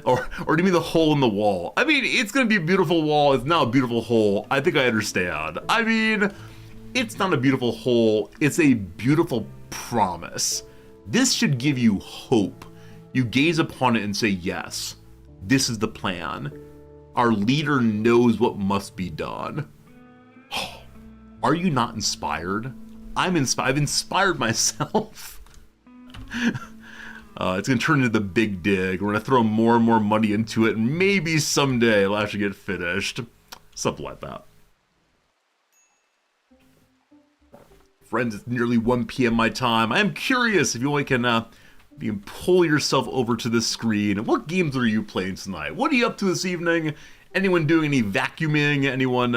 S1: Or do you mean the hole in the wall? I mean, it's gonna be a beautiful wall, it's not a beautiful hole. I think I understand. I mean, it's not a beautiful hole, it's a beautiful promise. This should give you hope. You gaze upon it and say, yes, this is the plan. Our leader knows what must be done. Are you not inspired? I'm inspired. I've inspired myself. It's going to turn into the big dig. We're going to throw more and more money into it, and maybe someday it'll actually get finished. Something like that. Friends, it's nearly 1 p.m. my time. I am curious if you only can pull yourself over to the screen. What games are you playing tonight? What are you up to this evening? Anyone doing any vacuuming? Anyone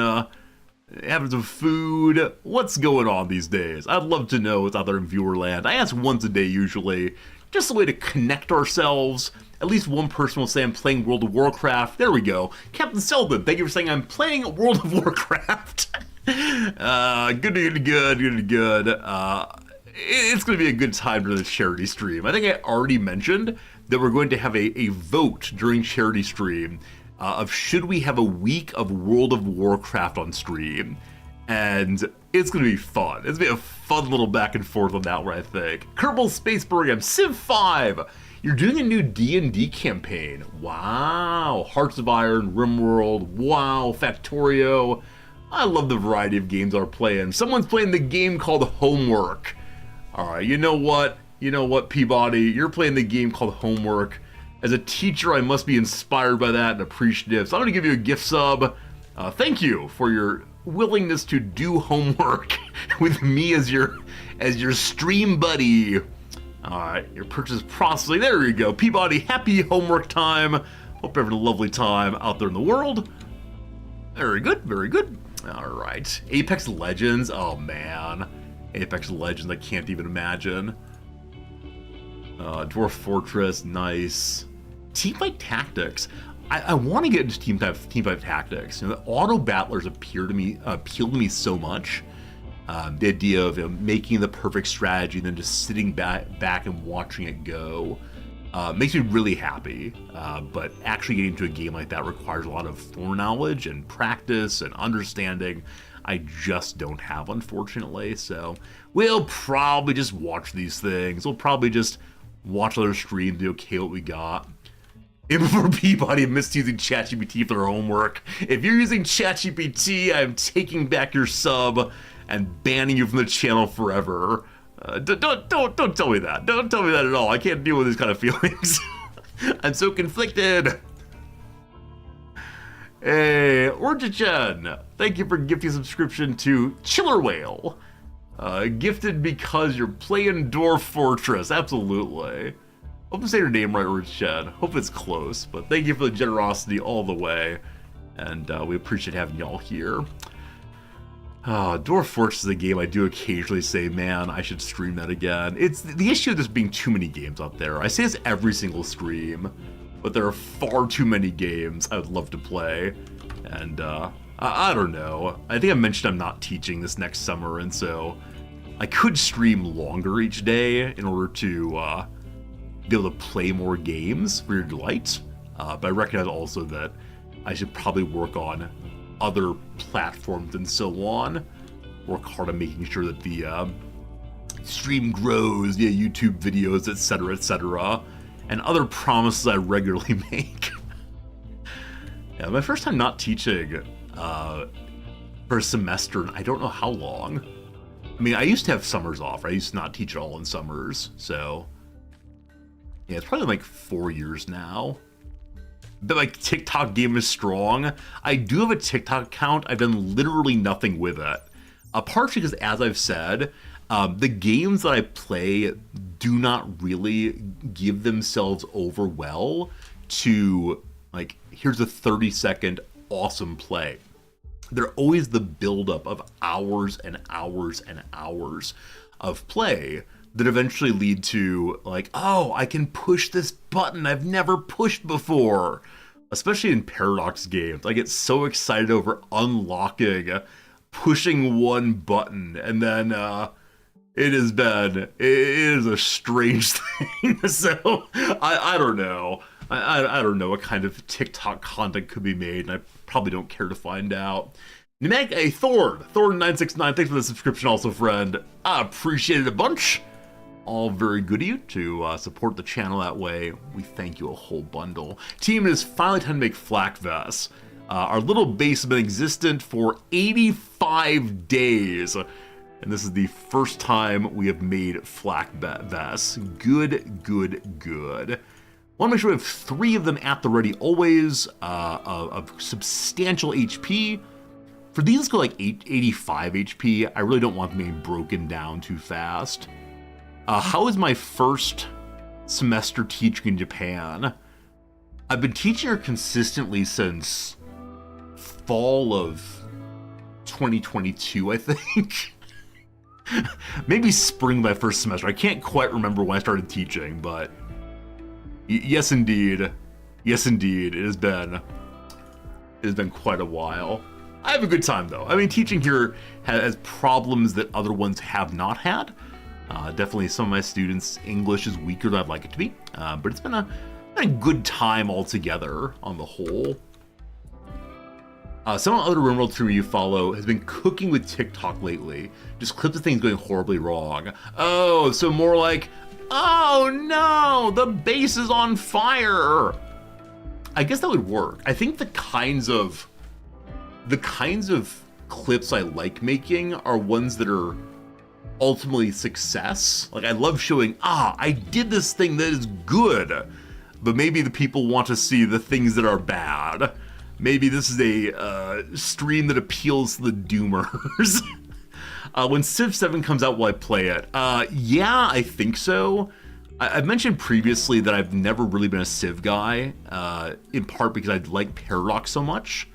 S1: having some food? What's going on these days? I'd love to know what's out there in viewer land. I ask once a day usually, just a way to connect ourselves, At least one person will say I'm playing World of Warcraft. There we go. Captain Selden, thank you for saying I'm playing World of Warcraft. Good. It's going to be a good time for the charity stream. I think I already mentioned that we're going to have a vote during charity stream of should we have a week of World of Warcraft on stream. And it's going to be fun. It's going to be a fun little back and forth on that one, I think. Kerbal Space Program, Civ 5. You're doing a new D&D campaign. Wow. Hearts of Iron, Rimworld, wow, Factorio. I love the variety of games I'm playing. Someone's playing the game called Homework. All right, you know what? Peabody? You're playing the game called Homework. As a teacher, I must be inspired by that and appreciative. So I'm going to give you a gift sub. Thank you for your willingness to do homework with me as your stream buddy. All right, your purchase processing. There you go. Peabody, happy homework time. Hope you're having a lovely time out there in the world. Very good, very good. All right, Apex Legends. Oh man, Apex Legends. I can't even imagine. Dwarf Fortress, nice. Teamfight Tactics. I want to get into Teamfight Tactics. You know, the auto battlers appeal to me so much. The idea of making the perfect strategy and then just sitting back and watching it go makes me really happy. But actually getting into a game like that requires a lot of foreknowledge and practice and understanding. I just don't have, unfortunately. So we'll probably just watch these things. We'll probably just watch other streams, do okay what we got. For Peabody misusing ChatGPT for their homework. If you're using ChatGPT, I'm taking back your sub and banning you from the channel forever. Don't tell me that. Don't tell me that at all. I can't deal with these kind of feelings. I'm so conflicted. Hey, Orjichen, thank you for gifting a subscription to Chiller Whale. Gifted because you're playing Dwarf Fortress. Absolutely. Hope I'm saying your name right, Orjichen. Hope it's close, but thank you for the generosity all the way. And we appreciate having y'all here. Dwarf Fortress is a game I do occasionally say, man, I should stream that again. It's the issue of there being too many games out there. I say this every single stream, but there are far too many games I would love to play. And I don't know. I think I mentioned I'm not teaching this next summer, and so I could stream longer each day in order to be able to play more games for your delight. But I recognize also that I should probably work on other platforms and so on. Work hard on making sure that the stream grows via YouTube videos, etc., and other promises I regularly make. Yeah, my first time not teaching for a semester, I don't know how long. I mean, I used to have summers off. I used to not teach at all in summers, so yeah, it's probably like 4 years now. But like TikTok game is strong. I do have a TikTok account. I've done literally nothing with it. Partially because, as I've said, the games that I play do not really give themselves over well to, like, here's a 30-second awesome play. They're always the buildup of hours and hours and hours of play that eventually lead to, like, oh, I can push this button I've never pushed before. Especially in Paradox games. I get so excited over unlocking, pushing one button, and then it is a strange thing. So I don't know. I don't know what kind of TikTok content could be made, and I probably don't care to find out. Thorn969, thanks for the subscription also, friend. I appreciate it a bunch. All very good of you to support the channel that way. We thank you a whole bundle. Team, it is finally time to make flak vests. Our little base has been existent for 85 days. And this is the first time we have made flak vests. Good. Want to make sure we have 3 of them at the ready always, of substantial HP. For these, let's go like 85 HP. I really don't want them being broken down too fast. How is my first semester teaching in Japan? I've been teaching her consistently since fall of 2022, I think. Maybe spring my first semester. I can't quite remember when I started teaching, but Yes, indeed. Yes, indeed. It has been quite a while. I have a good time, though. I mean, teaching here has problems that other ones have not had. Definitely some of my students' English is weaker than I'd like it to be. But it's been a good time altogether on the whole. Some other Rimworld streamer you follow has been cooking with TikTok lately. Just clips of things going horribly wrong. Oh, so more like, oh no, the base is on fire. I guess that would work. I think the kinds of clips I like making are ones that are ultimately success. Like, I love showing, I did this thing that is good, but maybe the people want to see the things that are bad. Maybe this is a stream that appeals to the doomers. When Civ 7 comes out, will I play it? Yeah, I think so. I've mentioned previously that I've never really been a Civ guy, in part because I like Paradox so much.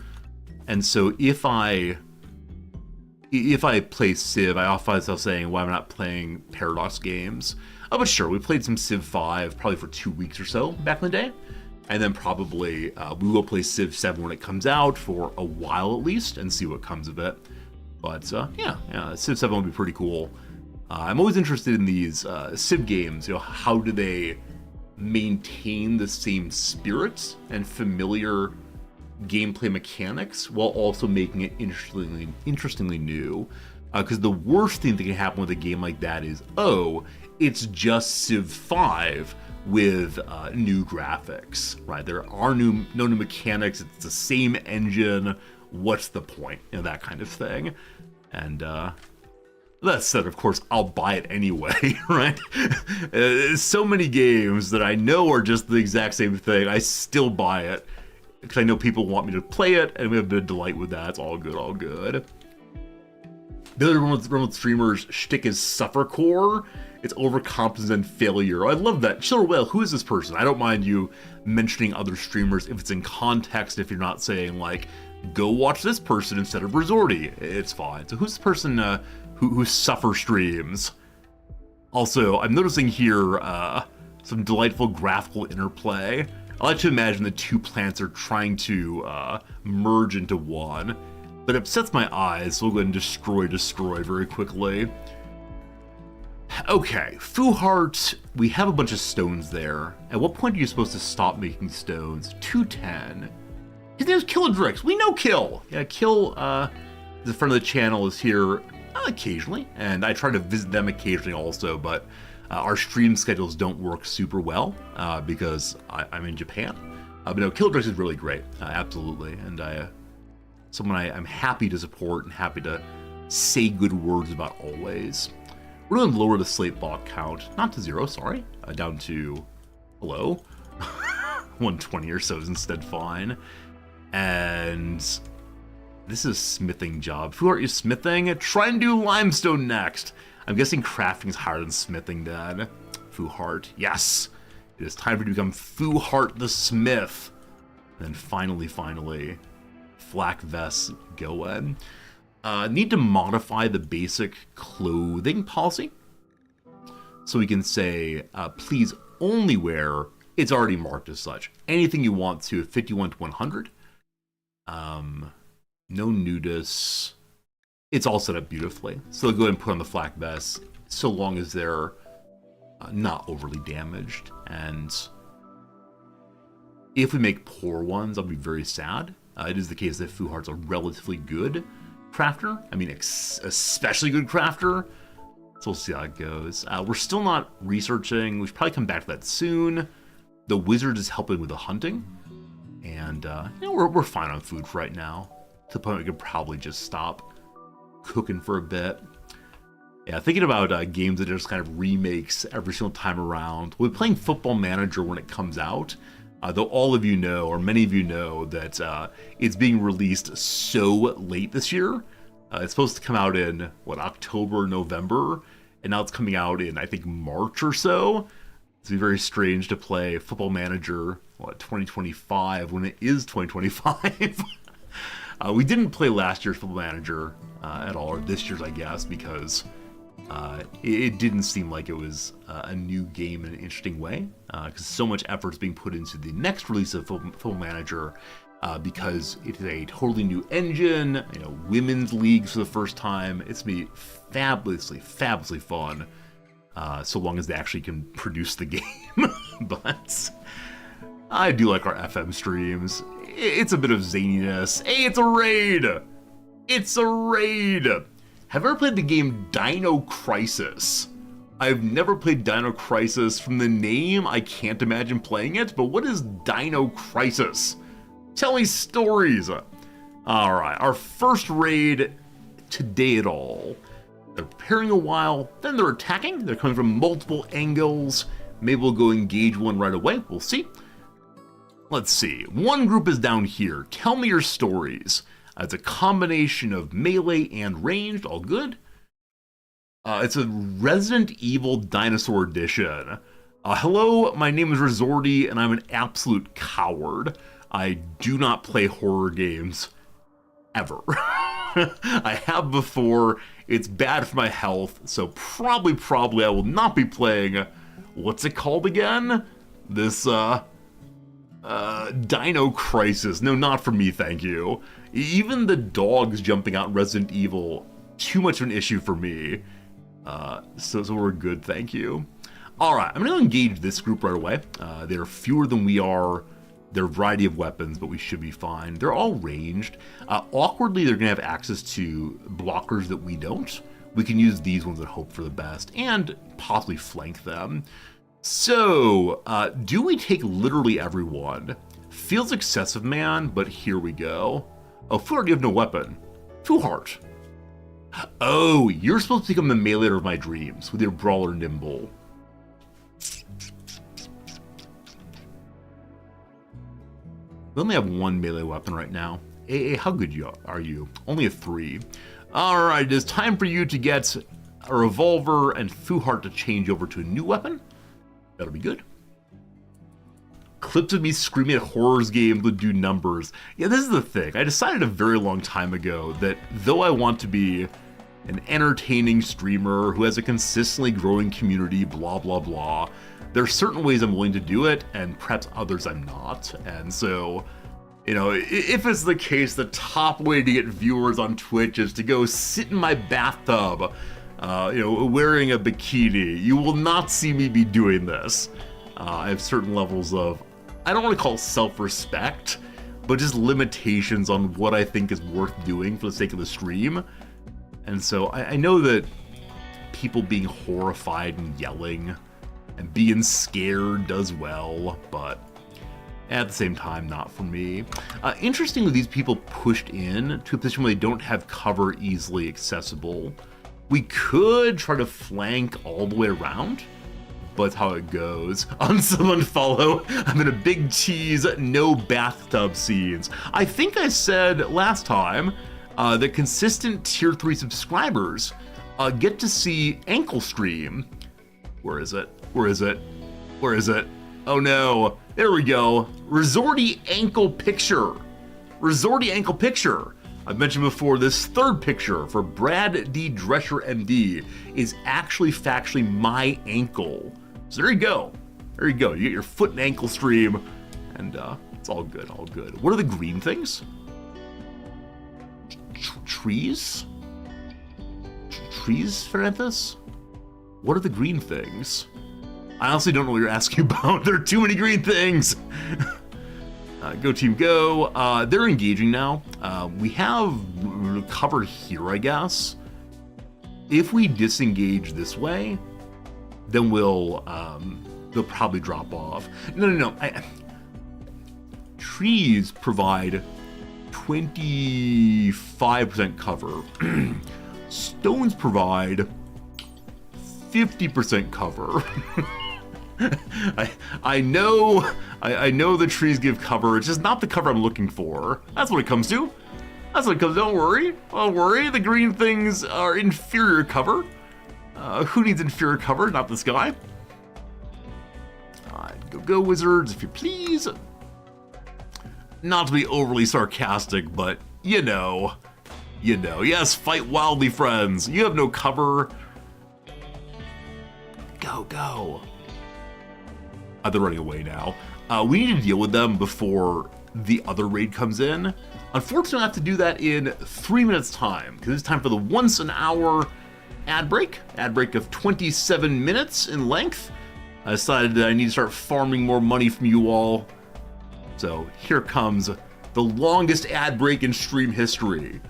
S1: And so if I play Civ, I often find myself saying, why am I not playing Paradox games? Oh, but sure, we played some Civ 5 probably for 2 weeks or so back in the day. And then probably we will play Civ 7 when it comes out for a while at least and see what comes of it. But yeah, Civ 7 will be pretty cool. I'm always interested in these Civ games. You know, how do they maintain the same spirit and familiar gameplay mechanics while also making it interestingly new? Because the worst thing that can happen with a game like that is, it's just Civ 5 with new graphics, right? There are no new mechanics. It's the same engine. What's the point? You know, that kind of thing. And that said, of course, I'll buy it anyway, right? So many games that I know are just the exact same thing, I still buy it because I know people want me to play it, and we have a bit of delight with that. It's all good, all good. The other Rimworld streamers' shtick is suffercore. It's overconfidence and failure. I love that. Chiller Whale, who is this person? I don't mind you mentioning other streamers if it's in context, if you're not saying, like, go watch this person instead of Resorty. It's fine. So who's the person who suffer streams? Also, I'm noticing here some delightful graphical interplay. I like to imagine the two plants are trying to merge into one, but it upsets my eyes, so we'll go ahead and destroy very quickly. Okay, Fuhart, we have a bunch of stones there. At what point are you supposed to stop making stones? 210. His name's Killadrix. We know Kill. Yeah, Kill, the friend of the channel, is here occasionally, and I try to visit them occasionally also, but our stream schedules don't work super well because I'm in Japan. But no, Killadrix is really great, absolutely, and someone I'm happy to support and happy to say good words about always. We're going to lower the slate block count, not to 0, sorry, down to, hello, 120 or so is instead fine. And this is a smithing job. Who are you smithing? Try and do limestone next. I'm guessing crafting is higher than smithing then. Fuhart, yes. It is time for you to become Fuhart the Smith. And then finally, flak vests going. Need to modify the basic clothing policy. So we can say, please only wear, it's already marked as such, anything you want to 51 to 100. No nudists. It's all set up beautifully. So go ahead and put on the flak vests so long as they're not overly damaged. And if we make poor ones, I'll be very sad. It is the case that Fuhart's a relatively good crafter. I mean, especially good crafter. So we'll see how it goes. We're still not researching. We should probably come back to that soon. The wizard is helping with the hunting. And we're fine on food for right now. To the point we could probably just stop cooking for a bit. Yeah, thinking about games that are just kind of remakes every single time around. We'll be playing Football Manager when it comes out. Though all of you know, or many of you know, that it's being released so late this year. It's supposed to come out in, October, November, and now it's coming out in, I think, March or so. It's be very strange to play Football Manager, 2025, when it is 2025. We didn't play last year's Football Manager at all, or this year's, I guess, because It didn't seem like it was a new game in an interesting way, because so much effort is being put into the next release of Football Manager, because it is a totally new engine, women's leagues for the first time. It's going to be fabulously fun, so long as they actually can produce the game. But I do like our FM streams. It's a bit of zaniness. Hey, it's a raid! It's a raid! Have you ever played the game Dino Crisis? I've never played Dino Crisis. From the name, I can't imagine playing it, but what is Dino Crisis? Tell me stories! Alright, our first raid today at all. They're preparing a while, then they're attacking. They're coming from multiple angles. Maybe we'll go engage one right away. We'll see. Let's see. One group is down here. Tell me your stories. It's a combination of melee and ranged. All good. It's a Resident Evil Dinosaur Edition. Hello, my name is Resorty, and I'm an absolute coward. I do not play horror games. Ever. I have before. It's bad for my health, so probably I will not be playing... What's it called again? This, Dino Crisis. No, not for me, thank you. Even the dogs jumping out in Resident Evil, too much of an issue for me. So we're good, thank you. Alright, I'm going to engage this group right away. They're fewer than we are. They're a variety of weapons, but we should be fine. They're all ranged. Awkwardly, they're going to have access to blockers that we don't. We can use these ones and hope for the best, and possibly flank them. So, do we take literally everyone? Feels excessive, man, but here we go. Oh, Fuhart, you have no weapon. Fuhart. Oh, you're supposed to become the meleeer of my dreams with your Brawler Nimble. We only have one melee weapon right now. AA, how good are you? Only a 3. Alright, it is time for you to get a revolver and Fuhart to change over to a new weapon. That'll be good. Clips of me screaming at horrors games would do numbers. Yeah, this is the thing. I decided a very long time ago that though I want to be an entertaining streamer who has a consistently growing community, blah, blah, blah, there are certain ways I'm willing to do it, and perhaps others I'm not. And so, if it's the case, the top way to get viewers on Twitch is to go sit in my bathtub, wearing a bikini. You will not see me be doing this. I have certain levels of, I don't want to call it self-respect, but just limitations on what I think is worth doing for the sake of the stream. And so I know that people being horrified and yelling and being scared does well, but at the same time, not for me. Interestingly, these people pushed in to a position where they don't have cover easily accessible. We could try to flank all the way around, but that's how it goes. Unsub, unfollow. I'm in a big tease, no bathtub scenes. I think I said last time that consistent tier 3 subscribers get to see ankle stream. Where is it? Where is it? Where is it? Oh no, there we go. Resorty ankle picture. Resorty ankle picture. I've mentioned before, this third picture for Brad D. Drescher MD is actually factually my ankle. So there you go. There you go. You get your foot and ankle stream, and it's all good, all good. What are the green things? Trees? Trees, Fernandez? What are the green things? I honestly don't know what you're asking about. There are too many green things. Go team go. They're engaging now. We have covered here, I guess. If we disengage this way, then they'll probably drop off. No. Trees provide 25% cover. Stones provide 50% cover. I know the trees give cover. It's just not the cover I'm looking for. That's what it comes to. That's what it comes to. Don't worry. The green things are inferior cover. Who needs inferior cover? Not this guy. Go wizards, if you please. Not to be overly sarcastic, but you know. Yes, fight wildly, friends. You have no cover. go. They're running away now. We need to deal with them before the other raid comes in. Unfortunately, I have to do that in 3 minutes time, because it's time for the once an hour ad break of 27 minutes in length. I decided that I need to start farming more money from you all. So here comes the longest ad break in stream history.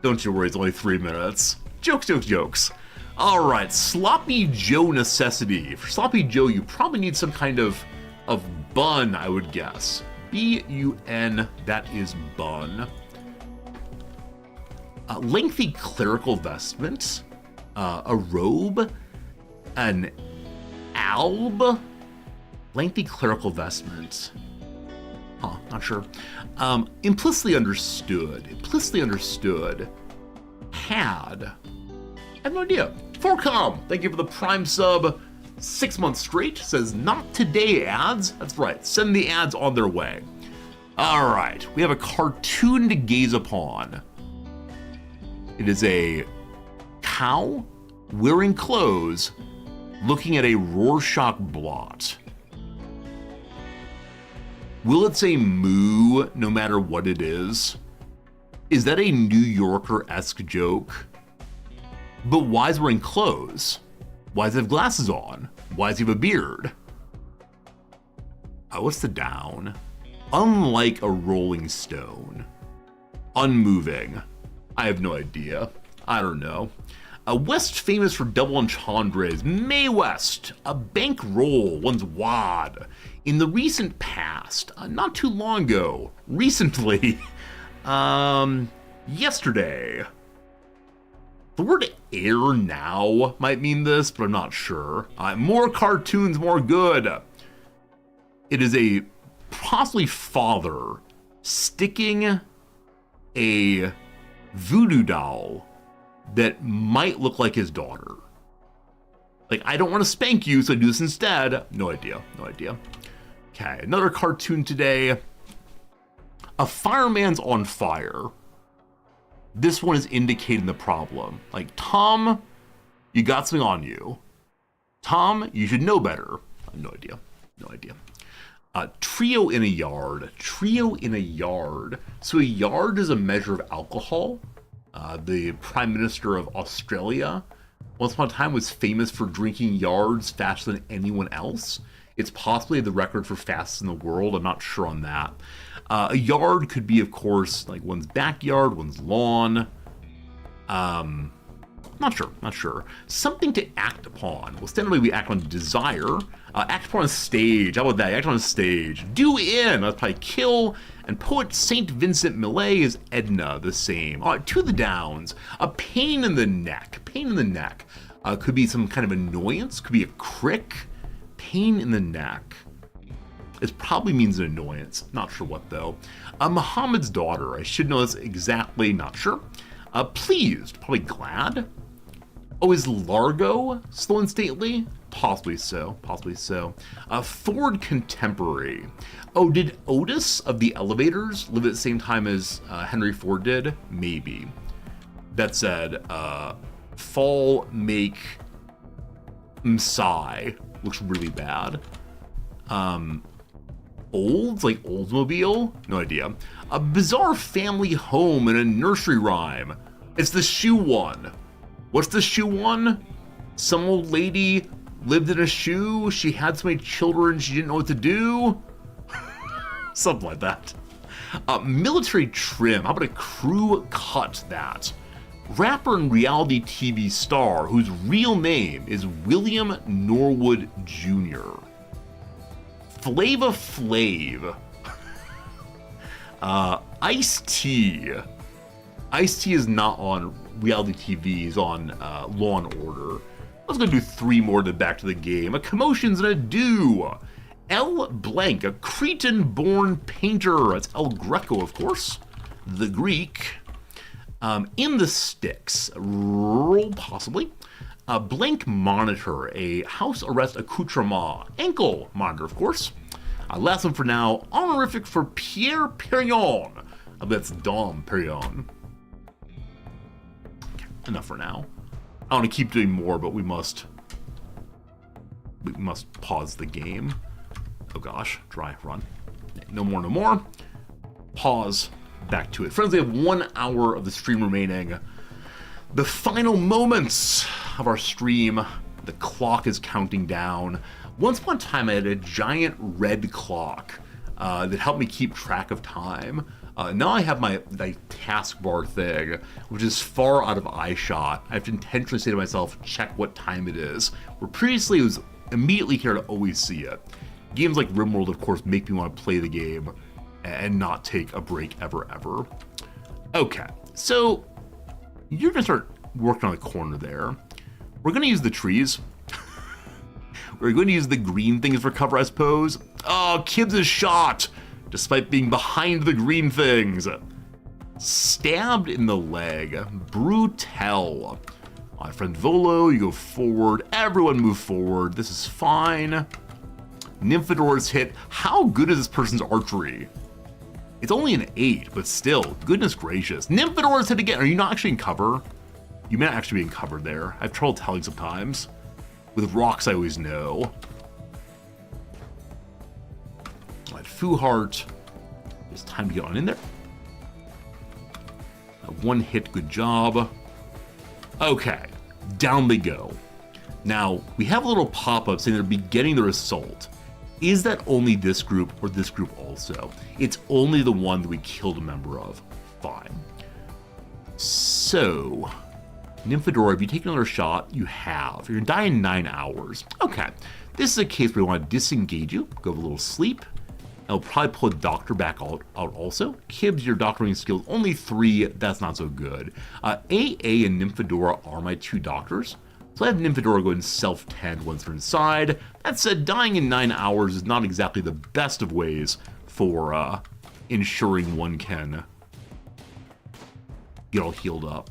S1: Don't you worry, it's only 3 minutes. Jokes. All right, Sloppy Joe necessity. For Sloppy Joe, you probably need some kind of bun, I would guess. B-U-N, that is bun. Lengthy clerical vestment, a robe, an alb, lengthy clerical vestment. Huh, not sure. Implicitly understood. Had. I have no idea. Forcom, thank you for the Prime sub. 6 months straight. Says, not today ads. That's right. Send the ads on their way. All right. We have a cartoon to gaze upon. It is a cow wearing clothes looking at a Rorschach blot. Will it say moo no matter what it is? Is that a New Yorker-esque joke? But why is he wearing clothes? Why does he have glasses on? Why does he have a beard? What's the down? Unlike a rolling stone. Unmoving. I have no idea. I don't know. West famous for double entendres. Mae West. A bankroll. One's wad. In the recent past. Not too long ago. Recently. Yesterday. The word air now might mean this, but I'm not sure. More cartoons, more good. It is a possibly father sticking a voodoo doll that might look like his daughter. Like, I don't want to spank you, so I do this instead. No idea. Okay, another cartoon today. A fireman's on fire. This one is indicating the problem. Like, Tom, you got something on you. Tom, you should know better. No idea. Trio in a yard. So a yard is a measure of alcohol. The Prime Minister of Australia, once upon a time, was famous for drinking yards faster than anyone else. It's possibly the record for fastest in the world. I'm not sure on that. A yard could be, of course, like one's backyard, one's lawn. Not sure. Something to act upon. Well, standardly we act on desire. Act upon a stage. How about that? Act on a stage. Do in. That's probably kill. And poet Saint Vincent Millay is Edna, the same. All right, to the downs. A pain in the neck. Could be some kind of annoyance. Could be a crick. Pain in the neck. It probably means an annoyance. Not sure what, though. Muhammad's daughter. I should know this exactly. Not sure. Pleased. Probably glad. Oh, is Largo slow and stately? Possibly so. Ford contemporary. Oh, did Otis of the Elevators live at the same time as Henry Ford did? Maybe. That said, fall make sigh. Looks really bad. Olds, like Oldsmobile? No idea. A bizarre family home in a nursery rhyme. It's the shoe one. What's the shoe one? Some old lady lived in a shoe. She had so many children she didn't know what to do. Something like that. Military trim. How about a crew cut that? Rapper and reality TV star whose real name is William Norwood Jr. Flava Flav. Ice-T. Ice-T is not on reality TV, he's on Law and Order. I was gonna do 3 more to back to the game. A commotion's and a do. El Blank, a Cretan-born painter. That's El Greco, of course. The Greek. In the sticks, roll possibly. Blank monitor, a house arrest accoutrement. Ankle monitor, of course. Last one for now, honorific for Pierre Perrion. That's Dom Perrion. Okay, enough for now. I want to keep doing more, but we must. must pause the game. Oh gosh, dry, run. No more, no more. Pause, back to it. Friends, we have 1 hour of the stream remaining. The final moments of our stream. The clock is counting down. Once upon a time, I had a giant red clock that helped me keep track of time. Now I have my taskbar thing, which is far out of eyeshot. I have to intentionally say to myself, check what time it is. Where previously it was immediately here to always see it. Games like Rimworld, of course, make me want to play the game and not take a break ever. Okay, so you're gonna start working on the corner there. We're gonna use the trees. We're going to use the green things for cover, I suppose. Oh, Kibbs is shot, despite being behind the green things. Stabbed in the leg. Brutal. My friend Volo, you go forward. Everyone move forward. This is fine. Nymphador's hit. How good is this person's archery? It's only an 8, but still, goodness gracious. Nymphador's hit again. Are you not actually in cover? You may not actually be in cover there. I have trouble telling sometimes. With rocks, I always know. All right, Fuhart. It's time to get on in there. One hit, good job. Okay, down they go. Now, we have a little pop-up saying they're beginning their assault. Is that only this group or this group also? It's only the one that we killed a member of. Fine. So, Nymphadora, if you take another shot, you have. You're gonna die in 9 hours. Okay, this is a case where we want to disengage you, go have a little sleep. I'll probably pull a doctor back out also. Kibbs, your doctoring skills, only 3, that's not so good. AA and Nymphadora are my 2 doctors. So I have Nymphadora go and self-tend once they're inside. That said, dying in 9 hours is not exactly the best of ways for ensuring one can get all healed up.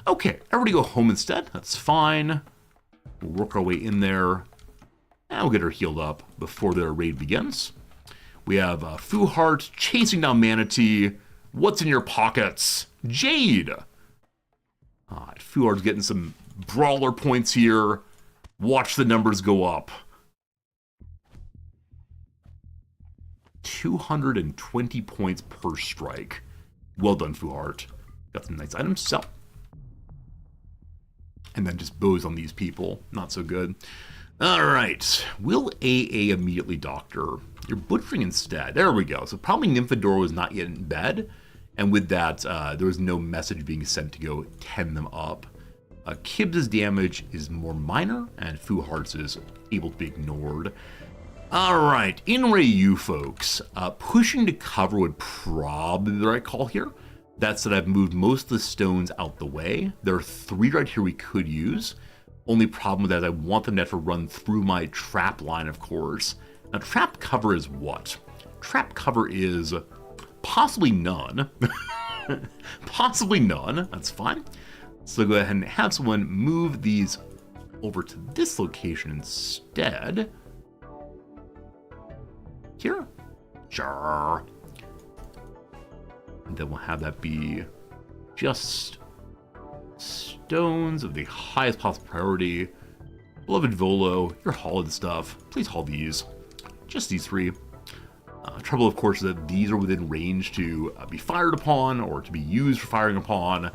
S1: Okay, everybody go home instead. That's fine. We'll work our way in there. And we'll get her healed up before their raid begins. We have Fuhart chasing down Manatee. What's in your pockets? Jade! Alright, Fuhart's getting some brawler points here. Watch the numbers go up. 220 points per strike. Well done, Fuhart. Got some nice items to sell. And then just bows on these people. Not so good. Alright. Will AA immediately doctor? You're butchering instead. There we go. So probably Nymphadora was not yet in bed. And with that, there was no message being sent to go tend them up. Kibbs' damage is more minor, and Fuhart's is able to be ignored. Alright, in Ryu, folks. Pushing to cover would probably be the right call here. That said, I've moved most of the stones out the way. There are 3 right here we could use. Only problem with that is I want the net to run through my trap line, of course. Now, trap cover is what? Trap cover is possibly none. Possibly none. That's fine. So go ahead and have someone move these over to this location instead. Here? Sure. And then we'll have that be just stones of the highest possible priority. Beloved Volo, you're hauling stuff. Please haul these. Just these 3. Trouble, of course, is that these are within range to be fired upon or to be used for firing upon.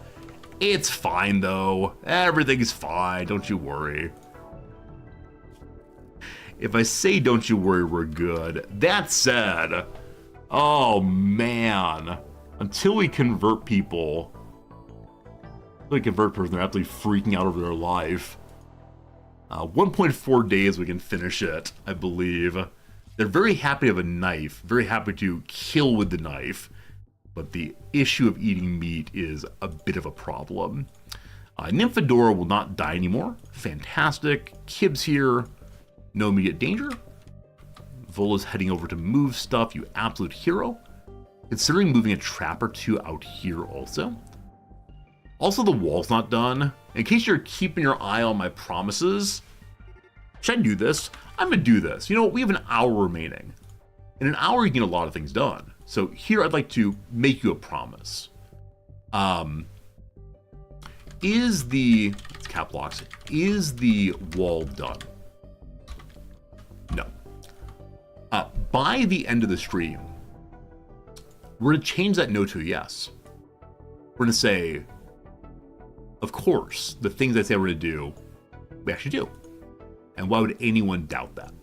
S1: It's fine, though. Everything's fine. Don't you worry. If I say don't you worry, we're good. That said, oh, man. Until we convert people, they're absolutely freaking out over their life. 1.4 days we can finish it, I believe. They're very happy to have a knife, very happy to kill with the knife, but the issue of eating meat is a bit of a problem. Nymphadora will not die anymore. Fantastic. Kibbs here, no immediate danger. Vola's heading over to move stuff, you absolute hero. Considering moving a trap or 2 out here also. Also, the wall's not done. In case you're keeping your eye on my promises, should I do this? I'm gonna do this. You know, we have an hour remaining. In an hour, you can get a lot of things done. So here, I'd like to make you a promise. Is the, it's cap locks, is the wall done? by the end of the stream, we're going to change that no to a yes. We're going to say, of course, the things I say we're going to do, we actually do. And why would anyone doubt that?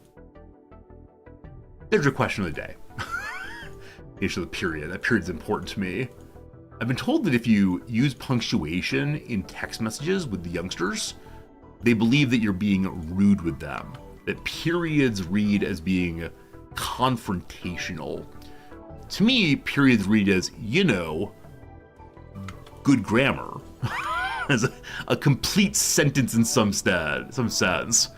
S1: There's your question of the day. The issue of the period. That period's important to me. I've been told that if you use punctuation in text messages with the youngsters, they believe that you're being rude with them. That periods read as being confrontational. To me, periods read as, good grammar. As a complete sentence in some sense.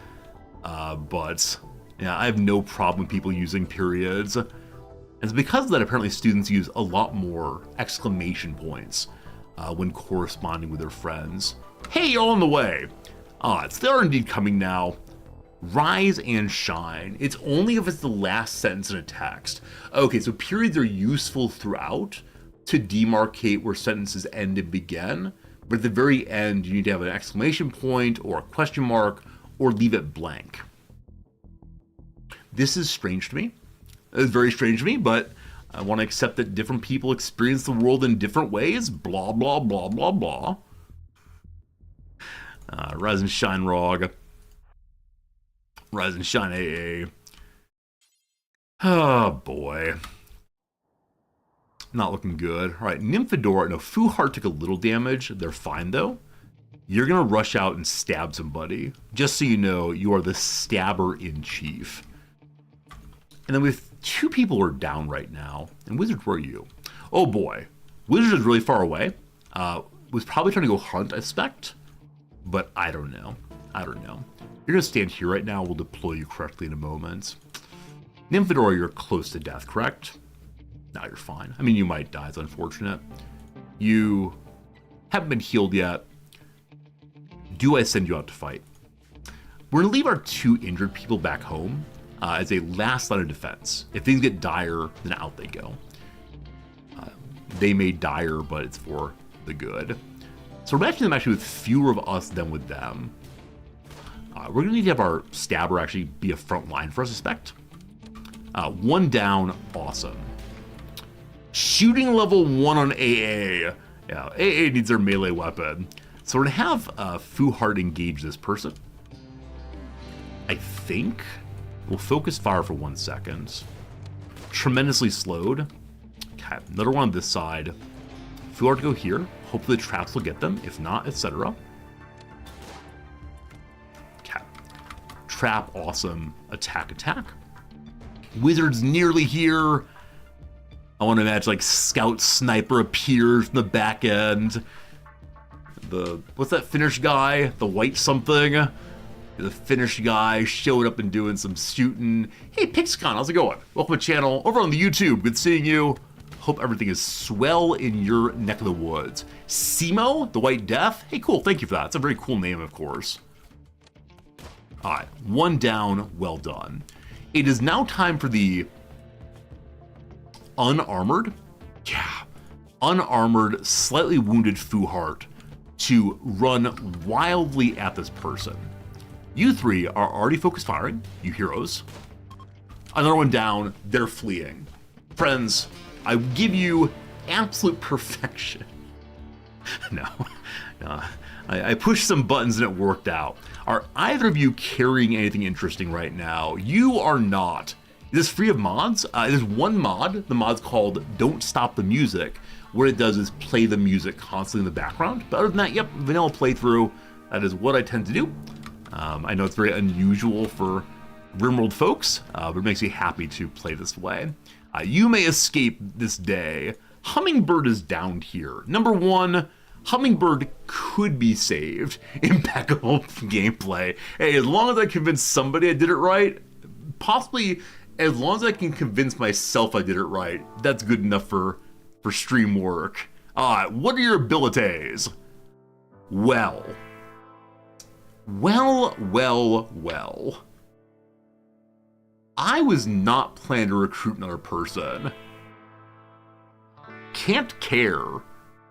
S1: But yeah, I have no problem with people using periods. And it's because of that, apparently students use a lot more exclamation points when corresponding with their friends. Hey, you're on the way. They are indeed coming now. Rise and shine. It's only if it's the last sentence in a text. Okay, so periods are useful throughout to demarcate where sentences end and begin. But at the very end, you need to have an exclamation point or a question mark or leave it blank. This is strange to me. It's very strange to me, but I want to accept that different people experience the world in different ways. Blah, blah, blah, blah, blah. Rise and shine, ROG. Rise and shine, AA. Oh, boy. Not looking good. All right, Nymphadora. No, Fuhart took a little damage. They're fine, though. You're going to rush out and stab somebody. Just so you know, you are the stabber-in-chief. And then we have 2 people who are down right now. And Wizard, where are you? Oh, boy. Wizard is really far away. Was probably trying to go hunt, I suspect. But I don't know. You're going to stand here right now. We'll deploy you correctly in a moment. Nymphadora, you're close to death, correct? No, you're fine. I mean, you might die. It's unfortunate. You haven't been healed yet. Do I send you out to fight? We're going to leave our 2 injured people back home as a last line of defense. If things get dire, then out they go. They may dire, but it's for the good. So we're matching them actually with fewer of us than with them. We're going to need to have our stabber actually be a front line for us, I suspect. 1 down, awesome. Shooting level 1 on AA. Yeah, AA needs their melee weapon. So we're going to have Fuhart engage this person. I think we'll focus fire for 1 second. Tremendously slowed. Okay, another one on this side. Fuhart to go here. Hopefully the traps will get them. If not, etc. Okay. Trap, awesome. Attack. Wizard's nearly here. I want to imagine like Scout Sniper appears from the back end. What's that Finnish guy? The white something? The Finnish guy showed up and doing some shooting. Hey, Pixcon, how's it going? Welcome to the channel. Over on the YouTube, good seeing you. Hope everything is swell in your neck of the woods. Simo, the White Death. Hey, cool, thank you for that. It's a very cool name, of course. All right, 1 down, well done. It is now time for the unarmored, slightly wounded Fuhart to run wildly at this person. You 3 are already focused firing, you heroes. Another one down, they're fleeing. Friends, I give you absolute perfection. No, I pushed some buttons and it worked out. Are either of you carrying anything interesting right now? You are not. It is free of mods. There's 1 mod. The mod's called Don't Stop the Music. What it does is play the music constantly in the background. But other than that, yep, vanilla playthrough. That is what I tend to do. I know it's very unusual for Rimworld folks, but it makes me happy to play this way. You may escape this day. Hummingbird is down here. Number 1, Hummingbird could be saved. Impeccable gameplay. Hey, as long as I convince somebody I did it right, possibly as long as I can convince myself I did it right, that's good enough for stream work. What are your abilities? Well. I was not planning to recruit another person. Can't care.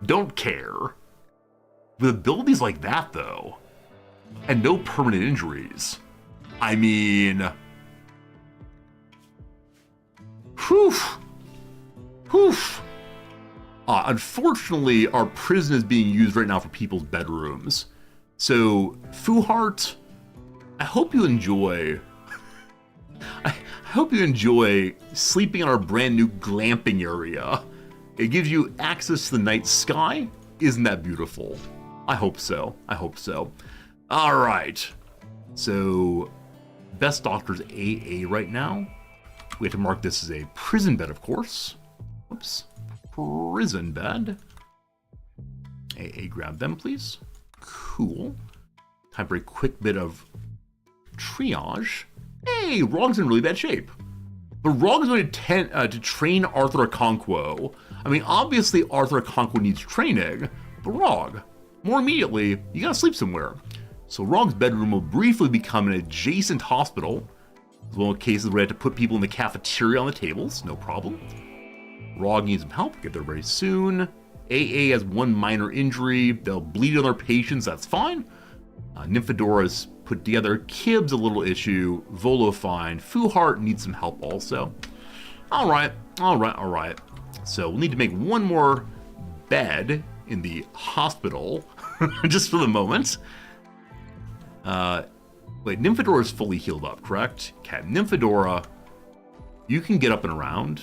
S1: Don't care. With abilities like that, though, and no permanent injuries, I mean, Whew. Whew. Unfortunately, our prison is being used right now for people's bedrooms. So, Fuhart, I hope you enjoy... I hope you enjoy sleeping in our brand new glamping area. It gives you access to the night sky. Isn't that beautiful? I hope so. I hope so. All right. So, best doctor's AA right now. We have to mark this as a prison bed, of course. Whoops. Prison bed. AA, grab them, please. Cool. Time for a quick bit of triage. Hey, Rog's in really bad shape. But Rog is going to train Arthur Okonkwo. I mean, obviously Arthur Okonkwo needs training, but Rog, more immediately, you gotta sleep somewhere. So Rog's bedroom will briefly become an adjacent hospital. There's one of the cases where we had to put people in the cafeteria on the tables, no problem. Rog needs some help, get there very soon. AA has one minor injury, they'll bleed on their patients, that's fine. Nymphodora's put together, Kib's a little issue, Volo fine, Fuhart needs some help also. Alright. So we'll need to make one more bed in the hospital, just for the moment. Wait, Nymphadora is fully healed up, correct? Okay, Nymphadora, you can get up and around.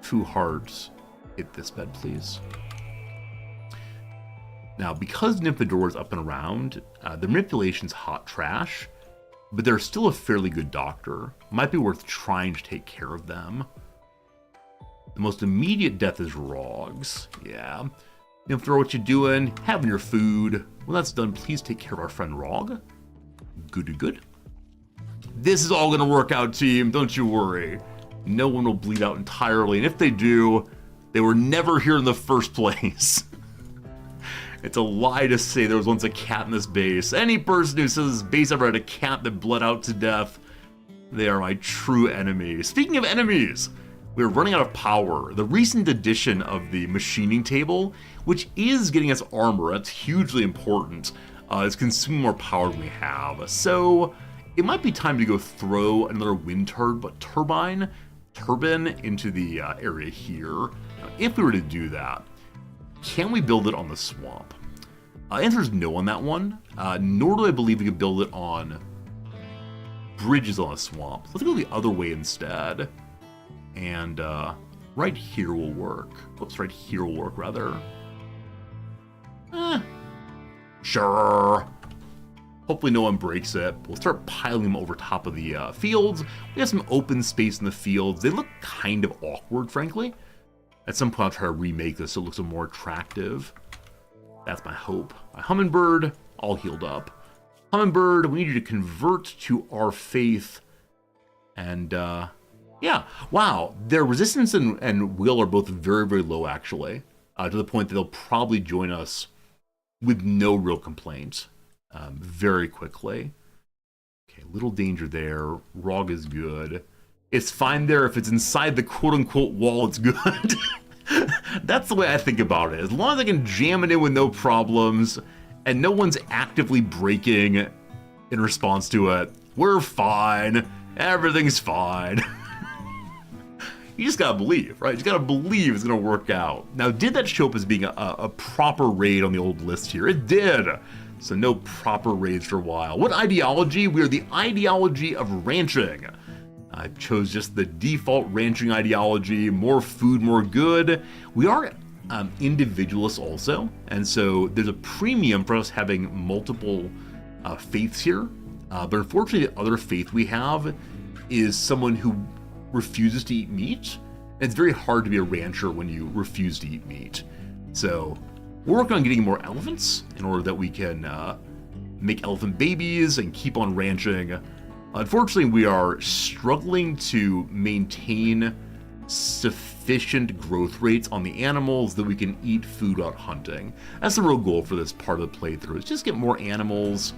S1: Fuhart, hit this bed, please. Now, because Nymphadora is up and around, the manipulation's hot trash, but they're still a fairly good doctor. Might be worth trying to take care of them. The most immediate death is Rog's. Yeah. Nymphadora, what you doing? Having your food. When that's done, please take care of our friend Rog. Good. This is all gonna work out, team. Don't you worry. No one will bleed out entirely, and if they do, they were never here in the first place. It's a lie to say there was once a cat in this base. Any person who says this base ever had a cat that bled out to death, they are my true enemy. Speaking of enemies, we're running out of power. The recent addition of the machining table, which is getting us armor, that's hugely important, is consuming more power than we have. So it might be time to go throw another wind turbine into the area here. Now, if we were to do that, can we build it on the swamp? Answer is no on that one, nor do I believe we can build it on bridges on a swamp. Let's go the other way instead. And right here will work. Oops, right here will work, rather. Sure. Hopefully no one breaks it. We'll start piling them over top of the fields. We have some open space in the fields. They look kind of awkward, frankly. At some point, I'll try to remake this so it looks more attractive. That's my hope. My Hummingbird, all healed up. Hummingbird, we need you to convert to our faith. And, yeah. Wow, their resistance and will are both very, very low, actually. To the point that they'll probably join us with no real complaint very quickly. Okay, little danger there. Rog is good. It's fine there if it's inside the quote-unquote wall, it's good. That's the way I think about it. As long as I can jam it in with no problems, and no one's actively breaking in response to it, we're fine. Everything's fine. You just gotta believe, right? You just gotta believe it's gonna work out. Now, did that show up as being a proper raid on the old list here? It did. So no proper raids for a while. What ideology? We are the ideology of ranching. I chose just the default ranching ideology, more food, more good. We are individualists also, and so there's a premium for us having multiple faiths here. But unfortunately, the other faith we have is someone who refuses to eat meat. And it's very hard to be a rancher when you refuse to eat meat. So we're working on getting more elephants in order that we can make elephant babies and keep on ranching. Unfortunately, we are struggling to maintain sufficient growth rates on the animals that we can eat food out hunting. That's the real goal for this part of the playthrough, is just get more animals,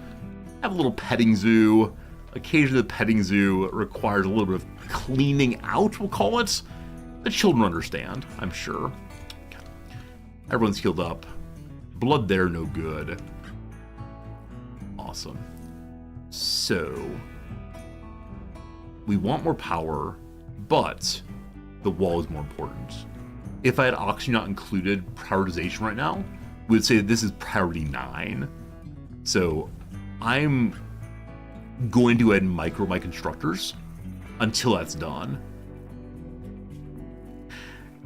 S1: have a little petting zoo. Occasionally the petting zoo requires a little bit of cleaning out, we'll call it. The children understand, I'm sure. Okay. Everyone's healed up. Blood there, no good. Awesome. So we want more power, but the wall is more important. If I had oxygen not included prioritization right now, we would say that this is priority 9. So I'm going to go ahead and micro my constructors until that's done.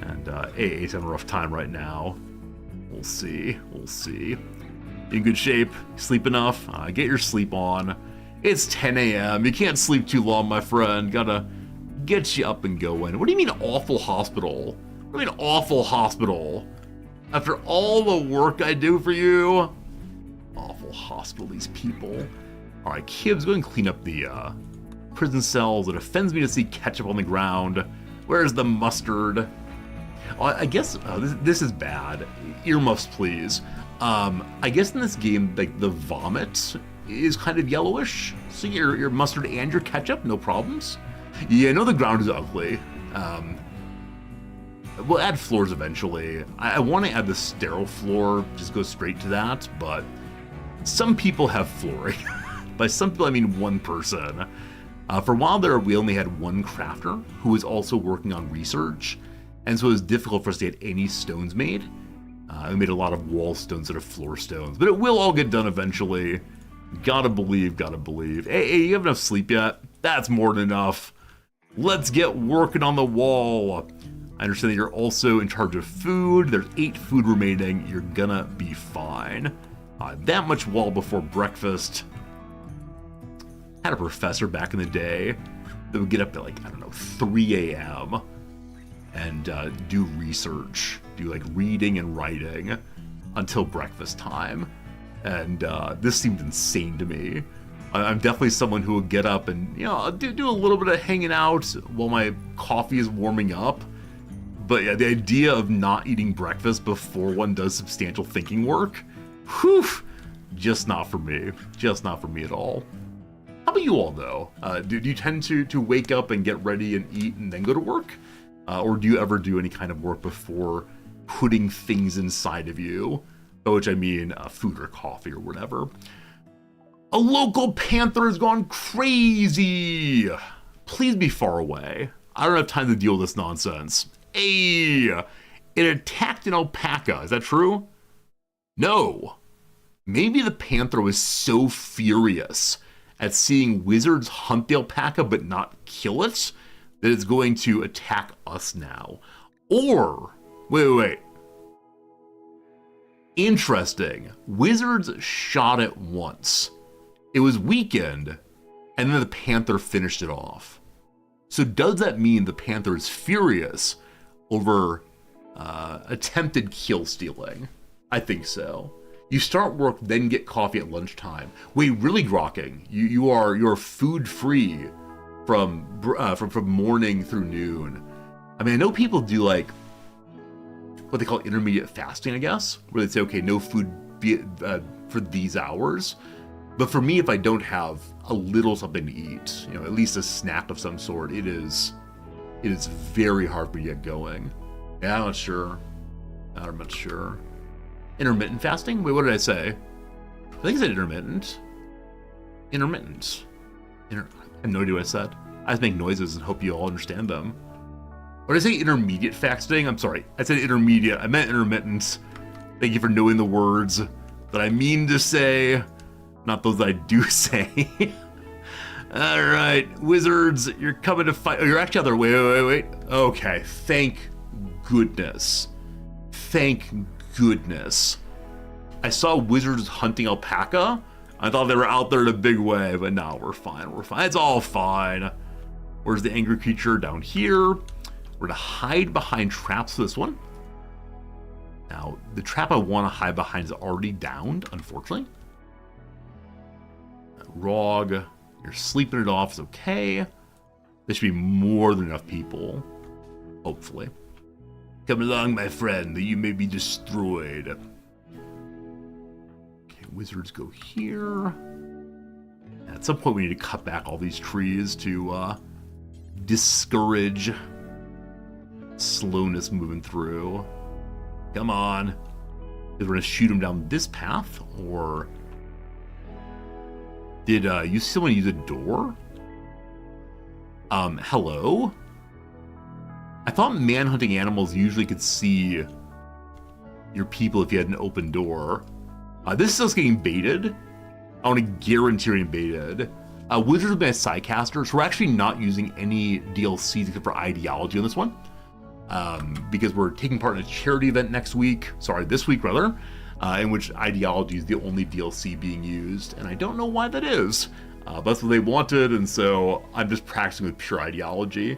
S1: And AA's having a rough time right now. We'll see. We'll see. In good shape. Sleep enough. Get your sleep on. It's 10 a.m. You can't sleep too long, my friend. Gotta get you up and going. What do you mean awful hospital? What do you mean awful hospital? After all the work I do for you? Awful hospital, these people. Alright, Kibbs, go and clean up the prison cells. It offends me to see ketchup on the ground. Where's the mustard? I guess this is bad. Earmuffs, please. I guess in this game, like, the vomit is kind of yellowish. So your mustard and your ketchup, no problems. Yeah, I know the ground is ugly. We'll add floors eventually. I want to add the sterile floor, just go straight to that, but some people have flooring. By some people, I mean one person. For a while there, we only had one crafter who was also working on research, and so it was difficult for us to get any stones made. We made a lot of wall stones instead of floor stones, but it will all get done eventually. Gotta believe, gotta believe. Hey, you have enough sleep yet? That's more than enough. Let's get working on the wall. I understand that you're also in charge of food. There's 8 food remaining. You're gonna be fine. That much wall before breakfast. Had a professor back in the day that would get up at, like, I don't know, 3 a.m. and do research, do like reading and writing until breakfast time. And this seemed insane to me. I'm definitely someone who will get up and, you know, do a little bit of hanging out while my coffee is warming up. But yeah, the idea of not eating breakfast before one does substantial thinking work, whew, just not for me. Just not for me at all. How about you all, though? Do you tend to wake up and get ready and eat and then go to work? Or do you ever do any kind of work before putting things inside of you? By which I mean food or coffee or whatever. A local panther has gone crazy! Please be far away. I don't have time to deal with this nonsense. Hey! It attacked an alpaca, is that true? No. Maybe the panther was so furious at seeing wizards hunt the alpaca but not kill it that it's going to attack us now. Or, wait. Interesting. Wizards shot it once. It was weakened, and then the panther finished it off. So does that mean the panther is furious over attempted kill stealing? I think so. You start work, then get coffee at lunchtime. Wait, really, Grokking? You're food free from morning through noon. I mean, I know people do like what they call intermediate fasting, I guess, where they say, okay, no food for these hours. But for me, if I don't have a little something to eat, you know, at least a snack of some sort, it is very hard for me to get going. Yeah, I'm not sure. Not much sure. Intermittent fasting? Wait, what did I say? I think I said intermittent. Intermittent. I have no idea what I said. I just make noises and hope you all understand them. What did I say? Intermediate fasting? I'm sorry. I said intermediate. I meant intermittent. Thank you for knowing the words that I mean to say, not those that I do say. All right, wizards, you're coming to fight. Oh, you're actually out there. Wait. Okay, thank goodness. Thank goodness. I saw wizards hunting alpaca. I thought they were out there in a big way, but no, we're fine. It's all fine. Where's the angry creature? Down here. We're gonna hide behind traps for this one. Now, the trap I want to hide behind is already downed, unfortunately. Rog, you're sleeping it off. It's okay. There should be more than enough people. Hopefully. Come along, my friend, that you may be destroyed. Okay, wizards go here. At some point, we need to cut back all these trees to discourage slowness moving through. Come on. Is we're gonna shoot him down this path, or did you still want to use a door? Hello? I thought man-hunting animals usually could see your people if you had an open door. This is just getting baited. I want to guarantee you're getting baited. Wizards have been a sidecaster, so we're actually not using any DLCs except for ideology on this one. Because we're taking part in a charity event this week rather, in which ideology is the only DLC being used, and I don't know why that is. But that's what they wanted, and so I'm just practicing with pure ideology.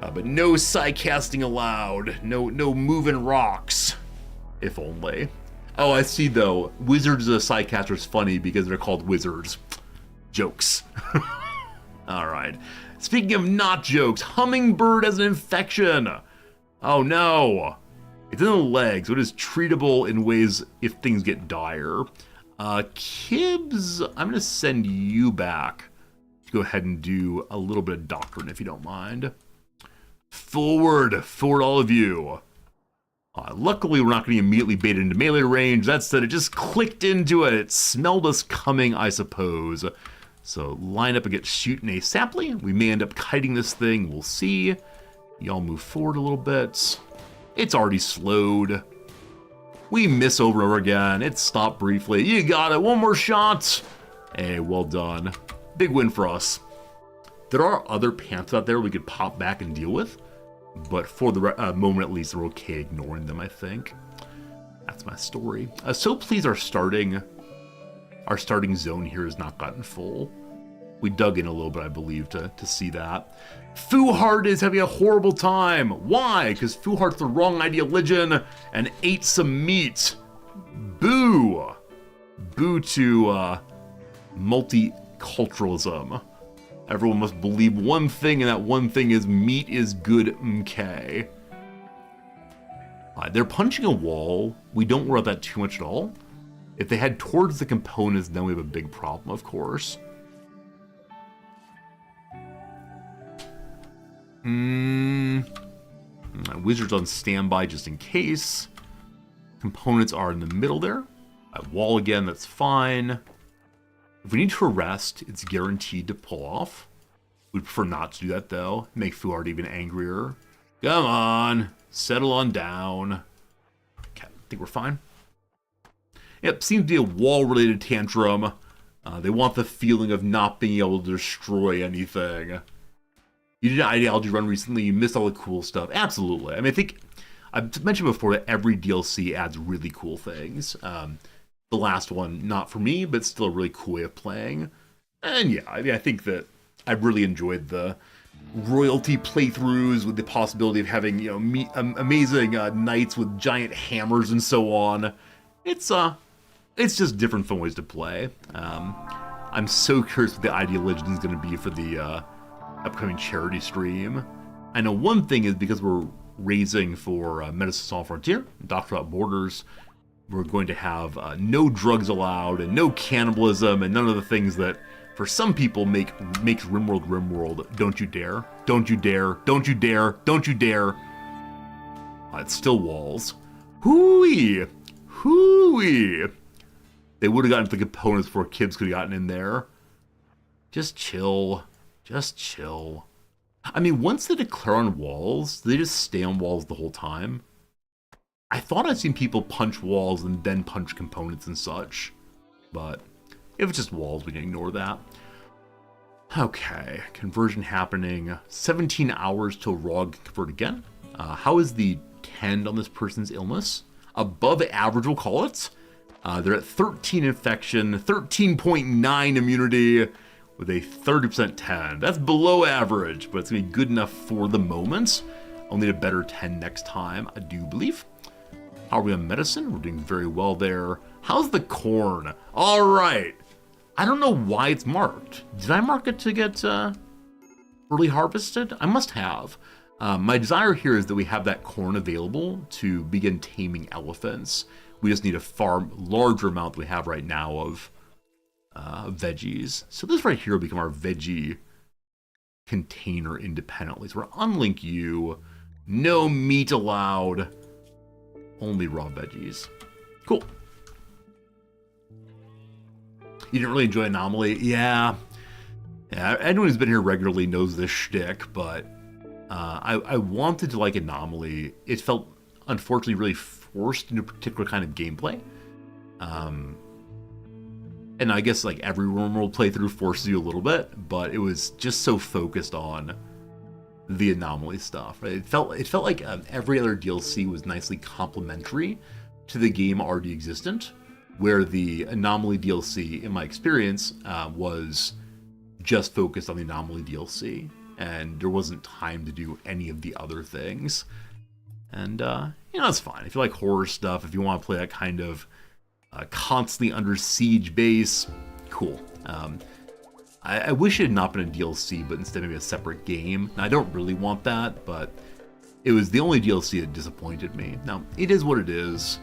S1: But no sidecasting allowed, no moving rocks, if only. Oh, I see though, Wizards as a sidecaster is funny because they're called wizards. Jokes. Alright. Speaking of not jokes, Hummingbird has an infection. Oh no. It's in the legs, so it is treatable in ways if things get dire. Kibbs, I'm gonna send you back to go ahead and do a little bit of doctrine if you don't mind. Forward all of you. Luckily, we're not going to immediately bait into melee range. That said, it just clicked into it. It smelled us coming, I suppose. So line up against shooting a sapling. We may end up kiting this thing. We'll see. Y'all move forward a little bit. It's already slowed. We miss over and over again. It stopped briefly. You got it. One more shot. Hey, well done. Big win for us. There are other panthers out there we could pop back and deal with. But for the moment at least, we're okay ignoring them, I think. That's my story. So please, our starting zone here has not gotten full. We dug in a little bit, I believe, to see that. Fuhart is having a horrible time. Why? Because Fuhart's the wrong ideologian and ate some meat. Boo! Boo to multiculturalism. Everyone must believe one thing, and that one thing is meat is good, okay. They're punching a wall. We don't worry about that too much at all. If they head towards the components, then we have a big problem, of course. Wizards on standby just in case. Components are in the middle there. Wall again, that's fine. If we need to arrest, it's guaranteed to pull off. We'd prefer not to do that, though. Make Fuhart even angrier. Come on, settle on down. Okay, I think we're fine. Yep, seems to be a wall-related tantrum. They want the feeling of not being able to destroy anything. You did an ideology run recently, you missed all the cool stuff. Absolutely. I mean, I think, I've mentioned before that every DLC adds really cool things. The last one, not for me, but still a really cool way of playing. And yeah, I mean, I think that I've really enjoyed the royalty playthroughs with the possibility of having, you know, amazing knights with giant hammers and so on. It's just different fun ways to play. I'm so curious what the ideology is going to be for the upcoming charity stream. I know one thing is because we're raising for Medicine Sans Frontier, Doctor Without Borders, we're going to have no drugs allowed and no cannibalism and none of the things that for some people makes Rimworld. Don't you dare. Don't you dare. Don't you dare. Don't you dare. It's still walls. Hooey. Hooey. They would have gotten to the components before Kibbs could have gotten in there. Just chill. Just chill. I mean, once they declare on walls, they just stay on walls the whole time. I thought I'd seen people punch walls and then punch components and such. But if it's just walls, we can ignore that. Okay, conversion happening. 17 hours till Rog can convert again. How is the tend on this person's illness? Above average, we'll call it. They're at 13 infection, 13.9 immunity with a 30% tend. That's below average, but it's gonna be good enough for the moment. I'll need a better 10 next time, I do believe. How are we on medicine? We're doing very well there. How's the corn? All right. I don't know why it's marked. Did I mark it to get early harvested? I must have. My desire here is that we have that corn available to begin taming elephants. We just need a far larger amount than we have right now of veggies. So this right here will become our veggie container independently. So we're unlink you. No meat allowed. Only raw veggies. Cool. You didn't really enjoy Anomaly? Yeah. Anyone who's been here regularly knows this shtick, but I wanted to like Anomaly. It felt, unfortunately, really forced into a particular kind of gameplay. And I guess like every Rimworld playthrough forces you a little bit, but it was just so focused on the Anomaly stuff. Right? It felt like every other DLC was nicely complementary to the game already existent, where the Anomaly DLC, in my experience, was just focused on the Anomaly DLC, and there wasn't time to do any of the other things. And that's fine. If you like horror stuff, if you want to play that kind of constantly under siege base, cool. I wish it had not been a DLC, but instead maybe a separate game. Now, I don't really want that, but it was the only DLC that disappointed me. Now, it is what it is.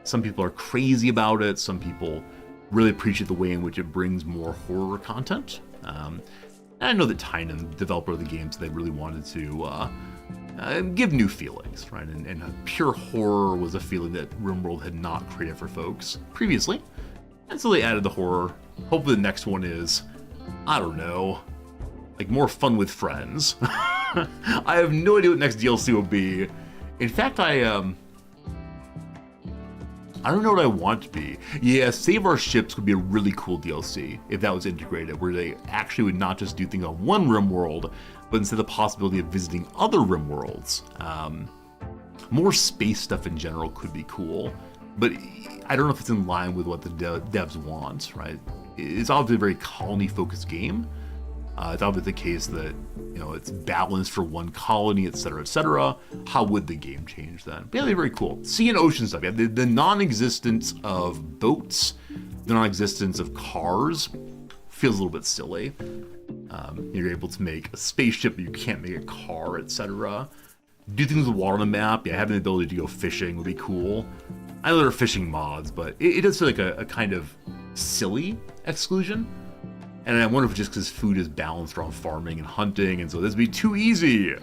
S1: Some people are crazy about it. Some people really appreciate the way in which it brings more horror content. And I know that Tynan, the developer of the games, they really wanted to give new feelings, right? And pure horror was a feeling that Rimworld had not created for folks previously. And so they added the horror. Hopefully the next one is, I don't know, like more fun with friends. I have no idea what next DLC will be. In fact, I don't know what I want to be. Yeah, Save Our Ships would be a really cool DLC if that was integrated, where they actually would not just do things on one Rimworld, but instead the possibility of visiting other Rimworlds. More space stuff in general could be cool, but I don't know if it's in line with what the devs want, right? It's obviously a very colony-focused game. It's obviously the case that, it's balanced for one colony, etc., etc. How would the game change then? But yeah, they're very cool. Sea and ocean stuff. Yeah, the non-existence of boats, the non-existence of cars feels a little bit silly. You're able to make a spaceship, but you can't make a car, etc. Do things with water on the map. Yeah, having the ability to go fishing would be cool. I know there are fishing mods, but it does feel like a kind of silly exclusion. And I wonder if it's just because food is balanced around farming and hunting, and so this would be too easy.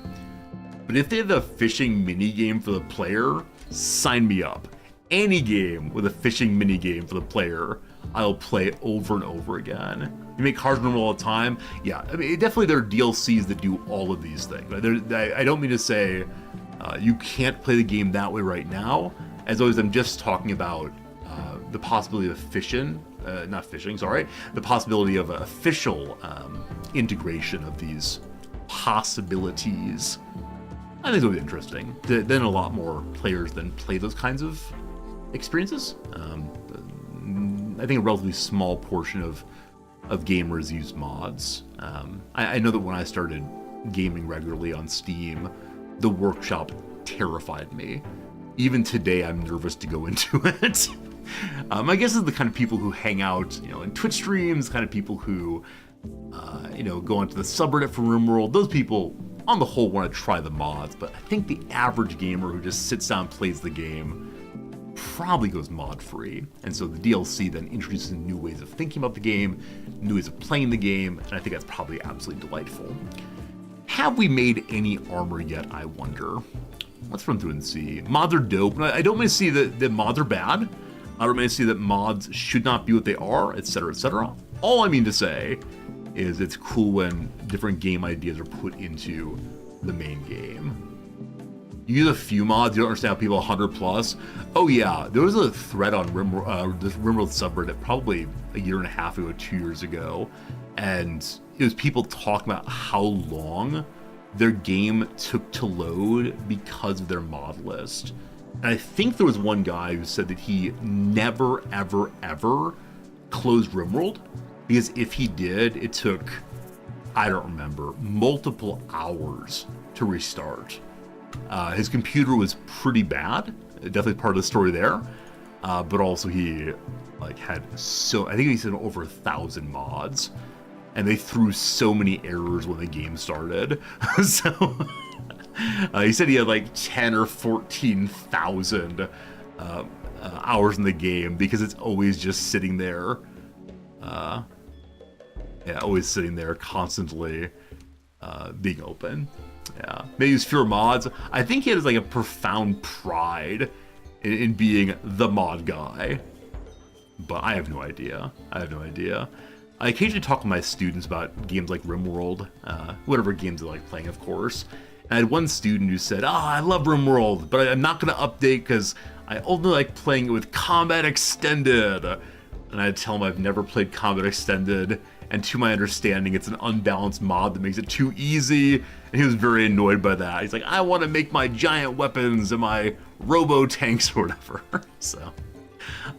S1: But if they have the fishing minigame for the player, sign me up. Any game with a fishing minigame for the player, I'll play over and over again. You make cards remember all the time? Yeah, I mean, definitely there are DLCs that do all of these things. I don't mean to say you can't play the game that way right now. As always, I'm just talking about the possibility of the possibility of official integration of these possibilities. I think it'll be interesting. Then a lot more players then play those kinds of experiences. I think a relatively small portion of gamers use mods. I know that when I started gaming regularly on Steam, the workshop terrified me. Even today, I'm nervous to go into it. I guess it's the kind of people who hang out, in Twitch streams, the kind of people who, go onto the subreddit for Rimworld. Those people, on the whole, want to try the mods, but I think the average gamer who just sits down and plays the game probably goes mod-free. And so the DLC then introduces new ways of thinking about the game, new ways of playing the game, and I think that's probably absolutely delightful. Have we made any armor yet, I wonder? Let's run through and see. Mods are dope. I don't mean to see that mods are bad. I don't mean to say that mods should not be what they are, etc., etc. All I mean to say is it's cool when different game ideas are put into the main game. You use a few mods, you don't understand how people 100 plus. Oh yeah, there was a thread on this Rimworld subreddit probably a year and a half ago, 2 years ago, and it was people talking about how long their game took to load because of their mod list. And I think there was one guy who said that he never, ever, ever closed Rimworld, because if he did, it took, I don't remember, multiple hours to restart. His computer was pretty bad, definitely part of the story there, but also he had I think he said over 1,000 mods, and they threw so many errors when the game started. So he said he had 10 or 14,000 hours in the game because it's always just sitting there. Always sitting there, constantly being open. Yeah, maybe use fewer mods. I think he has a profound pride in being the mod guy, but I have no idea. I occasionally talk to my students about games like Rimworld, whatever games they like playing, of course. I had one student who said, I love Rimworld, but I'm not going to update because I only like playing it with Combat Extended. And I tell him I've never played Combat Extended, and to my understanding, it's an unbalanced mod that makes it too easy, and he was very annoyed by that. He's like, I want to make my giant weapons and my robo-tanks or whatever. So,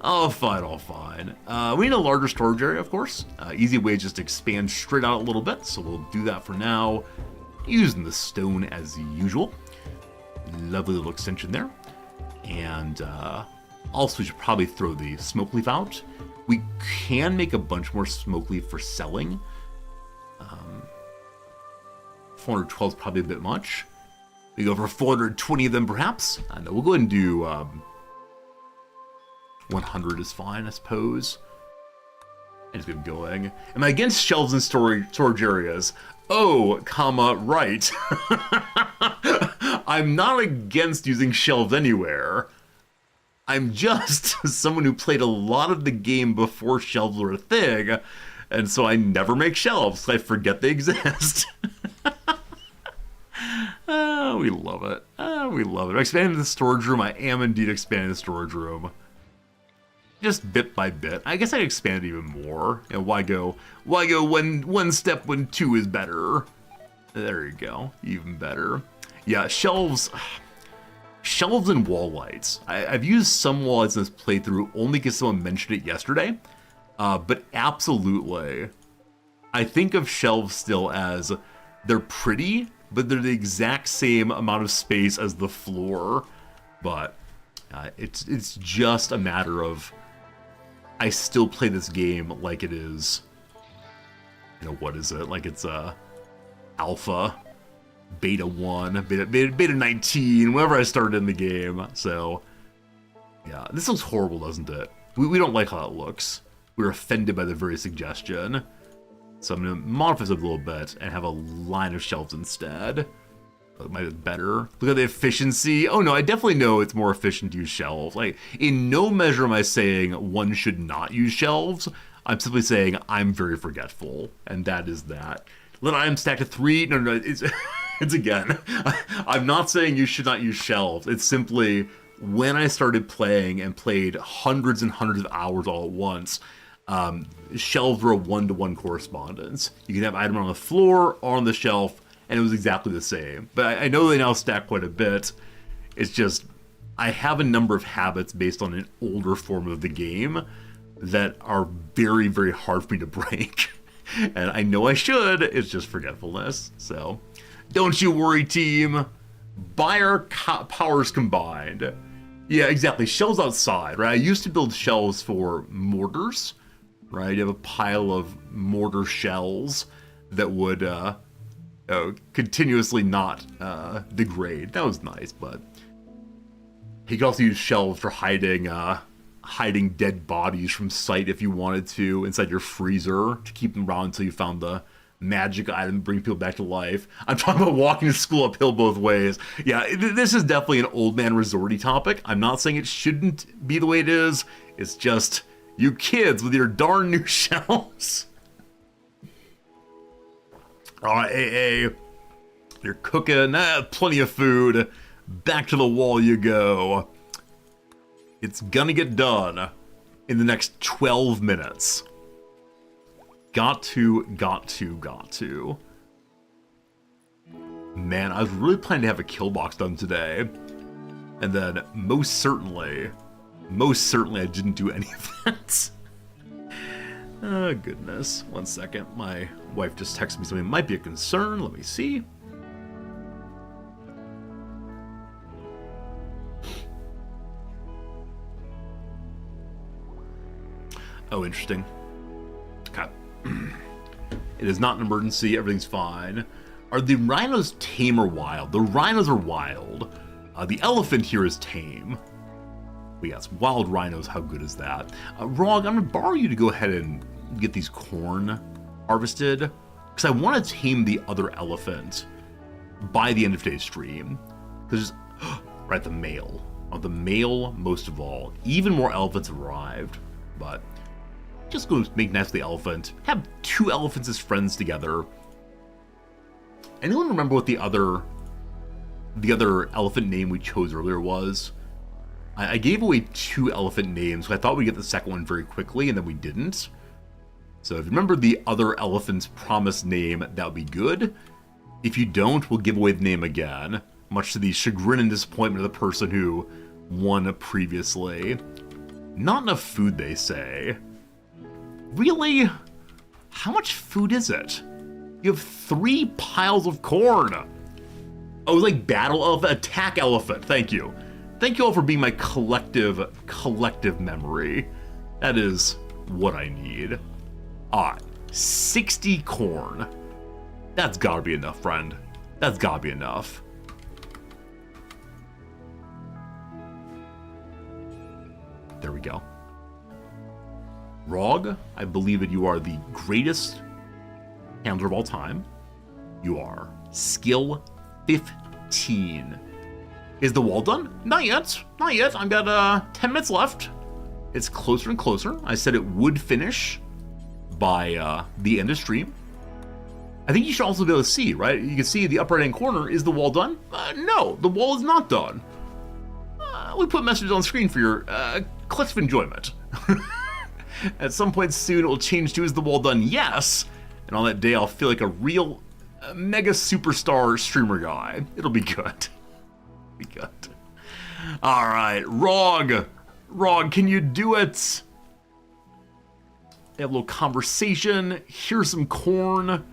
S1: all fine, all fine. We need a larger storage area, of course. Easy way just to expand straight out a little bit, so we'll do that for now, using the stone as usual. Lovely little extension there. And also, we should probably throw the smoke leaf out. We can make a bunch more smoke leaf for selling. 412 is probably a bit much. We go for 420 of them, perhaps. I know, we'll go ahead and do 100 is fine, I suppose. And just keep going. Am I against shelves and storage areas? Oh, comma, right. I'm not against using shelves anywhere. I'm just someone who played a lot of the game before shelves were a thing, and so I never make shelves. I forget they exist. Oh, we love it. Oh, we love it. I'm expanding the storage room. I am indeed expanding the storage room. Just bit by bit. I guess I'd expand it even more. You know, why go one step when two is better? There you go. Even better. Yeah, shelves and wall lights. I've used some wall lights in this playthrough only because someone mentioned it yesterday. But absolutely, I think of shelves still as they're pretty, but they're the exact same amount of space as the floor. But it's just a matter of I still play this game like it is. You know, what is it? Like it's alpha. Beta 1, beta 19, whenever I started in the game. So, yeah, this looks horrible, doesn't it? We don't like how it looks. We're offended by the very suggestion. So I'm going to modify this a little bit and have a line of shelves instead. That might be better. Look at the efficiency. Oh no, I definitely know it's more efficient to use shelves. Like, in no measure am I saying one should not use shelves. I'm simply saying I'm very forgetful, and that is that. Let items stack to 3. No, it's... It's again, I'm not saying you should not use shelves. It's simply when I started playing and played hundreds and hundreds of hours all at once, shelves were a one-to-one correspondence. You can have item on the floor or on the shelf, and it was exactly the same. But I know they now stack quite a bit. It's just, I have a number of habits based on an older form of the game that are very, very hard for me to break. And I know I should, it's just forgetfulness, so... Don't you worry, team. By our powers combined. Yeah, exactly. Shelves outside, right? I used to build shelves for mortars, right? You have a pile of mortar shells that would continuously not degrade. That was nice, but you could also use shelves for hiding dead bodies from sight if you wanted to inside your freezer to keep them around until you found the magic item, bring people back to life. I'm talking about walking to school uphill both ways. Yeah, this is definitely an old man resorty topic. I'm not saying it shouldn't be the way it is. It's just you kids with your darn new shelves. All right, AA, you're cooking plenty of food. Back to the wall you go. It's gonna get done in the next 12 minutes. Got to. Man, I was really planning to have a kill box done today. And then, most certainly, I didn't do any of that. Oh, goodness. One second. My wife just texted me something that might be a concern. Let me see. Oh, interesting. Okay. It is not an emergency. Everything's fine. Are the rhinos tame or wild? The rhinos are wild. The elephant here is tame. But yes, wild rhinos, how good is that? Rog, I'm going to borrow you to go ahead and get these corn harvested. Because I want to tame the other elephant by the end of today's stream. Because, right, the male. The male, most of all. Even more elephants arrived. But just go make nice with the elephant. Have 2 elephants as friends together. Anyone remember what the other the other elephant name we chose earlier was. I gave away 2 elephant names, so I thought we'd get the second one very quickly, and then we didn't. So if you remember the other elephant's promised name, that would be good. If you don't, we'll give away the name again, much to the chagrin and disappointment of the person who won previously. Not enough food, they say. Really? How much food is it? You have 3 piles of corn. Oh, it was like battle elephant, attack elephant. Thank you. Thank you all for being my collective memory. That is what I need. Alright, 60 corn. That's gotta be enough, friend. That's gotta be enough. There we go. Rog, I believe that you are the greatest handler of all time. You are skill 15. Is the wall done? Not yet. Not yet. I've got 10 minutes left. It's closer and closer. I said it would finish by the end of stream. I think you should also be able to see, right? You can see the upper right-hand corner. Is the wall done? No, the wall is not done. We put messages on screen for your collective enjoyment. At some point soon, it will change to, is the wall done? Yes. And on that day, I'll feel like a real mega superstar streamer guy. It'll be good. Be good. All right, Rog, can you do it? They have a little conversation. Here's some corn.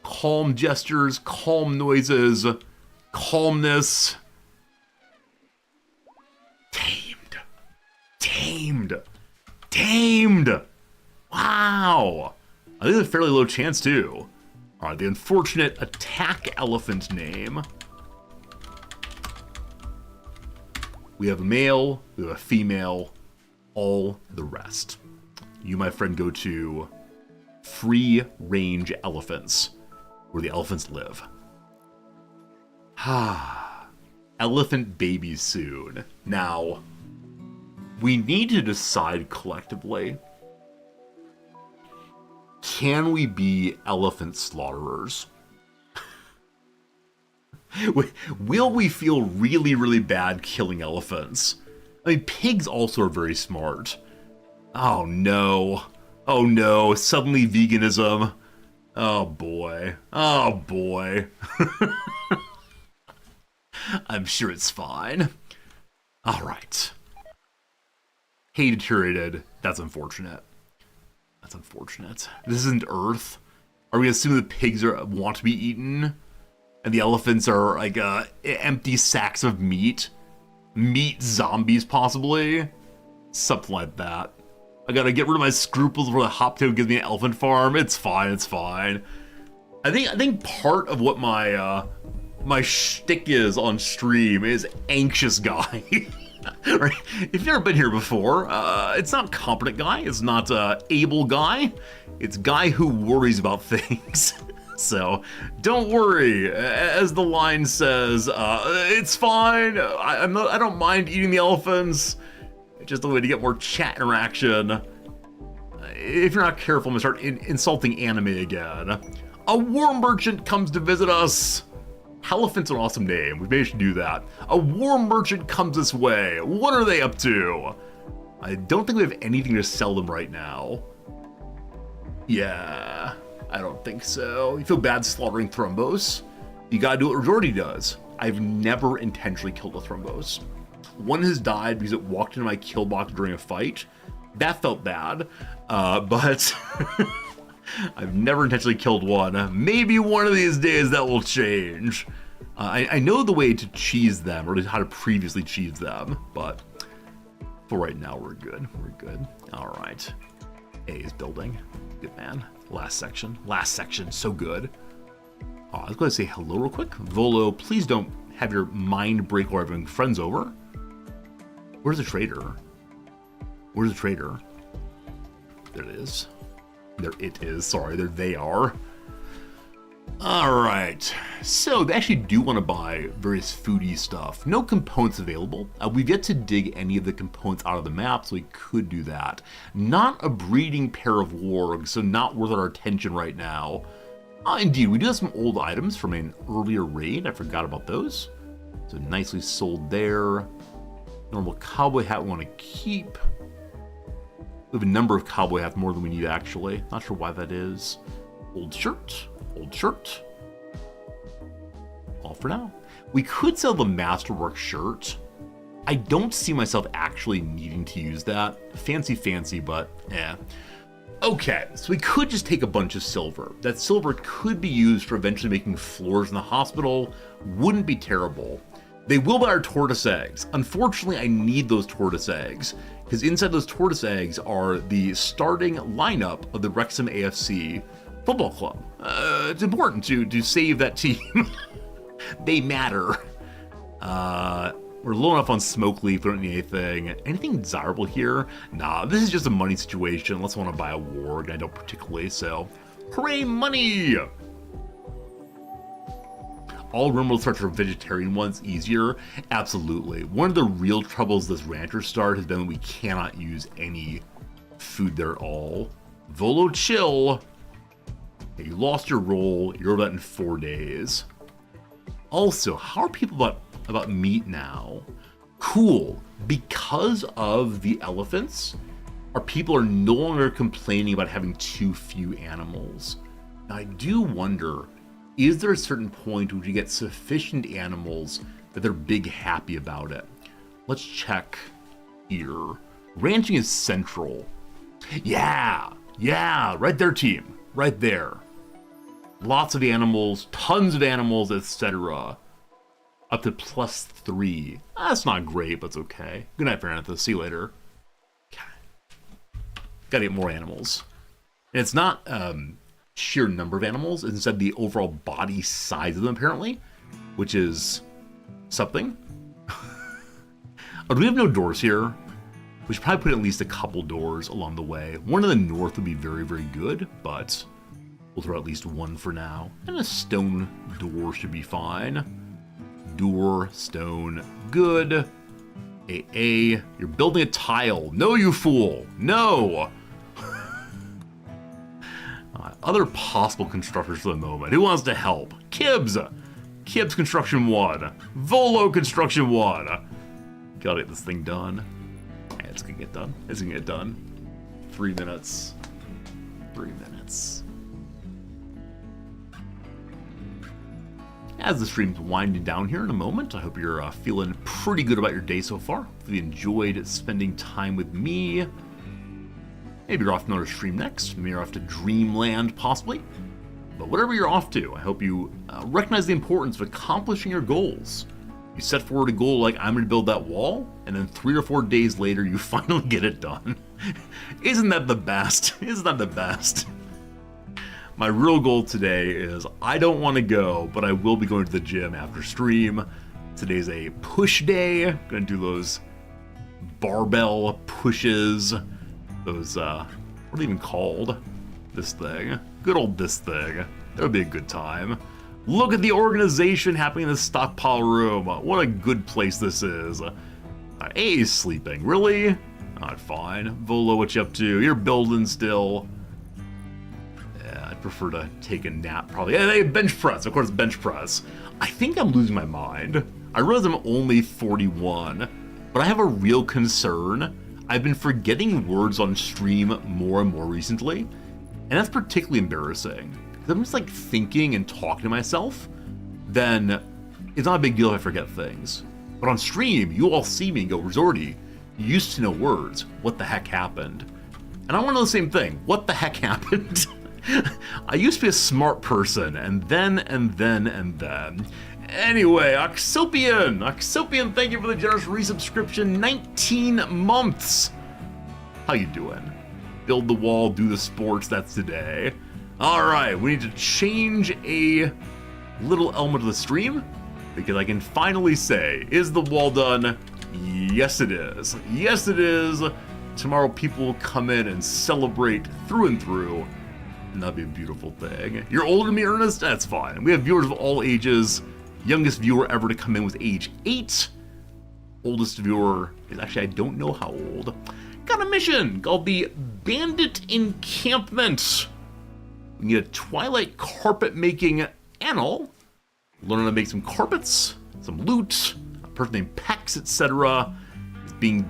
S1: Calm gestures, calm noises, calmness. Tamed. Wow. I think it's a fairly low chance too. All right, the unfortunate attack elephant name. We have a male, we have a female, all the rest. You, my friend, go to free range elephants, where the elephants live. Elephant babies soon. Now, we need to decide collectively, can we be elephant slaughterers? Will we feel really, really bad killing elephants? I mean, pigs also are very smart. Oh no. Oh no, suddenly veganism. Oh boy. Oh boy. I'm sure it's fine. Alright. Hay deteriorated. That's unfortunate. That's unfortunate. This isn't Earth. Are we assuming the pigs want to be eaten? And the elephants are like empty sacks of meat? Meat zombies, possibly? Something like that. I gotta get rid of my scruples before the Hoptail gives me an elephant farm. It's fine, it's fine. I think part of what my my shtick is on stream is anxious guy. Right? If you've never been here before, it's not competent guy, it's not able guy, it's guy who worries about things. So don't worry, as the line says, it's fine. I don't mind eating the elephants. It's just a way to get more chat interaction. If you're not careful, I'm gonna start insulting anime again. A war merchant comes to visit us. Elephant's an awesome name. We managed to do that. A war merchant comes this way. What are they up to? I don't think we have anything to sell them right now. Yeah, I don't think so. You feel bad slaughtering Thrumbos? You gotta do what Rajordi does. I've never intentionally killed a Thrumbos. One has died because it walked into my kill box during a fight. That felt bad, but I've never intentionally killed one. Maybe one of these days that will change. I know the way to cheese them, or how to previously cheese them, but for right now, we're good. We're good. All right. A is building. Good man. Last section, so good. Oh, I was going to say hello real quick. Volo, please don't have your mind break while having friends over. Where's the trader? Where's the trader? There it is. There it is. Sorry, there they are. All right. So they actually do want to buy various foodie stuff. No components available. We've yet to dig any of the components out of the map, so we could do that. Not a breeding pair of wargs, so not worth our attention right now. Indeed, we do have some old items from an earlier raid. I forgot about those. So nicely sold there. Normal cowboy hat we want to keep. We have a number of cowboy hats, more than we need actually. Not sure why that is. Old shirt. Old shirt. All for now. We could sell the Masterwork shirt. I don't see myself actually needing to use that. Fancy, but eh. Okay, so we could just take a bunch of silver. That silver could be used for eventually making floors in the hospital. Wouldn't be terrible. They will buy our tortoise eggs. Unfortunately, I need those tortoise eggs, because inside those tortoise eggs are the starting lineup of the Wrexham AFC football club. It's important to save that team. They matter. We're low enough on smoke leaf, we don't need anything. Anything desirable here? Nah, this is just a money situation. Unless I want to buy a ward, I don't particularly, so. Hooray, money! All Rimworld starts are vegetarian ones easier? Absolutely. One of the real troubles this rancher start has been that we cannot use any food there at all. Volo, chill. Okay, you lost your role, you're over that in 4 days. Also, how are people about meat now? Cool. Because of the elephants, our people are no longer complaining about having too few animals. Now, I do wonder, is there a certain point where you get sufficient animals that they're big happy about it? Let's check here. Ranching is central. Yeah, right there, team. Right there. Lots of animals, tons of animals, etc. Up to +3. That's not great, but it's okay. Good night, Faranthus. See you later. Gotta get more animals. And it's not sheer number of animals, it's instead the overall body size of them, apparently, which is something. Oh, do we have no doors here? We should probably put at least a couple doors along the way. One in the north would be very, very good, but we'll throw at least one for now. And a stone door should be fine. Door, stone, good. AA, you're building a tile. No, you fool. No. Other possible constructors for the moment. Who wants to help? Kibbs. Kibbs Construction 1. Volo Construction 1. Gotta get this thing done. Yeah, it's gonna get done. It's gonna get done. 3 minutes. 3 minutes. As the stream's winding down here in a moment, I hope you're feeling pretty good about your day so far. If you enjoyed spending time with me, maybe you're off to another stream next. Maybe you're off to Dreamland, possibly. But whatever you're off to, I hope you recognize the importance of accomplishing your goals. You set forward a goal like, I'm going to build that wall, and then 3 or 4 days later, you finally get it done. Isn't that the best? Isn't that the best? My real goal today is I don't want to go, but I will be going to the gym after stream. Today's a push day. Gonna do those barbell pushes. Those, what are they even called? This thing. Good old this thing. That would be a good time. Look at the organization happening in the stockpile room. What a good place this is. A is sleeping. Really? Not fine. Volo, what you up to? You're building still. I'd prefer to take a nap, probably. Hey, bench press, of course, bench press. I think I'm losing my mind. I realize I'm only 41, but I have a real concern. I've been forgetting words on stream more and more recently, and that's particularly embarrassing. Because I'm just like thinking and talking to myself, then it's not a big deal if I forget things. But on stream, you all see me and go, Rizordi, you used to know words. What the heck happened? And I want to know the same thing. What the heck happened? I used to be a smart person, and then. Anyway, Oxopian, thank you for the generous resubscription, 19 months. How you doing? Build the wall, do the sports, that's today. All right, we need to change a little element of the stream, because I can finally say, is the wall done? Yes, it is. Yes, it is. Tomorrow people will come in and celebrate through and through. And that'd be a beautiful thing. You're older than me, Ernest? That's fine. We have viewers of all ages. Youngest viewer ever to come in was age 8. Oldest viewer is actually, I don't know how old. Got a mission called the Bandit Encampment. We need a Twilight carpet making Anil. Learn how to make some carpets, some loot, a person named Pex, etc. Is being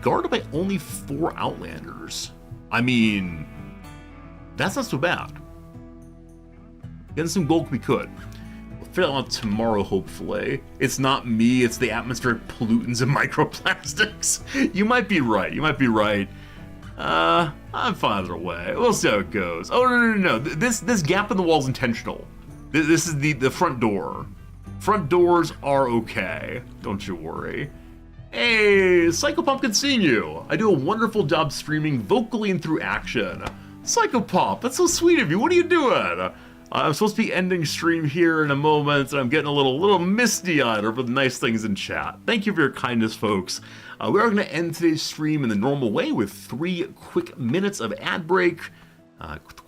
S1: guarded by only 4 Outlanders. I mean, that's not so bad. Getting some gold we could. We'll figure it out tomorrow, hopefully. It's not me, it's the atmospheric pollutants and microplastics. You might be right, I'm fine either way. We'll see how it goes. Oh, no. This gap in the wall is intentional. This is the front door. Front doors are okay. Don't you worry. Hey, Psycho Pumpkin, seeing you. I do a wonderful job streaming vocally and through action. Psycho Pop, that's so sweet of you. What are you doing? I'm supposed to be ending stream here in a moment, and I'm getting a little misty-eyed over the nice things in chat. Thank you for your kindness, folks. We are going to end today's stream in the normal way with 3 quick minutes of ad break,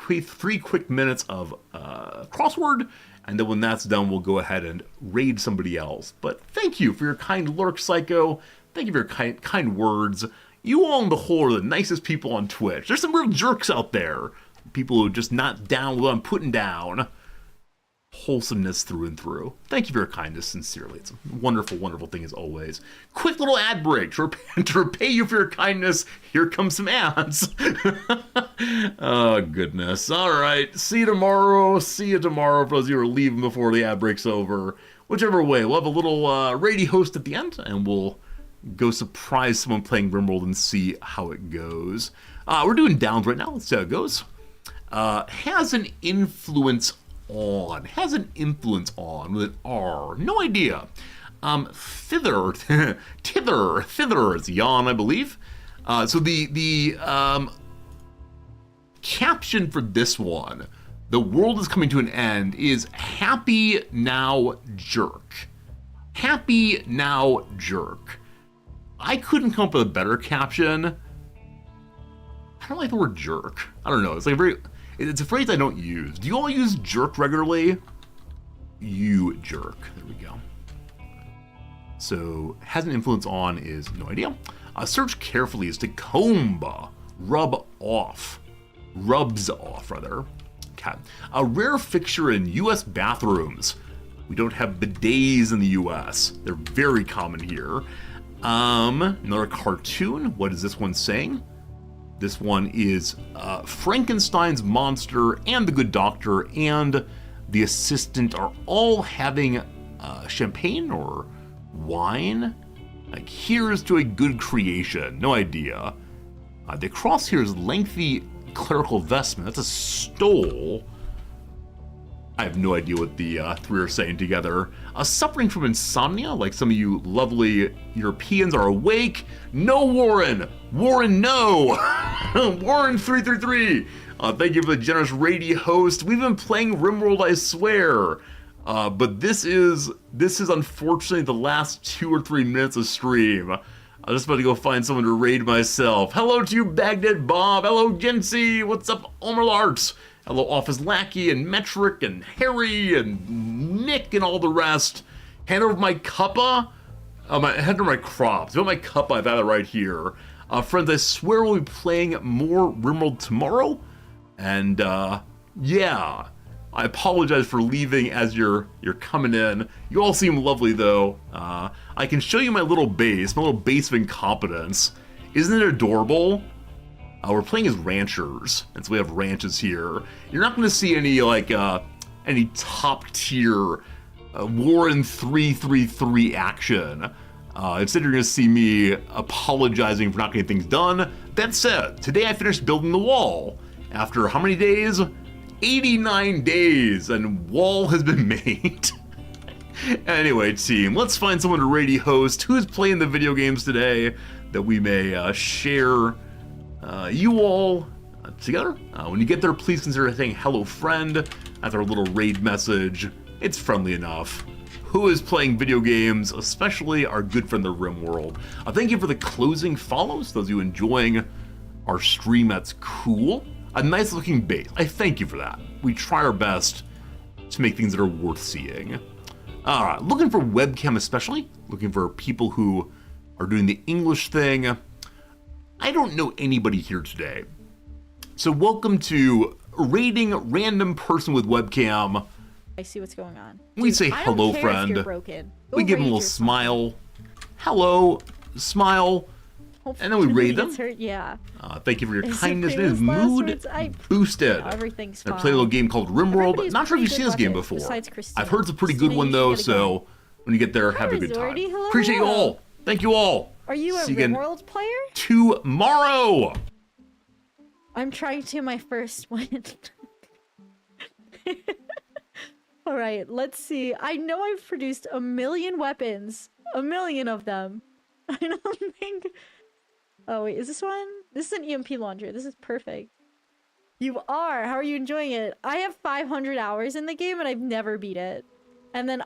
S1: 3 quick minutes of crossword, and then when that's done, we'll go ahead and raid somebody else. But thank you for your kind lurk, Psycho. Thank you for your kind words. You all on the whole are the nicest people on Twitch. There's some real jerks out there. People who are just not down with what I'm putting down. Wholesomeness through and through. Thank you for your kindness, sincerely. It's a wonderful, wonderful thing as always. Quick little ad break to repay you for your kindness. Here comes some ads. Oh, goodness. All right. See you tomorrow. For those of you who are leaving before the ad break's over. Whichever way, we'll have a little radio host at the end, and we'll go surprise someone playing Rimworld and see how it goes. We're doing downs right now. Let's see how it goes. Has an influence on with an R. No idea. Thither is yawn, I believe. So the caption for this one, the world is coming to an end, is happy now jerk. Happy now jerk. I couldn't come up with a better caption. I don't like the word jerk. I don't know. It's like it's a phrase I don't use. Do you all use jerk regularly? You jerk. There we go. So, has an influence on is no idea. Search carefully is to comb, rub off. Rubs off, rather. Okay. A rare fixture in U.S. bathrooms. We don't have bidets in the U.S. They're very common here. Another cartoon. What is this one saying? This one is Frankenstein's monster and the good doctor and the assistant are all having champagne or wine. Like, here's to a good creation. No idea. The cross here is lengthy clerical vestment. That's a stole. I have no idea what the 3 are saying together. Suffering from insomnia, like some of you lovely Europeans are awake. No, Warren! Warren, no! Warren 333! Thank you for the generous radio host. We've been playing Rimworld, I swear. But this is unfortunately the last 2 or 3 minutes of stream. I'm just about to go find someone to raid myself. Hello to you, Baghdad Bob. Hello, Jency. What's up, Omer Larts? Hello, Office Lackey and Metric and Harry and Nick and all the rest. Hand over my cuppa. Hand over my crops. About my cuppa, I've had it right here. Friends, I swear we'll be playing more Rimworld tomorrow. And, yeah. I apologize for leaving as you're coming in. You all seem lovely, though. I can show you my little base of incompetence. Isn't it adorable? We're playing as ranchers, and so we have ranches here. You're not going to see any, like, any top-tier Warren 333 action. Instead, you're going to see me apologizing for not getting things done. That said, today I finished building the wall. After how many days? 89 days, and wall has been made. Anyway, team, let's find someone to radio host who's playing the video games today that we may share you all together. When you get there, please consider saying hello, friend. That's our little raid message. It's friendly enough. Who is playing video games, especially our good friend, the Rimworld. Thank you for the closing follows. Those of you enjoying our stream, that's cool. A nice looking base. I thank you for that. We try our best to make things that are worth seeing. Alright, looking for webcam especially. Looking for people who are doing the English thing. I don't know anybody here today. So welcome to raiding random person with webcam.
S2: I see what's going on.
S1: We
S2: Dude,
S1: say
S2: I don't
S1: hello,
S2: care if
S1: friend.
S2: you're broken. Go
S1: We give them a
S2: raid
S1: little
S2: your
S1: smile. Hello, smile.
S2: Hopefully
S1: And then we raid them.
S2: gets hurt. Yeah.
S1: Thank you for your
S2: Is it
S1: kindness. It
S2: famous
S1: is
S2: last
S1: mood
S2: words?
S1: boosted.
S2: No, everything's
S1: I
S2: fine.
S1: play a little game called Rimworld.
S2: Everybody's
S1: Not sure if you've
S2: pretty
S1: seen
S2: good
S1: this game
S2: weapons,
S1: before.
S2: besides Christina.
S1: I've heard it's a pretty
S2: Christina,
S1: good one
S2: you
S1: though,
S2: gotta
S1: so
S2: go.
S1: when you get there,
S2: Hi,
S1: have a good time.
S2: Zordy. Hello,
S1: Appreciate you
S2: hello.
S1: all. Thank you all.
S2: Are you a
S1: See you again
S2: Rimworld player?
S1: tomorrow.
S2: I'm trying to my first win. All right, let's see. I know I've produced 1,000,000 weapons. 1,000,000 of them. I don't think... Oh, wait, is this one? This is an EMP launcher. This is perfect. You are? How are you enjoying it? I have 500 hours in the game and I've never beat it. And then